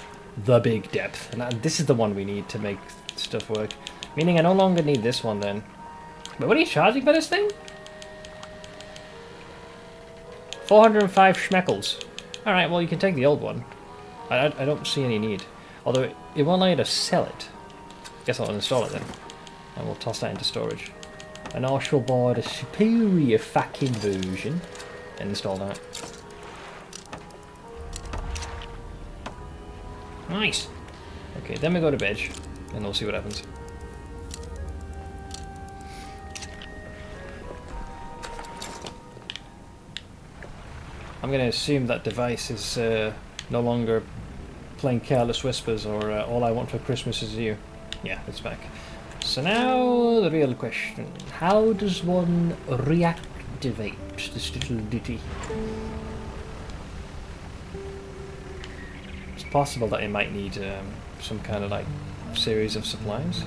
the big depth, and this is the one we need to make stuff work. Meaning I no longer need this one then. But what are you charging for this thing? 405 schmeckles. Alright, well you can take the old one. I don't see any need. Although it won't allow you to sell it. Guess I'll uninstall it then. And we'll toss that into storage. an artstyle board, a superior fucking version, and install that. Nice! Okay, then we go to bed, and we'll see what happens. I'm going to assume that device is no longer playing Careless Whispers or All I Want for Christmas Is You. Yeah, it's back. So now the real question. How does one reactivate this little ditty? It's possible that it might need some kind of like series of supplies.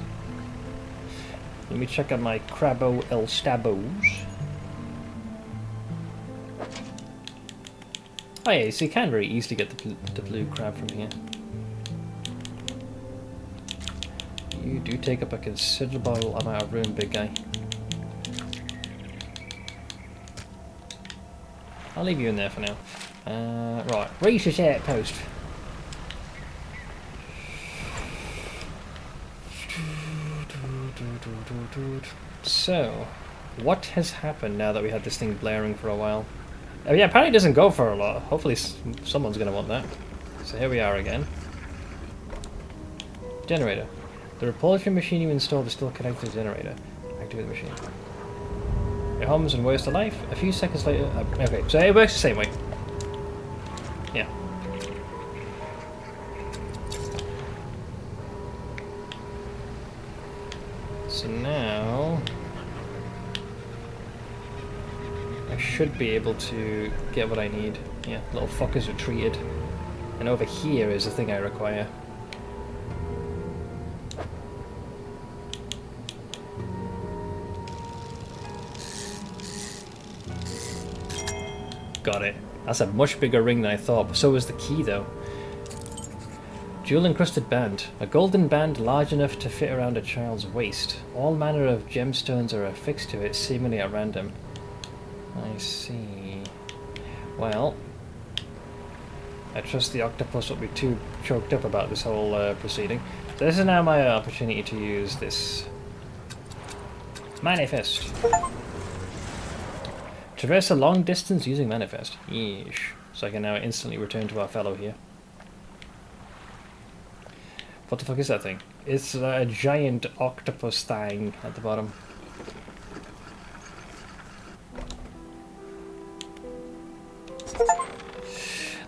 Let me check out my Crabbo El Stabos. Oh yeah, so you can very easily get the blue crab from here. You do take up a considerable amount of room, big guy. I'll leave you in there for now. Right, research outpost. So, what has happened now that we had this thing blaring for a while? Oh yeah, apparently it doesn't go for a lot. Hopefully someone's going to want that. So here we are again. Generator. The repulsion machine you installed is still connected to the generator. Activate the machine. It hums and waits to life. A few seconds later... okay, so it works the same way. Yeah. So now... I should be able to get what I need. Yeah, little fuckers retreated. And over here is the thing I require. Got it. That's a much bigger ring than I thought, but so is the key though. Jewel encrusted band. A golden band large enough to fit around a child's waist. All manner of gemstones are affixed to it, seemingly at random. I see. Well, I trust the octopus won't be too choked up about this whole proceeding. So this is now my opportunity to use this manifest. Traverse a long distance using manifest. Yeesh. So I can now instantly return to our fellow here. What the fuck is that thing? It's a giant octopus thing at the bottom.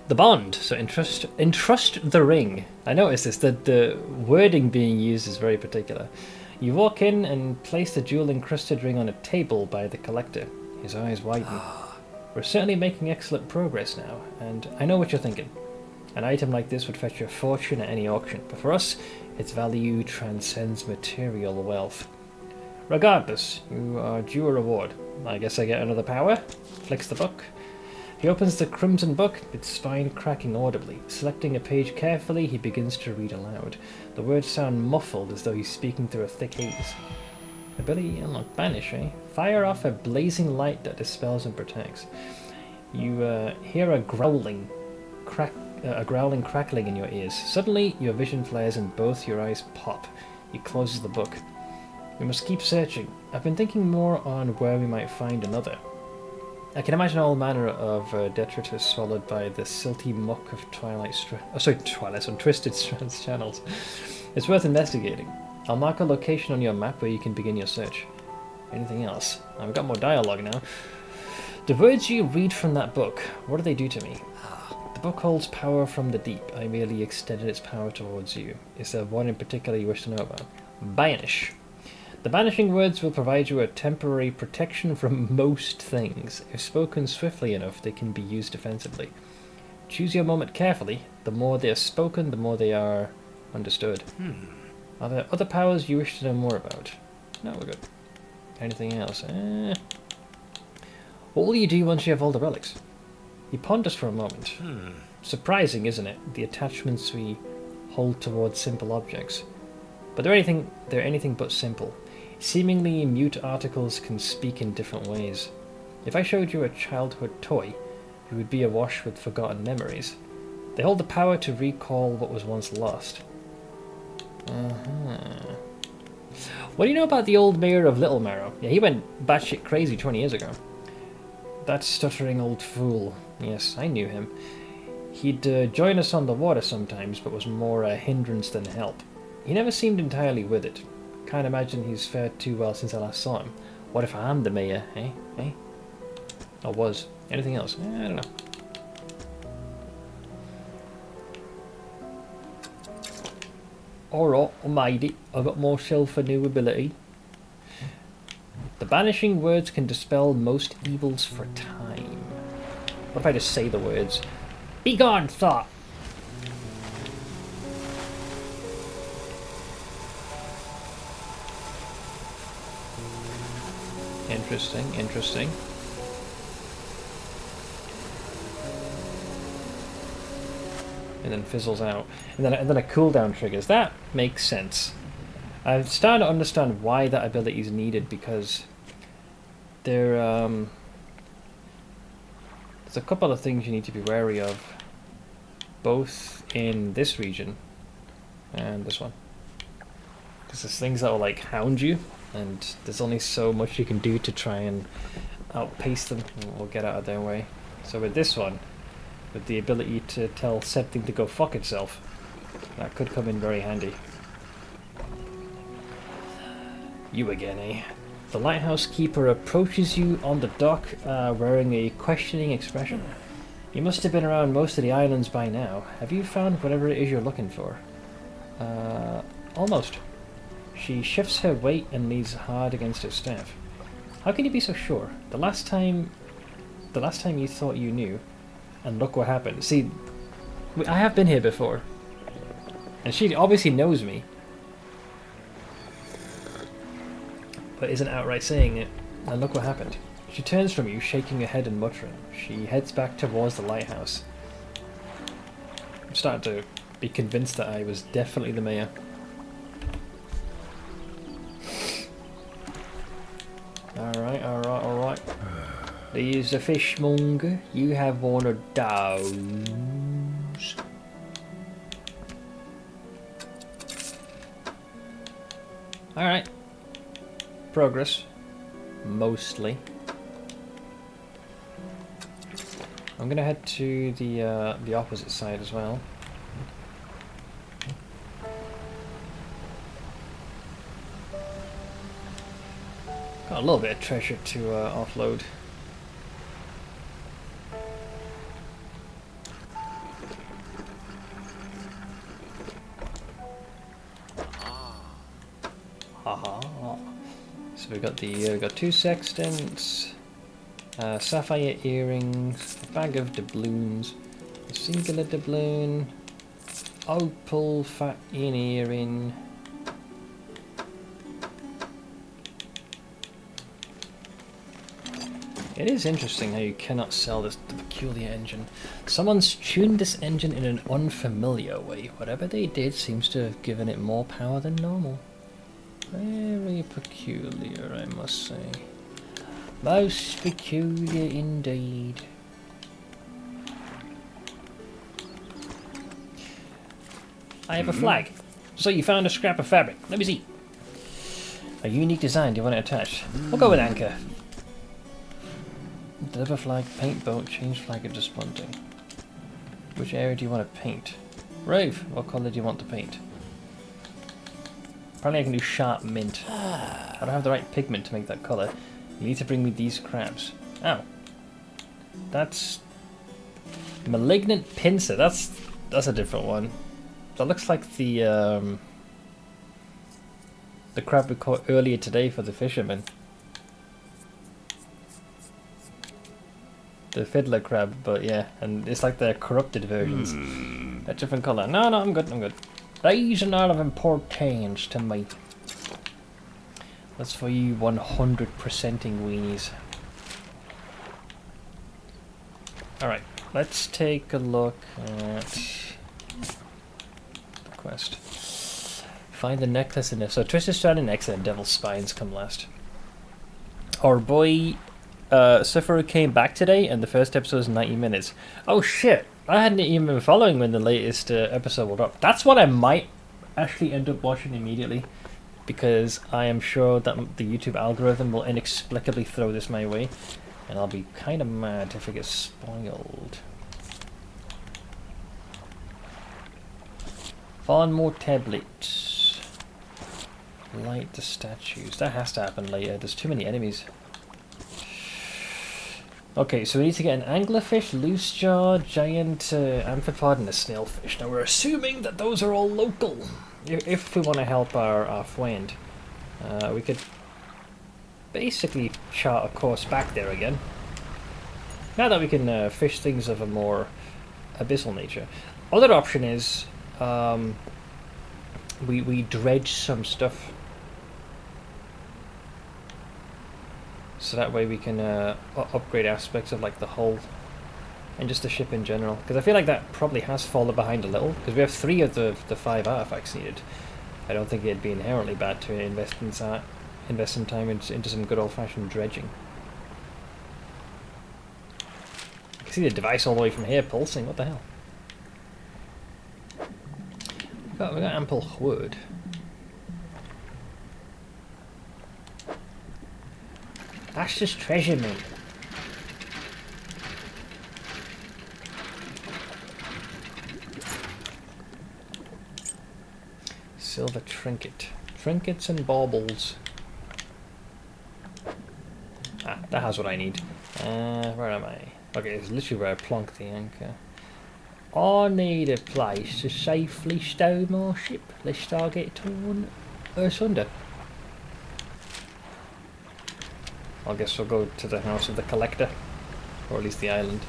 The bond. So entrust the ring. I noticed this, that the wording being used is very particular. You walk in and place the jewel encrusted ring on a table by the collector. His eyes widen. We're certainly making excellent progress now, and I know what you're thinking. An item like this would fetch a fortune at any auction, but for us, its value transcends material wealth. Regardless, you are due a reward. I guess I get another power? Flicks the book. He opens the crimson book, its spine cracking audibly. Selecting a page carefully, he begins to read aloud. The words sound muffled as though he's speaking through a thick haze. Ability unlocked. Banish, eh? Fire off a blazing light that dispels and protects. You hear a growling crackling in your ears. Suddenly, your vision flares and both your eyes pop. He closes the book. We must keep searching. I've been thinking more on where we might find another. I can imagine all manner of detritus swallowed by the silty muck of Twisted Strands channels. It's worth investigating. I'll mark a location on your map where you can begin your search. Anything else? I've got more dialogue now. The words you read from that book, what do they do to me? The book holds power from the deep. I merely extended its power towards you. Is there one in particular you wish to know about? Banish. The banishing words will provide you a temporary protection from most things. If spoken swiftly enough, they can be used defensively. Choose your moment carefully. The more they are spoken, the more they are understood. Are there other powers you wish to know more about? No, we're good. Anything else? What will you do once you have all the relics? He ponders for a moment. Surprising, isn't it? The attachments we hold towards simple objects. But they're anything but simple. Seemingly mute articles can speak in different ways. If I showed you a childhood toy, you would be awash with forgotten memories. They hold the power to recall what was once lost. What do you know about the old mayor of Little Marrow? Yeah, he went batshit crazy 20 years ago. That stuttering old fool. Yes, I knew him. He'd join us on the water sometimes, but was more a hindrance than help. He never seemed entirely with it. Can't imagine he's fared too well since I last saw him. What if I'm the mayor, eh? Eh? Or was. Anything else? I don't know. Alright, I made it. I got myself a new ability. The banishing words can dispel most evils for time. What if I just say the words? Be gone, thought! Interesting, interesting. And then fizzles out. And then a cooldown triggers. That makes sense. I'm starting to understand why that ability is needed, because there's a couple of things you need to be wary of, both in this region and this one. Because there's things that will like hound you, and there's only so much you can do to try and outpace them or get out of their way. So with this one, with the ability to tell something to go fuck itself, that could come in very handy. You again, eh? The lighthouse keeper approaches you on the dock, wearing a questioning expression. You must have been around most of the islands by now. Have you found whatever it is you're looking for? Almost. She shifts her weight and leans hard against her staff. How can you be so sure? The last time you thought you knew, and look what happened. See, I have been here before, and she obviously knows me, but isn't outright saying it. And look what happened. She turns from you, shaking her head and muttering. She heads back towards the lighthouse. I'm starting to be convinced that I was definitely the mayor. Alright, alright, alright. There's the fishmonger. You have one of those. Alright. Progress. Mostly. I'm gonna head to the opposite side as well. Got a little bit of treasure to offload. Haha. So we got we got 2 sextants, sapphire earrings, a bag of doubloons, a singular doubloon, opal fat in earring. It is interesting how you cannot sell the peculiar engine. Someone's tuned this engine in an unfamiliar way. Whatever they did seems to have given it more power than normal. Very peculiar, I must say. Most peculiar indeed. I have a flag. So you found a scrap of fabric. Let me see. A unique design. Do you want it attached? We'll go with anchor. Deliver flag, paint boat, change flag of desponding. Which area do you want to paint? Rave, what colour do you want to paint? Apparently I can do sharp mint. I don't have the right pigment to make that colour. You need to bring me these crabs. Ow. That's... Malignant pincer. That's a different one. That looks like the crab we caught earlier today for the fishermen. The fiddler crab, but yeah, and it's like the corrupted versions. A different colour. No, I'm good, I'm good. These are not of importance to me. That's for you 100%ing weenies. Alright, let's take a look at the quest. Find the necklace in there. So Twisted Strand and X and Devil's Spines come last. Our boy Sifru came back today, and the first episode is 90 minutes. Oh shit! I hadn't even been following when the latest episode will drop. That's what I might actually end up watching immediately. because I am sure that the YouTube algorithm will inexplicably throw this my way, and I'll be kind of mad if it gets spoiled. Find more tablets. Light the statues. That has to happen later. There's too many enemies. Okay, so we need to get an anglerfish, loose jaw, giant amphipod, and a snailfish. Now we're assuming that those are all local. If we want to help our friend, we could basically chart a course back there again. Now that we can fish things of a more abyssal nature. Other option is we dredge some stuff. So that way we can upgrade aspects of like the hull and just the ship in general. Because I feel like that probably has fallen behind a little. Because we have 3 of the 5 artifacts needed. I don't think it'd be inherently bad to invest some time into some good old-fashioned dredging. I can see the device all the way from here pulsing. What the hell? We got ample wood. That's just treasure, man. Silver trinket. Trinkets and baubles. Ah, that has what I need. Where am I? Okay, it's literally where I plonked the anchor. I need a place to safely stow my ship lest I get torn asunder. I guess we'll go to the house of the collector. Or at least the island.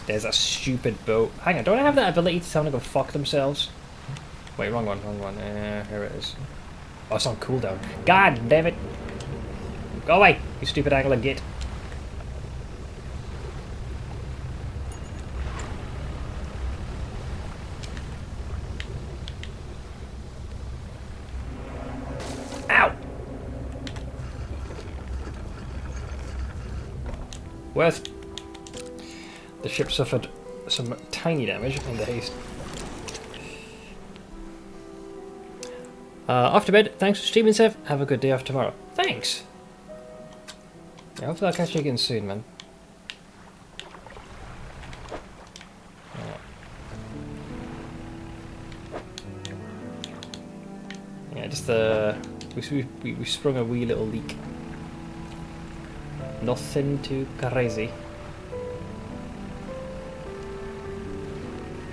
There's a stupid boat. Hang on, don't I have that ability to tell them to go fuck themselves? Wait, wrong one. Here it is. Oh, it's on cooldown. God damn it! Go away, you stupid angler git. Ow! Worth. The ship suffered some tiny damage in the haste. Off to bed. Thanks for streaming, Sev. Have a good day off tomorrow. Thanks. Yeah, hopefully I'll catch you again soon, man. Yeah, just we sprung a wee little leak. Nothing too crazy.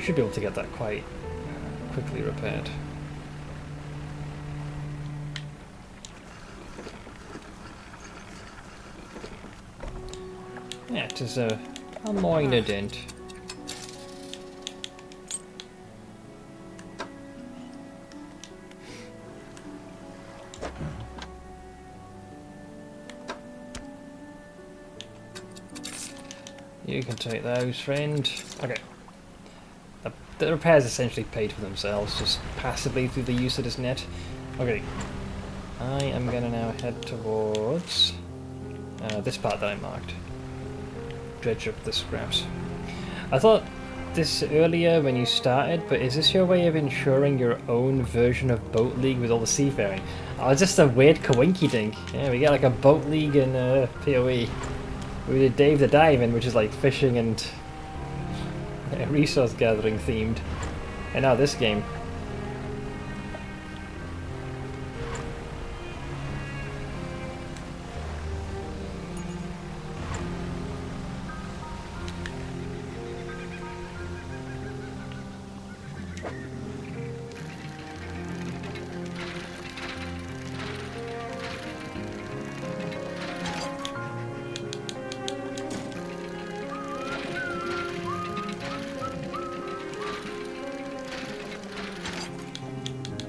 Should be able to get that quite quickly repaired. Yeah, it is a minor dent. You can take those, friend. Okay. The repairs essentially paid for themselves, just passively through the use of this net. Okay. I am gonna now head towards this part that I marked. Dredge up the scraps. I thought this earlier when you started, but is this your way of ensuring your own version of Boat League with all the seafaring? Oh, it's just a weird coinky dink. Yeah, we get like a Boat League in PoE. We did Dave the Diving, which is like fishing and resource gathering themed. And now this game.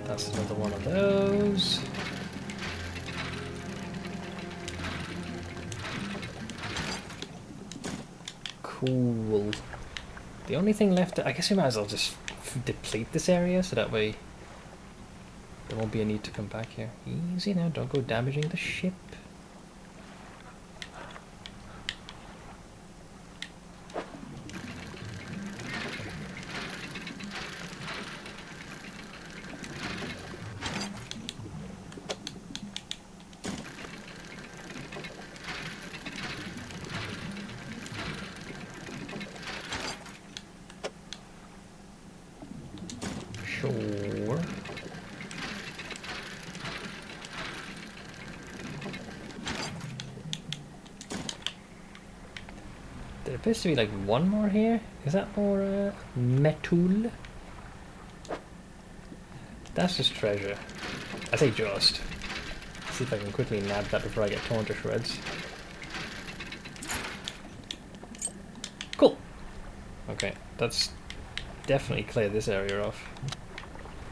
That's another one of those. Cool. The only thing left, I guess we might as well just deplete this area so that way there won't be a need to come back here. Easy now, don't go damaging the ship. There appears to be like one more here. Is that more metal? That's just treasure. I say just. See if I can quickly nab that before I get torn to shreds. Cool. Okay, that's definitely cleared this area off.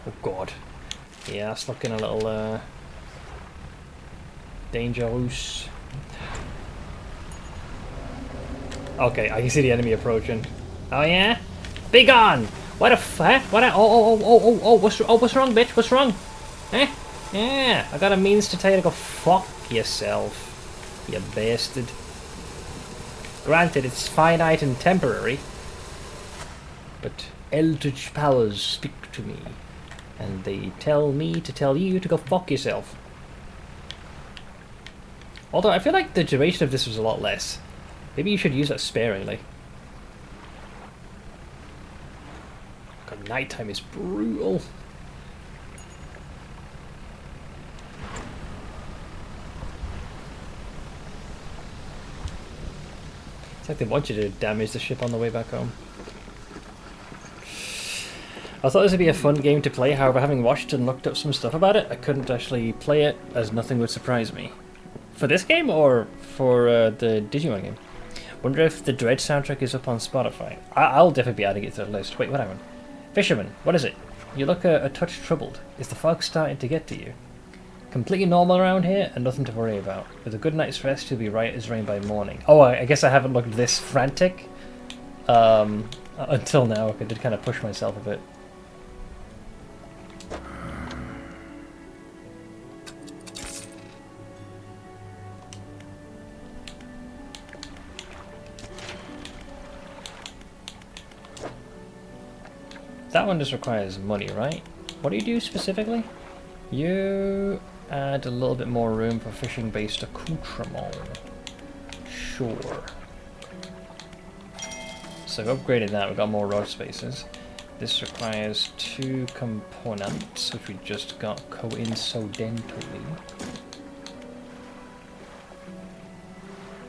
Oh god. Yeah, it's looking a little dangerous. Okay, I can see the enemy approaching. Oh yeah? Be gone! What the f? What? What's wrong, bitch? What's wrong? Eh? Yeah, I got a means to tell you to go fuck yourself, you bastard. Granted, it's finite and temporary, but eldritch powers speak to me, and they tell me to tell you to go fuck yourself. Although I feel like the duration of this was a lot less. Maybe you should use that sparingly. God, nighttime is brutal. It's like they want you to damage the ship on the way back home. I thought this would be a fun game to play, however, having watched and looked up some stuff about it, I couldn't actually play it, as nothing would surprise me. For this game, or for the Digimon game? Wonder if the Dredge soundtrack is up on Spotify. I'll definitely be adding it to the list. Wait, what happened? Fisherman, what is it? You look a touch troubled. Is the fog starting to get to you? Completely normal around here, and nothing to worry about. With a good night's rest, you'll be right as rain by morning. Oh, I guess I haven't looked this frantic until now. I did kind of push myself a bit. That one just requires money, right? What do you do specifically? You add a little bit more room for fishing-based accoutrement. Sure. So I've upgraded that, we've got more rod spaces. This requires 2 components, which we just got coincidentally.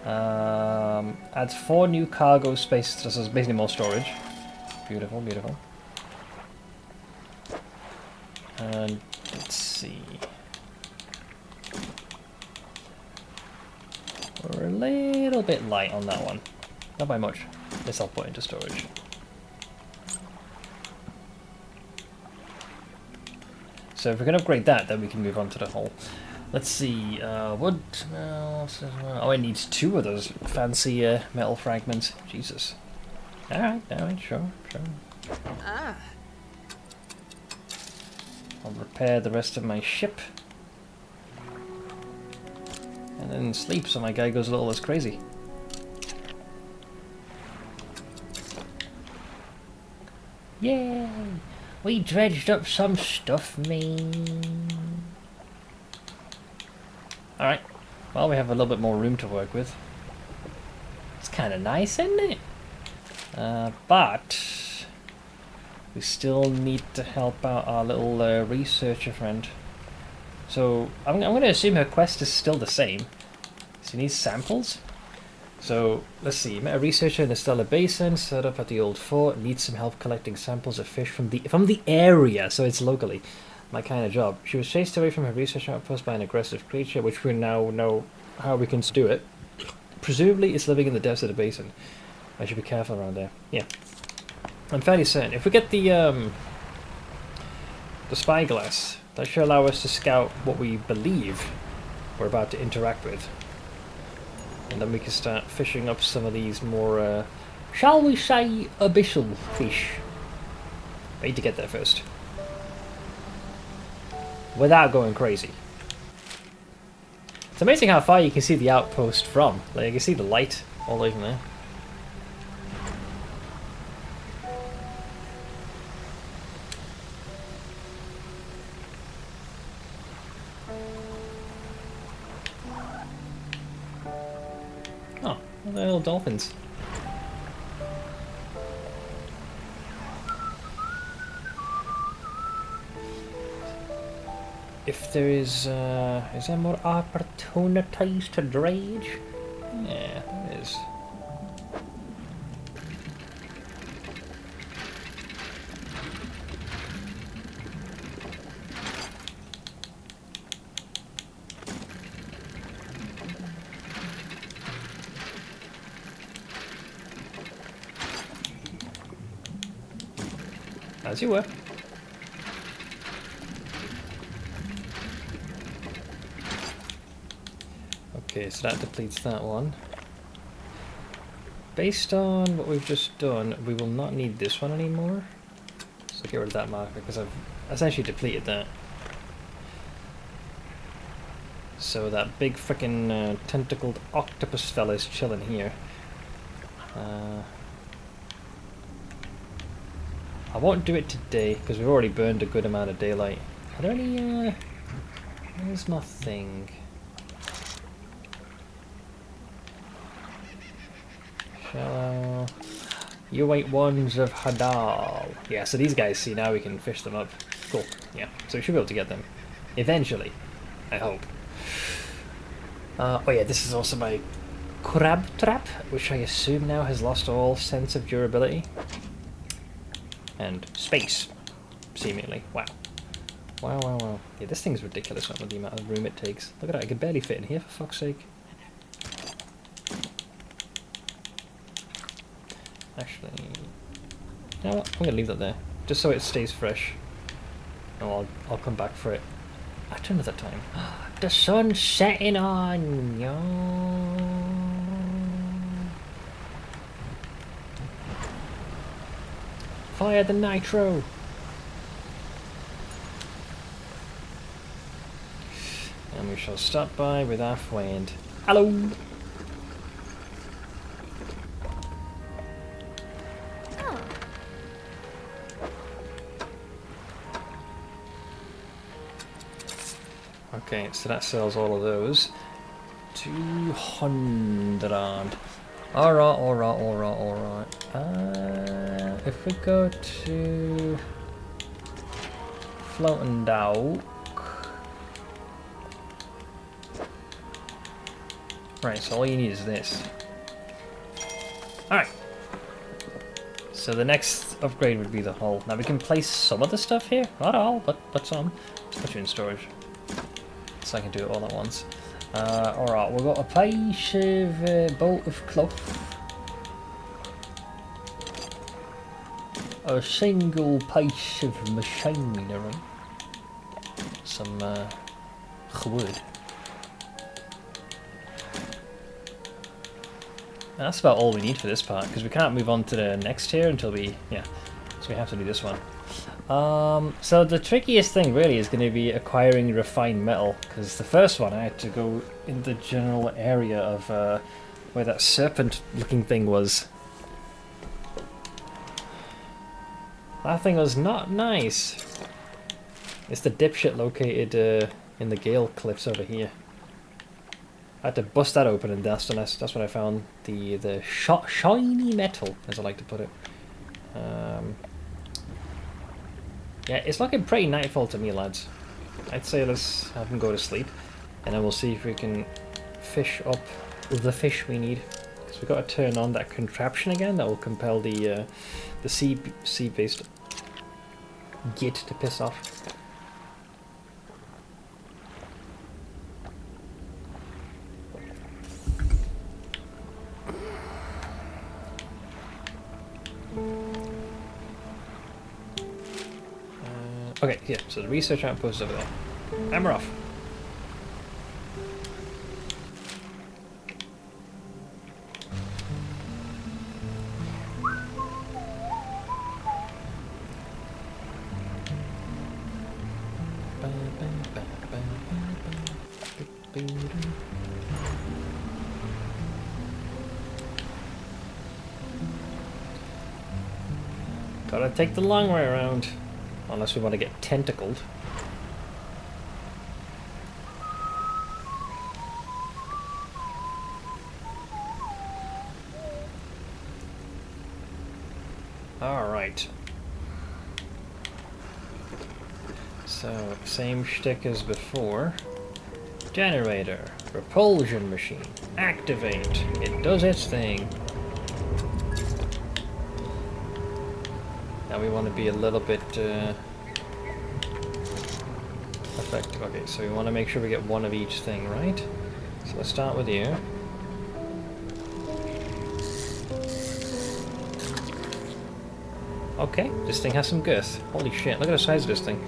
Adds 4 new cargo spaces, so it's basically more storage. Beautiful, beautiful. And let's see. We're a little bit light on that one. Not by much. This I'll put into storage. So if we can upgrade that, then we can move on to the hull. Let's see. Wood. Oh, it needs 2 of those fancy metal fragments. Jesus. Alright, sure. Ah. I'll repair the rest of my ship. And then sleep so my guy goes a little less crazy. Yay! We dredged up some stuff, man. Alright. Well, we have a little bit more room to work with. It's kind of nice, isn't it? But we still need to help out our little researcher friend. So I'm going to assume her quest is still the same. She needs samples. So let's see. Met a researcher in the Stellar Basin, set up at the old fort. Needs some help collecting samples of fish from the area, so it's locally. My kind of job. She was chased away from her research outpost by an aggressive creature, which we now know how we can do it. Presumably, it's living in the depths of the basin. I should be careful around there. Yeah. I'm fairly certain. If we get the spyglass, that should allow us to scout what we believe we're about to interact with. And then we can start fishing up some of these more, shall we say, abyssal fish. I need to get there first. Without going crazy. It's amazing how far you can see the outpost from. Like, you can see the light all the way from there. They're little dolphins. If there is there more opportunities to dredge? Yeah, there is. As you were. Okay, so that depletes that one. Based on what we've just done, we will not need this one anymore. So get rid of that marker because I've essentially depleted that. So that big frickin' tentacled octopus fella is chilling here. I won't do it today because we've already burned a good amount of daylight. Are there any? There's nothing. Shallow. You white ones of Hadal. Yeah, so these guys, see, now we can fish them up. Cool. Yeah, so we should be able to get them. Eventually. I hope. Oh yeah, this is also my crab trap, which I assume now has lost all sense of durability. And space, seemingly. Wow. Wow, wow, wow. Yeah, this thing's ridiculous with the amount of room it takes. Look at that, I could barely fit in here, for fuck's sake. Actually, you know what? I'm gonna leave that there, just so it stays fresh. Oh, I'll come back for it at another time. The sun's setting on, yo. Fire the nitro. And we shall stop by with our friend. Hello. Okay, so that sells all of those. 200. Alright. If we go to Floating Dock. Right, so all you need is this. Alright. So the next upgrade would be the hull. Now we can place some of the stuff here. Not all, but some. Just put you in storage. So I can do it all at once. Alright, we've got a piece of bolt of cloth. A single piece of machinery. Some wood. And that's about all we need for this part, because we can't move on to the next tier until we, so we have to do this one. So the trickiest thing really is going to be acquiring refined metal, because the first one I had to go in the general area of where that serpent looking thing was. That thing was not nice. It's the dipshit located in the Gale Cliffs over here. I had to bust that open and dust, and that's when I found the shiny metal, as I like to put it. Yeah, it's looking pretty nightfall to me, lads. I'd say let's have them go to sleep, and then we'll see if we can fish up the fish we need. Because we've got to turn on that contraption again that will compel the sea-based git to piss off. Okay, yeah, so the research outpost is over there. And we're off. Gotta take the long way around. Unless we want to get tentacled. Alright. So, same shtick as before. Generator. Propulsion machine. Activate. It does its thing. Now we want to be a little bit effective. Okay, so we want to make sure we get one of each thing, right? So let's start with you. Okay, this thing has some girth. Holy shit, look at the size of this thing.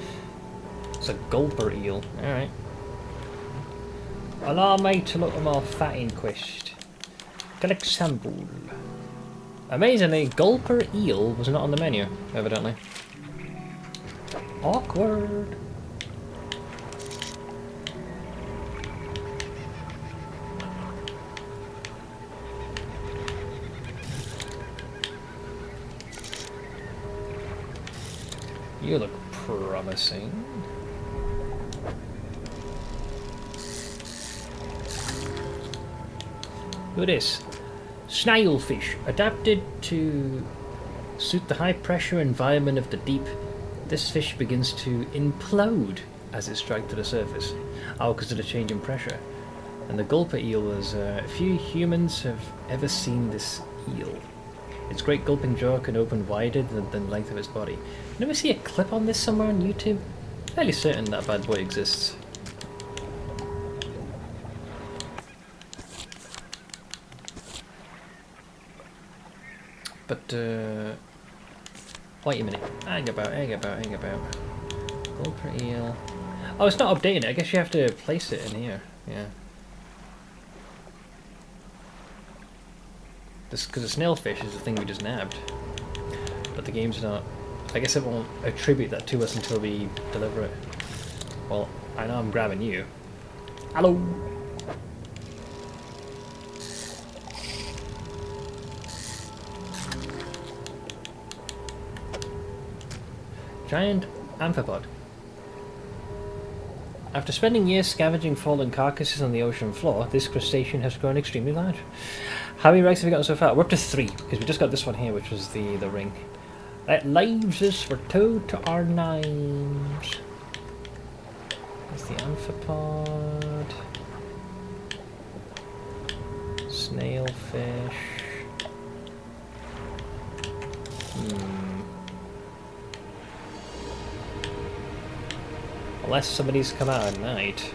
It's a gulper eel. Alright. Allow me to look at my fatting quest. Collect sample. Amazingly, gulper eel was not on the menu, evidently. Awkward. You look promising. Look at this. Snailfish, adapted to suit the high pressure environment of the deep. This fish begins to implode as it strikes to the surface. Oh, because of the change in pressure. And the gulper eel is, few humans have ever seen this eel. Its great gulping jaw can open wider than the length of its body. You ever see a clip on this somewhere on YouTube? Fairly certain that bad boy exists. But, wait a minute. Hang about. Gulper eel. Oh, it's not updating it. I guess you have to place it in here. Yeah. This, because the snailfish is the thing we just nabbed. But the game's not... I guess it won't attribute that to us until we deliver it. Well, I know I'm grabbing you. Hello! Giant amphipod. After spending years scavenging fallen carcasses on the ocean floor, this crustacean has grown extremely large. How many ranks have we gotten so far? We're up to 3, because we just got this one here, which was the ring. That leaves us for 2 to our names. There's the amphipod. Snailfish. Unless somebody's come out at night.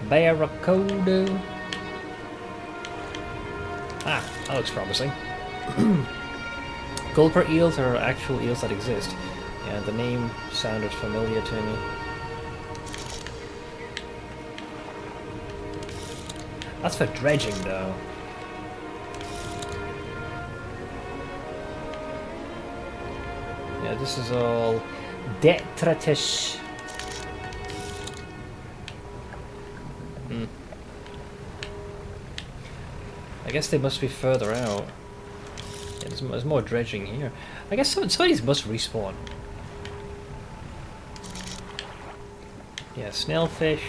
Barracuda. Ah, that looks promising. Gulper eels are actual eels that exist. Yeah, the name sounded familiar to me. That's for dredging, though. Yeah, this is all detritus. I guess they must be further out. Yeah, there's more dredging here. I guess some of these must respawn. Yeah, snailfish.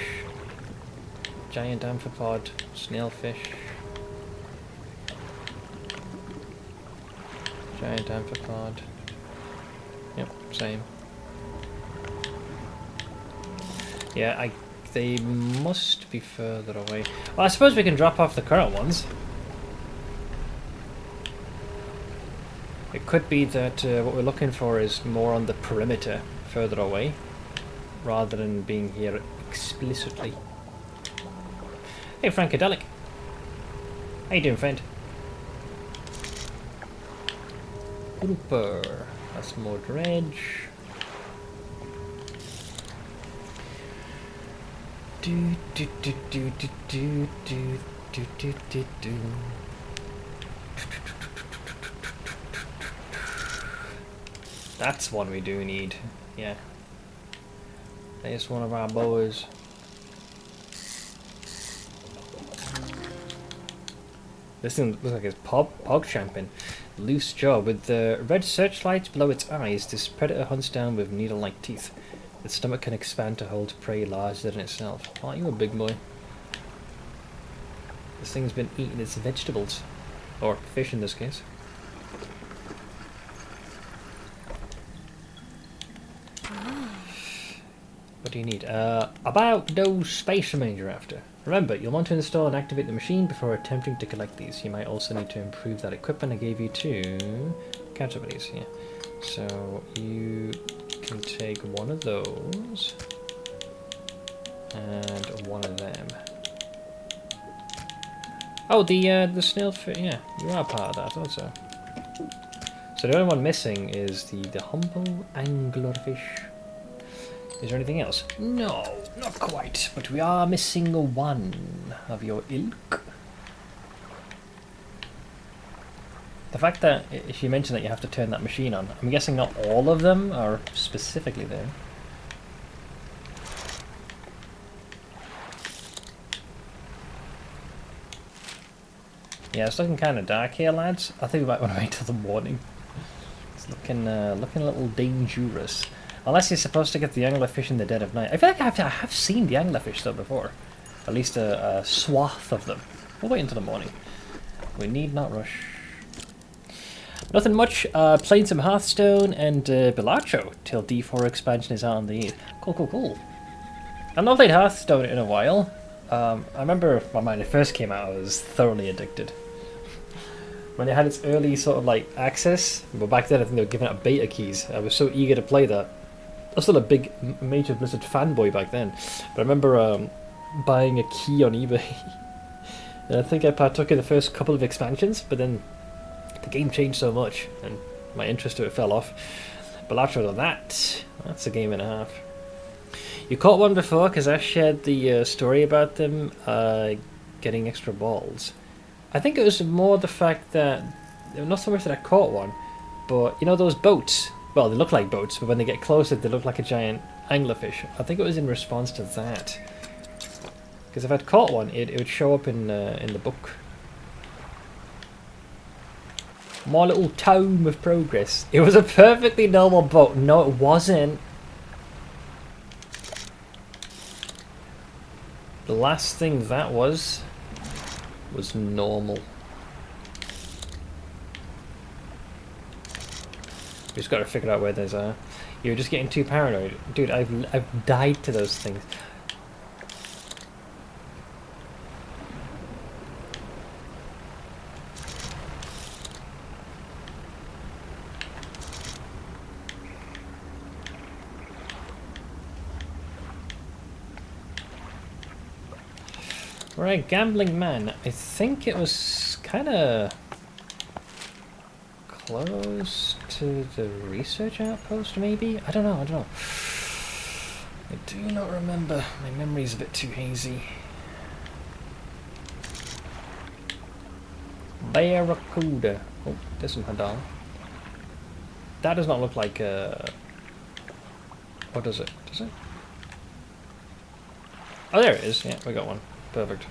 Giant amphipod. Snailfish. Giant amphipod. Yep, same. Yeah, they must be further away. Well, I suppose we can drop off the current ones. It could be that what we're looking for is more on the perimeter, further away, rather than being here explicitly. Hey, Frankadelic. How you doing, friend? Grouper. That's more dredge. Do do do do do do do do do do do. That's one we do need. Yeah. There's one of our boys. This thing looks like it's pog champing. Loose jaw. With the red searchlights below its eyes, this predator hunts down with needle-like teeth. Its stomach can expand to hold prey larger than itself. Aren't you a big boy? This thing's been eating its vegetables. Or fish in this case. What do you need? About those specimens you're after. Remember, you'll want to install and activate the machine before attempting to collect these. You might also need to improve that equipment I gave you to capture these. Yeah. So you can take one of those and one of them. Oh, the snailfish. Yeah, you are part of that. I thought so. So the only one missing is the humble anglerfish. Is there anything else? No, not quite. But we are missing one of your ilk. The fact that if you mention that you have to turn that machine on, I'm guessing not all of them are specifically there. Yeah, it's looking kind of dark here, lads. I think we might want to wait till the morning. It's looking a little dangerous. Unless you're supposed to get the anglerfish in the dead of night. I feel like I have seen the anglerfish though before. At least a swath of them. We'll wait until the morning. We need not rush. Nothing much. Playing some Hearthstone and Bilacho till D4 expansion is out on the 8th. Cool. I've not played Hearthstone in a while. I remember when it first came out, I was thoroughly addicted. When it had its early sort of like access, but back then I think they were giving out beta keys. I was so eager to play that. I was still a big Major Blizzard fanboy back then. But I remember buying a key on eBay. And I think I partook in the first couple of expansions, but then the game changed so much and my interest to it fell off. But after that's a game and a half. You caught one before because I shared the story about them getting extra balls. I think it was more the fact that, not so much that I caught one, but you know those boats? Well, they look like boats, but when they get closer they look like a giant anglerfish. I think it was in response to that. Because if I'd caught one, it would show up in the book. My little tome of progress. It was a perfectly normal boat. No, it wasn't. The last thing that was normal. We just got to figure out where those are. You're just getting too paranoid. Dude, I've died to those things. Right, gambling man. I think it was kind of close to the research outpost, maybe? I don't know. I do not remember. My memory's a bit too hazy. Barracuda. Oh, there's some Hadal. That does not look like a... What does it? Does it? Oh, there it is. Yeah, we got one. Perfect.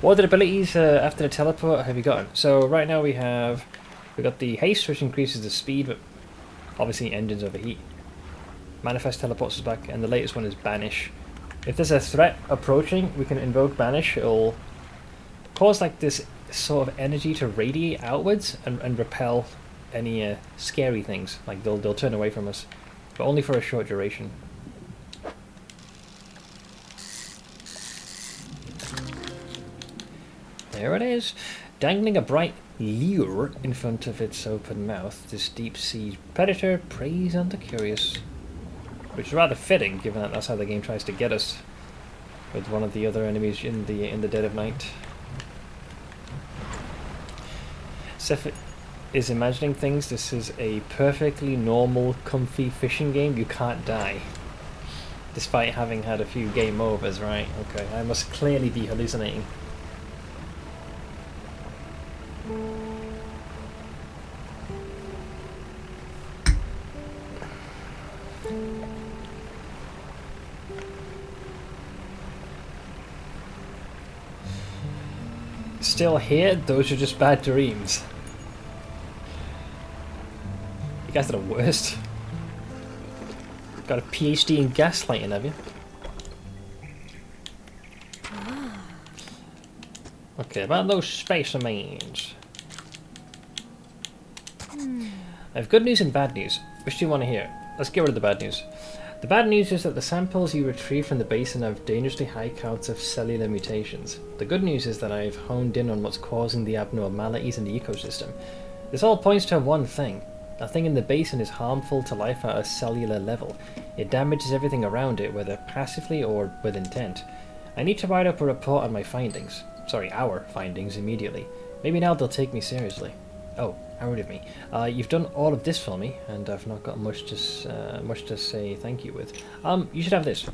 What other abilities after the teleport have you gotten? So right now we got the haste, which increases the speed, but obviously engines overheat. Manifest teleports us back, and the latest one is banish. If there's a threat approaching, we can invoke banish. It'll cause like this sort of energy to radiate outwards and repel any scary things. Like they'll turn away from us, but only for a short duration. There it is, dangling a bright lure in front of its open mouth. This deep-sea predator preys on the curious, which is rather fitting, given that that's how the game tries to get us with one of the other enemies in the dead of night. Seth is imagining things. This is a perfectly normal, comfy fishing game. You can't die, despite having had a few game overs. Right? Okay, I must clearly be hallucinating. Still here? Those are just bad dreams. You guys are the worst. Got a PhD in gaslighting, have you? Okay, about those spacer mains. I have good news and bad news. Which do you want to hear? Let's get rid of the bad news. The bad news is that the samples you retrieve from the basin have dangerously high counts of cellular mutations. The good news is that I've honed in on what's causing the abnormalities in the ecosystem. This all points to one thing. Nothing in the basin is harmful to life at a cellular level. It damages everything around it, whether passively or with intent. I need to write up a report on my findings. Sorry, our findings immediately. Maybe now they'll take me seriously. Oh, how rude of me. You've done all of this for me, and I've not got much to say thank you with. You should have this.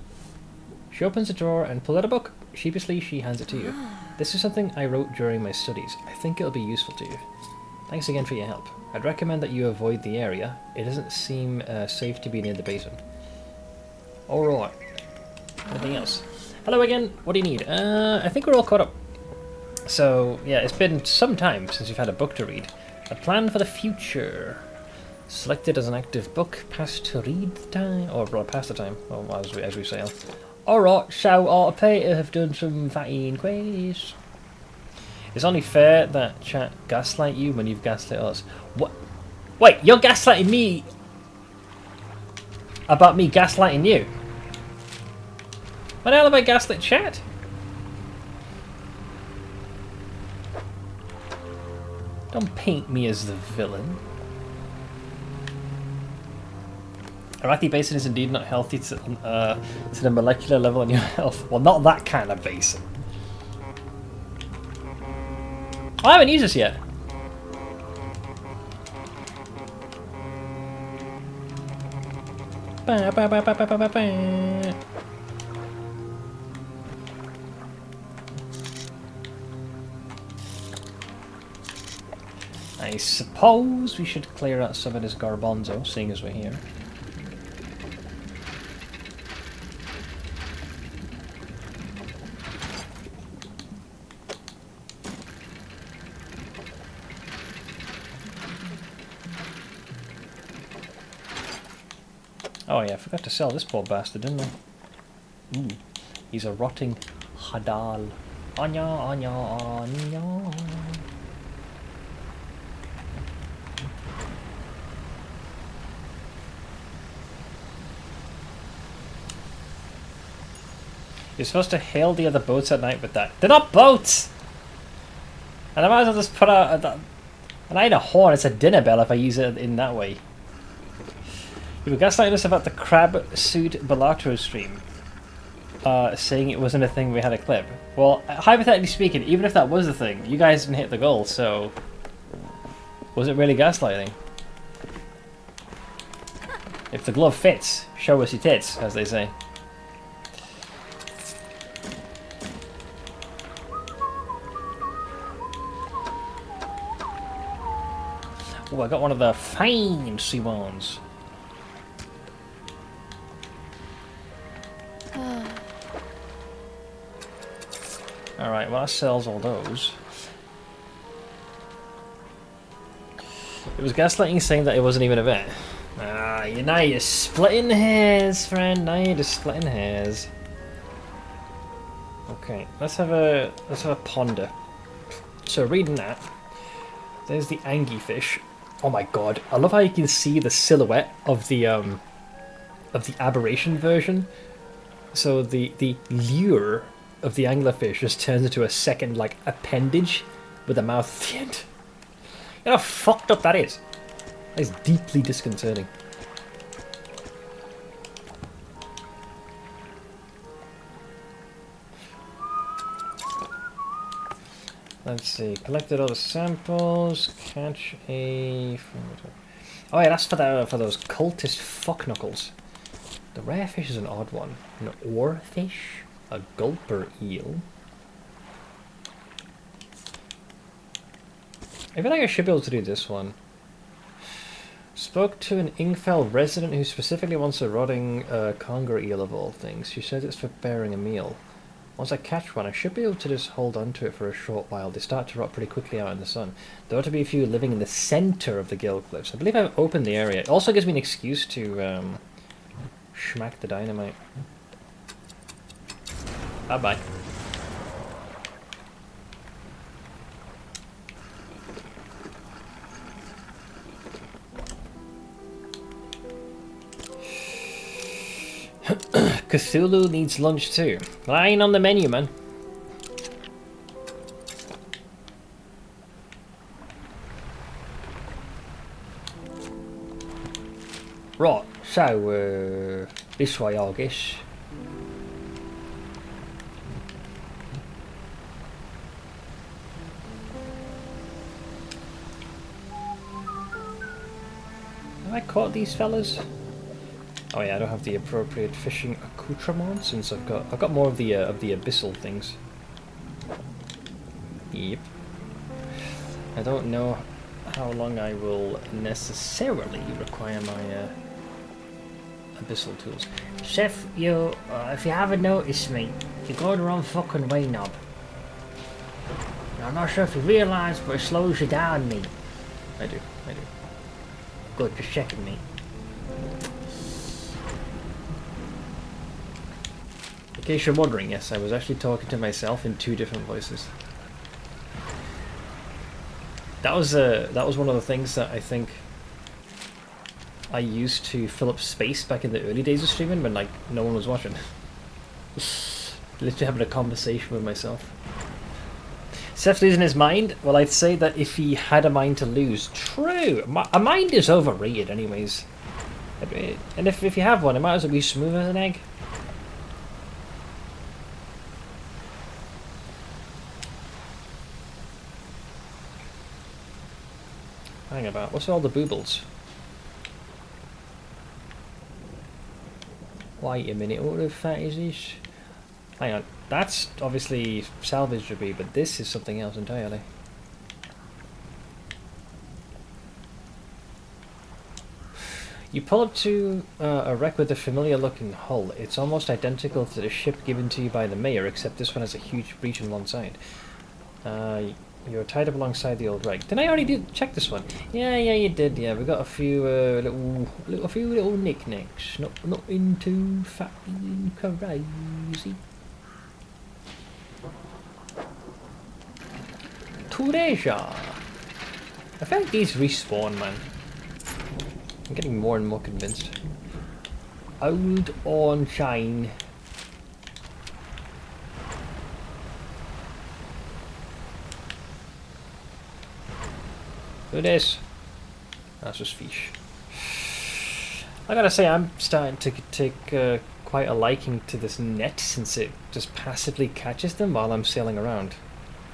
She opens a drawer and pulls out a book. Sheepishly, she hands it to you. This is something I wrote during my studies. I think it'll be useful to you. Thanks again for your help. I'd recommend that you avoid the area. It doesn't seem safe to be near the basin. Alright. Anything else? Hello again. What do you need? I think we're all caught up. So, yeah, it's been some time since we've had a book to read. A plan for the future. Selected as an active book. Past to read the time. Or past the time. Well, as we sail. Alright, so Archipelago have done some fatting quests. It's only fair that chat gaslight you when you've gaslit us. What? Wait, you're gaslighting me about me gaslighting you? What the hell have I gaslit chat? Don't paint me as the villain. Arathi basin is indeed not healthy to the molecular level in your health. Well, not that kind of basin. I haven't used this yet. Ba, ba, ba, ba, ba, ba, ba. I suppose we should clear out some of this garbanzo, seeing as we're here. Oh yeah, I forgot to sell this poor bastard, didn't I? Ooh, he's a rotting hadal. Anya, anya, anya. You're supposed to hail the other boats at night with that. They're not boats! And I might as well just put out and I ain't a horn, it's a dinner bell if I use it in that way. You were gaslighting us about the crab suit Balatro stream, saying it wasn't a thing, we had a clip. Well, hypothetically speaking, even if that was the thing, you guys didn't hit the goal, so was it really gaslighting? If the glove fits, show us your tits, as they say. Oh, I got one of the fancy ones. Alright, well that sells all those. It was gaslighting saying that it wasn't even a vet. Ah, now you're splitting hairs, friend. Now you're just splitting hairs. Okay, let's have a ponder. So reading that, there's the angiefish. Oh my god, I love how you can see the silhouette of the aberration version. So the lure of the anglerfish just turns into a second like appendage with a mouth at the end. You know how fucked up that is? That is deeply disconcerting. Let's see, collected all the samples, catch a... Oh yeah, that's for those cultist fuck knuckles. The rare fish is an odd one. An oarfish, a gulper eel. I feel like I should be able to do this one. Spoke to an Ingfell resident who specifically wants a rotting conger eel of all things. She says it's for bearing a meal. Once I catch one, I should be able to just hold on to it for a short while. They start to rot pretty quickly out in the sun. There ought to be a few living in the centre of the gill cliffs. I believe I've opened the area. It also gives me an excuse to schmack the dynamite. Bye-bye. Cthulhu needs lunch too. Well, I ain't on the menu, man. Right, so, this way, I guess. I caught these fellas? Oh yeah, I don't have the appropriate fishing accoutrement since I've got more of the abyssal things. Yep. I don't know how long I will necessarily require my abyssal tools. Chef, you, if you haven't noticed me, you go the wrong fucking way, knob. Now, I'm not sure if you realise, but it slows you down, mate. I do. Good, just checking, mate. In case you're wondering, yes, I was actually talking to myself in 2 different voices. That was one of the things that I think I used to fill up space back in the early days of streaming when like no one was watching. Literally having a conversation with myself. Seth losing his mind? Well, I'd say that if he had a mind to lose, true. A mind is overrated, anyways. And if you have one, it might as well be smooth as an egg. Hang about. What's all the boobles? Wait a minute, what the fuck is this? Hang on, that's obviously salvageable, but this is something else entirely. You pull up to a wreck with a familiar looking hull. It's almost identical to the ship given to you by the mayor, except this one has a huge breach on one side. You're tied up alongside the old wreck. Didn't I already check this one? Yeah, you did. Yeah, we got a few little knickknacks. Nothing too fucking crazy. Treasure. I feel like these respawn, man. I'm getting more and more convinced. Old on shine. Who this? That's just fish. I gotta say, I'm starting to take quite a liking to this net since it just passively catches them while I'm sailing around.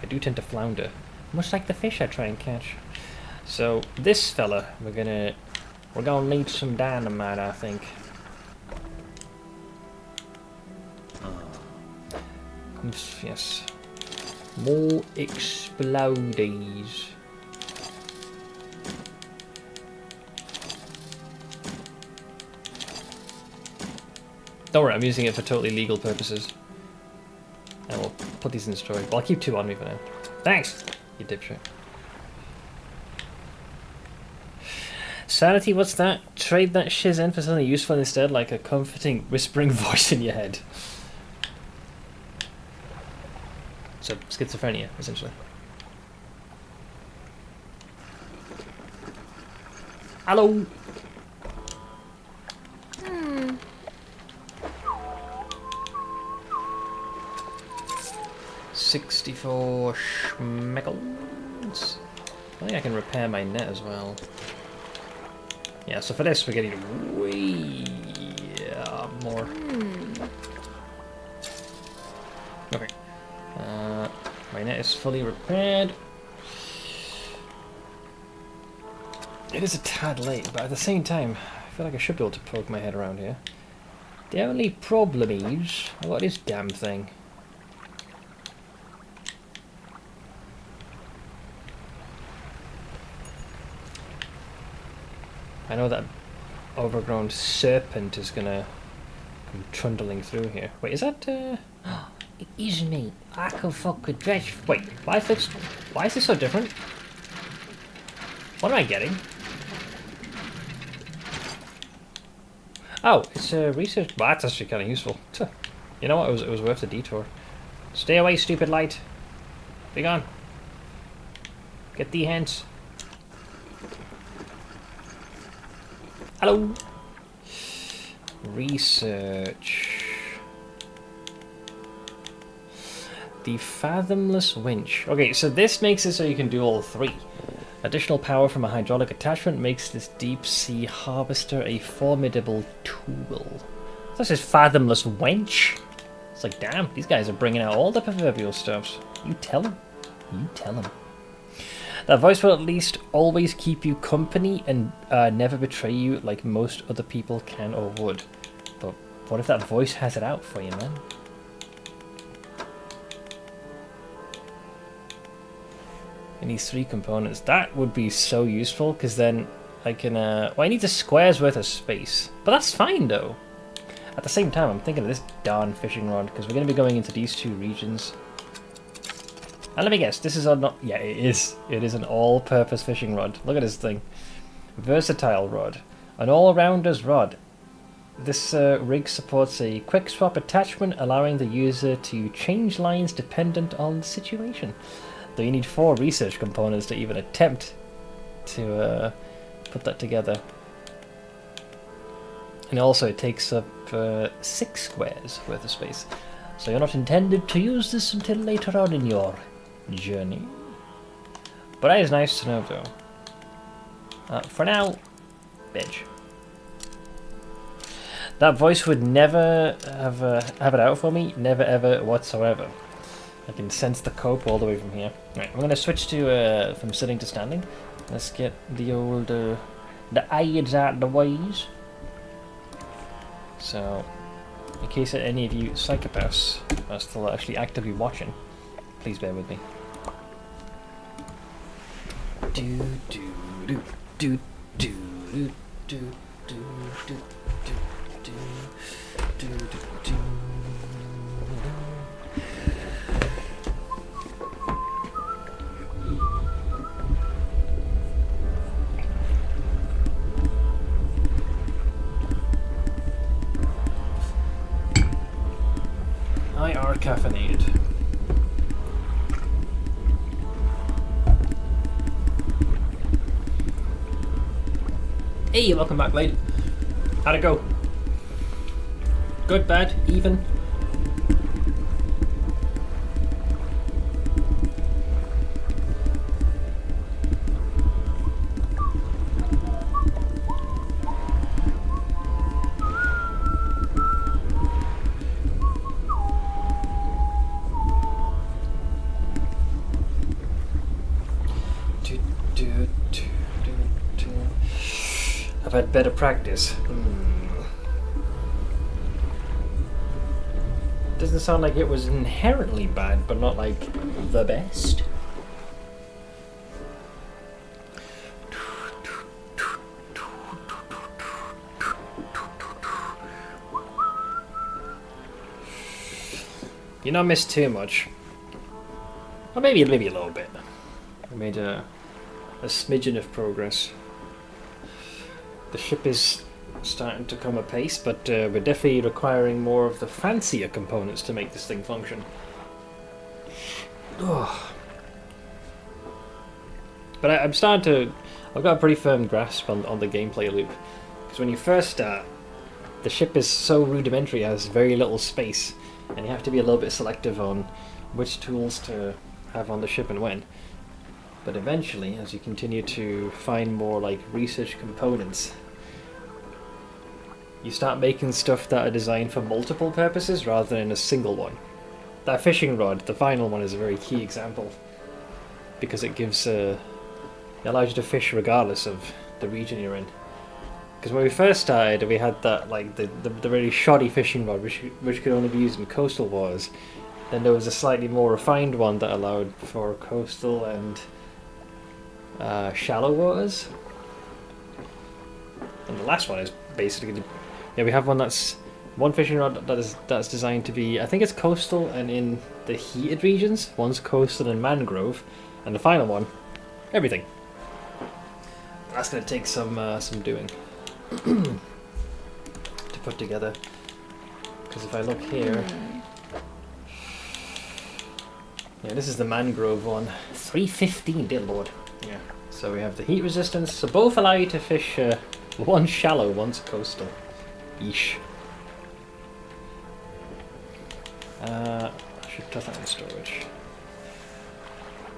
I do tend to flounder, much like the fish I try and catch. So this fella, we're gonna need some dynamite, I think. Yes, more explodies. Don't worry, I'm using it for totally legal purposes. And we'll put these in storage. Well, I'll keep 2 on me for now. Thanks, you dipshit. Sanity, what's that? Trade that shiz in for something useful instead, like a comforting, whispering voice in your head. So, schizophrenia, essentially. Hello! 64 schmeckles. I think I can repair my net as well. Yeah, so for this we're getting way more. Okay. My net is fully repaired. It is a tad late, but at the same time, I feel like I should be able to poke my head around here. The only problem is, I got this damn thing. I know that overgrown serpent is gonna come trundling through here. Wait, is that It is me. I can fuck with Dredge. Wait, why is this so different? What am I getting? Oh, it's a research. Well, that's actually kind of useful. You know what? It was worth the detour. Stay away, stupid light. Be gone. Get thee hence. Hello. Research. The fathomless winch. Okay, so this makes it so you can do all 3. Additional power from a hydraulic attachment makes this deep sea harvester a formidable tool. This is fathomless wench. It's like, damn, these guys are bringing out all the proverbial stuffs. You tell them. You tell them. That voice will at least always keep you company and never betray you like most other people can or would. But what if that voice has it out for you, man? It needs 3 components. That would be so useful, because then I can... well, I need a square's worth of space. But that's fine, though. At the same time, I'm thinking of this darn fishing rod, because we're going to be going into these 2 regions. And let me guess, this is not... Yeah, it is. It is an all-purpose fishing rod. Look at this thing. Versatile rod. An all-rounders rod. This rig supports a quick swap attachment, allowing the user to change lines dependent on the situation. Though you need 4 research components to even attempt to put that together. And also it takes up 6 squares worth of space. So you're not intended to use this until later on in your journey. But that is nice to know, though. For now, bitch. That voice would never have it out for me, never ever whatsoever. I can sense the cope all the way from here. Right, I'm going to switch to from sitting to standing. Let's get the old the aids out of the ways. So, in case any of you psychopaths are still actually actively watching, please bear with me. Do do do do do do do do do do do do do. I are caffeinated. Hey, welcome back, Blade. How'd it go? Good, bad, even? I've had better practice. Doesn't sound like it was inherently bad, but not like the best. You not missed too much. Or maybe a little bit. I made a smidgen of progress. The ship is starting to come apace, but we're definitely requiring more of the fancier components to make this thing function. Oh. But I'm starting to... I've got a pretty firm grasp on the gameplay loop. Because when you first start, the ship is so rudimentary, it has very little space, and you have to be a little bit selective on which tools to have on the ship and when. But eventually, as you continue to find more like research components, you start making stuff that are designed for multiple purposes rather than a single one. That fishing rod, the final one, is a very key example because it gives it allows you to fish regardless of the region you're in. Because when we first started, we had that like the really shoddy fishing rod which could only be used in coastal waters. Then there was a slightly more refined one that allowed for coastal and shallow waters, and the last one is basically we have one fishing rod that's designed to be, I think it's coastal and in the heated regions, one's coastal and mangrove, and the final one, everything. That's going to take some doing to put together, because if I look here, yeah, this is the mangrove one, 315, dear lord. Yeah, so we have the heat resistance, so both allow you to fish one shallow, one's coastal. Yeesh. I should put that in storage.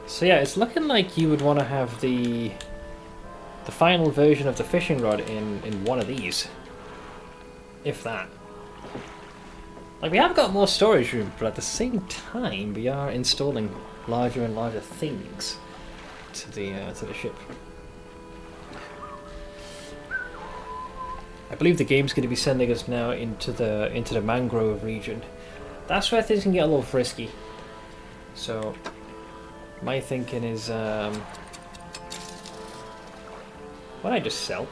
So yeah, it's looking like you would want to have the final version of the fishing rod in one of these. If that. Like, we have got more storage room, but at the same time we are installing larger and larger things. to the ship. I believe the game's going to be sending us now into the mangrove region. That's where things can get a little frisky. So my thinking is, why don't I just sell?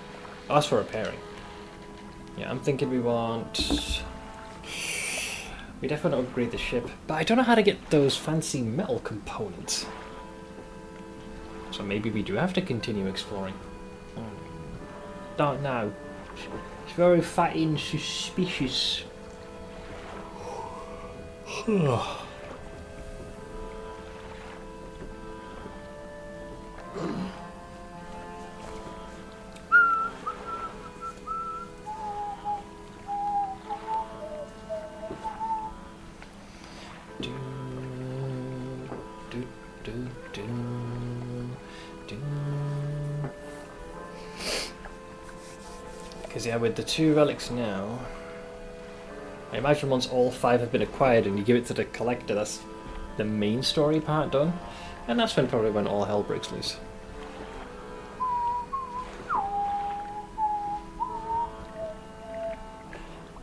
Oh, that's for repairing. Yeah, I'm thinking we definitely want to upgrade the ship, but I don't know how to get those fancy metal components. So maybe we do have to continue exploring. Don't know. It's very fat and suspicious. Because yeah, with the 2 relics now, I imagine once all 5 have been acquired and you give it to the collector, that's the main story part done, and that's probably when all hell breaks loose.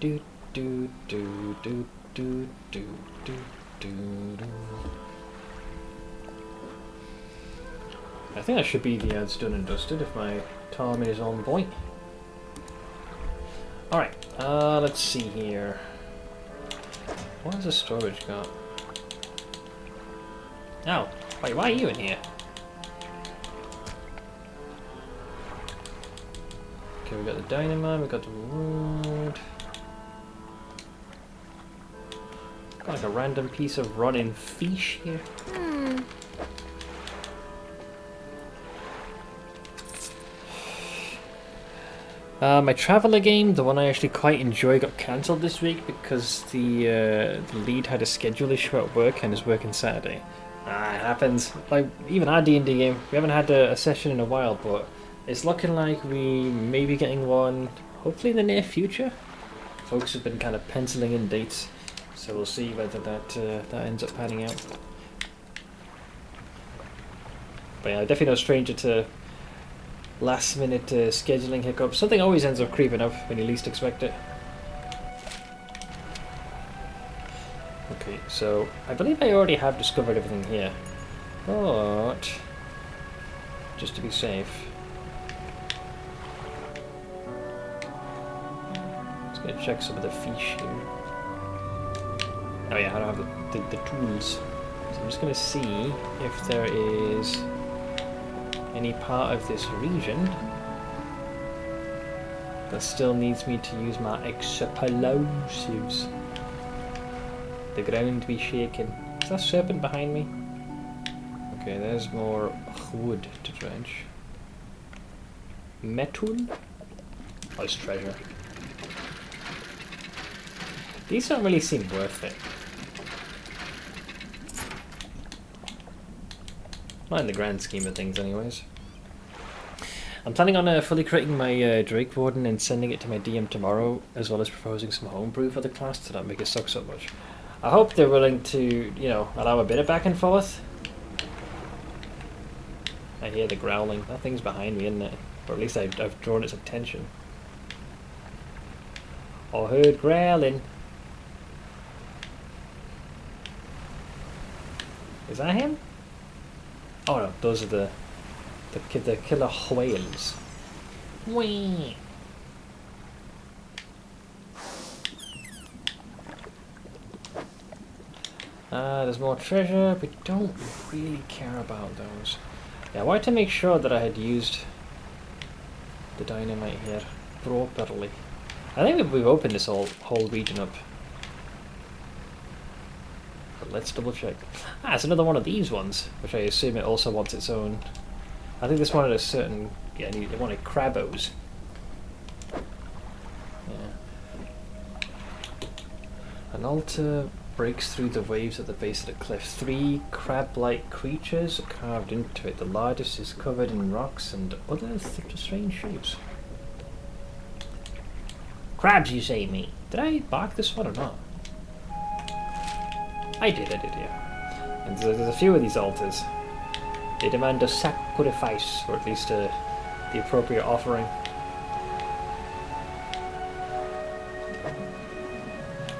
Do do do do do do do do do. I think that should be the ads done and dusted if my timing is on point. Alright, let's see here. What has the storage got? Oh, wait, why are you in here? Okay, we got the dynamite, we got the wood. Got like a random piece of rotting fish here. My Traveller game, the one I actually quite enjoy, got cancelled this week because the lead had a schedule issue at work and is working Saturday. It happens. Like, even our D&D game, we haven't had a session in a while, but it's looking like we may be getting one, hopefully in the near future. Folks have been kind of penciling in dates, so we'll see whether that ends up panning out. But yeah, definitely no stranger to last minute scheduling hiccups. Something always ends up creeping up when you least expect it. Okay, so I believe I already have discovered everything here, but just to be safe, let's go check some of the fish here. Oh yeah, I don't have the tools, so I'm just going to see if there is any part of this region that still needs me to use my explosives. The ground be shaking. Is that serpent behind me? Okay, there's more wood to dredge. Metal? Oh, it's treasure. These don't really seem worth it. Not in the grand scheme of things, anyways. I'm planning on fully creating my Drake Warden and sending it to my DM tomorrow, as well as proposing some homebrew for the class to not make it suck so much. I hope they're willing to, you know, allow a bit of back and forth. I hear the growling. That thing's behind me, isn't it? Or at least I've drawn its attention. I heard growling. Is that him? Oh no, those are the killer whales. Whee! There's more treasure, but don't really care about those. Yeah, I wanted to make sure that I had used the dynamite here properly. I think we've opened this whole region up. But let's double check. It's another one of these ones, which I assume it also wants its own. I think this wanted a certain, yeah, it wanted crabos. Yeah. An altar breaks through the waves at the base of the cliff. 3 crab-like creatures are carved into it. The largest is covered in rocks and other strange shapes. Crabs, you say, mate? Did I bark this one or not? I did, yeah. And there's a few of these altars. They demand a sacrifice, or at least the appropriate offering.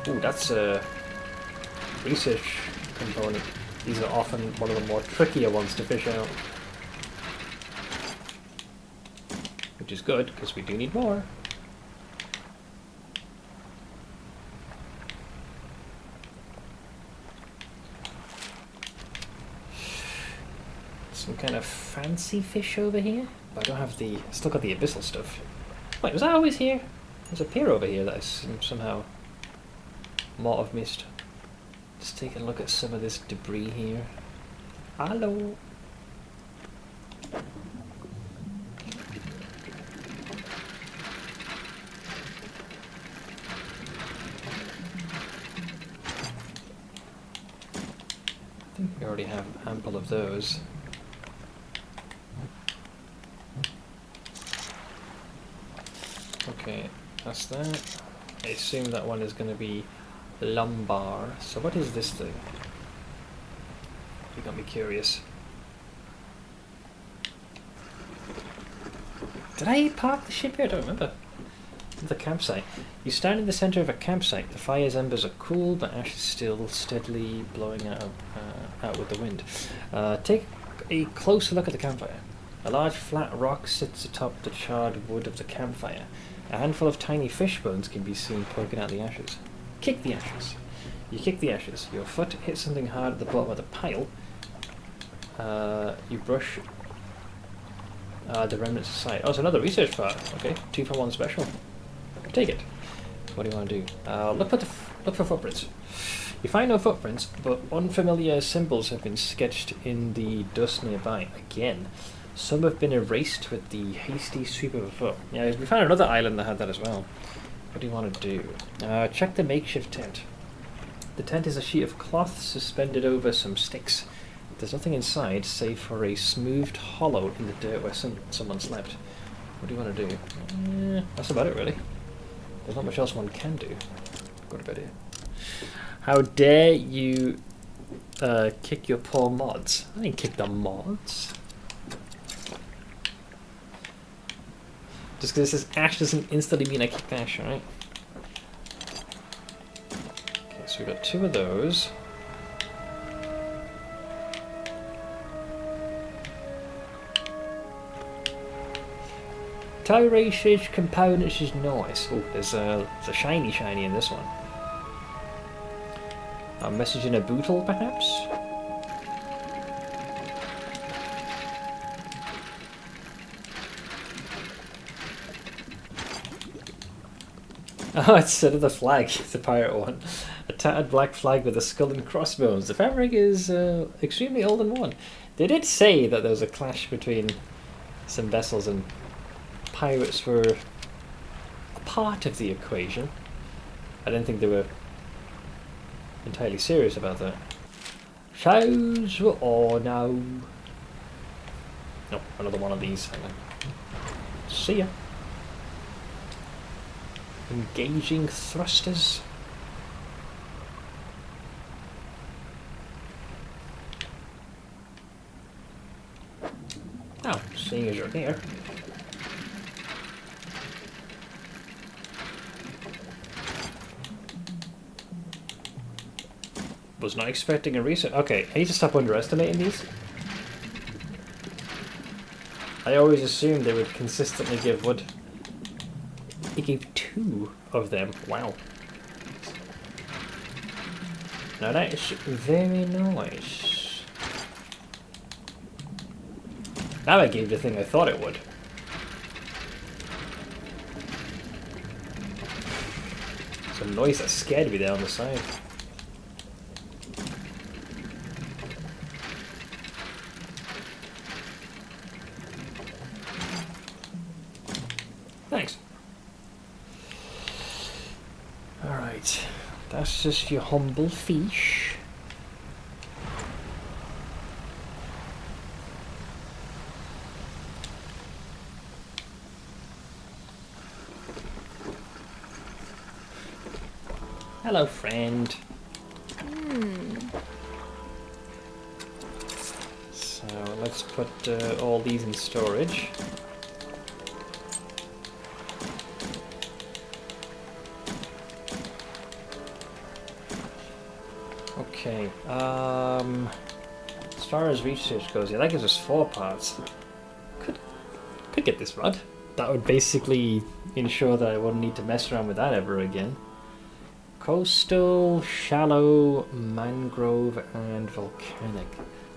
Ooh, that's a research component. These are often one of the more trickier ones to fish out. Which is good, because we do need more. Some kind of fancy fish over here, but I don't have the. Still got the abyssal stuff. Wait, was that always here? There's a pier over here that I somehow might have missed. Just taking a look at some of this debris here. Hello. I think we already have ample of those. Okay, that's that. I assume that one is going to be lumbar. So what is this thing? You got me curious. Did I park the ship here? I don't remember. The campsite. You stand in the center of a campsite. The fire's embers are cool, but ash is still steadily blowing out with the wind. Take a closer look at the campfire. A large flat rock sits atop the charred wood of the campfire. A handful of tiny fish bones can be seen poking out the ashes. Kick the ashes. You kick the ashes. Your foot hits something hard at the bottom of the pile. You brush the remnants aside. Oh, it's another research part. Okay, 2 for 1 special. Take it. What do you want to do? Look for footprints. You find no footprints, but unfamiliar symbols have been sketched in the dust nearby. Again. Some have been erased with the hasty sweep of a foot. Yeah, we found another island that had that as well. What do you want to do? Check the makeshift tent. The tent is a sheet of cloth suspended over some sticks. There's nothing inside save for a smoothed hollow in the dirt where someone slept. What do you want to do? That's about it, really. There's not much else one can do. Go to bed here. How dare you kick your poor mods? I didn't kick the mods. Just because it says ash doesn't instantly mean I kicked ash, right? Okay, so we've got 2 of those. Tyrasage components is nice. Oh, there's a shiny in this one. A message in a bootle, perhaps? Oh, it's another flag. It's a pirate one. A tattered black flag with a skull and crossbones. The fabric is extremely old and worn. They did say that there was a clash between some vessels and pirates were a part of the equation. I didn't think they were entirely serious about that. Shows were all now. Nope, another one of these. Hang on. See ya. Engaging thrusters. Oh, seeing as you're here. Was not expecting a reset. Okay, I need to stop underestimating these. I always assumed they would consistently give wood. He gave 2 of them. Wow. Now that is very nice. Now I gave the thing I thought it would. Some noise that scared me there on the side. Thanks. Alright, that's just your humble fish. Hello, friend. So, Let's put all these in storage. Okay. As far as research goes, yeah, that gives us 4 parts. Could get this rod. That would basically ensure that I wouldn't need to mess around with that ever again. Coastal, shallow, mangrove, and volcanic.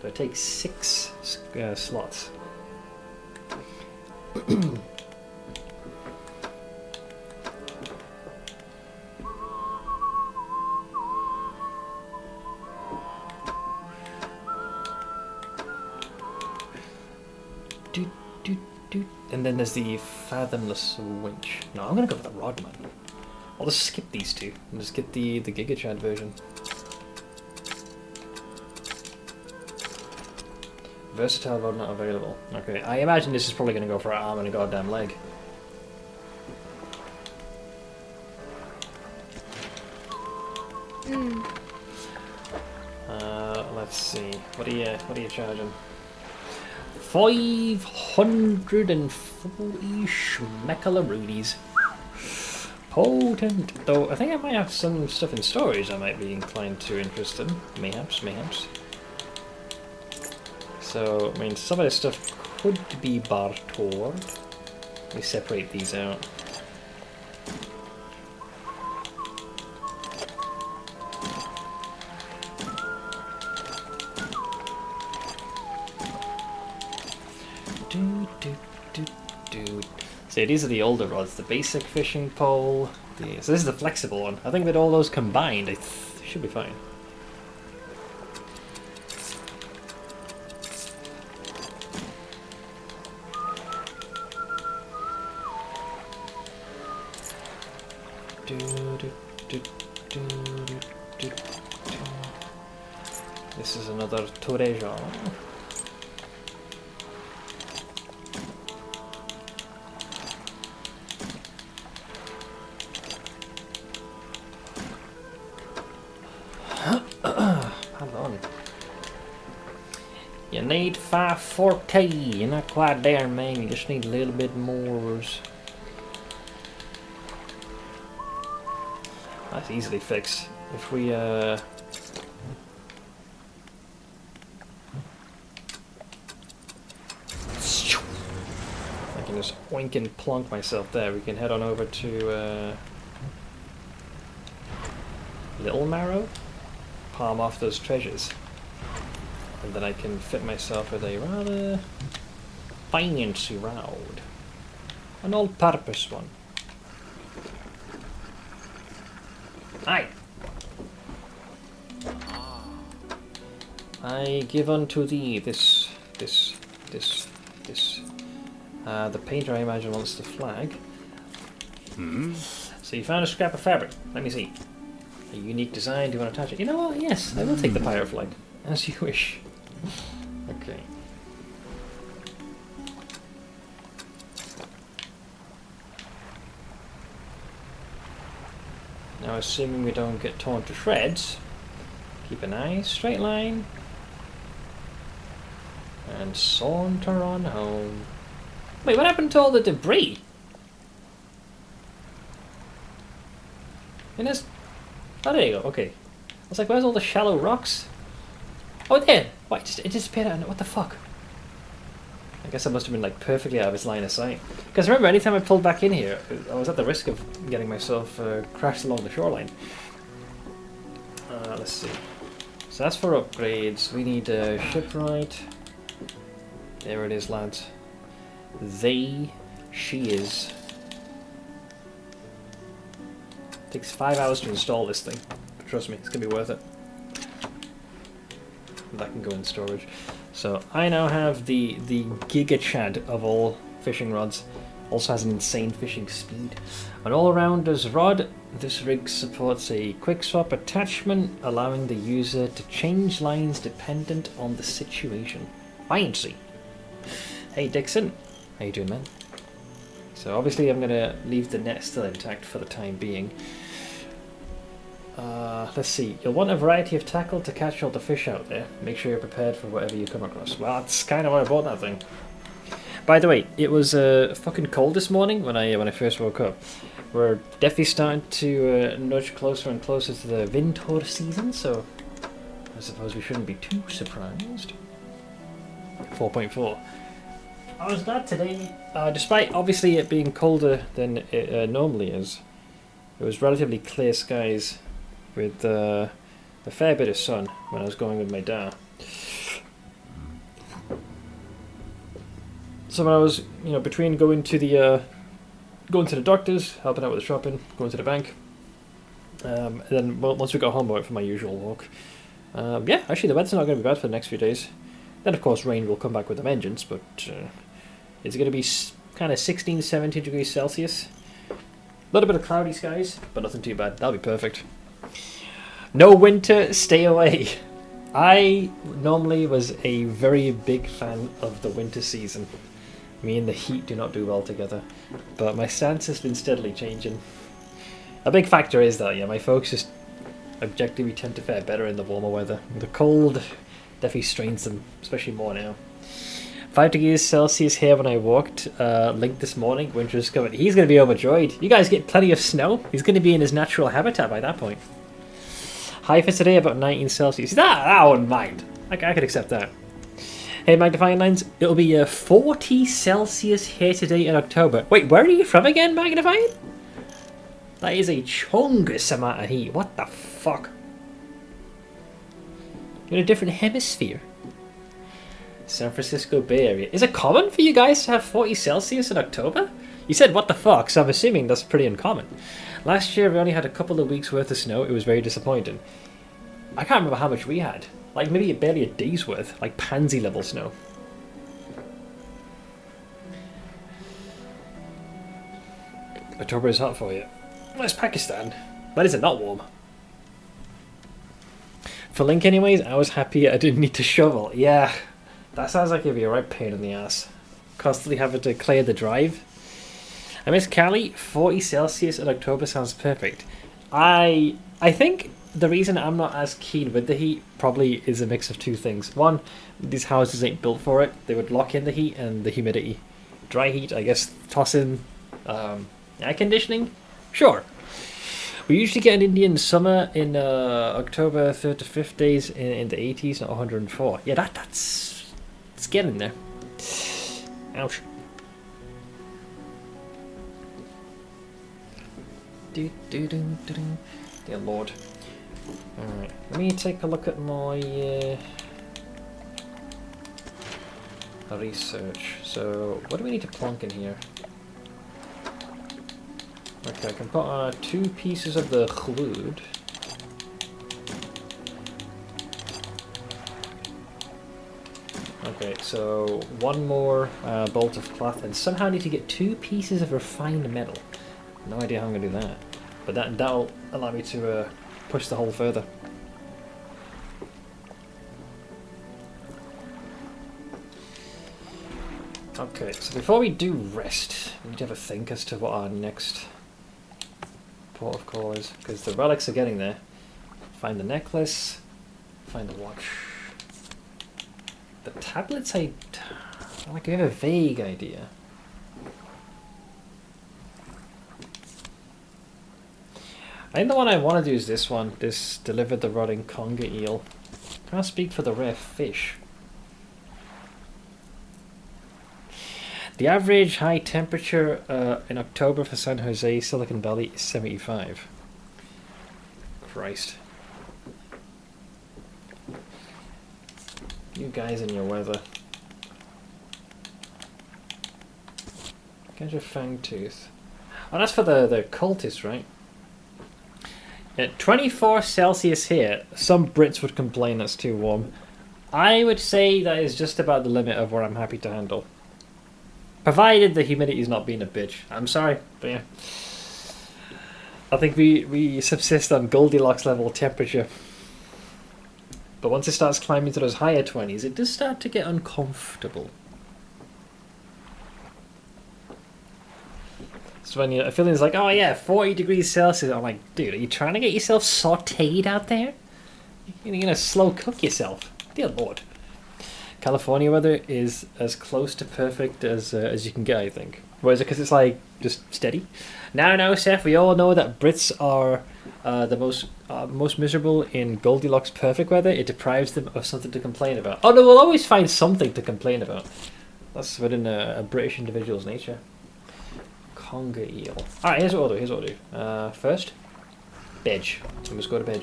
So it takes 6 slots. And then there's the fathomless winch. No, I'm gonna go for the rod, man. I'll just skip these two and just get the Giga Chad version. Versatile rod not available. Okay, I imagine this is probably gonna go for an arm and a goddamn leg. Let's see. What are you charging? 540 schmeckalaroonies. Potent. Though I think I might have some stuff in storage I might be inclined to interest in. Mayhaps. So, I mean, some of this stuff could be bartered. Let me separate these out. So these are the older rods, the basic fishing pole. So this is the flexible one. I think with all those combined, it should be fine. This is another Dredge. Pardon. You need 540. You're not quite there, man. You just need a little bit more. That's easily fixed. If we I can just oink and plonk myself there. We can head on over to Little Marrow, palm off those treasures, and then I can fit myself with a rather fancy rod, an all-purpose one. Aye. I give unto thee this. The painter, I imagine, wants the flag. So you found a scrap of fabric. Let me see. A unique design. Do you want to attach it? You know what? Yes, I will take the pirate flag. As you wish. Okay. Now, assuming we don't get torn to shreds, keep a nice straight line and saunter on home. Wait, what happened to all the debris? And there's... Oh, there you go. Okay. I was like, where's all the shallow rocks? Oh, there! Wait, it disappeared out. What the fuck? I guess I must have been like perfectly out of its line of sight. Because remember, anytime I pulled back in here, I was at the risk of getting myself crashed along the shoreline. Let's see. So that's for upgrades. We need a shipwright. There it is, lads. She is. Takes 5 hours to install this thing. Trust me, it's gonna be worth it. That can go in storage. So I now have the Giga Chad of all fishing rods. Also has an insane fishing speed. An all-rounders rod. This rig supports a quick swap attachment, allowing the user to change lines dependent on the situation. Fancy. Hey Dixon, how you doing, man? So obviously I'm gonna leave the net still intact for the time being. Let's see. You'll want a variety of tackle to catch all the fish out there. Make sure you're prepared for whatever you come across. Well, that's kind of why I bought that thing. By the way, it was fucking cold this morning when I first woke up. We're definitely starting to nudge closer and closer to the winter season, so I suppose we shouldn't be too surprised. 4.4. I was glad today, despite obviously it being colder than it normally is, it was relatively clear skies with a fair bit of sun when I was going with my dad. So when I was, between going to the doctors, helping out with the shopping, going to the bank, and then once we got home, I went for my usual walk. Yeah, actually the weather's not going to be bad for the next few days. Then of course rain will come back with a vengeance, but it's going to be kind of 16, 17 degrees Celsius. A little bit of cloudy skies, but nothing too bad. That'll be perfect. No winter, stay away. I normally was a very big fan of the winter season. Me and the heat do not do well together, but my stance has been steadily changing. A big factor is that, my folks just objectively tend to fare better in the warmer weather. The cold definitely strains them, especially more now. 5 degrees Celsius here when I walked Link this morning. Winter's coming. He's going to be overjoyed. You guys get plenty of snow. He's going to be in his natural habitat by that point. High for today, about 19 Celsius. I wouldn't mind. I could accept that. Hey, Magnifying Lines, it'll be 40 Celsius here today in October. Wait, where are you from again, Magnifying? That is a chungus amount of heat. What the fuck? You're in a different hemisphere. San Francisco Bay Area. Is it common for you guys to have 40 Celsius in October? You said what the fuck, so I'm assuming that's pretty uncommon. Last year we only had a couple of weeks worth of snow. It was very disappointing. I can't remember how much we had. Like maybe barely a day's worth. Like pansy level snow. October is hot for you. Where's Pakistan? When is it not warm? For Link anyways, I was happy I didn't need to shovel. Yeah, that sounds like it'd be a right pain in the ass. Constantly having to clear the drive. I miss Cali. 40 Celsius in October sounds perfect. I think the reason I'm not as keen with the heat probably is a mix of two things. One, these houses ain't built for it. They would lock in the heat and the humidity. Dry heat, I guess, toss in air conditioning? Sure. We usually get an Indian summer in October 3rd to 5th days in the 80s, not 104. Yeah, that's it's getting there. Ouch. Dear Lord. Alright, let me take a look at my research. So, what do we need to plonk in here? Okay, I can put 2 pieces of the chlood. Okay, so 1 more bolt of cloth, and somehow I need to get 2 pieces of refined metal. No idea how I'm going to do that. But that'll allow me to push the hole further. Okay, so before we do rest, we need to have a think as to what our next port of call is. Because the relics are getting there. Find the necklace, find the watch. The tablets, I have a vague idea. I think the one I want to do is this one. This delivered the rotting conger eel. Can't speak for the rare fish. The average high temperature in October for San Jose, Silicon Valley is 75. Christ. You guys and your weather. Catch a fangtooth. Oh, that's for the cultists, right? At 24 Celsius here, some Brits would complain that's too warm. I would say that is just about the limit of what I'm happy to handle. Provided the humidity is not being a bitch. I'm sorry, but yeah. I think we subsist on Goldilocks level temperature. But once it starts climbing to those higher 20s, it does start to get uncomfortable. So when you're feeling it's like, oh yeah, 40 degrees Celsius. I'm like, dude, are you trying to get yourself sauteed out there? You're gonna slow cook yourself. Dear Lord. California weather is as close to perfect as you can get, I think. Whereas because it's like just steady. Now, Seth, we all know that Brits are the most miserable in Goldilocks perfect weather. It deprives them of something to complain about. Oh no, we'll always find something to complain about. That's within a British individual's nature. Conger eel. Alright, here's what I'll do. First, bed. So let's go to bed.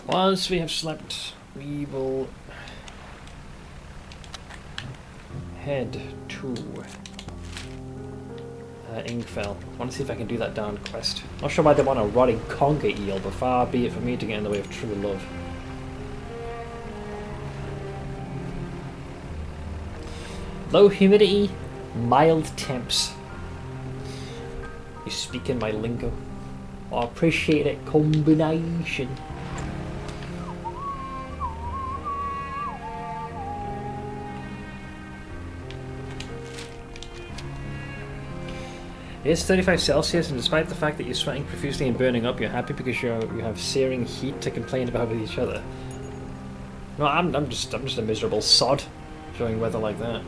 Once we have slept, we will head to Ingfell. I want to see if I can do that down quest. Not sure why they want a rotting conger eel, but far be it for me to get in the way of true love. Low humidity, mild temps. You speaking my lingo. I appreciate that combination. It's 35 Celsius, and despite the fact that you're sweating profusely and burning up, you're happy because you have searing heat to complain about with each other. No, I'm just a miserable sod during weather like that.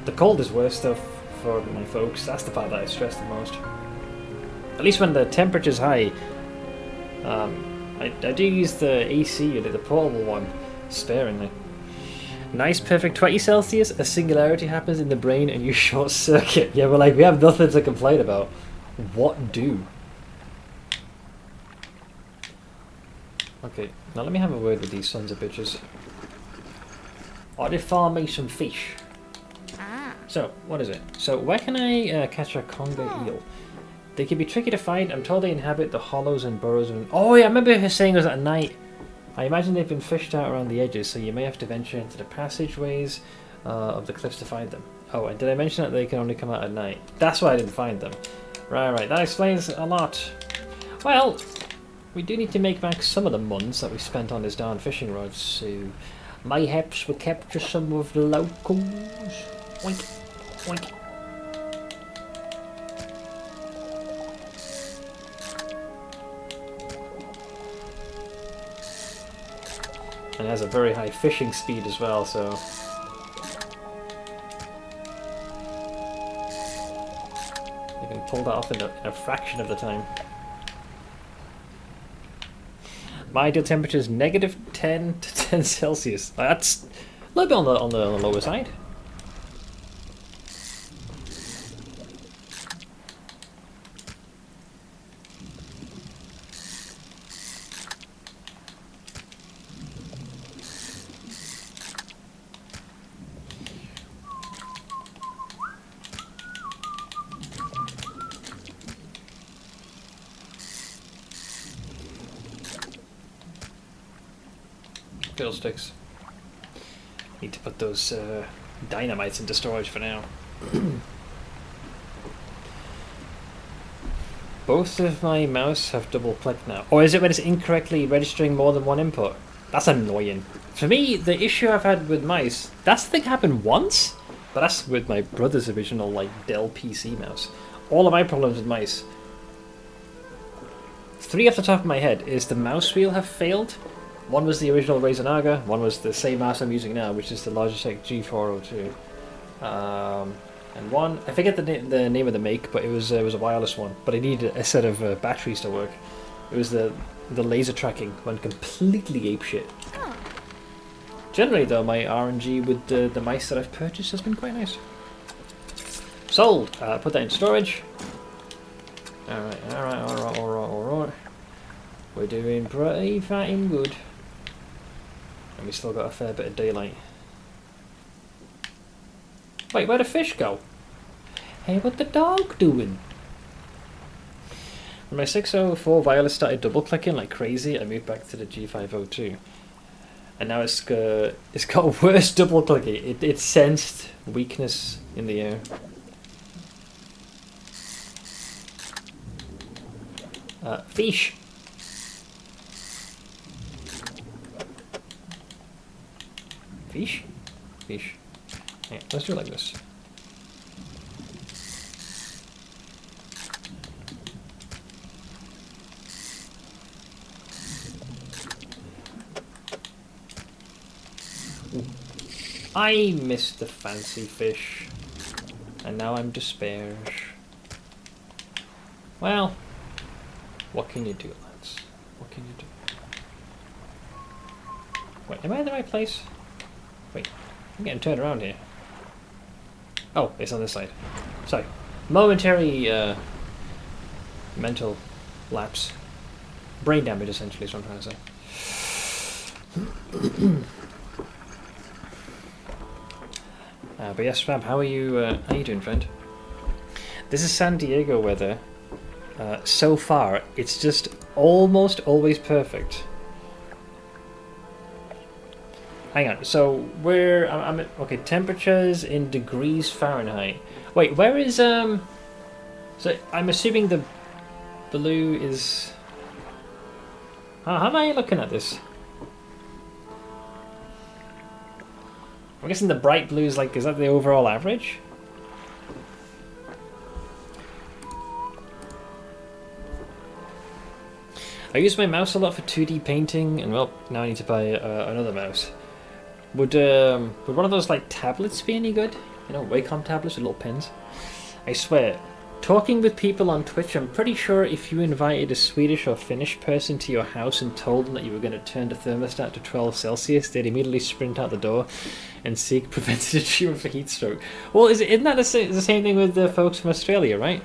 The cold is worse though for my folks. That's the part that I stress the most. At least when the temperature's high, I do use the AC, the portable one, sparingly. Nice, perfect 20 Celsius, a singularity happens in the brain and you short circuit. Yeah, but we have nothing to complain about. What do? Okay, now let me have a word with these sons of bitches. I did farm me some fish. So, what is it? So, where can I catch a conger eel? They can be tricky to find. I'm told they inhabit the hollows and burrows. Oh yeah, I remember her saying it was at night. I imagine they've been fished out around the edges, so you may have to venture into the passageways of the cliffs to find them. Oh, and did I mention that they can only come out at night? That's why I didn't find them. Right, that explains a lot. Well, we do need to make back some of the months that we spent on this darn fishing rod, so mayhaps we'll capture some of the locals. Oink, oink. And it has a very high fishing speed as well, so you can pull that off in a fraction of the time. My ideal temperature is negative 10 to 10 Celsius. That's a little bit on the lower side. Fiddlesticks. Need to put those dynamites into storage for now. Both of my mouse have double click now. Or is it when it's incorrectly registering more than one input? That's annoying. For me, the issue I've had with mice, that's the thing happened once, but that's with my brother's original Dell PC mouse. All of my problems with mice, 3 off the top of my head, is the mouse wheel have failed. One was the original Razer Naga, one was the same mouse I'm using now, which is the Logitech G402. And one, I forget the name of the make, but it was a wireless one, but I needed a set of batteries to work. It was the laser tracking went completely apeshit. Oh. Generally though, my RNG with the mice that I've purchased has been quite nice. Sold! Put that in storage. Alright. We're doing pretty fatting good. And we still got a fair bit of daylight. Wait, where'd the fish go? Hey, what the dog doing? When my 604 Violet started double clicking like crazy, I moved back to the G502. And now it's got worse double clicking. It sensed weakness in the air. Fish! Fish? Fish. Yeah, let's do it like this. Ooh. I missed the fancy fish, and now I'm despair. Well, what can you do, lads? What can you do? Wait, am I in the right place? Wait, I'm getting turned around here. Oh, it's on this side. Sorry. Momentary mental lapse. Brain damage, essentially, is what I'm trying to say. But yes, Fab, how are you doing, friend? This is San Diego weather. So far, it's just almost always perfect. Hang on, so I'm at, okay, temperatures in degrees Fahrenheit. Wait, where is, so I'm assuming the blue is, how am I looking at this? I'm guessing the bright blue is like, is that the overall average? I use my mouse a lot for 2D painting, and well, now I need to buy another mouse. Would one of those like tablets be any good? You know, Wacom tablets with little pens. I swear, talking with people on Twitch, I'm pretty sure if you invited a Swedish or Finnish person to your house and told them that you were going to turn the thermostat to 12 Celsius, they'd immediately sprint out the door and seek preventative treatment for heat stroke. Well, isn't that the same thing with the folks from Australia, right?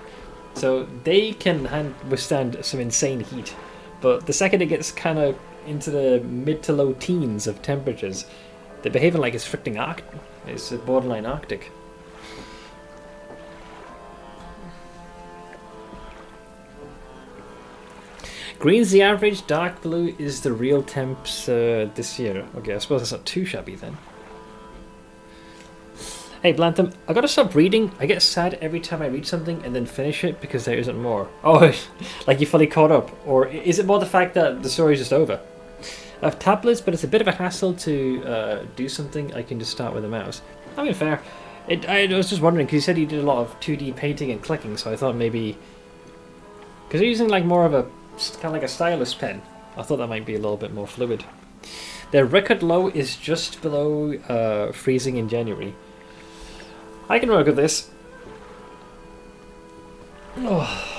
So they can withstand some insane heat, but the second it gets kind of into the mid to low teens of temperatures, they're behaving like it's freaking Arctic. It's borderline Arctic. Green's the average, dark blue is the real temps this year. Okay, I suppose that's not too shabby then. Hey Blantham, I gotta stop reading. I get sad every time I read something and then finish it because there isn't more. Oh, like you fully caught up? Or is it more the fact that the story's just over? I have tablets, but it's a bit of a hassle to do something. I can just start with a mouse. I mean, fair. I was just wondering, because you said you did a lot of 2D painting and clicking, so I thought maybe... Because you're using like more of a, kind of like a stylus pen. I thought that might be a little bit more fluid. Their record low is just below freezing in January. I can work with this. Oh.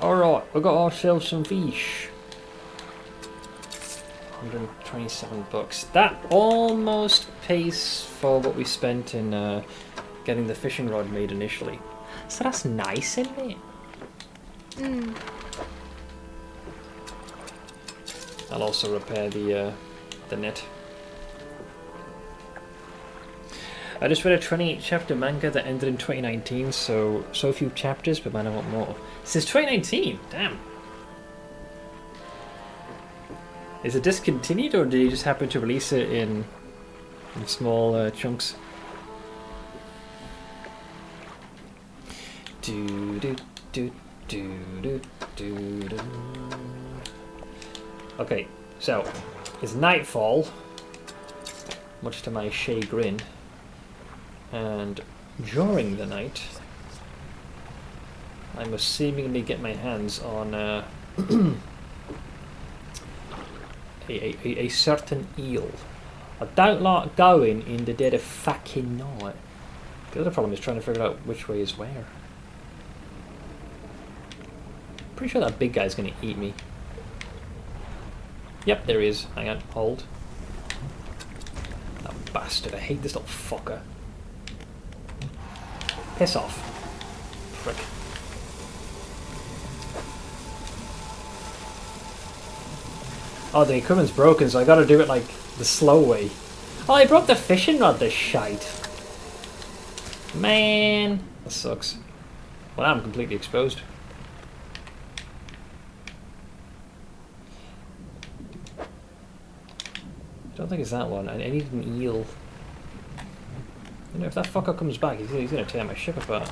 Alright, we got ourselves some fish. 127 bucks. That almost pays for what we spent in getting the fishing rod made initially. So that's nice, isn't it? Mm. I'll also repair the net. I just read a 28-chapter manga that ended in 2019, so few chapters, but man, I want more. Since 2019? Damn. Is it discontinued, or did you just happen to release it in small chunks? Do do do do do do do. Okay, so it's nightfall, much to my chagrin, and during the night, I must seemingly get my hands on a certain eel. I don't like going in the dead of fucking night. The other problem is trying to figure out which way is where. Pretty sure that big guy's gonna eat me. Yep, there he is. Hang on, hold. That bastard, I hate this little fucker. Piss off. Prick. Oh, the equipment's broken, so I gotta do it like the slow way. Oh, I broke the fishing rod, this shite. Man, that sucks. Well, now I'm completely exposed. I don't think it's that one. I need an eel. You know, if that fucker comes back, he's gonna tear my ship apart.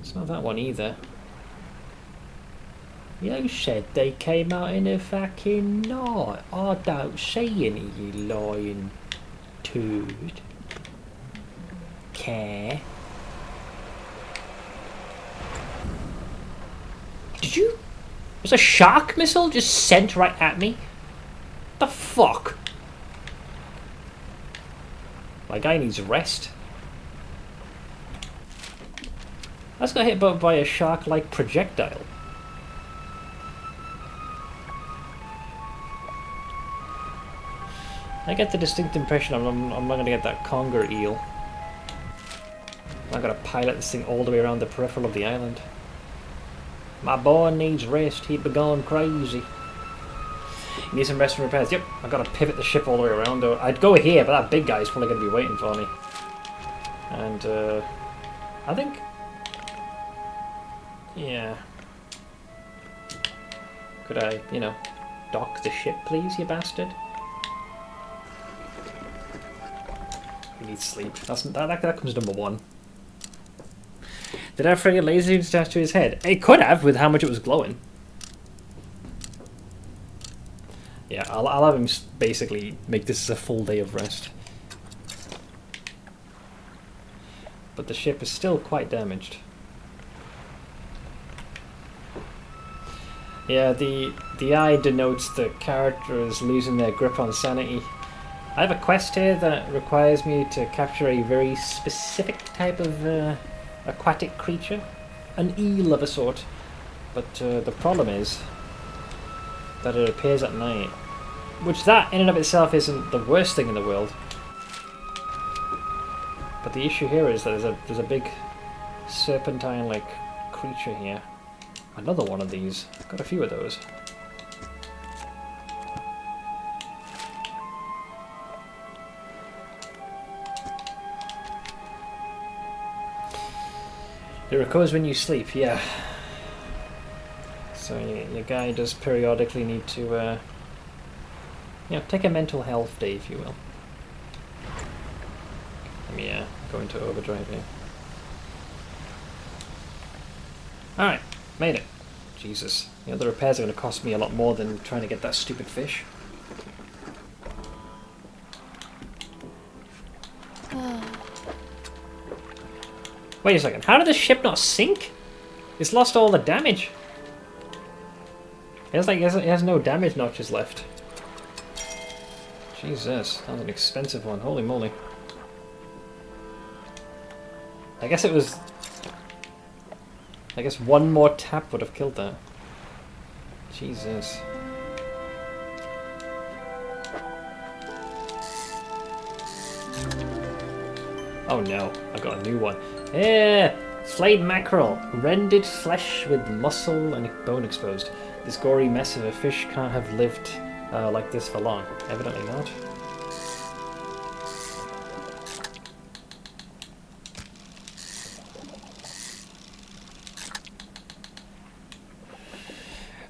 It's not that one either. You said they came out in the fucking night. I don't see any, you lying turd. Care. Did you? Was a shark missile just sent right at me? The fuck? My guy needs rest. I just got hit by a shark-like projectile. I get the distinct impression I'm not going to get that conger eel. I'm going to pilot this thing all the way around the peripheral of the island. My boy needs rest, he'd be going crazy. You need some rest and repairs. Yep, I've got to pivot the ship all the way around though. I'd go here, but that big guy's probably going to be waiting for me. And, I think... yeah. Could I, you know, dock the ship please, you bastard? He needs sleep. That comes number one. Did our frigate laser attached to his head? It could have, with how much it was glowing. Yeah, I'll have him basically make this a full day of rest. But the ship is still quite damaged. Yeah, the eye denotes the characters losing their grip on sanity. I have a quest here that requires me to capture a very specific type of aquatic creature. An eel of a sort. But the problem is that it appears at night. Which that in and of itself isn't the worst thing in the world. But the issue here is that there's a big serpentine-like creature here. Another one of these. I've got a few of those. It recurs when you sleep, yeah. So your guy does periodically need to, you know, take a mental health day, if you will. Let me go into overdrive here. Alright, made it. Jesus. You know, the repairs are going to cost me a lot more than trying to get that stupid fish. Wait a second, how did the ship not sink? It's lost all the damage. It has no damage notches left. Jesus, that was an expensive one. Holy moly. I guess one more tap would have killed that. Jesus. Oh no, I got a new one. Yeah! Flayed mackerel. Rendered flesh with muscle and bone exposed. This gory mess of a fish can't have lived like this for long. Evidently not.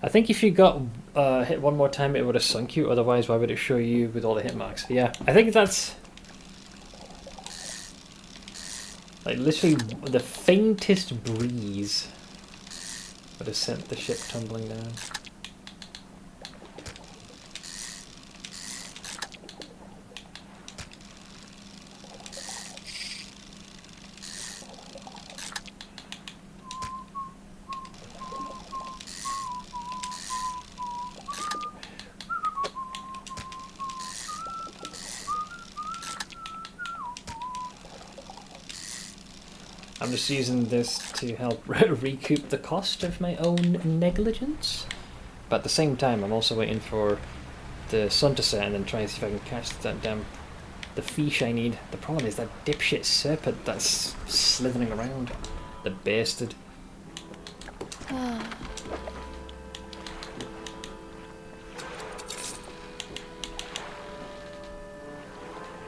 I think if you got hit one more time it would have sunk you, otherwise why would it show you with all the hit marks? Yeah, I think that's... like literally the faintest breeze would have sent the ship tumbling down. I'm just using this to help recoup the cost of my own negligence. But at the same time, I'm also waiting for the sun to set and then trying to see if I can catch the fish I need. The problem is that dipshit serpent that's slithering around. The bastard.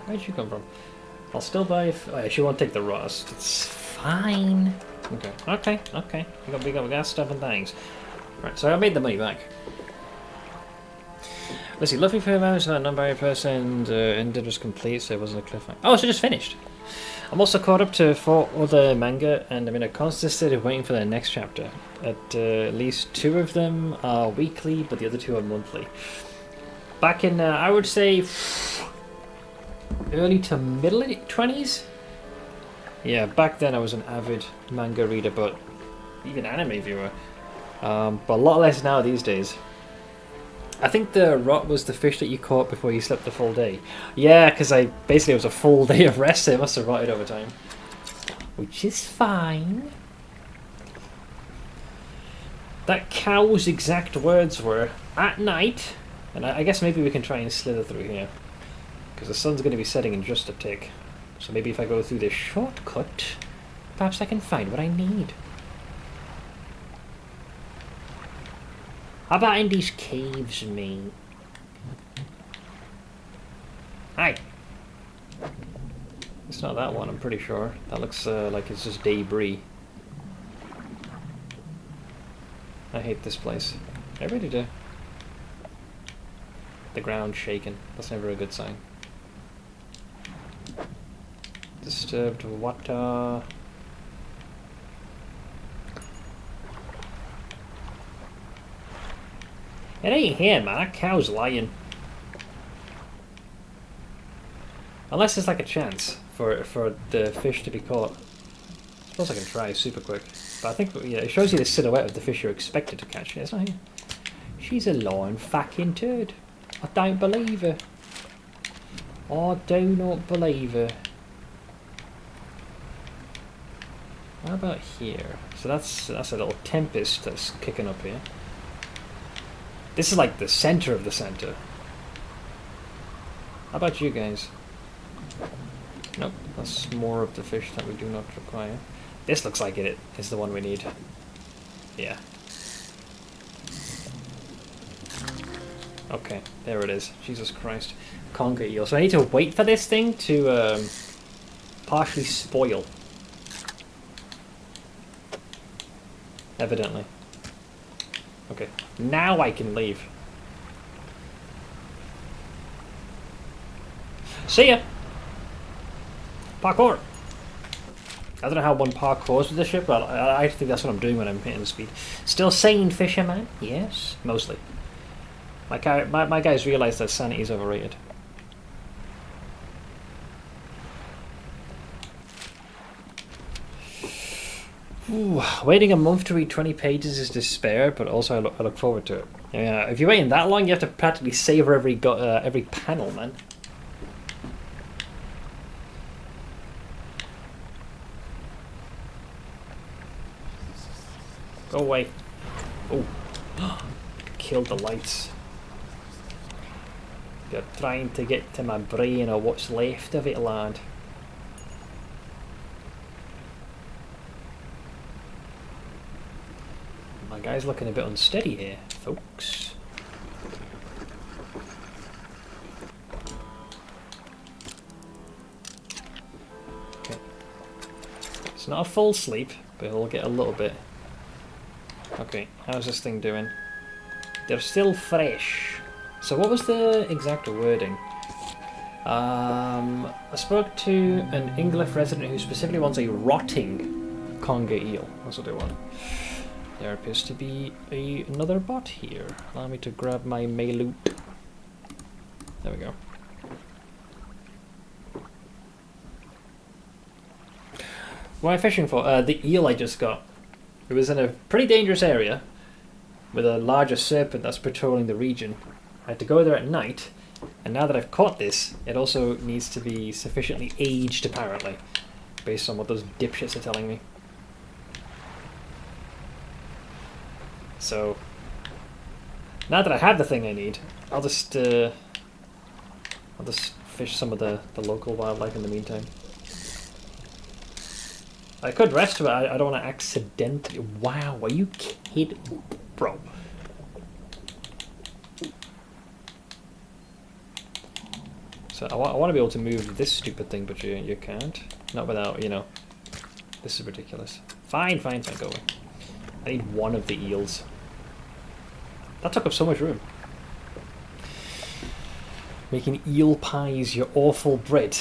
Where'd you come from? I'll still buy if... oh, she won't take the rust. It's fine. Okay. We got gas stuff and things. Right, so I made the money back. Let's see, looking for a mouse, that non-binary person, ended was complete, so it wasn't a cliffhanger. Oh, so it just finished. I'm also caught up to 4 other manga, and I'm in a constant state of waiting for the next chapter. At least 2 of them are weekly, but the other 2 are monthly. Back in, I would say, early to middle 20s? Yeah, back then I was an avid manga reader, but even anime viewer. But a lot less now these days. I think the rot was the fish that you caught before you slept the full day. Yeah, because basically it was a full day of rest, so it must have rotted over time. Which is fine. That cow's exact words were, at night, and I guess maybe we can try and slither through here. Because the sun's going to be setting in just a tick. So maybe if I go through this shortcut, perhaps I can find what I need. How about in these caves, mate? Hi! It's not that one, I'm pretty sure. That looks like it's just debris. I hate this place. I really do. The ground shaking. That's never a good sign. Disturbed water. It ain't here, man. That cow's lying. Unless there's like a chance for the fish to be caught. I suppose I can try super quick. But I think, yeah, it shows you the silhouette of the fish you're expected to catch. It's not here. She's a lying fucking turd. I don't believe her. I do not believe her. How about here? So that's a little tempest that's kicking up here. This is like the center of the center. How about you guys? Nope, that's more of the fish that we do not require. This looks like it is the one we need. Yeah. Okay, there it is. Jesus Christ. Conger eel. So I need to wait for this thing to partially spoil. Evidently. Okay, now I can leave. See ya! Parkour! I don't know how one parkours with the ship, but I think that's what I'm doing when I'm hitting the speed. Still sane, fisherman? Yes, mostly. My guys realise that sanity is overrated. Ooh, waiting a month to read 20 pages is despair, but also I look forward to it. Yeah, if you're waiting that long, you have to practically savor every panel, man. Go away. Oh, killed the lights. You're trying to get to my brain or what's left of it, lad. My guy's looking a bit unsteady here, folks. Okay. It's not a full sleep, but he'll get a little bit. Okay, how's this thing doing? They're still fresh. So what was the exact wording? I spoke to an Inglyph resident who specifically wants a rotting conger eel. That's what they want. There appears to be another bot here. Allow me to grab my loot. There we go. What am I fishing for? The eel I just got. It was in a pretty dangerous area with a larger serpent that's patrolling the region. I had to go there at night, and now that I've caught this, it also needs to be sufficiently aged, apparently, based on what those dipshits are telling me. So, now that I have the thing I need, I'll just fish some of the local wildlife in the meantime. I could rest, but I don't want to accidentally... Wow, are you kidding? Bro. So I want to be able to move this stupid thing, but you can't. Not without, you know... This is ridiculous. Fine, go away. I need one of the eels. That took up so much room. Making eel pies your awful bread.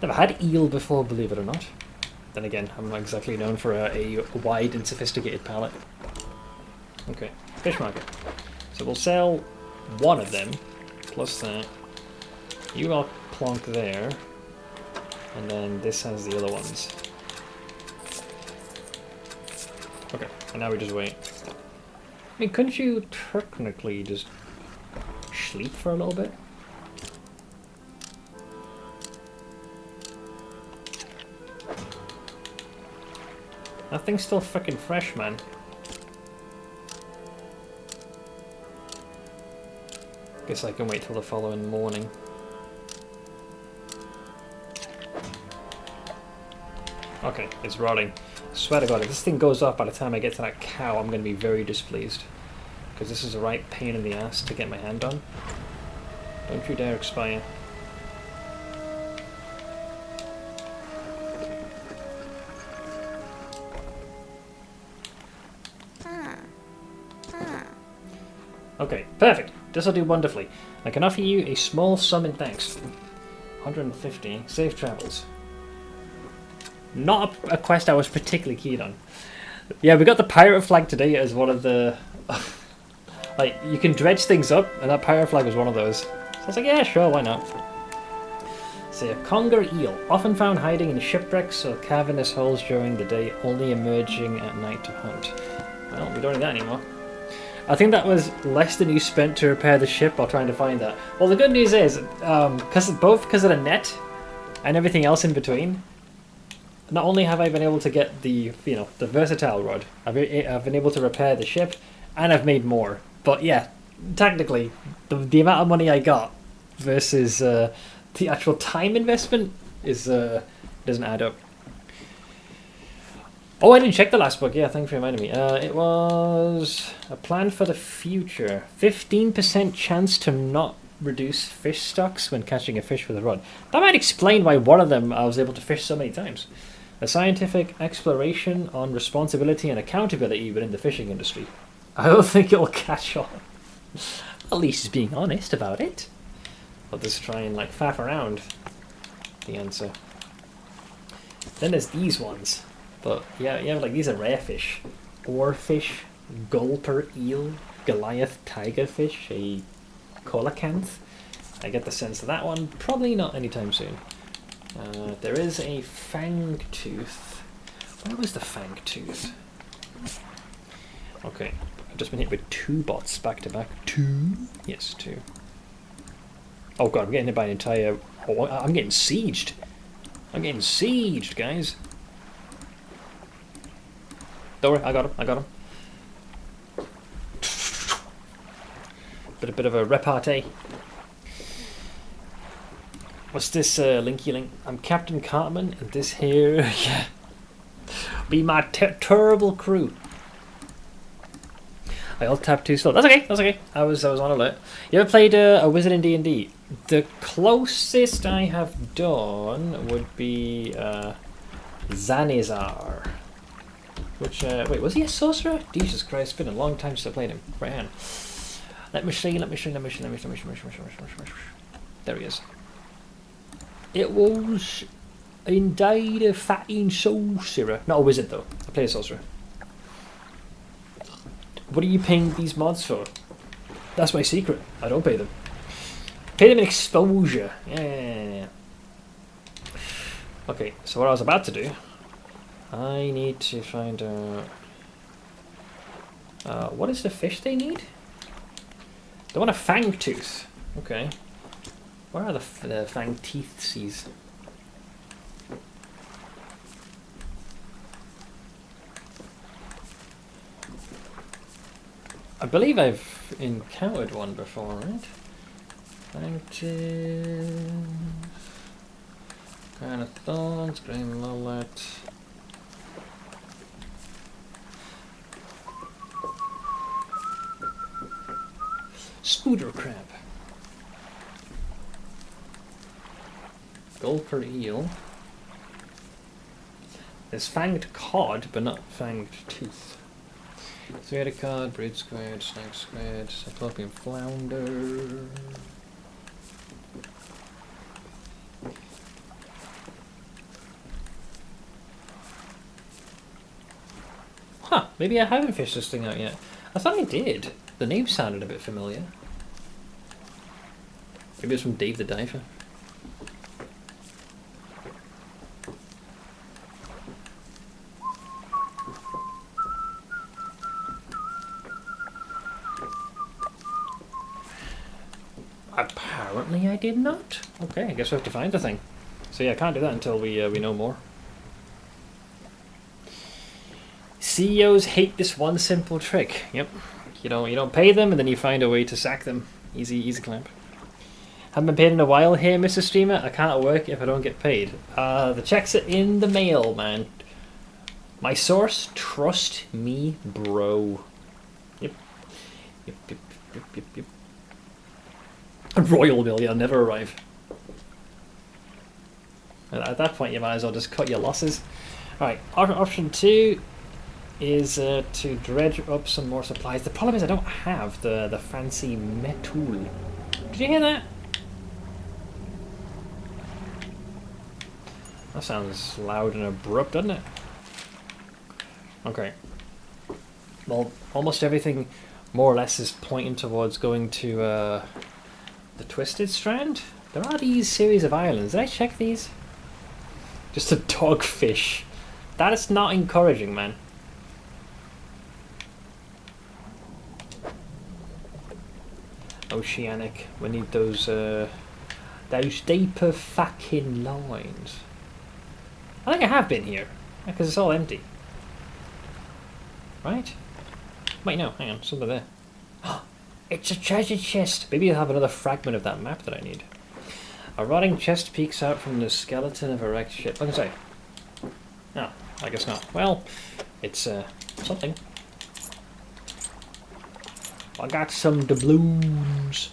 Never had eel before, believe it or not. Then again, I'm not exactly known for a wide and sophisticated palate. Okay, fish market. So we'll sell one of them, plus that. You all plonk there. And then this has the other ones. Okay, and now we just wait. I mean, couldn't you technically just sleep for a little bit? That thing's still fucking fresh, man. Guess I can wait till the following morning. Okay, it's rotting. Swear to God, if this thing goes off by the time I get to that cow, I'm going to be very displeased. Because this is a right pain in the ass to get my hand on. Don't you dare expire. Okay, perfect. This will do wonderfully. I can offer you a small sum in thanks. 150. Safe travels. Not a quest I was particularly keen on. Yeah, we got the pirate flag today as one of the... like, you can dredge things up, and that pirate flag was one of those. So I was like, yeah, sure, why not? So a conger eel, often found hiding in shipwrecks or cavernous holes during the day, only emerging at night to hunt. Well, we don't need that anymore. I think that was less than you spent to repair the ship while trying to find that. Well, the good news is, because of the net and everything else in between, not only have I been able to get the versatile rod, I've been able to repair the ship, and I've made more. But yeah, technically, the amount of money I got versus the actual time investment is doesn't add up. Oh, I didn't check the last book. Yeah, thanks for reminding me. It was a plan for the future. 15% chance to not reduce fish stocks when catching a fish with a rod. That might explain why one of them I was able to fish so many times. A scientific exploration on responsibility and accountability within the fishing industry. I don't think it'll catch on. At least he's being honest about it. I'll just try and faff around the answer. Then there's these ones. But yeah, these are rare fish. Oarfish, gulper eel, Goliath tigerfish, a coelacanth. I get the sense of that one, probably not anytime soon. There is a fangtooth. Where was the fangtooth? Okay, I've just been hit with 2 bots back to back. 2? Yes, 2. Oh god, I'm getting hit by an entire... Oh, I'm getting sieged. I'm getting sieged, guys. Don't worry, I got him. Bit of a repartee. What's this linky link? I'm Captain Cartman, and this here, yeah, be my terrible crew. I alt tapped too slow. That's okay. I was on alert. You ever played a wizard in D&D? The closest I have done would be Zanizar. Which, wait, was he a sorcerer? Jesus Christ, it's been a long time since I played him. Right hand. Let me see. There he is. It was indeed a fatting sorcerer. Not a wizard, though. I play a sorcerer. What are you paying these mods for? That's my secret. I don't pay them. Pay them in exposure. Yeah. Okay, so what I was about to do... I need to find out... what is the fish they need? They want a fangtooth. Okay. Where are the fang teethsies? I believe I've encountered one before, right? Fangtooth... Crown of Thorns, Green Mullet... Scooter crab. Gulper eel. There's fanged cod, but not fanged tooth. Threaded cod, braid squid, snake squid, cyclopean flounder. Huh, maybe I haven't fished this thing out yet. I thought I did. The name sounded a bit familiar. Maybe it's from Dave the Diver. Apparently I did not. Okay, I guess we have to find the thing. So yeah, I can't do that until we know more. CEOs hate this one simple trick. Yep. You don't pay them and then you find a way to sack them. Easy clamp. Haven't been paid in a while here, Mr. Streamer. I can't work if I don't get paid. The checks are in the mail, man. My source, trust me, bro. Yep. Royal bill, you'll never arrive. And at that point, you might as well just cut your losses. Alright, option 2 is to dredge up some more supplies. The problem is I don't have the fancy metal. Did you hear that? That sounds loud and abrupt, doesn't it? Okay. Well, almost everything more or less is pointing towards going to the Twisted Strand. There are these series of islands. Did I check these? Just a dogfish. That is not encouraging, man. Oceanic. We need those deeper fucking lines. I think I have been here, because it's all empty. Right? Wait, no, hang on, something there. It's a treasure chest! Maybe you'll have another fragment of that map that I need. A rotting chest peeks out from the skeleton of a wrecked ship. What can I say? No, I guess not. Well, it's something. I got some doubloons.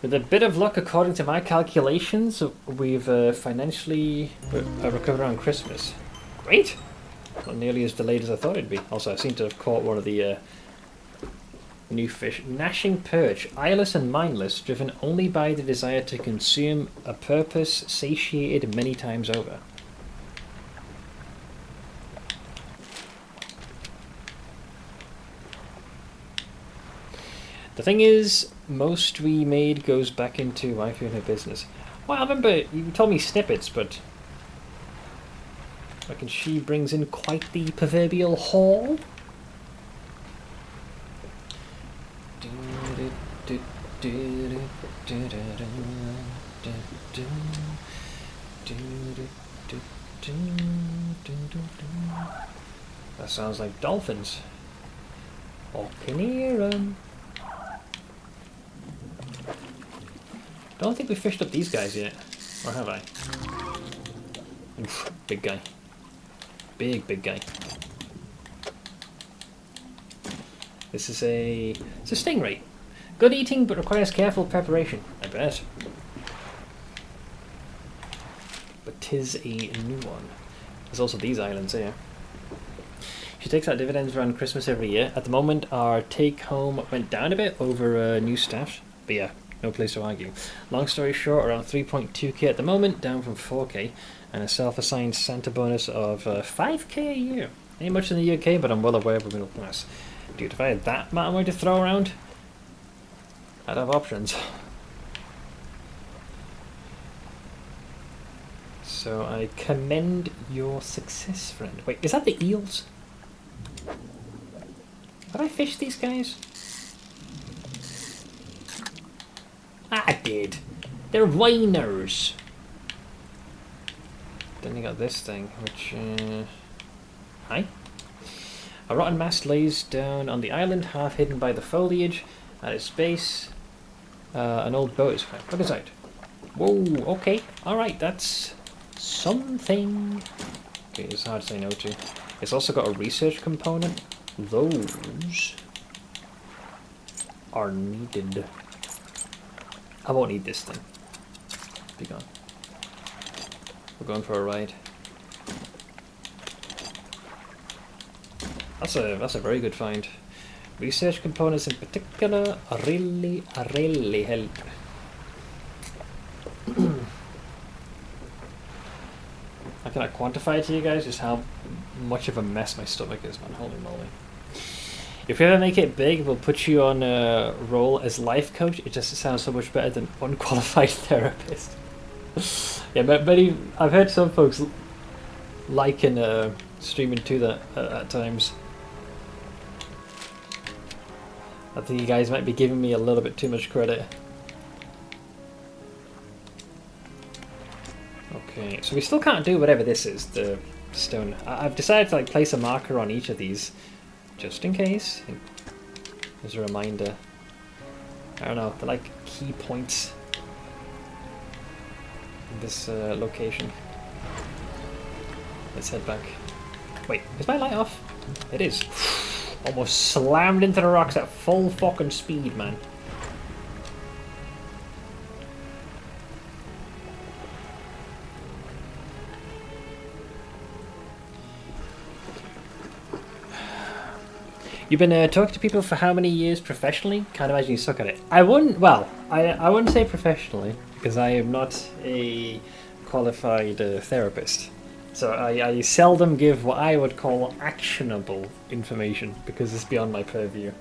With a bit of luck, according to my calculations, we've financially recovered around Christmas. Great! Not nearly as delayed as I thought it'd be. Also, I seem to have caught one of the new fish. Gnashing perch, eyeless and mindless, driven only by the desire to consume, a purpose satiated many times over. The thing is, most we made goes back into wifey and her business. Well, I remember you told me snippets, but I reckon she brings in quite the proverbial haul. That sounds like dolphins. I can hear 'em. Don't think we fished up these guys yet, or have I? Oof, big guy. Big guy. This is it's a stingray. Good eating, but requires careful preparation, I bet. But 'tis a new one. There's also these islands here. She takes out dividends around Christmas every year. At the moment, our take-home went down a bit over new staff, but yeah, no place to argue. Long story short, around 3.2k at the moment, down from 4k, and a self-assigned Santa bonus of 5k a year. Ain't much in the UK, but I'm well aware of middle class. Dude, if I had that amount of money to throw around, I'd have options. So I commend your success, friend. Wait, is that the eels? Did I fish these guys? I did. They're whiners. Then you got this thing, which... Hi? A rotten mast lays down on the island, half hidden by the foliage. At its base, an old boat is found. Look inside. Whoa, okay. Alright, that's something. Okay, it's hard to say no to. It's also got a research component. Those are needed. I won't need this thing. Be gone. We're going for a ride. That's a very good find. Research components in particular really help. I cannot quantify to you guys just how much of a mess my stomach is, man. Holy moly. If we ever make it big, we'll put you on a role as life coach. It just sounds so much better than unqualified therapist. Yeah, but I've heard some folks liken streaming to that at times. I think you guys might be giving me a little bit too much credit. Okay, so we still can't do whatever this is, the stone. I've decided to like place a marker on each of these, just in case. As a reminder. I don't know, they're like key points in this location. Let's head back. Wait, is my light off? It is. Almost slammed into the rocks at full fucking speed, man. You've been talking to people for how many years professionally? Can't imagine you suck at it. I wouldn't say professionally, because I am not a qualified therapist. So I seldom give what I would call actionable information, because it's beyond my purview.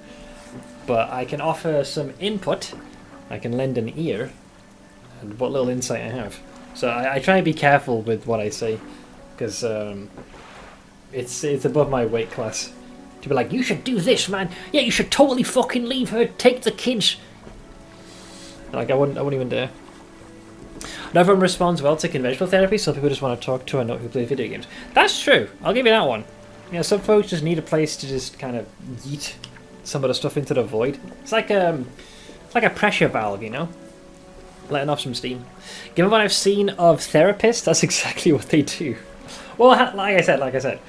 But I can offer some input, I can lend an ear, and what little insight I have. So I try and be careful with what I say, because it's above my weight class. To be like, you should do this, man. Yeah, you should totally fucking leave her. Take the kids. Like, I wouldn't even dare. Not everyone responds well to conventional therapy. Some people just want to talk to a nut who plays video games. That's true. I'll give you that one. You know, some folks just need a place to just kind of yeet some of the stuff into the void. It's like a pressure valve, you know, letting off some steam. Given what I've seen of therapists, that's exactly what they do. Well, like I said.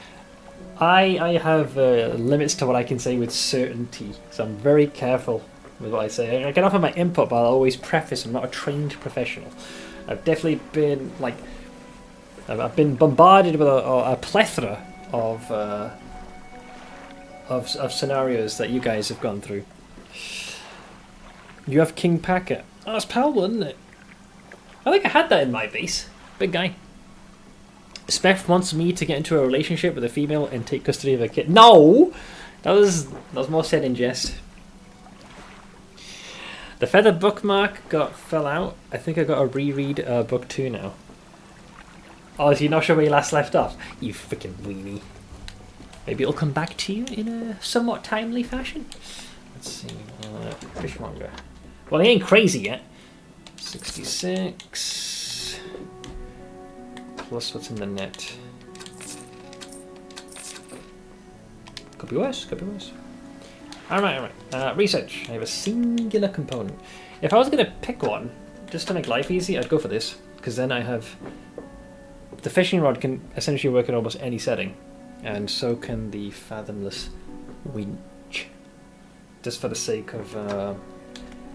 I have limits to what I can say with certainty, so I'm very careful with what I say. I can offer my input, but I'll always preface I'm not a trained professional. I've definitely been I've been bombarded with a plethora of scenarios that you guys have gone through. You have King Packer. Oh, that's powerful, isn't it? I think I had that in my base. Big guy. Spef wants me to get into a relationship with a female and take custody of a kid. No! That was more said in jest. The feather bookmark fell out. I think I got to reread book 2 now. Oh, is he not sure where you last left off? You freaking weenie. Maybe it'll come back to you in a somewhat timely fashion. Let's see. Fishmonger. Well, he ain't crazy yet. 66... plus what's in the net. Could be worse, could be worse. Alright. Research. I have a singular component. If I was going to pick one, just to make life easy, I'd go for this. Because then I have... The fishing rod can essentially work in almost any setting. And so can the fathomless winch. Just for the sake of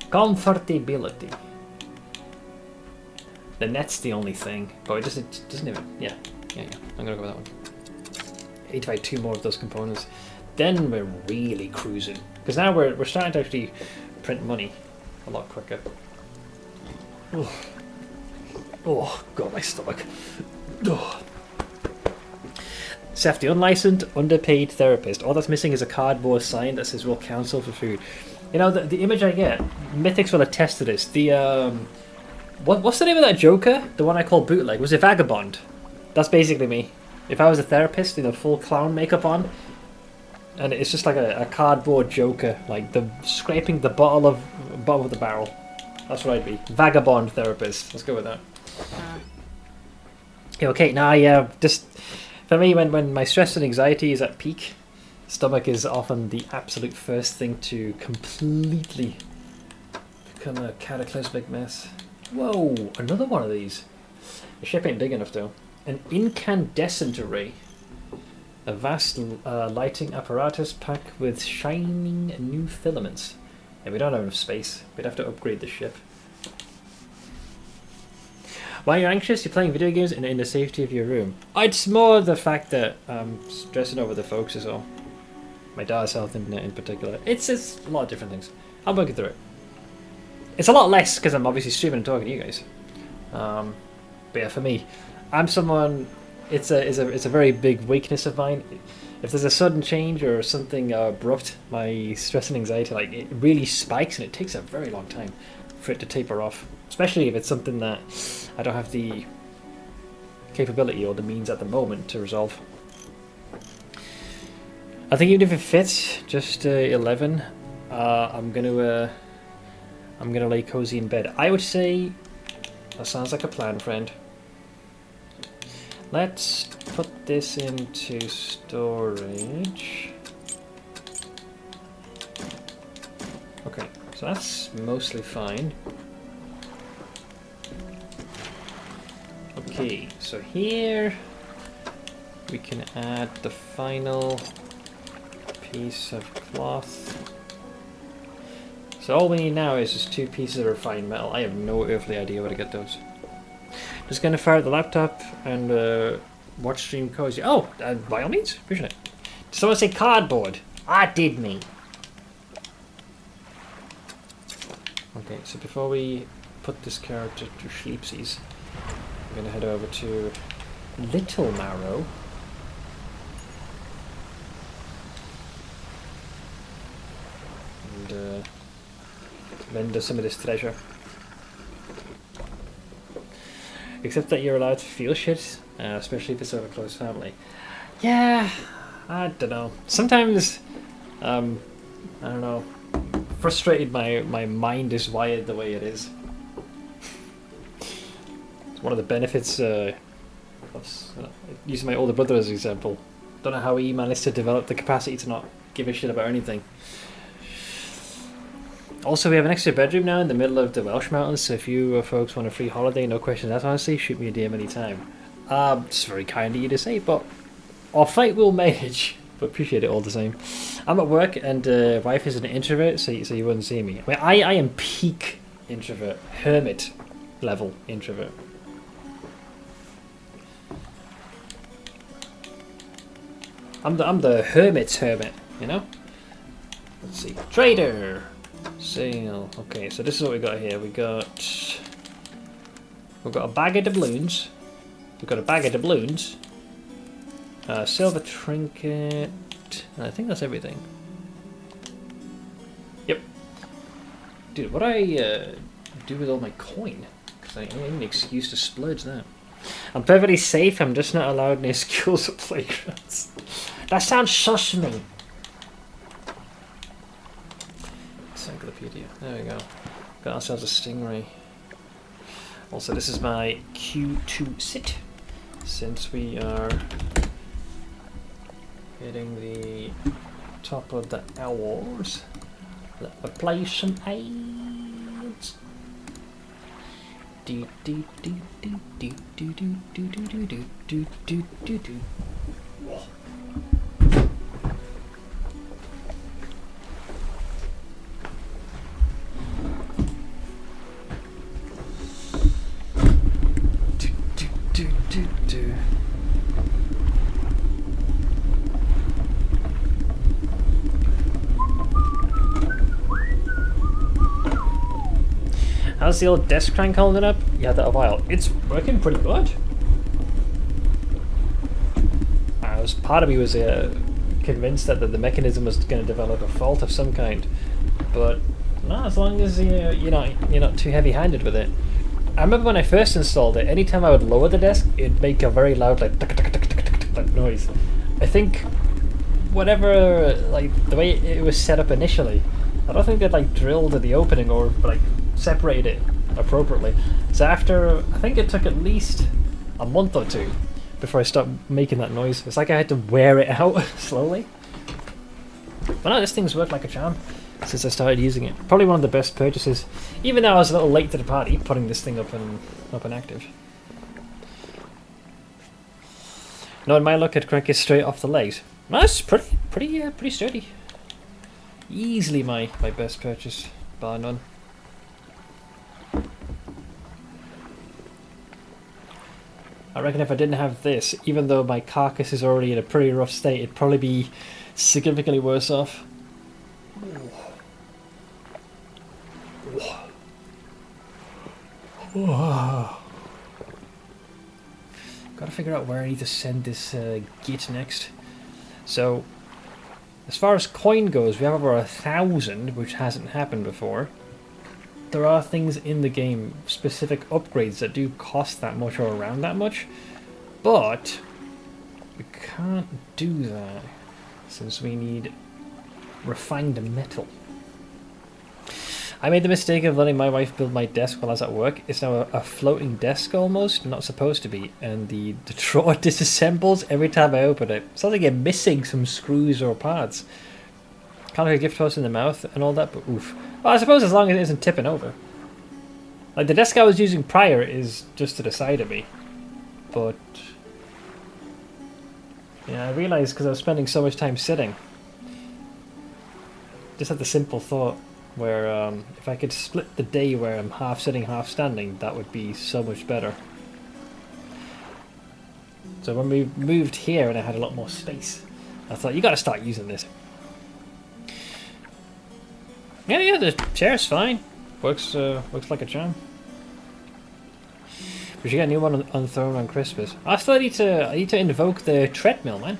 comfortability. The net's the only thing, but it doesn't even... Yeah. I'm gonna go with that one. I need to buy 2 more of those components. Then we're really cruising. Because now we're starting to actually print money a lot quicker. Oh God, my stomach. Oh. Seth, the unlicensed, underpaid therapist. All that's missing is a cardboard sign that says we'll counsel for food. You know, the image I get, Mythics will attest to this. The, what's the name of that Joker? The one I call Bootleg. Was it Vagabond? That's basically me. If I was a therapist, you know, full clown makeup on, and it's just like a cardboard Joker, like scraping the bottom of the barrel. That's what I'd be. Vagabond therapist. Let's go with that. Okay, now just for me, when my stress and anxiety is at peak, stomach is often the absolute first thing to completely become a cataclysmic mess. Whoa, another one of these. The ship ain't big enough though. An incandescent array. A vast lighting apparatus packed with shining new filaments. Yeah, we don't have enough space. We'd have to upgrade the ship. Why you're anxious? You're playing video games in the safety of your room. It's more the fact that I'm stressing over the folks is all. My dad's health in particular. It's a lot of different things. I'll work through it. It's a lot less because I'm obviously streaming and talking to you guys. But yeah, for me, I'm someone it's a very big weakness of mine. If there's a sudden change or something abrupt, my stress and anxiety, like, it really spikes, and it takes a very long time for it to taper off. Especially if it's something that I don't have the capability or the means at the moment to resolve. I think even if it fits, just 11, I'm gonna lay cozy in bed. I would say that sounds like a plan, friend. Let's put this into storage. Okay, so that's mostly fine. Okay, so here we can add the final piece of cloth. So all we need now is just 2 pieces of refined metal. I have no earthly idea where to get those. Just gonna fire up the laptop and watch stream cozy. Oh, by all means, appreciate it. Did someone say cardboard? I did me. Okay, so before we put this character to sleepsies, I'm gonna head over to Little Marrow. And render some of this treasure. Except that you're allowed to feel shit, especially if it's over close family. Yeah, I don't know. Sometimes, I don't know. Frustrated, my mind is wired the way it is. It's one of the benefits of using my older brother as an example. Don't know how he managed to develop the capacity to not give a shit about anything. Also, we have an extra bedroom now in the middle of the Welsh Mountains, so if you folks want a free holiday, no questions asked, honestly, shoot me a DM anytime. It's very kind of you to say, but our fight will manage. But appreciate it all the same. I'm at work, and wife is an introvert, so you wouldn't see me. I mean, I am peak introvert, hermit level introvert. I'm the hermit's hermit, you know? Let's see. Trader! Sale. Okay, so this is what we got here. We've got a bag of doubloons. We've got a bag of doubloons. Silver trinket. And I think that's everything. Yep. Dude, what do I do with all my coin? Because I need an excuse to splurge that. I'm perfectly safe. I'm just not allowed near schools or playgrounds. That sounds sus to me. Encyclopedia. There we go. Got ourselves a stingray. Also, this is my cue to sit, since we are hitting the top of the hours. Let me play some aids. Do do do do do do do do do do do do do do. How's the old desk crank holding up? You had that a while. It's working pretty good. Part of me was convinced that the mechanism was going to develop a fault of some kind, but no, as long as you're not too heavy-handed with it. I remember when I first installed it, anytime I would lower the desk, it'd make a very loud like noise. I think whatever, like the way it was set up initially, I don't think they'd like drilled at the opening or like separated it appropriately. So after, I think it took at least a month or two before I stopped making that noise. It's like I had to wear it out slowly. But no, this thing's worked like a charm since I started using it. Probably one of the best purchases, even though I was a little late to the party putting this thing up and active. No, in my luck, it crank it straight off the legs. That's pretty sturdy. Easily my best purchase, bar none. I reckon if I didn't have this, even though my carcass is already in a pretty rough state, it'd probably be significantly worse off. Gotta figure out where I need to send this git next. So, as far as coin goes, we have over 1,000, which hasn't happened before. There are things in the game, specific upgrades that do cost that much or around that much, but we can't do that since we need refined metal. I made the mistake of letting my wife build my desk while I was at work. It's now a floating desk almost, not supposed to be, and the drawer disassembles every time I open it. Sounds like you're missing some screws or parts. Kind of like a gift horse in the mouth and all that, but oof. Well, I suppose as long as it isn't tipping over. Like the desk I was using prior is just to the side of me, but yeah, I realised because I was spending so much time sitting. Just had the simple thought where if I could split the day where I'm half sitting, half standing, that would be so much better. So when we moved here and I had a lot more space, I thought, you gotta start using this. Yeah, the chair's fine. Works like a charm. We should get a new one on Throne on Christmas. I still need to invoke the treadmill, man.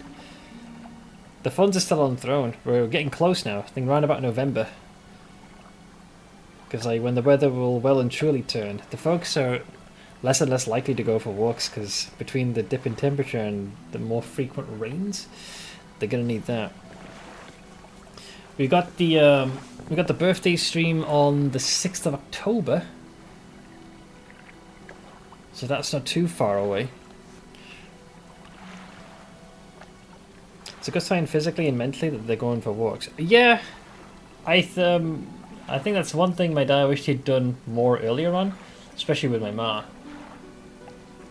The funds are still on Throne. We're getting close now. I think around about November. Because like when the weather will well and truly turn, the folks are less and less likely to go for walks because between the dip in temperature and the more frequent rains, they're gonna need that. We got the birthday stream on the 6th of October, so that's not too far away. It's a good sign physically and mentally that they're going for walks. Yeah, I think that's one thing my dad wished he'd done more earlier on, especially with my ma.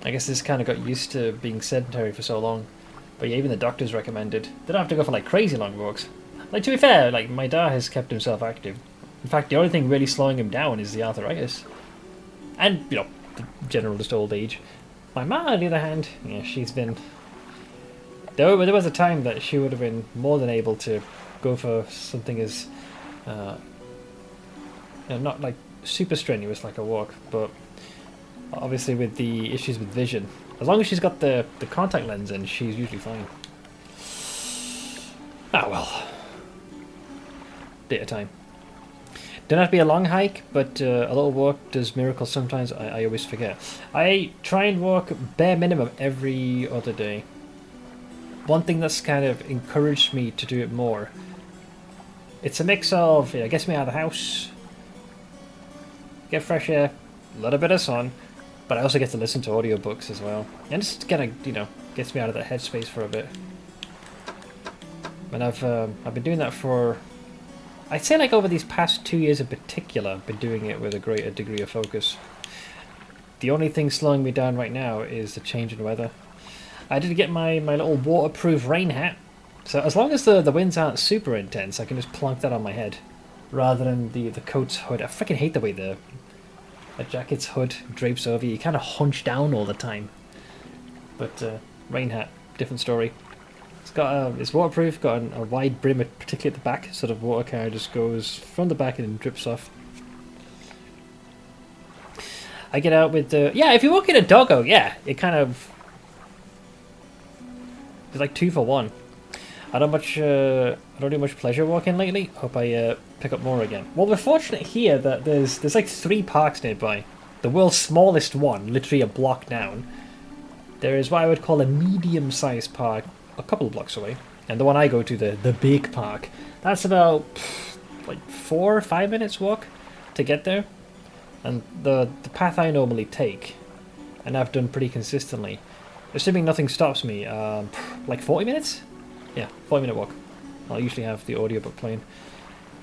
I guess this kind of got used to being sedentary for so long. But yeah, even the doctors recommended. They don't have to go for like crazy long walks. Like to be fair, like my dad has kept himself active. In fact, the only thing really slowing him down is the arthritis. And, you know, the general just old age. My ma, on the other hand, yeah, she's been... There was a time that she would have been more than able to go for something as... not like super strenuous like a walk, but obviously with the issues with vision, as long as she's got the contact lens in, she's usually fine. Ah well, day at a time. Don't have to be a long hike, but a little walk does miracles sometimes. I always forget. I try and walk bare minimum every other day. One thing that's kind of encouraged me to do it more, it's a mix of, you know, gets me out of the house, get fresh air, a little bit of sun, but I also get to listen to audiobooks as well. And just kind of, you know, gets me out of that headspace for a bit. And I've been doing that for, I'd say like over these past 2 years in particular, I've been doing it with a greater degree of focus. The only thing slowing me down right now is the change in weather. I did get my little waterproof rain hat, so as long as the winds aren't super intense, I can just plonk that on my head, rather than the coat's hood. I freaking hate the way the jacket's hood drapes over you. You kind of hunch down all the time. But rain hat, different story. It's got it's waterproof, got a wide brim, particularly at the back, so the water kind of just goes from the back and then drips off. I get out with the... Yeah, if you walk in a doggo, yeah, it kind of... It's like 2 for 1. I don't do much pleasure walking lately. Hope I pick up more again. Well, we're fortunate here that there's like 3 parks nearby. The world's smallest one, literally a block down. There is what I would call a medium-sized park a couple of blocks away, and the one I go to, the big park, that's about like 4 or 5 minutes walk to get there. And the path I normally take, and I've done pretty consistently, assuming nothing stops me, like 40 minutes? Yeah, 40-minute walk. I'll usually have the audiobook playing.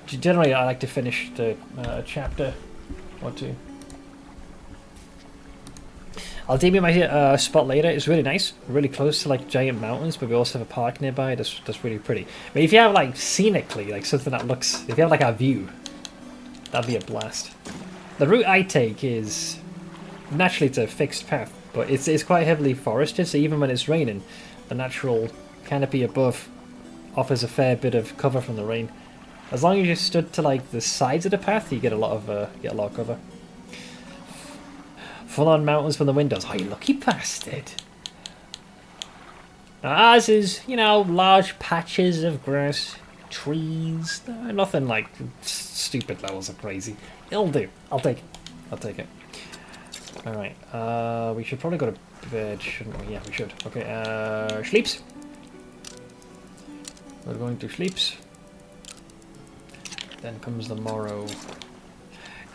Generally, I like to finish the chapter or 2. I'll DM you my spot later. It's really nice, really close to like giant mountains, but we also have a park nearby that's really pretty. I mean, if you have like scenically, like something that looks, if you have like a view, that'd be a blast. The route I take is, naturally it's a fixed path, but it's quite heavily forested, so even when it's raining, the natural canopy above offers a fair bit of cover from the rain. As long as you stood to like the sides of the path, you get a lot of cover. Full on mountains from the windows. Oh, you lucky bastard! Ours is, you know, large patches of grass, trees, nothing like stupid levels of crazy. It'll do. I'll take it. I'll take it. Alright, we should probably go to bed, shouldn't we? Yeah, we should. Okay, sleeps. We're going to sleeps. Then comes the morrow.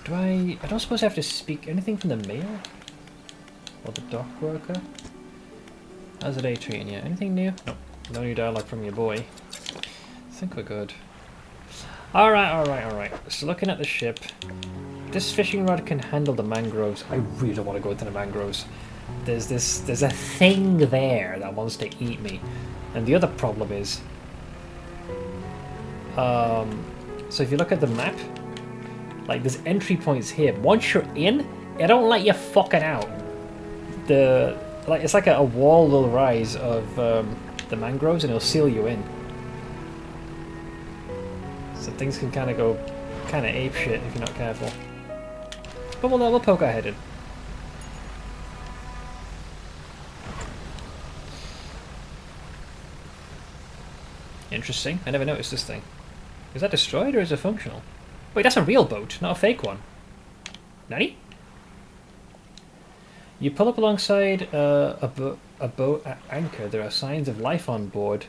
I don't suppose I have to speak anything from the mail? Or the dock worker? How's the day treating you? Anything new? No. No new dialogue from your boy. I think we're good. Alright. So looking at the ship, this fishing rod can handle the mangroves. I really don't want to go into the mangroves. There's a thing there that wants to eat me. And the other problem is, so if you look at the map, like there's entry points here. Once you're in, it don't let you fucking out. It's like a wall will rise of the mangroves and it'll seal you in. So things can kind of go kind of ape shit if you're not careful. But we'll poke our head in. Interesting. I never noticed this thing. Is that destroyed or is it functional? Wait, that's a real boat, not a fake one. Nani? You pull up alongside a boat at anchor. There are signs of life on board,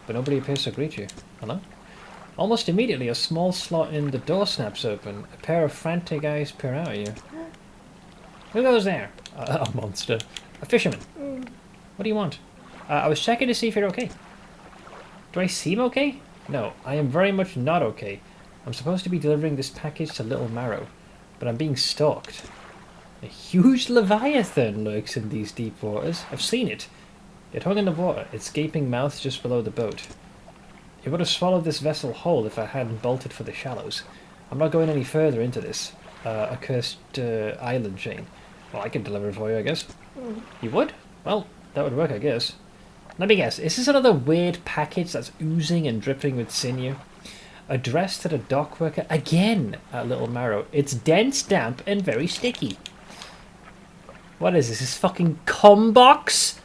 but nobody appears to greet you. Hello? Almost immediately, a small slot in the door snaps open. A pair of frantic eyes peer out at you. Who goes there? A monster. A fisherman. What do you want? I was checking to see if you're okay. Do I seem okay? No, I am very much not okay. I'm supposed to be delivering this package to Little Marrow, but I'm being stalked. A huge leviathan lurks in these deep waters. I've seen it. It hung in the water, its gaping mouth just below the boat. It would have swallowed this vessel whole if I hadn't bolted for the shallows. I'm not going any further into this accursed island chain. Well, I can deliver it for you, I guess. You would? Well, that would work, I guess. Let me guess, is this another weird package that's oozing and dripping with sinew? Addressed to the dock worker again at Little Marrow. It's dense, damp, and very sticky. What is this? This fucking cum box?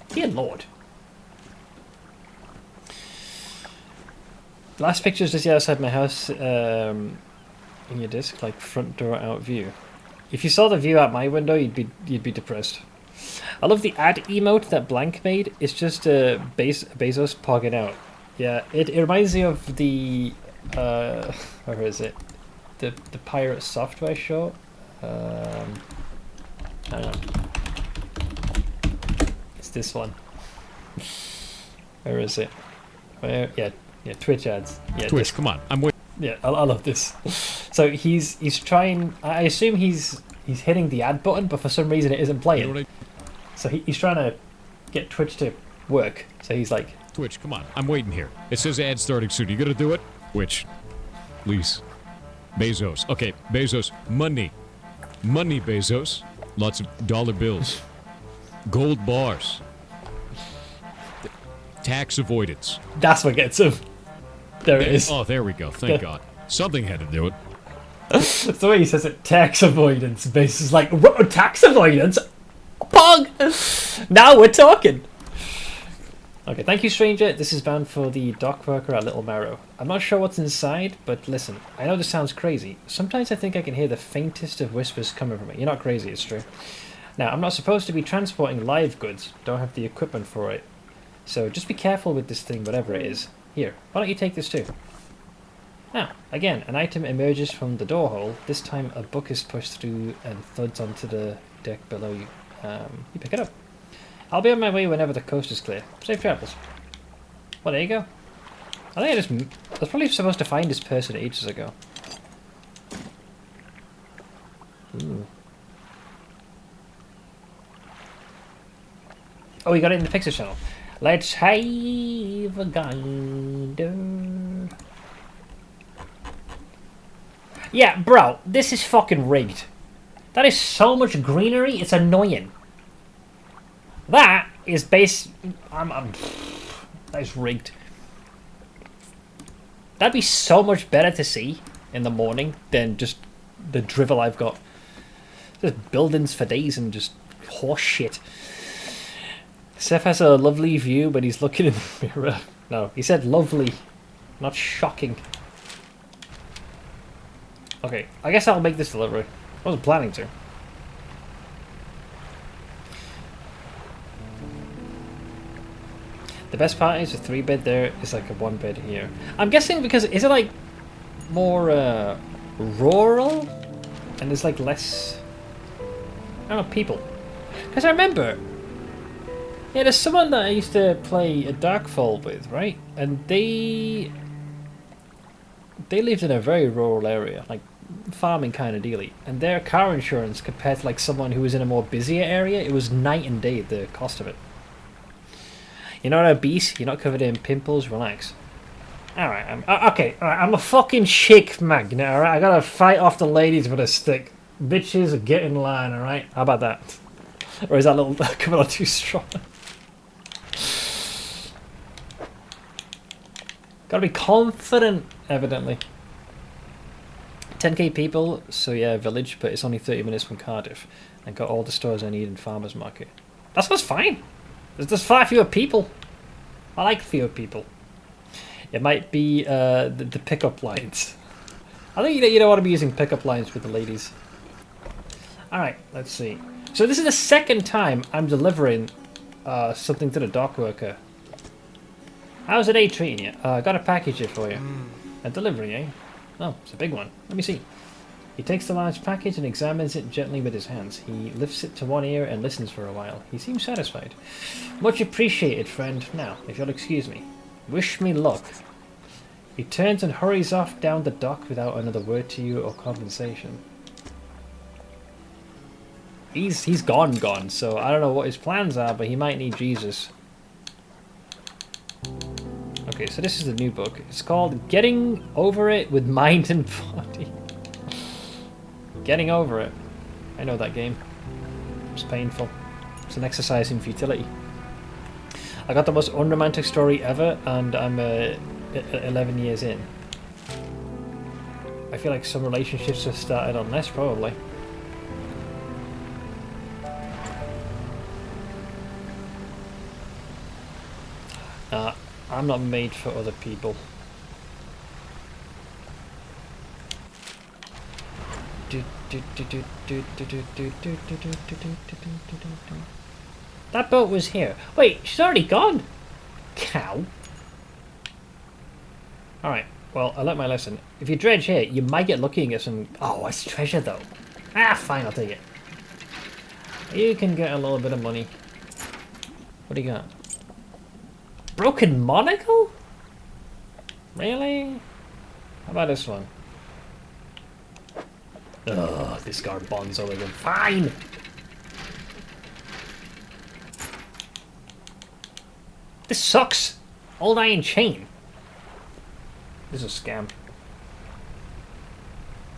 Dear Lord. Last picture's just outside my house in your disc, like front door out view. If you saw the view out my window, you'd be depressed. I love the ad emote that Blank made. It's just Bezos pogging out. Yeah, it reminds me of the where is it? The pirate software show. I don't know. It's this one. Where is it? Where? Yeah, Twitch ads. Yeah, Twitch, come on, I'm waiting. Yeah, I love this. So he's trying. I assume he's hitting the ad button, but for some reason it isn't playing. You know So he's trying to get Twitch to work. So he's like, Twitch, come on, I'm waiting here. It says ad starting soon. You gonna do it? Which? Please. Bezos. Okay, Bezos. Money, Bezos. Lots of dollar bills. Gold bars. Tax avoidance. that's what gets him. There it is. Oh, there we go. Thank God. Something had to do it. That's the way he says it. Tax avoidance. Base is like, tax avoidance? Pog! Now we're talking. Okay, thank you, stranger. This is bound for the dock worker at Little Marrow. I'm not sure what's inside, but listen, I know this sounds crazy. Sometimes I think I can hear the faintest of whispers coming from it. You're not crazy, it's true. Now, I'm not supposed to be transporting live goods. Don't have the equipment for it. So just be careful with this thing, whatever it is. Here, why don't you take this too? Now, again, an item emerges from the door hole. This time a book is pushed through and thuds onto the deck below you. You pick it up. I'll be on my way whenever the coast is clear. Safe travels. Well, there you go. I was probably supposed to find this person ages ago. Ooh. Oh, we got it in the Pixar channel. Let's have a grinder. Yeah, bro, this is fucking rigged. That is so much greenery, it's annoying. That is that is rigged. That'd be so much better to see in the morning than just the drivel I've got. Just buildings for days and just horse shit. Seth has a lovely view, but he's looking in the mirror. No, he said lovely, not shocking. Okay, I guess I'll make this delivery. I wasn't planning to. The best part is a 3-bed there is like a 1-bed here. I'm guessing because, is it like more rural? And there's like less, I don't know, people. Because I remember, yeah, there's someone that I used to play a Darkfall with, right? And they lived in a very rural area, like farming kind of dealy. And their car insurance compared to like someone who was in a more busier area, it was night and day the cost of it. You're not obese, you're not covered in pimples, relax. Alright, okay, alright, I'm a fucking chick magnet, alright? I gotta fight off the ladies with a stick. Bitches, get in line, alright? How about that? Or is that little coming on too strong? Gotta be confident, evidently. 10k people, so yeah, village, but it's only 30 minutes from Cardiff. And got all the stores I need in Farmer's Market. That's fine. There's far fewer people. I like fewer people. It might be the pickup lines. I think you don't want to be using pickup lines with the ladies. Alright, let's see. So this is the second time I'm delivering something to the dock worker. How's the day treating you? I got a package here for you. A delivery, eh? Oh, it's a big one. Let me see. He takes the large package and examines it gently with his hands. He lifts it to one ear and listens for a while. He seems satisfied. Much appreciated, friend. Now, if you'll excuse me. Wish me luck. He turns and hurries off down the dock without another word to you or compensation. He's gone, so I don't know what his plans are, but he might need Jesus. Okay, so this is the new book. It's called Getting Over It with Mind and Body. Getting Over It. I know that game. It's painful. It's an exercise in futility. I got the most unromantic story ever, and I'm 11 years in. I feel like some relationships have started on less, probably. I'm not made for other people. That boat was here. Wait, she's already gone. Cow. Alright, well, I learnt my lesson. If you dredge here, you might get lucky and get some... Oh, it's treasure, though. Ah, fine, I'll take it. You can get a little bit of money. What do you got? Broken monocle? Really? How about this one? Ugh, discard bonzo again. Fine! This sucks! Old iron chain. This is a scam.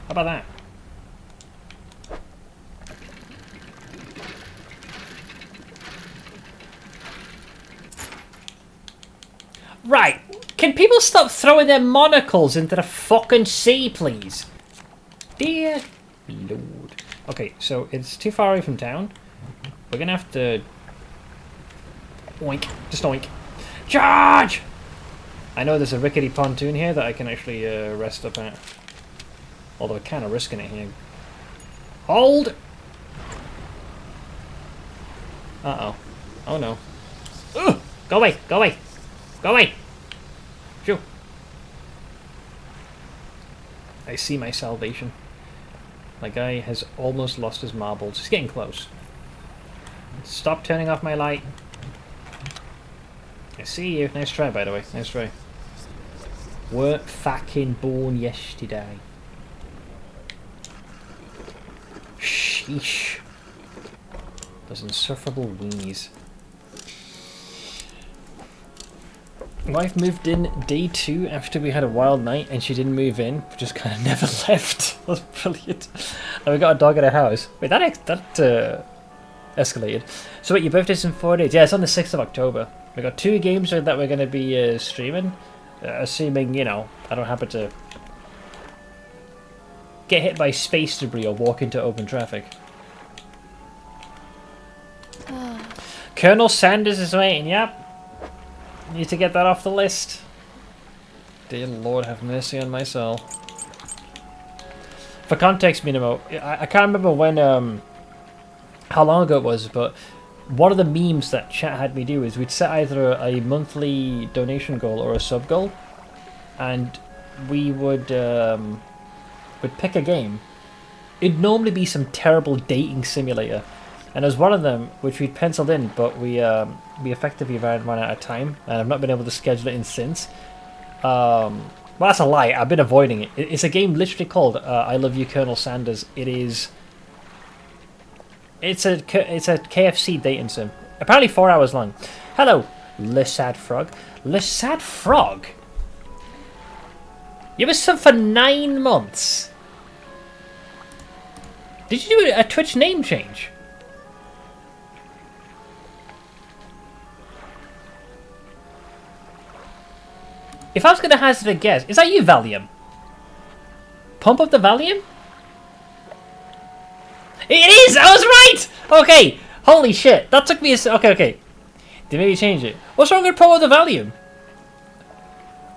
How about that? Right, can people stop throwing their monocles into the fucking sea, please? Dear Lord. Okay, so it's too far away from town. We're gonna have to... Oink. Just oink. Charge! I know there's a rickety pontoon here that I can actually rest up at. Although I'm kind of risking it here. Hold! Uh-oh. Oh no. Ugh! Go away! Go away! Go away! Shoo! I see my salvation. My guy has almost lost his marbles. He's getting close. Stop turning off my light. I see you. Nice try, by the way. Nice try. Weren't fucking born yesterday. Sheesh. Those insufferable weenies. Wife moved in day 2 after we had a wild night, and she didn't move in, just kind of never left. That's brilliant. And we got a dog at our house. Wait, that escalated. So wait, your birthday's in 4 days? Yeah, it's on the 6th of October. We got 2 games that we're going to be streaming, assuming, you know, I don't happen to get hit by space debris or walk into open traffic. Colonel Sanders is waiting, yep. Need to get that off the list. Dear Lord, have mercy on my soul. For context, Minimo, I can't remember when, how long ago it was, but one of the memes that chat had me do is we'd set either a monthly donation goal or a sub goal, and we would pick a game. It'd normally be some terrible dating simulator, and there's one of them which we'd penciled in, but we effectively ran out of time, and I've not been able to schedule it in since. Well, that's a lie. I've been avoiding it. It's a game literally called I Love You, Colonel Sanders. It's a KFC dating sim. Apparently 4 hours long. Hello, Le Sad Frog. Le Sad Frog? You were sub for 9 months. Did you do a Twitch name change? If I was going to hazard a guess, is that you, Valium? Pump up the Valium? It is! I was right! Okay, holy shit. That took me a... Okay. They maybe change it. What's wrong with pump up the Valium?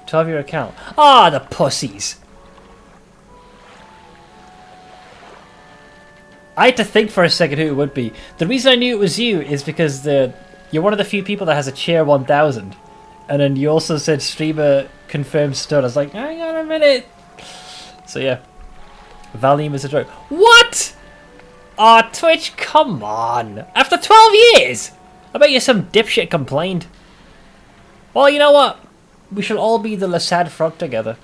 12-year account. Ah, the pussies. I had to think for a second who it would be. The reason I knew it was you is because you're one of the few people that has a Chair 1000. And then you also said streamer confirmed stud. I was like, hang on a minute. So yeah. Valium is a joke. What? Aw, Twitch, come on. After 12 years? I bet you some dipshit complained. Well, you know what? We shall all be the Lasad Frog together.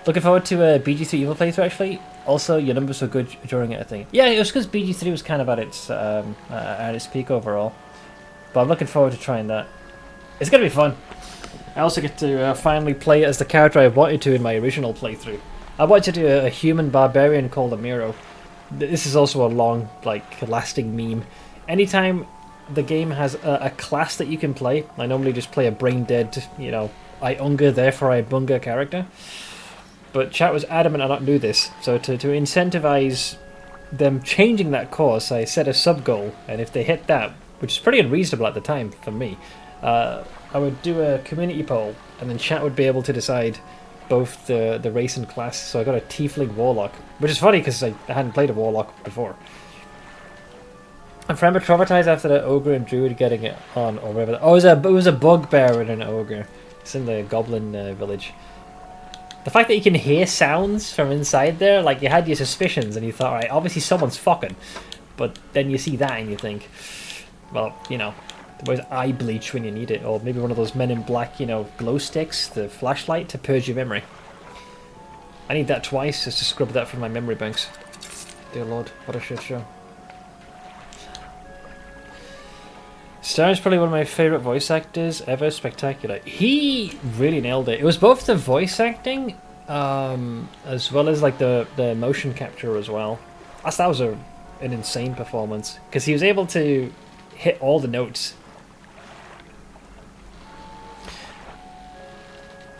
Looking forward to a BG3 Evil playthrough, actually. Also, your numbers were good during it, I think. Yeah, it was because BG3 was kind of at its peak overall. But I'm looking forward to trying that. It's going to be fun. I also get to finally play as the character I wanted to in my original playthrough. I wanted to do a human barbarian called Amiro. This is also a long, lasting meme. Anytime the game has a class that you can play, I normally just play a brain dead, I unga, therefore I bunga character. But chat was adamant I not do this. So to incentivize them changing that course, I set a sub goal, and if they hit that, which is pretty unreasonable at the time for me, I would do a community poll, and then chat would be able to decide both the race and class. So I got a Tiefling Warlock, which is funny because I hadn't played a Warlock before. I'm forever traumatized after the Ogre and Druid getting it on, or whatever. Oh, it was a Bugbear and an Ogre. It's in the Goblin village. The fact that you can hear sounds from inside there, you had your suspicions and you thought, right, obviously someone's fucking. But then you see that and you think, well, where's eye bleach when you need it? Or maybe one of those Men in Black, glow sticks, the flashlight to purge your memory. I need that twice just to scrub that from my memory banks. Dear Lord, what a shit show. Star is probably one of my favourite voice actors ever. Spectacular. He really nailed it. It was both the voice acting, as well as the motion capture as well. That was an insane performance because he was able to hit all the notes.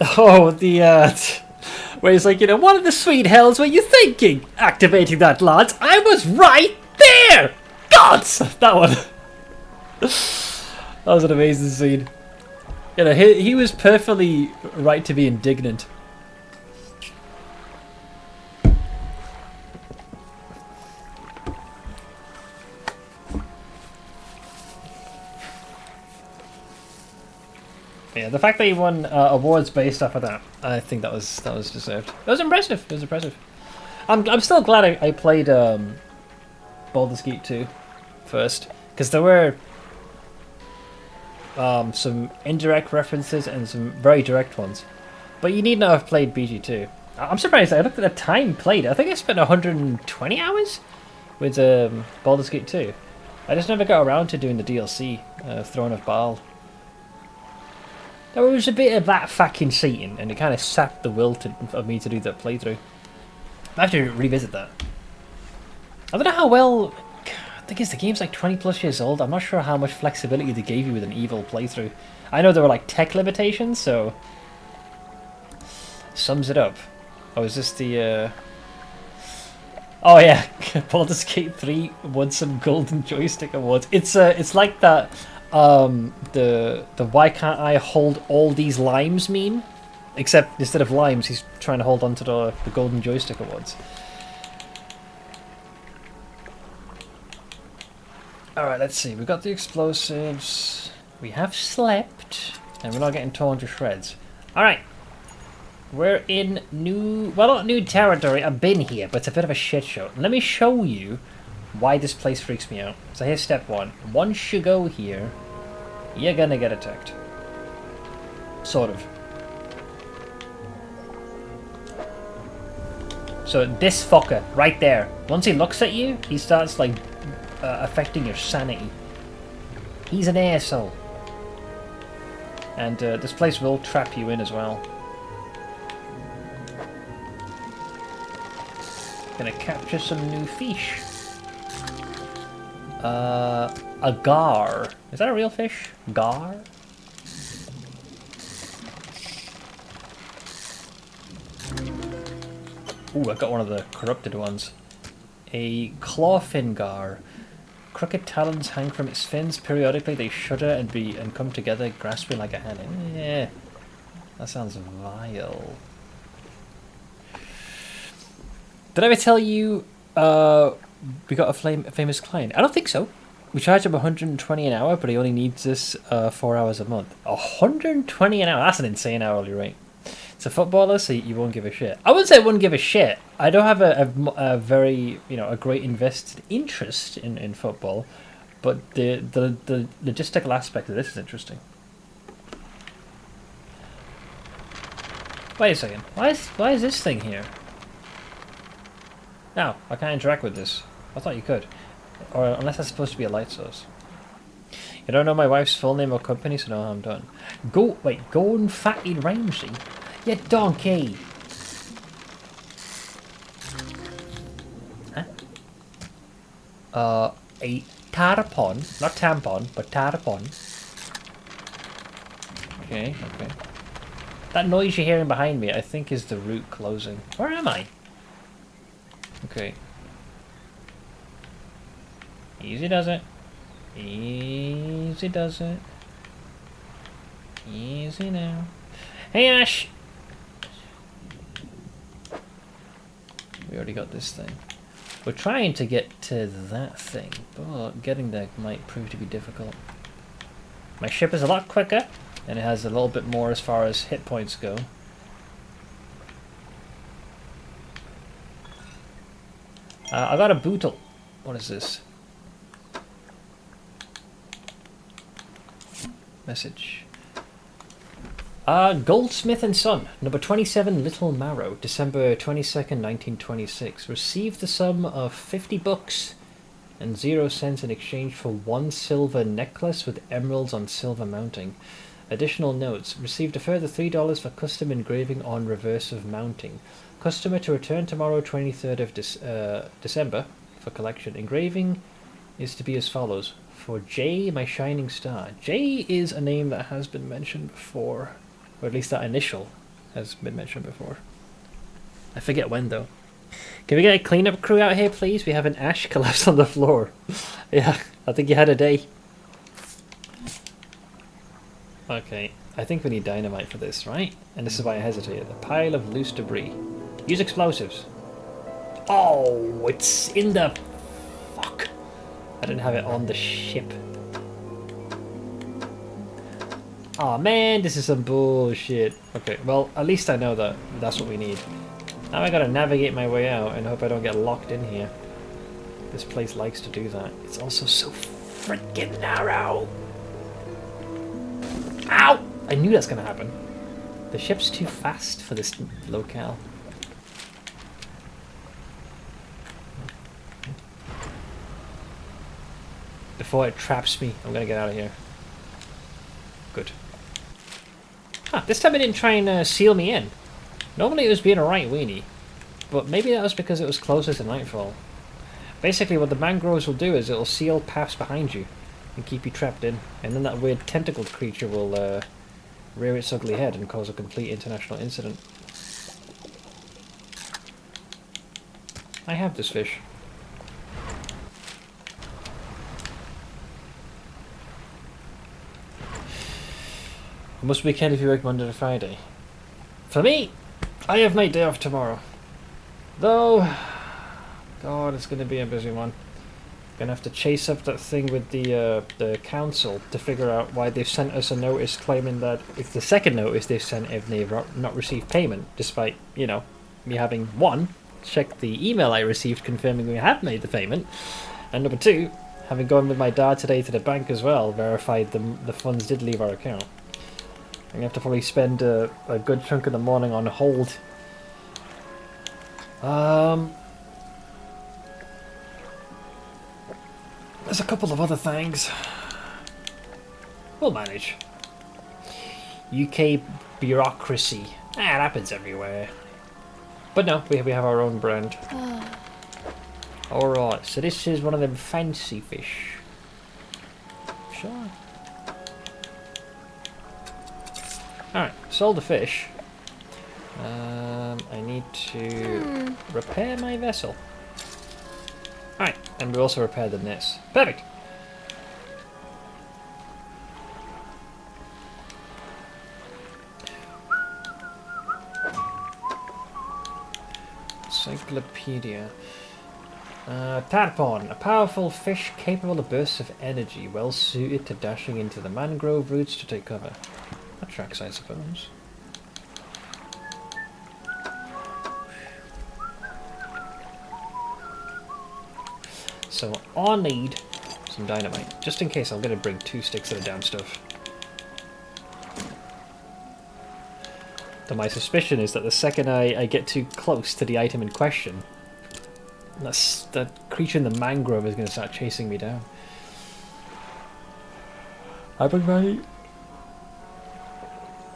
Oh, where he's like, what in the sweet hells were you thinking? Activating that, lads. I was right there. Gods, that one. That was an amazing scene. He was perfectly right to be indignant. Yeah, the fact that he won awards based off of that, I think that was deserved. It was impressive. It was impressive. I'm still glad I played Baldur's Gate 2 first, because there were some indirect references and some very direct ones. But you need not have played BG2. I'm surprised. I looked at the time played. I think I spent 120 hours with Baldur's Gate 2. I just never got around to doing the DLC, Throne of Baal. There was a bit of that fucking cheating, and it kind of sapped the will of me to do that playthrough. I have to revisit that. I don't know how well... I think the game's 20 plus years old. I'm not sure how much flexibility they gave you with an evil playthrough. I know there were tech limitations, so... Sums it up. Oh, is this the... Oh yeah, Baldur's Gate 3 won some golden joystick awards. It's like that the why can't I hold all these limes meme, except instead of limes he's trying to hold on to the golden joystick awards. All right, let's see. We got the explosives. We have slept, and we're not getting torn to shreds. All right. We're in not new territory. I've been here, but it's a bit of a shit show. Let me show you why this place freaks me out. So here's step one. Once you go here, you're gonna get attacked. Sort of. So this fucker, right there, once he looks at you, he starts like affecting your sanity. He's an asshole. And this place will trap you in as well. Gonna capture some new fish. A gar. Is that a real fish? Gar? Ooh, I got one of the corrupted ones. A clawfin gar. Crooked talons hang from its fins. Periodically they shudder and come together, grasping like a hand. Yeah. That sounds vile. Did I ever tell you we got a famous client? I don't think so. We charge him 120 an hour, but he only needs this 4 hours a month. 120 an hour? That's an insane hourly rate. It's a footballer, so you won't give a shit. I wouldn't say I wouldn't give a shit. I don't have a very, a great invested interest in football, but the logistical aspect of this is interesting. Wait a second. Why is this thing here? No, I can't interact with this. I thought you could. Or unless that's supposed to be a light source. You don't know my wife's full name or company, so no harm done. Gordon Fatty Ramsey? You donkey! Huh? A tarpon. Not tampon, but tarpon. Okay. That noise you're hearing behind me, I think is the route closing. Where am I? Okay. Easy does it. Easy does it. Easy now. Hey Ash! We already got this thing. We're trying to get to that thing, but getting there might prove to be difficult. My ship is a lot quicker, and it has a little bit more as far as hit points go. I got a bootle. What is this? Message. Goldsmith and Son, number 27, Little Marrow, December 22nd, 1926. Received the sum of 50 bucks and 0 cents in exchange for 1 silver necklace with emeralds on silver mounting. Additional notes. Received a further $3 for custom engraving on reverse of mounting. Customer to return tomorrow, 23rd of December, for collection. Engraving is to be as follows. For J, my shining star. J is a name that has been mentioned before. Or at least that initial has been mentioned before. I forget when, though. Can we get a cleanup crew out here, please? We have an ash collapsed on the floor. Yeah, I think you had a day. Okay, I think we need dynamite for this, right? And this is why I hesitated. A pile of loose debris. Use explosives. Oh, it's in the... Fuck. I didn't have it on the ship. Aw, man, this is some bullshit. Okay, well, at least I know that that's what we need. Now I gotta navigate my way out and hope I don't get locked in here. This place likes to do that. It's also so freaking narrow. Ow! I knew that's gonna happen. The ship's too fast for this locale. Before it traps me, I'm gonna get out of here. Good. Huh, this time it didn't try and seal me in. Normally it was being a right weenie, but maybe that was because it was closer to nightfall. Basically what the mangroves will do is it'll seal paths behind you and keep you trapped in, and then that weird tentacled creature will rear its ugly head and cause a complete international incident. I have this fish. It must be kind if you work Monday to Friday. For me, I have my day off tomorrow. Though, God, it's going to be a busy one. Gonna have to chase up that thing with the council to figure out why they've sent us a notice claiming that it's the second notice they've sent if they've not received payment, despite, you know, me having, one, checked the email I received confirming we have made the payment, and number two, having gone with my dad today to the bank as well, verified the funds did leave our account. I'm gonna have to probably spend a good chunk of the morning on hold. There's a couple of other things. We'll manage. UK bureaucracy. It happens everywhere. But no, we have our own brand. Alright, so this is one of them fancy fish. Sure. Alright, sold the fish. I need to repair my vessel. Alright, and we also repaired the nets. Perfect! Encyclopedia. Tadpon, a powerful fish capable of bursts of energy, well suited to dashing into the mangrove roots to take cover. That tracks, I suppose. So I need some dynamite, just in case I'm going to bring 2 sticks of the damn stuff. Though my suspicion is that the second I get too close to the item in question, that creature in the mangrove is going to start chasing me down. I bring my...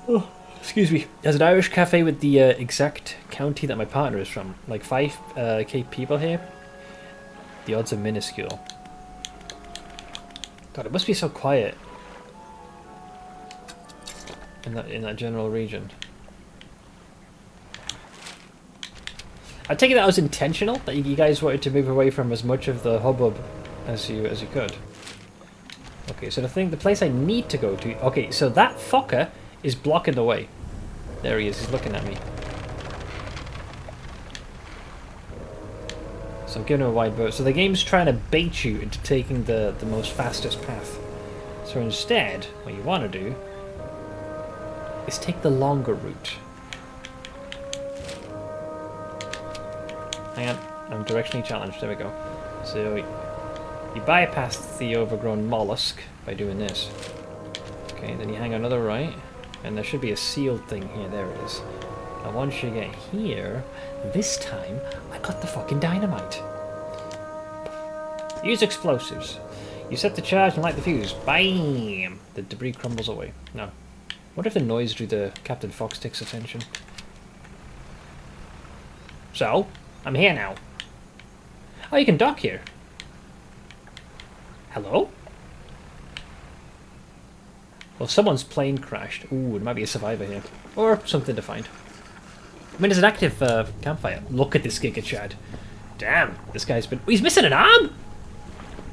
Oh, excuse me. There's an Irish cafe with the exact county that my partner is from. Like 5k people here. The odds are minuscule. God, it must be so quiet in that general region. I take it that was intentional, that you guys wanted to move away from as much of the hubbub as you could. Okay, so the place I need to go to. Okay, so that fucker is blocking the way. There he is. He's looking at me. So I'm giving him a wide berth. So the game's trying to bait you into taking the most fastest path. So instead, what you want to do is take the longer route. Hang on, I'm directionally challenged. There we go. So you bypass the overgrown mollusk by doing this. Okay, then you hang another right, and there should be a sealed thing here. There it is. Now once you get here, this time I got the fucking dynamite. Use explosives. You set the charge and light the fuse. Bam! The debris crumbles away. Now, what if the noise drew the Captain Fox Tick's attention? So, I'm here now. Oh, you can dock here. Hello? Well, someone's plane crashed. Ooh, it might be a survivor here. Or something to find. I mean, there's an active campfire. Look at this Giga Chad. Damn, this guy's been... He's missing an arm?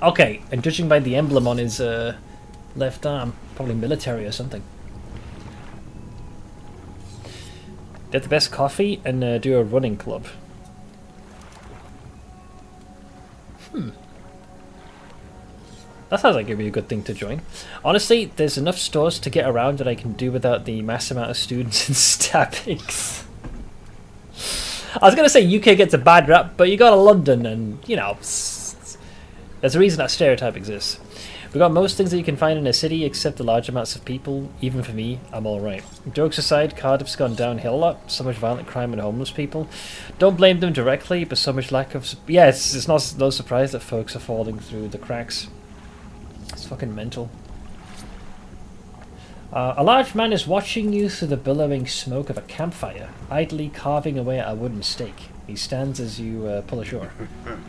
Okay, and judging by the emblem on his left arm, probably military or something. Get the best coffee and do a running club. That sounds like it'd be a good thing to join. Honestly, there's enough stores to get around that I can do without the mass amount of students and stabbings. I was going to say UK gets a bad rap, but you go to London and, you know, there's a reason that stereotype exists. We've got most things that you can find in a city except the large amounts of people. Even for me, I'm alright. Jokes aside, Cardiff's gone downhill a lot. So much violent crime and homeless people. Don't blame them directly, but so much lack of... Yes, it's no surprise that folks are falling through the cracks. It's fucking mental. A large man is watching you through the billowing smoke of a campfire, idly carving away at a wooden stake. He stands as you pull ashore.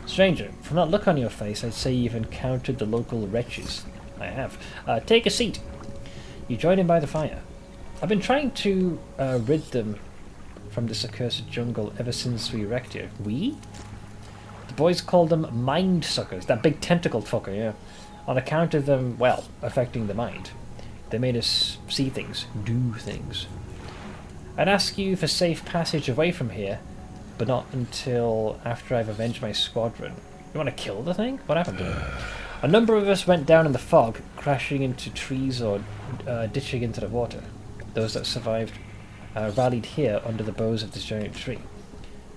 Stranger, from that look on your face, I'd say you've encountered the local wretches. I have. Take a seat. You join him by the fire. I've been trying to rid them from this accursed jungle ever since we wrecked here. We? The boys called them mind suckers, that big tentacled fucker, yeah. On account of them, well, affecting the mind. They made us see things, do things. I'd ask you for safe passage away from here, but not until after I've avenged my squadron. You want to kill the thing? What happened to it? A number of us went down in the fog, crashing into trees or ditching into the water. Those that survived rallied here under the boughs of this giant tree.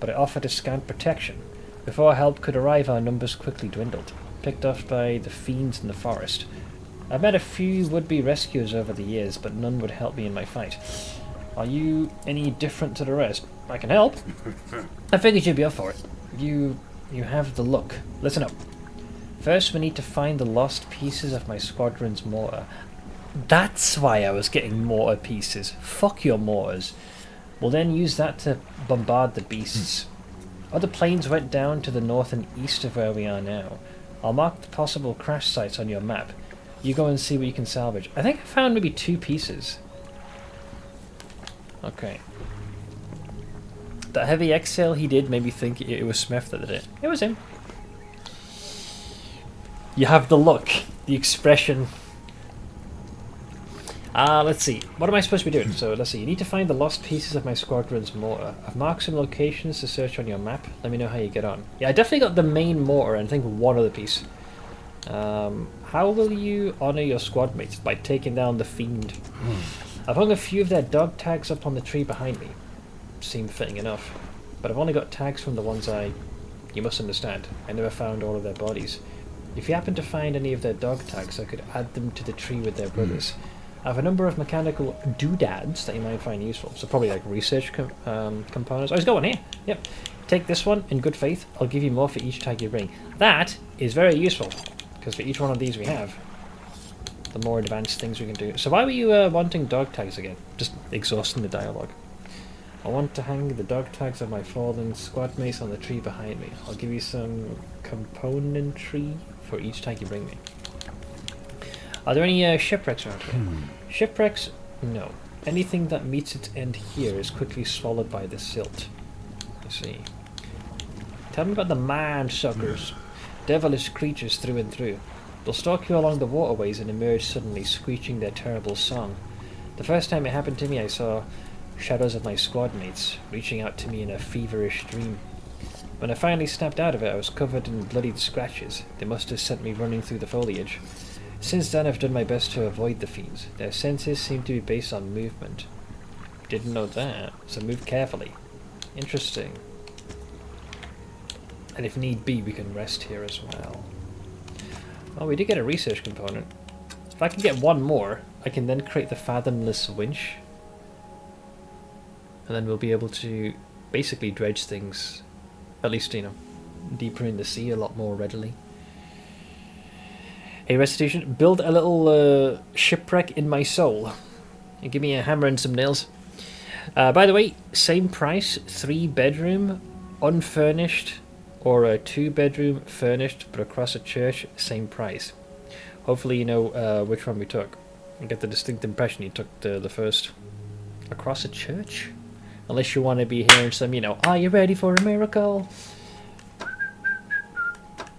But it offered a scant protection. Before help could arrive, our numbers quickly dwindled, picked off by the fiends in the forest. I've met a few would-be rescuers over the years, but none would help me in my fight. Are you any different to the rest? I can help. I figured you'd be up for it. You have the look. Listen up. First, we need to find the lost pieces of my squadron's mortar. That's why I was getting mortar pieces. Fuck your mortars. We'll then use that to bombard the beasts. Other planes went down to the north and east of where we are now. I'll mark the possible crash sites on your map. You go and see what you can salvage. I think I found maybe 2 pieces. Okay. That heavy exhale he did made me think it was Smith that did it. It was him. You have the look, the expression. Let's see. What am I supposed to be doing? So let's see. You need to find the lost pieces of my squadron's mortar. I've marked some locations to search on your map. Let me know how you get on. Yeah, I definitely got the main mortar and I think one other piece. How will you honour your squad mates? By taking down the fiend. I've hung a few of their dog tags up on the tree behind me. Seem fitting enough. But I've only got tags from the ones you must understand. I never found all of their bodies. If you happen to find any of their dog tags, I could add them to the tree with their brothers. I have a number of mechanical doodads that you might find useful. So probably like research components. Oh, he's got one here. Yep. Take this one in good faith. I'll give you more for each tag you bring. That is very useful. Because for each one of these we have, the more advanced things we can do. So why were you wanting dog tags again? Just exhausting the dialogue. I want to hang the dog tags of my fallen squad mates on the tree behind me. I'll give you some componentry for each tag you bring me. Are there any shipwrecks around here? Shipwrecks? No. Anything that meets its end here is quickly swallowed by the silt. Let's see. Tell me about the man suckers. Devilish creatures through and through. They'll stalk you along the waterways and emerge suddenly, screeching their terrible song. The first time it happened to me, I saw shadows of my squad mates reaching out to me in a feverish dream. When I finally snapped out of it, I was covered in bloodied scratches. They must have sent me running through the foliage. Since then, I've done my best to avoid the fiends. Their senses seem to be based on movement. Didn't know that, so move carefully. Interesting. And if need be, we can rest here as well. Oh, we did get a research component. If I can get one more, I can then create the fathomless winch. And then we'll be able to basically dredge things, at least, you know, deeper in the sea a lot more readily. A recitation, build a little shipwreck in my soul. And give me a hammer and some nails. By the way, same price, 3-bedroom, unfurnished, or a 2-bedroom furnished but across a church, same price. Hopefully you know which one we took. I get the distinct impression you took the first. Across a church? Unless you want to be hearing some, you know, are you ready for a miracle?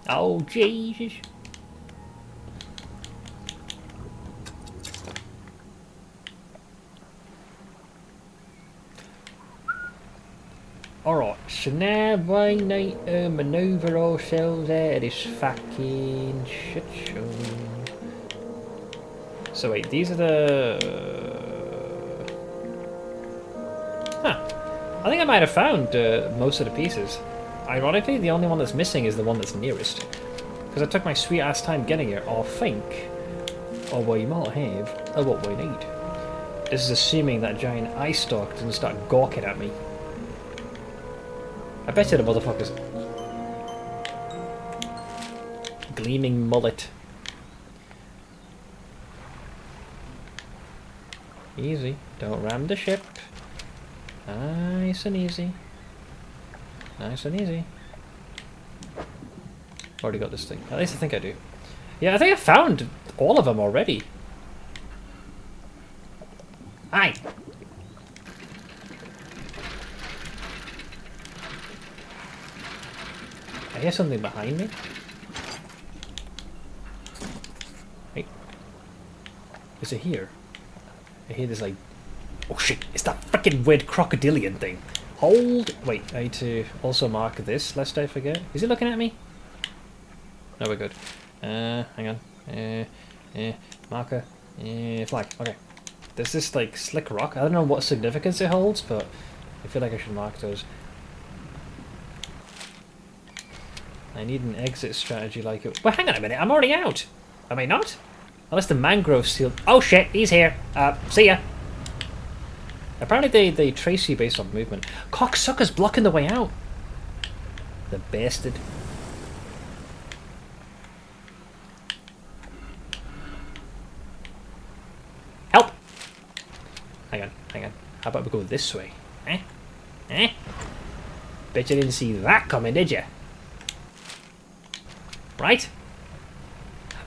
Oh, Jesus. Alright, so now we need to manoeuvre ourselves out of this fucking shit show. So wait, these are the... I think I might have found most of the pieces. Ironically, the only one that's missing is the one that's nearest. Because I took my sweet ass time getting here, I think. Or we might have what we need. This is assuming that giant ice stalk doesn't start gawking at me. I bet you the motherfuckers. Gleaming mullet. Easy. Don't ram the ship. Nice and easy. Nice and easy. Already got this thing. At least I think I do. Yeah, I think I found all of them already. Aye. I hear something behind me. Hey. Is it here? I hear this like... Oh shit, it's that freaking weird crocodilian thing. Hold... Wait, I need to also mark this, lest I forget. Is it looking at me? No, we're good. Hang on. Marker. Flag. Okay. There's this like slick rock. I don't know what significance it holds, but I feel like I should mark those. I need an exit strategy like it. Well, hang on a minute. I'm already out. Am I not? Unless the mangrove seal. Oh shit! He's here. See ya. Apparently they trace you based on movement. Cocksucker's blocking the way out. The bastard. Help! Hang on. How about we go this way? Bet you didn't see that coming, did you? Right?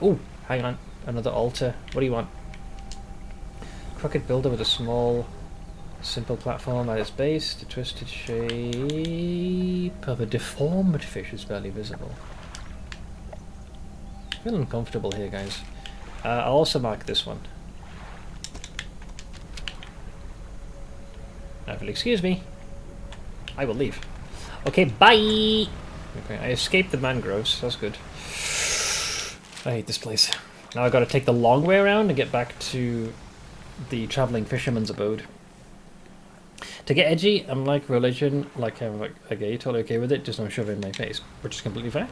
Oh, hang on. Another altar. What do you want? Crooked builder with a small, simple platform at its base. The twisted shape of a deformed fish is barely visible. I feel uncomfortable here, guys. I'll also mark this one. Now, if you'll excuse me, I will leave. Okay, bye! Okay, I escaped the mangroves. That's good. I hate this place. Now I've got to take the long way around and get back to the travelling fisherman's abode. To get edgy, I'm like religion, like I'm like a gay, totally okay with it, just don't shove it in my face, which is completely fair.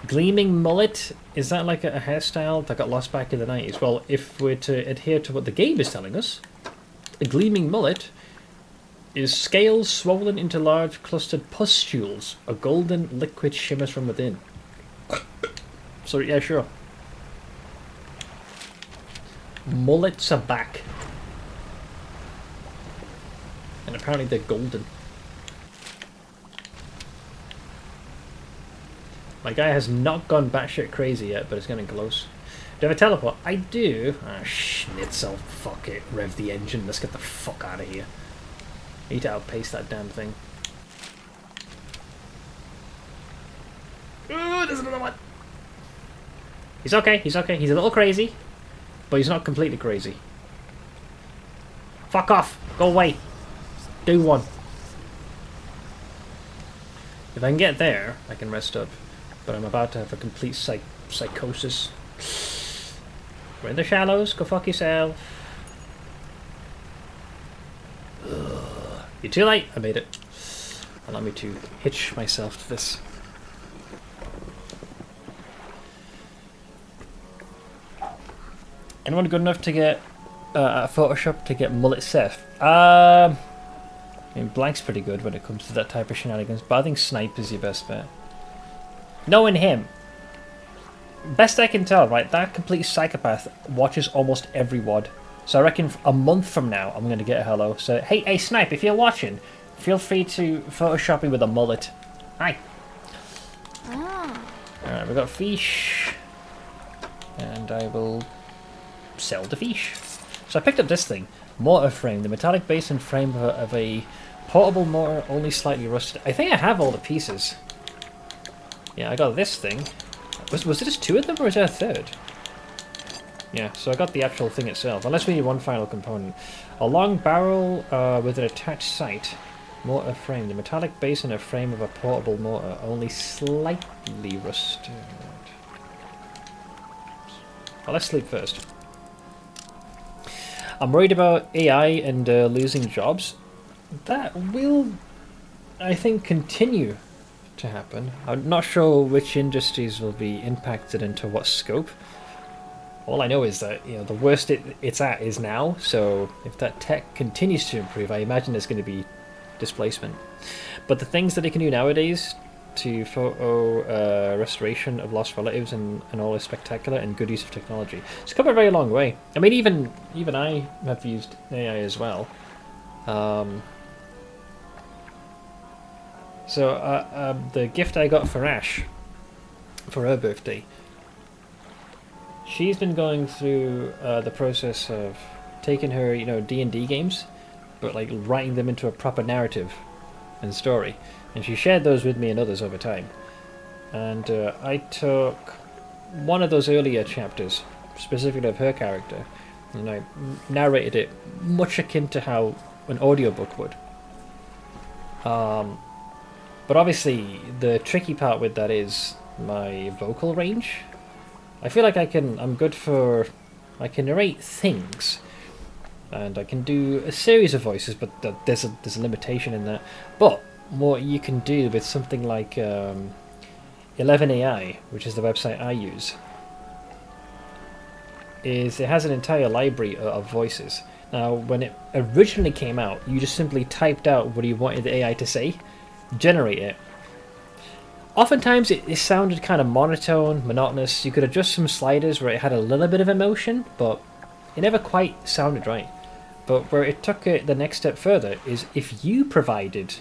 Gleaming mullet, is that like a hairstyle that got lost back in the 90s? Well, if we're to adhere to what the game is telling us, a gleaming mullet is scales swollen into large clustered pustules. A golden liquid shimmers from within. So yeah, sure. Mullets are back. And apparently they're golden. My guy has not gone batshit crazy yet, but it's getting close. Do I have a teleport? I do. Ah, schnitzel. Fuck it. Rev the engine. Let's get the fuck out of here. I need to outpace that damn thing. Ooh, there's another one. He's okay. He's okay. He's a little crazy, but he's not completely crazy. Fuck off. Go away. Do one. If I can get there, I can rest up. But I'm about to have a complete psychosis. We're in the shallows. Go fuck yourself. Ugh. You're too late. I made it. Allow me to hitch myself to this. Anyone good enough to get Photoshop to get mullet Seth? I mean, Blank's pretty good when it comes to that type of shenanigans, but I think Snipe is your best bet. Knowing him, best I can tell, right, that complete psychopath watches almost every WOD. So I reckon a month from now, I'm going to get a hello. So, hey, Snipe, if you're watching, feel free to Photoshop me with a mullet. Hi. Alright, we've got fish. And I will sell the fish. So I picked up this thing. Mortar frame. The metallic base and frame of a portable mortar, only slightly rusted. I think I have all the pieces. Yeah, I got this thing. Was it just two of them, or is there a third? Yeah, so I got the actual thing itself. Unless we need one final component. A long barrel with an attached sight. Mortar frame. The metallic base and a frame of a portable mortar, only slightly rusted. Well, let's sleep first. I'm worried about AI and losing jobs. That will, I think, continue to happen. I'm not sure which industries will be impacted and to what scope. All I know is that, you know, the worst it's at is now, so if that tech continues to improve, I imagine there's going to be displacement. But the things that it can do nowadays to photo restoration of lost relatives and all is spectacular and good use of technology. It's come a very long way. I mean, even I have used AI as well. The gift I got for Ash for her birthday, she's been going through the process of taking her, you know, D&D games, but like writing them into a proper narrative and story. And she shared those with me and others over time. And I took one of those earlier chapters, specifically of her character, and I narrated it much akin to how an audiobook would. But obviously, the tricky part with that is my vocal range. I feel like I'm good for, I can narrate things, and I can do a series of voices, but there's a limitation in that. But what you can do with something like 11AI, which is the website I use, is it has an entire library of voices. Now, when it originally came out, you just simply typed out what you wanted the AI to say, generate it. Oftentimes it sounded kind of monotone, monotonous. You could adjust some sliders where it had a little bit of emotion, but it never quite sounded right. But where it took it the next step further is if you provided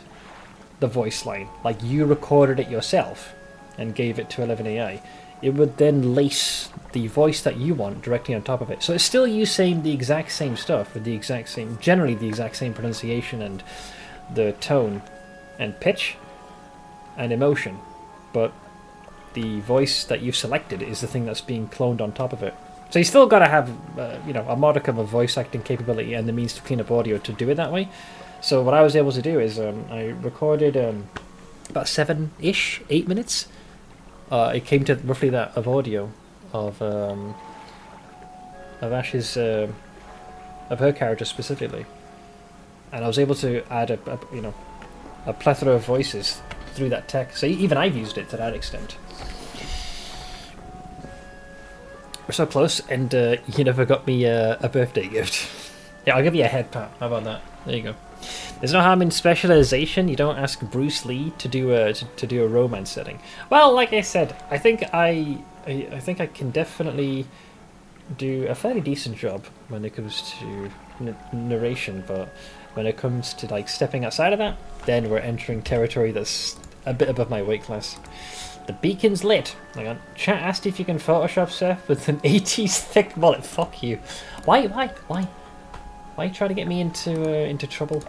the voice line, like you recorded it yourself and gave it to 11AI, it would then lace the voice that you want directly on top of it. So it's still you saying the exact same stuff with the exact same, generally the exact same pronunciation and the tone and pitch and emotion, but the voice that you've selected is the thing that's being cloned on top of it. So you still got to have, a modicum of voice acting capability and the means to clean up audio to do it that way. So what I was able to do is I recorded about 7-ish, 8 minutes. It came to roughly that of audio of Ash's, of her character specifically, and I was able to add a plethora of voices through that tech. So even I've used it to that extent. We're so close, and you never got me a birthday gift. Yeah, I'll give you a head pat. How about that? There you go. There's no harm in specialization. You don't ask Bruce Lee to do a romance setting. Well, like I said, I think I can definitely do a fairly decent job when it comes to narration, but when it comes to like stepping outside of that, then we're entering territory that's a bit above my weight class. The beacon's lit. Hang on. Chat asked if you can Photoshop Seth with an 80s thick mullet. Fuck you. Why try to get me into trouble?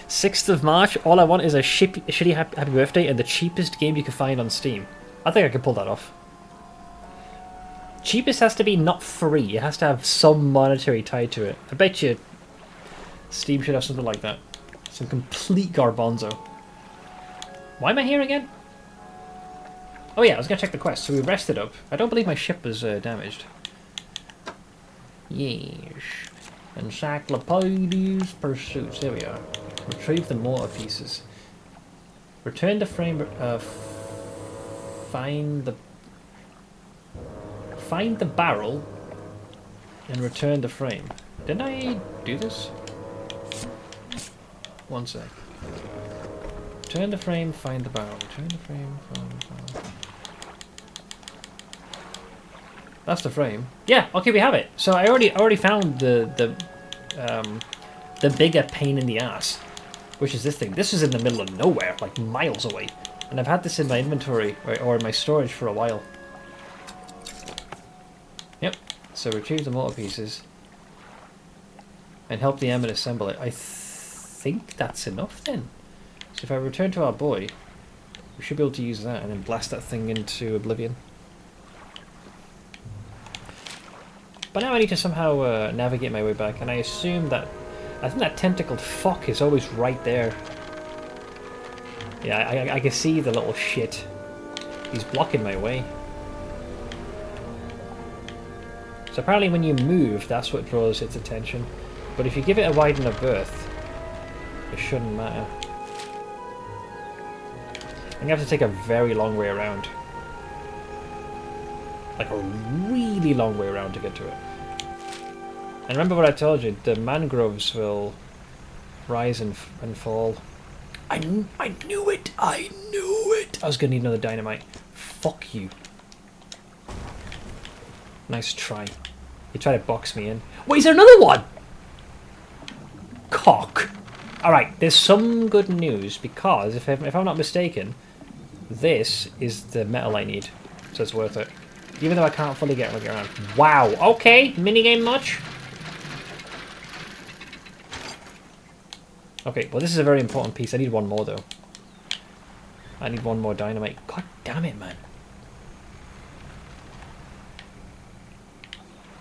6th of March. All I want is a shitty happy birthday and the cheapest game you can find on Steam. I think I can pull that off. Cheapest has to be not free. It has to have some monetary tied to it. I bet you Steam should have something like that. Some complete garbanzo. Why am I here again? Oh yeah, I was going to check the quest. So we rested up. I don't believe my ship was damaged. Yes. Encyclopedia's Pursuits. There we are. Retrieve the mortar pieces. Return the frame. Find the barrel and return the frame. Didn't I do this? One sec. Return the frame, find the barrel. Return the frame, find the barrel. That's the frame. Yeah, okay, we have it. So I already found the bigger pain in the ass, which is this thing. This is in the middle of nowhere, like miles away, and I've had this in my inventory or in my storage for a while. Yep. So retrieve the mortar pieces and help the airman assemble it. I think that's enough then. So if I return to our boy, we should be able to use that and then blast that thing into oblivion. But now I need to somehow navigate my way back, and I think that tentacled fuck is always right there. Yeah, I can see the little shit. He's blocking my way. So apparently when you move, that's what draws its attention. But if you give it a wide enough berth, it shouldn't matter. I'm going to have to take a very long way around. Like a really long way around to get to it. And remember what I told you, the mangroves will rise and fall. I knew it! I knew it! I was going to need another dynamite. Fuck you. Nice try. You tried to box me in. Wait, is there another one? Cock. Alright, there's some good news, because if I'm not mistaken, this is the metal I need. So it's worth it. Even though I can't fully get around. Wow, okay, minigame much? Okay, well this is a very important piece. I need one more though. I need one more dynamite. God damn it, man.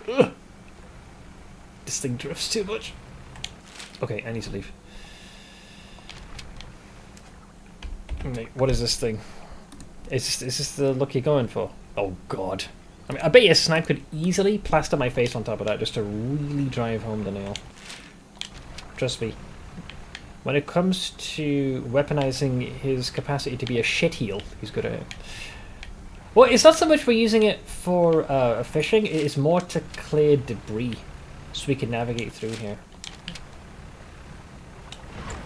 Ugh. This thing drifts too much. Okay, I need to leave. Wait, what is this thing? Is this the look you're going for? Oh god. I mean, I bet you a snipe could easily plaster my face on top of that just to really drive home the nail. Trust me. When it comes to weaponizing his capacity to be a shitheel, he's good at it. Well, it's not so much for using it for fishing, it is more to clear debris so we can navigate through here.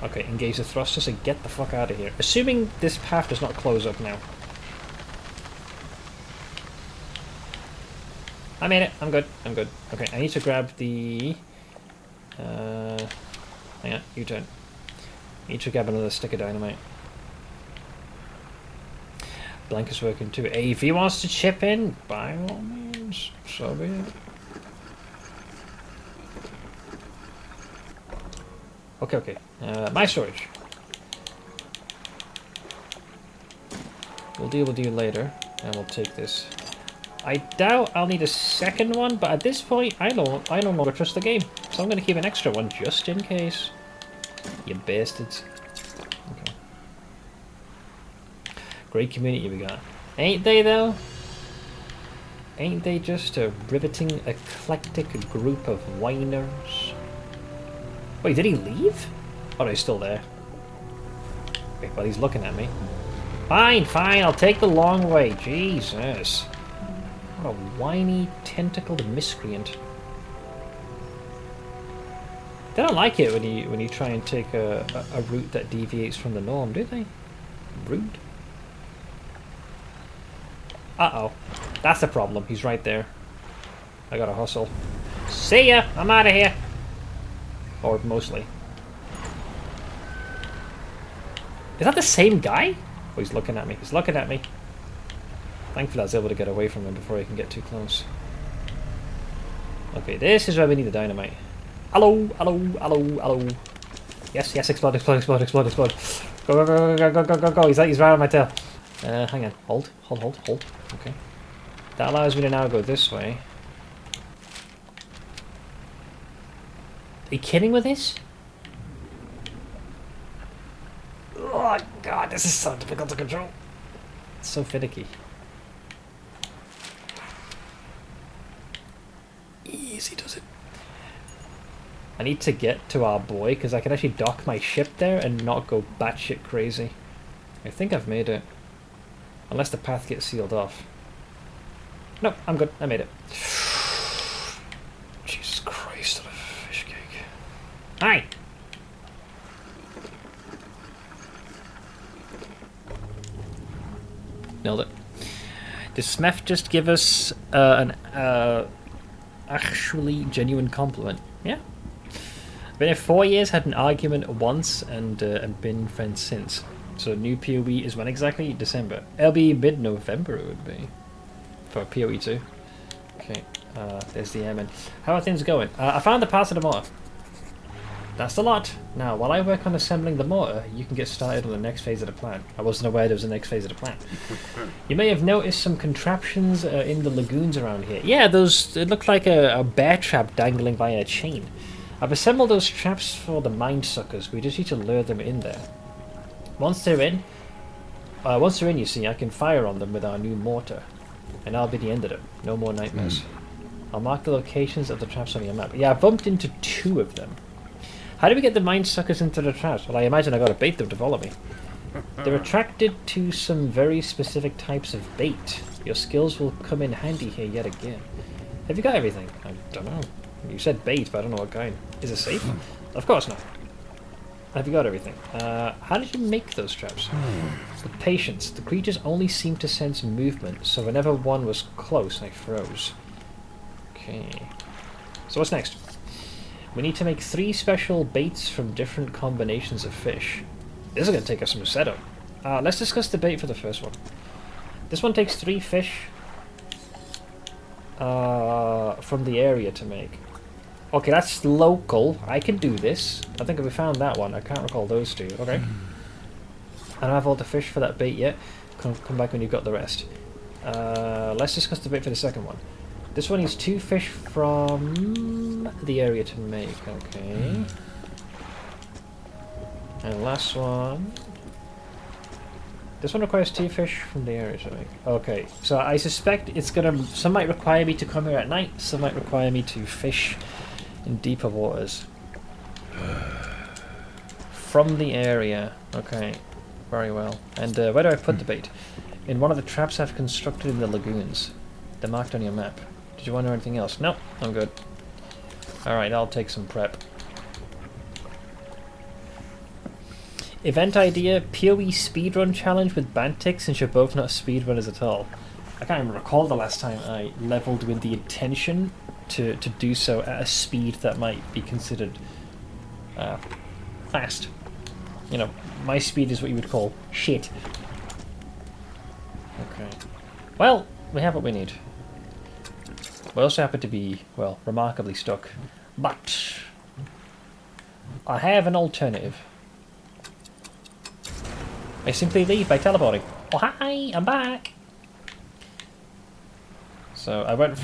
Okay, engage the thrusters and get the fuck out of here. Assuming this path does not close up now. I made it. I'm good. I'm good. Okay, I need to grab the... hang on, U-turn. Need to grab another stick of dynamite. Blanca's working too. Hey, if he wants to chip in, by all means, so be it. Okay, okay. My storage. We'll deal with you later, and we'll take this. I doubt I'll need a second one, but at this point, I no longer trust the game. So I'm going to keep an extra one just in case. You bastards. Okay. Great community we got. Ain't they, though? Ain't they just a riveting, eclectic group of whiners? Wait, did he leave? Oh, no, he's still there. Okay, well, he's looking at me. Fine, fine, I'll take the long way. Jesus. What a whiny, tentacled miscreant. They don't like it when you try and take a route that deviates from the norm, do they? Rude. Uh-oh. That's the problem. He's right there. I gotta hustle. See ya! I'm out of here! Or mostly. Is that the same guy? Oh, he's looking at me. He's looking at me. Thankfully I was able to get away from him before he can get too close. Okay, this is where we need the dynamite. Hello, hello, hello, hello. Yes, yes, explode, explode, explode, explode, explode. Go, go, go, go, go, go, go. He's right on my tail. Hang on. Hold, hold, hold, hold. Okay. That allows me to now go this way. Are you kidding with this? Oh god, this is so difficult to control. It's so finicky. Easy does it. I need to get to our boy because I can actually dock my ship there and not go batshit crazy. I think I've made it. Unless the path gets sealed off. Nope, I'm good. I made it. Jesus Christ, what a fish cake. Hi! Nailed it. Did Smeth just give us an actually genuine compliment? Yeah. Been here 4 years, had an argument once, and been friends since. So new PoE is when exactly? December. It'll be mid-November it would be. For PoE 2. Okay, there's the airman. How are things going? I found the parts of the motor. That's the lot. Now, while I work on assembling the motor, you can get started on the next phase of the plan. I wasn't aware there was a next phase of the plan. You may have noticed some contraptions in the lagoons around here. Yeah, those, it looked like a bear trap dangling by a chain. I've assembled those traps for the mind suckers. We just need to lure them in there. Once they're in, you see, I can fire on them with our new mortar. And that'll be the end of it. No more nightmares. I'll mark the locations of the traps on your map. Yeah, I bumped into 2 of them. How do we get the mind suckers into the traps? Well, I imagine I gotta bait them to follow me. They're attracted to some very specific types of bait. Your skills will come in handy here yet again. Have you got everything? I don't know. You said bait, but I don't know what kind. Is it safe? Of course not. Have you got everything? How did you make those traps? With patience. The creatures only seem to sense movement, so whenever one was close, I froze. Okay. So what's next? We need to make 3 special baits from different combinations of fish. This is going to take us some setup. Let's discuss the bait for the first one. This one takes 3 fish from the area to make. Okay, that's local. I can do this. I think we found that one. I can't recall those two. Okay. I don't have all the fish for that bait yet. Come back when you've got the rest. Let's discuss the bait for the second one. This one needs 2 fish from the area to make. Okay. And last one. This one requires 2 fish from the area to make. Okay, so I suspect it's gonna... Some might require me to come here at night. Some might require me to fish in deeper waters. From the area. Okay, very well. And where do I put the bait? In one of the traps I've constructed in the lagoons. They're marked on your map. Did you want to know anything else? No, I'm good. Alright, I'll take some prep. Event idea, PoE speedrun challenge with Bantix, since you're both not speedrunners at all. I can't even recall the last time I leveled with the intention to do so at a speed that might be considered fast. You know, my speed is what you would call shit. Okay. Well, we have what we need. We also happen to be, well, remarkably stuck. But I have an alternative. I simply leave by teleporting. Oh hi, I'm back! So I went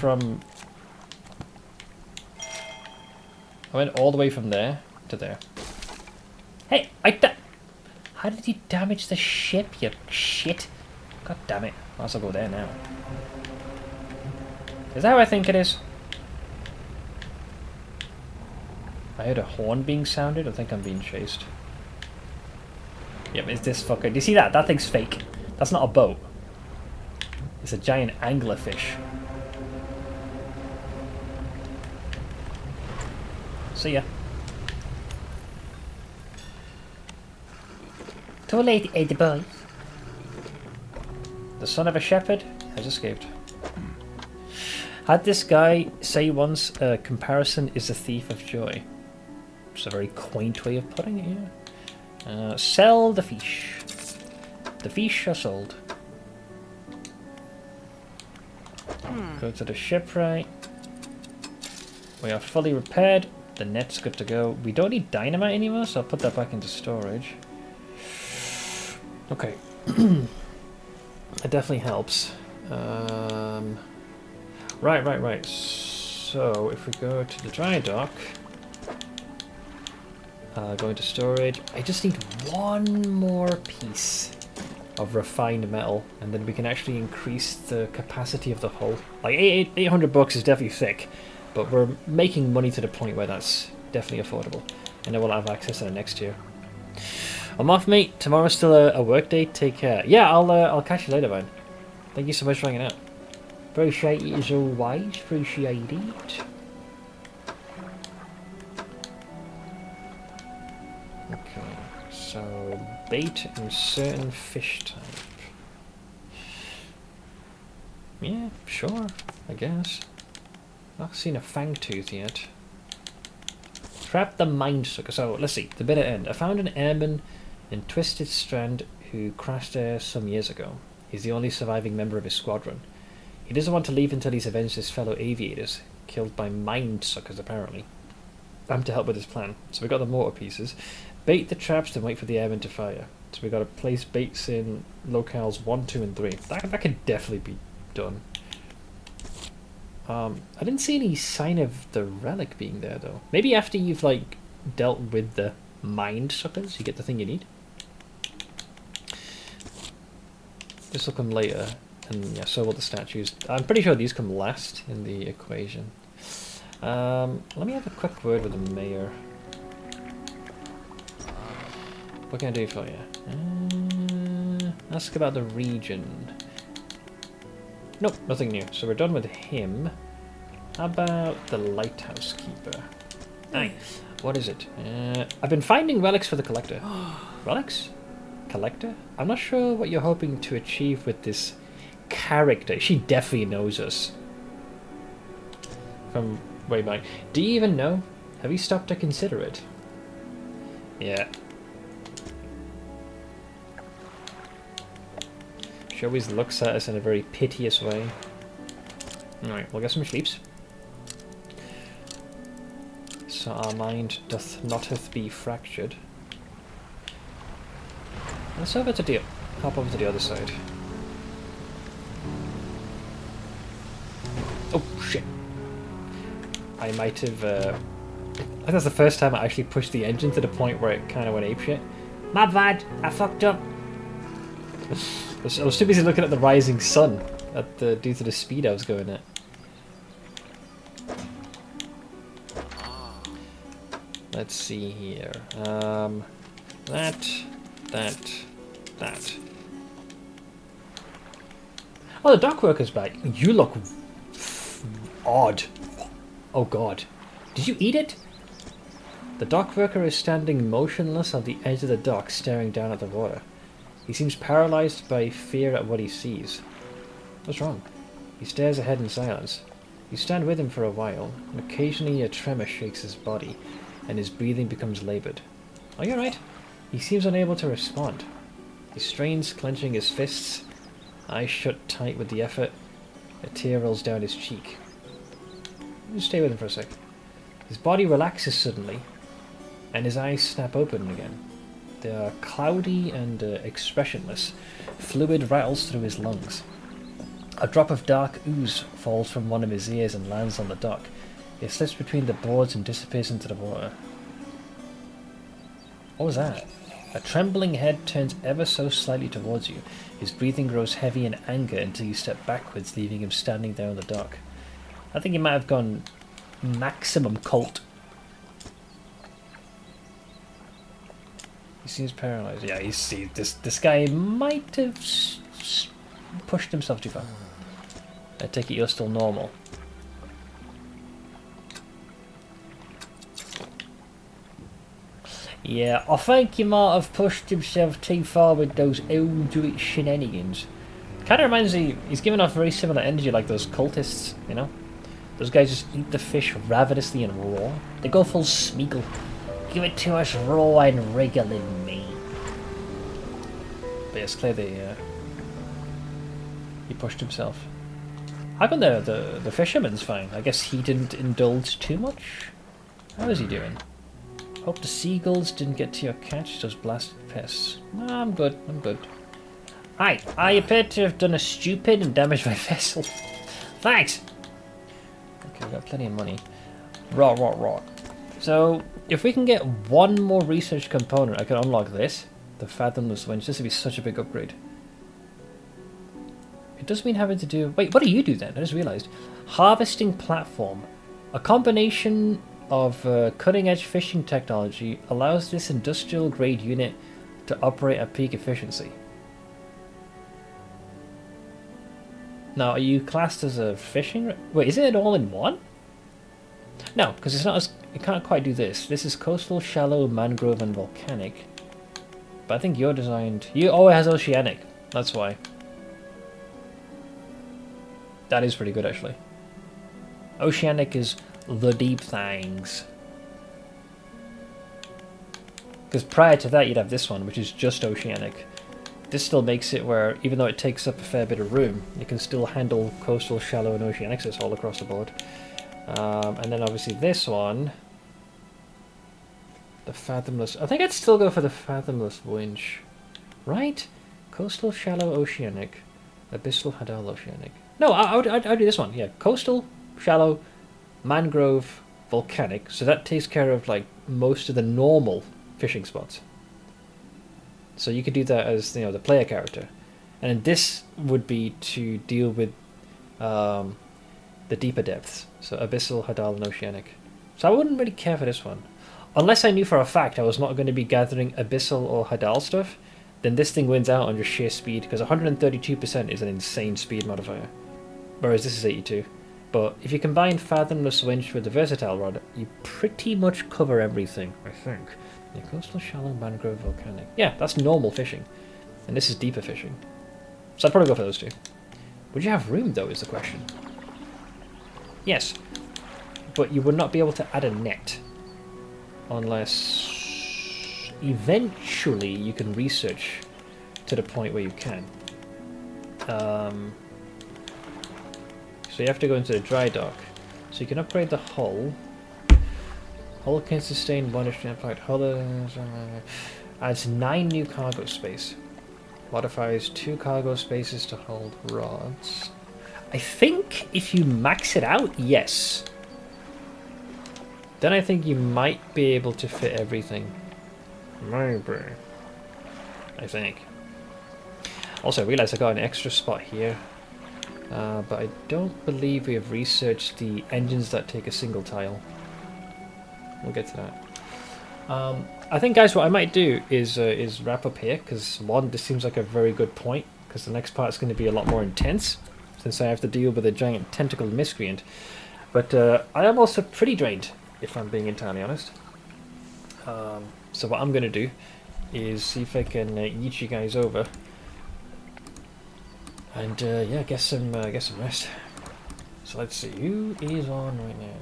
all the way from there to there. Hey, how did you damage the ship, you shit? God damn it. I might as well go there now. Is that how I think it is? I heard a horn being sounded. I think I'm being chased. Yep, it's this fucker. Do you see that? That thing's fake. That's not a boat. It's a giant anglerfish. See ya. Too late, Eddie boy. The son of a shepherd has escaped. Had this guy say once, comparison is a thief of joy. It's a very quaint way of putting it, yeah. Sell the fish. The fish are sold. Go to the shipwright. We are fully repaired. The net's good to go. We don't need dynamite anymore, so I'll put that back into storage. Okay. It definitely helps. Right. So, if we go to the dry dock... go into storage. I just need one more piece of refined metal, and then we can actually increase the capacity of the hull. Like, 800 bucks is definitely thick, but we're making money to the point where that's definitely affordable. And then we'll have access to the next year. I'm off, mate. Tomorrow's still a work day. Take care. Yeah, I'll catch you later, man. Thank you so much for hanging out. Appreciate it as always. Appreciate it. Okay, so bait and certain fish type. Yeah, sure, I guess. Not seen a fangtooth yet. Trap the mindsucker. So let's see, the bitter end. I found an airman in Twisted Strand who crashed there some years ago. He's the only surviving member of his squadron. He doesn't want to leave until he's avenged his fellow aviators, killed by mindsuckers apparently. I'm to help with his plan. So we got the mortar pieces. Bait the traps, then wait for the airmen to fire. So we got to place baits in locales 1, 2, and 3. That could definitely be done. I didn't see any sign of the relic being there though. Maybe after you've like dealt with the mind suckers, you get the thing you need. This will come later, and yeah, so will the statues. I'm pretty sure these come last in the equation. Let me have a quick word with the mayor. What can I do for you? Ask about the region. Nope, nothing new. So we're done with him. How about the lighthouse keeper? Aye. What is it? I've been finding relics for the collector. Relics? Collector? I'm not sure what you're hoping to achieve with this character. She definitely knows us. From way back. Do you even know? Have you stopped to consider it? Yeah. She always looks at us in a very piteous way. Alright, we'll get some sleeps. so our mind doth notteth be fractured. Let's hop over to the other side. Oh shit! I might have. I think that's the first time I actually pushed the engine to the point where it kind of went apeshit. My bad, I fucked up. I was too busy looking at the rising sun due to the speed I was going at. Let's see here. That. Oh, the dock worker's back. You look odd. Oh god. Did you eat it? The dock worker is standing motionless on the edge of the dock, staring down at the water. He seems paralyzed by fear at what he sees. What's wrong? He stares ahead in silence. You stand with him for a while, and occasionally a tremor shakes his body, and his breathing becomes labored. Are you alright? He seems unable to respond. He strains, clenching his fists, eyes shut tight with the effort. A tear rolls down his cheek. Just stay with him for a sec. His body relaxes suddenly, and his eyes snap open again. They are cloudy and expressionless. Fluid rattles through his lungs. A drop of dark ooze falls from one of his ears and lands on the dock. It slips between the boards and disappears into the water. What was that? A trembling head turns ever so slightly towards you. His breathing grows heavy in anger until you step backwards, leaving him standing there on the dock. I think he might have gone maximum cult. He seems paralyzed. Yeah, you see, this guy might have pushed himself too far. I take it you're still normal. Yeah, I think he might have pushed himself too far with those Eldritch shenanigans. Kind of reminds me, he's giving off very similar energy like those cultists, you know? Those guys just eat the fish ravenously and raw. They go full Smeagol. Give it to us raw and regular meat. But yeah, it's clear he pushed himself. How come the fisherman's fine? I guess he didn't indulge too much? How is he doing? Hope the seagulls didn't get to your catch, those blasted pests. No, I'm good. Right, I appear to have done a stupid and damaged my vessel. Thanks! Okay, we've got plenty of money. Raw. So, if we can get one more research component, I can unlock this. The Fathomless Winch. This would be such a big upgrade. It does mean having to do... Wait, what do you do then? I just realised. Harvesting platform. A combination of cutting-edge fishing technology allows this industrial-grade unit to operate at peak efficiency. Now, are you classed as a fishing... Wait, isn't it all in one? No, because it's not as... It can't quite do this. This is coastal, shallow, mangrove, and volcanic. But I think you're designed... Oh, it has oceanic. That's why. That is pretty good, actually. Oceanic is the deep things. Because prior to that, you'd have this one, which is just oceanic. This still makes it where, even though it takes up a fair bit of room, it can still handle coastal, shallow, and oceanic, so it's all across the board. And then obviously this one, the Fathomless. I think I'd still go for the Fathomless Winch, right? Coastal, shallow, oceanic, abyssal, hadal, oceanic. No, I'd do this one. Yeah, coastal, shallow, mangrove, volcanic. So that takes care of like most of the normal fishing spots. So you could do that as, you know, the player character, and this would be to deal with the deeper depths. So abyssal, hadal, and oceanic. So I wouldn't really care for this one, unless I knew for a fact I was not going to be gathering abyssal or hadal stuff. Then this thing wins out on just sheer speed, because 132% is an insane speed modifier, whereas this is 82. But if you combine Fathomless Winch with the Versatile Rod, you pretty much cover everything, I think. Yeah, coastal, shallow, mangrove, volcanic. Yeah, that's normal fishing. And this is deeper fishing. So I'd probably go for those two. Would you have room, though, is the question. Yes. But you would not be able to add a net. Unless... eventually you can research to the point where you can. So you have to go into the dry dock. So you can upgrade the hull. Hull can sustain 1 extra applied hull. Adds 9 new cargo space. Modifies 2 cargo spaces to hold rods. I think if you max it out, yes. Then I think you might be able to fit everything. Maybe. I think. Also, I realised I got an extra spot here. But I don't believe we have researched the engines that take a single tile. We'll get to that. I think, guys, what I might do is wrap up here, because one, this seems like a very good point, because the next part is going to be a lot more intense, since I have to deal with a giant tentacled miscreant. But I am also pretty drained, if I'm being entirely honest. So what I'm going to do is see if I can eat you guys over, and yeah, get some rest. So let's see, who is on right now?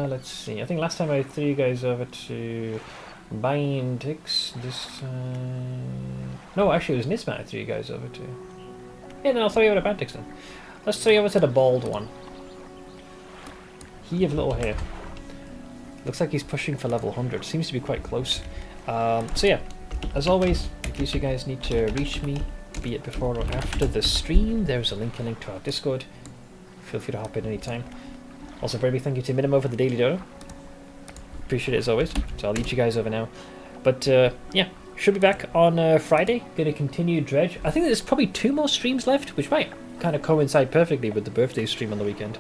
Let's see. I think last time I threw you guys over to Bindix. This no, actually it was Nismat I threw you guys over to. Yeah, then I'll throw you over to Bindix then. Let's throw you over to the bald one. He have little hair. Looks like he's pushing for level 100. Seems to be quite close. So yeah, as always, in case you guys need to reach me, be it before or after the stream, there's a link to our Discord. Feel free to hop in anytime. Also, very big thank you to Minimo for the daily dodo. Appreciate it as always. So I'll eat you guys over now. But yeah, should be back on Friday. Going to continue Dredge. I think there's probably 2 more streams left, which might kind of coincide perfectly with the birthday stream on the weekend.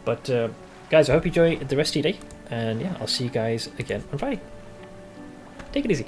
But guys, I hope you enjoy the rest of your day. And yeah, I'll see you guys again on Friday. Take it easy.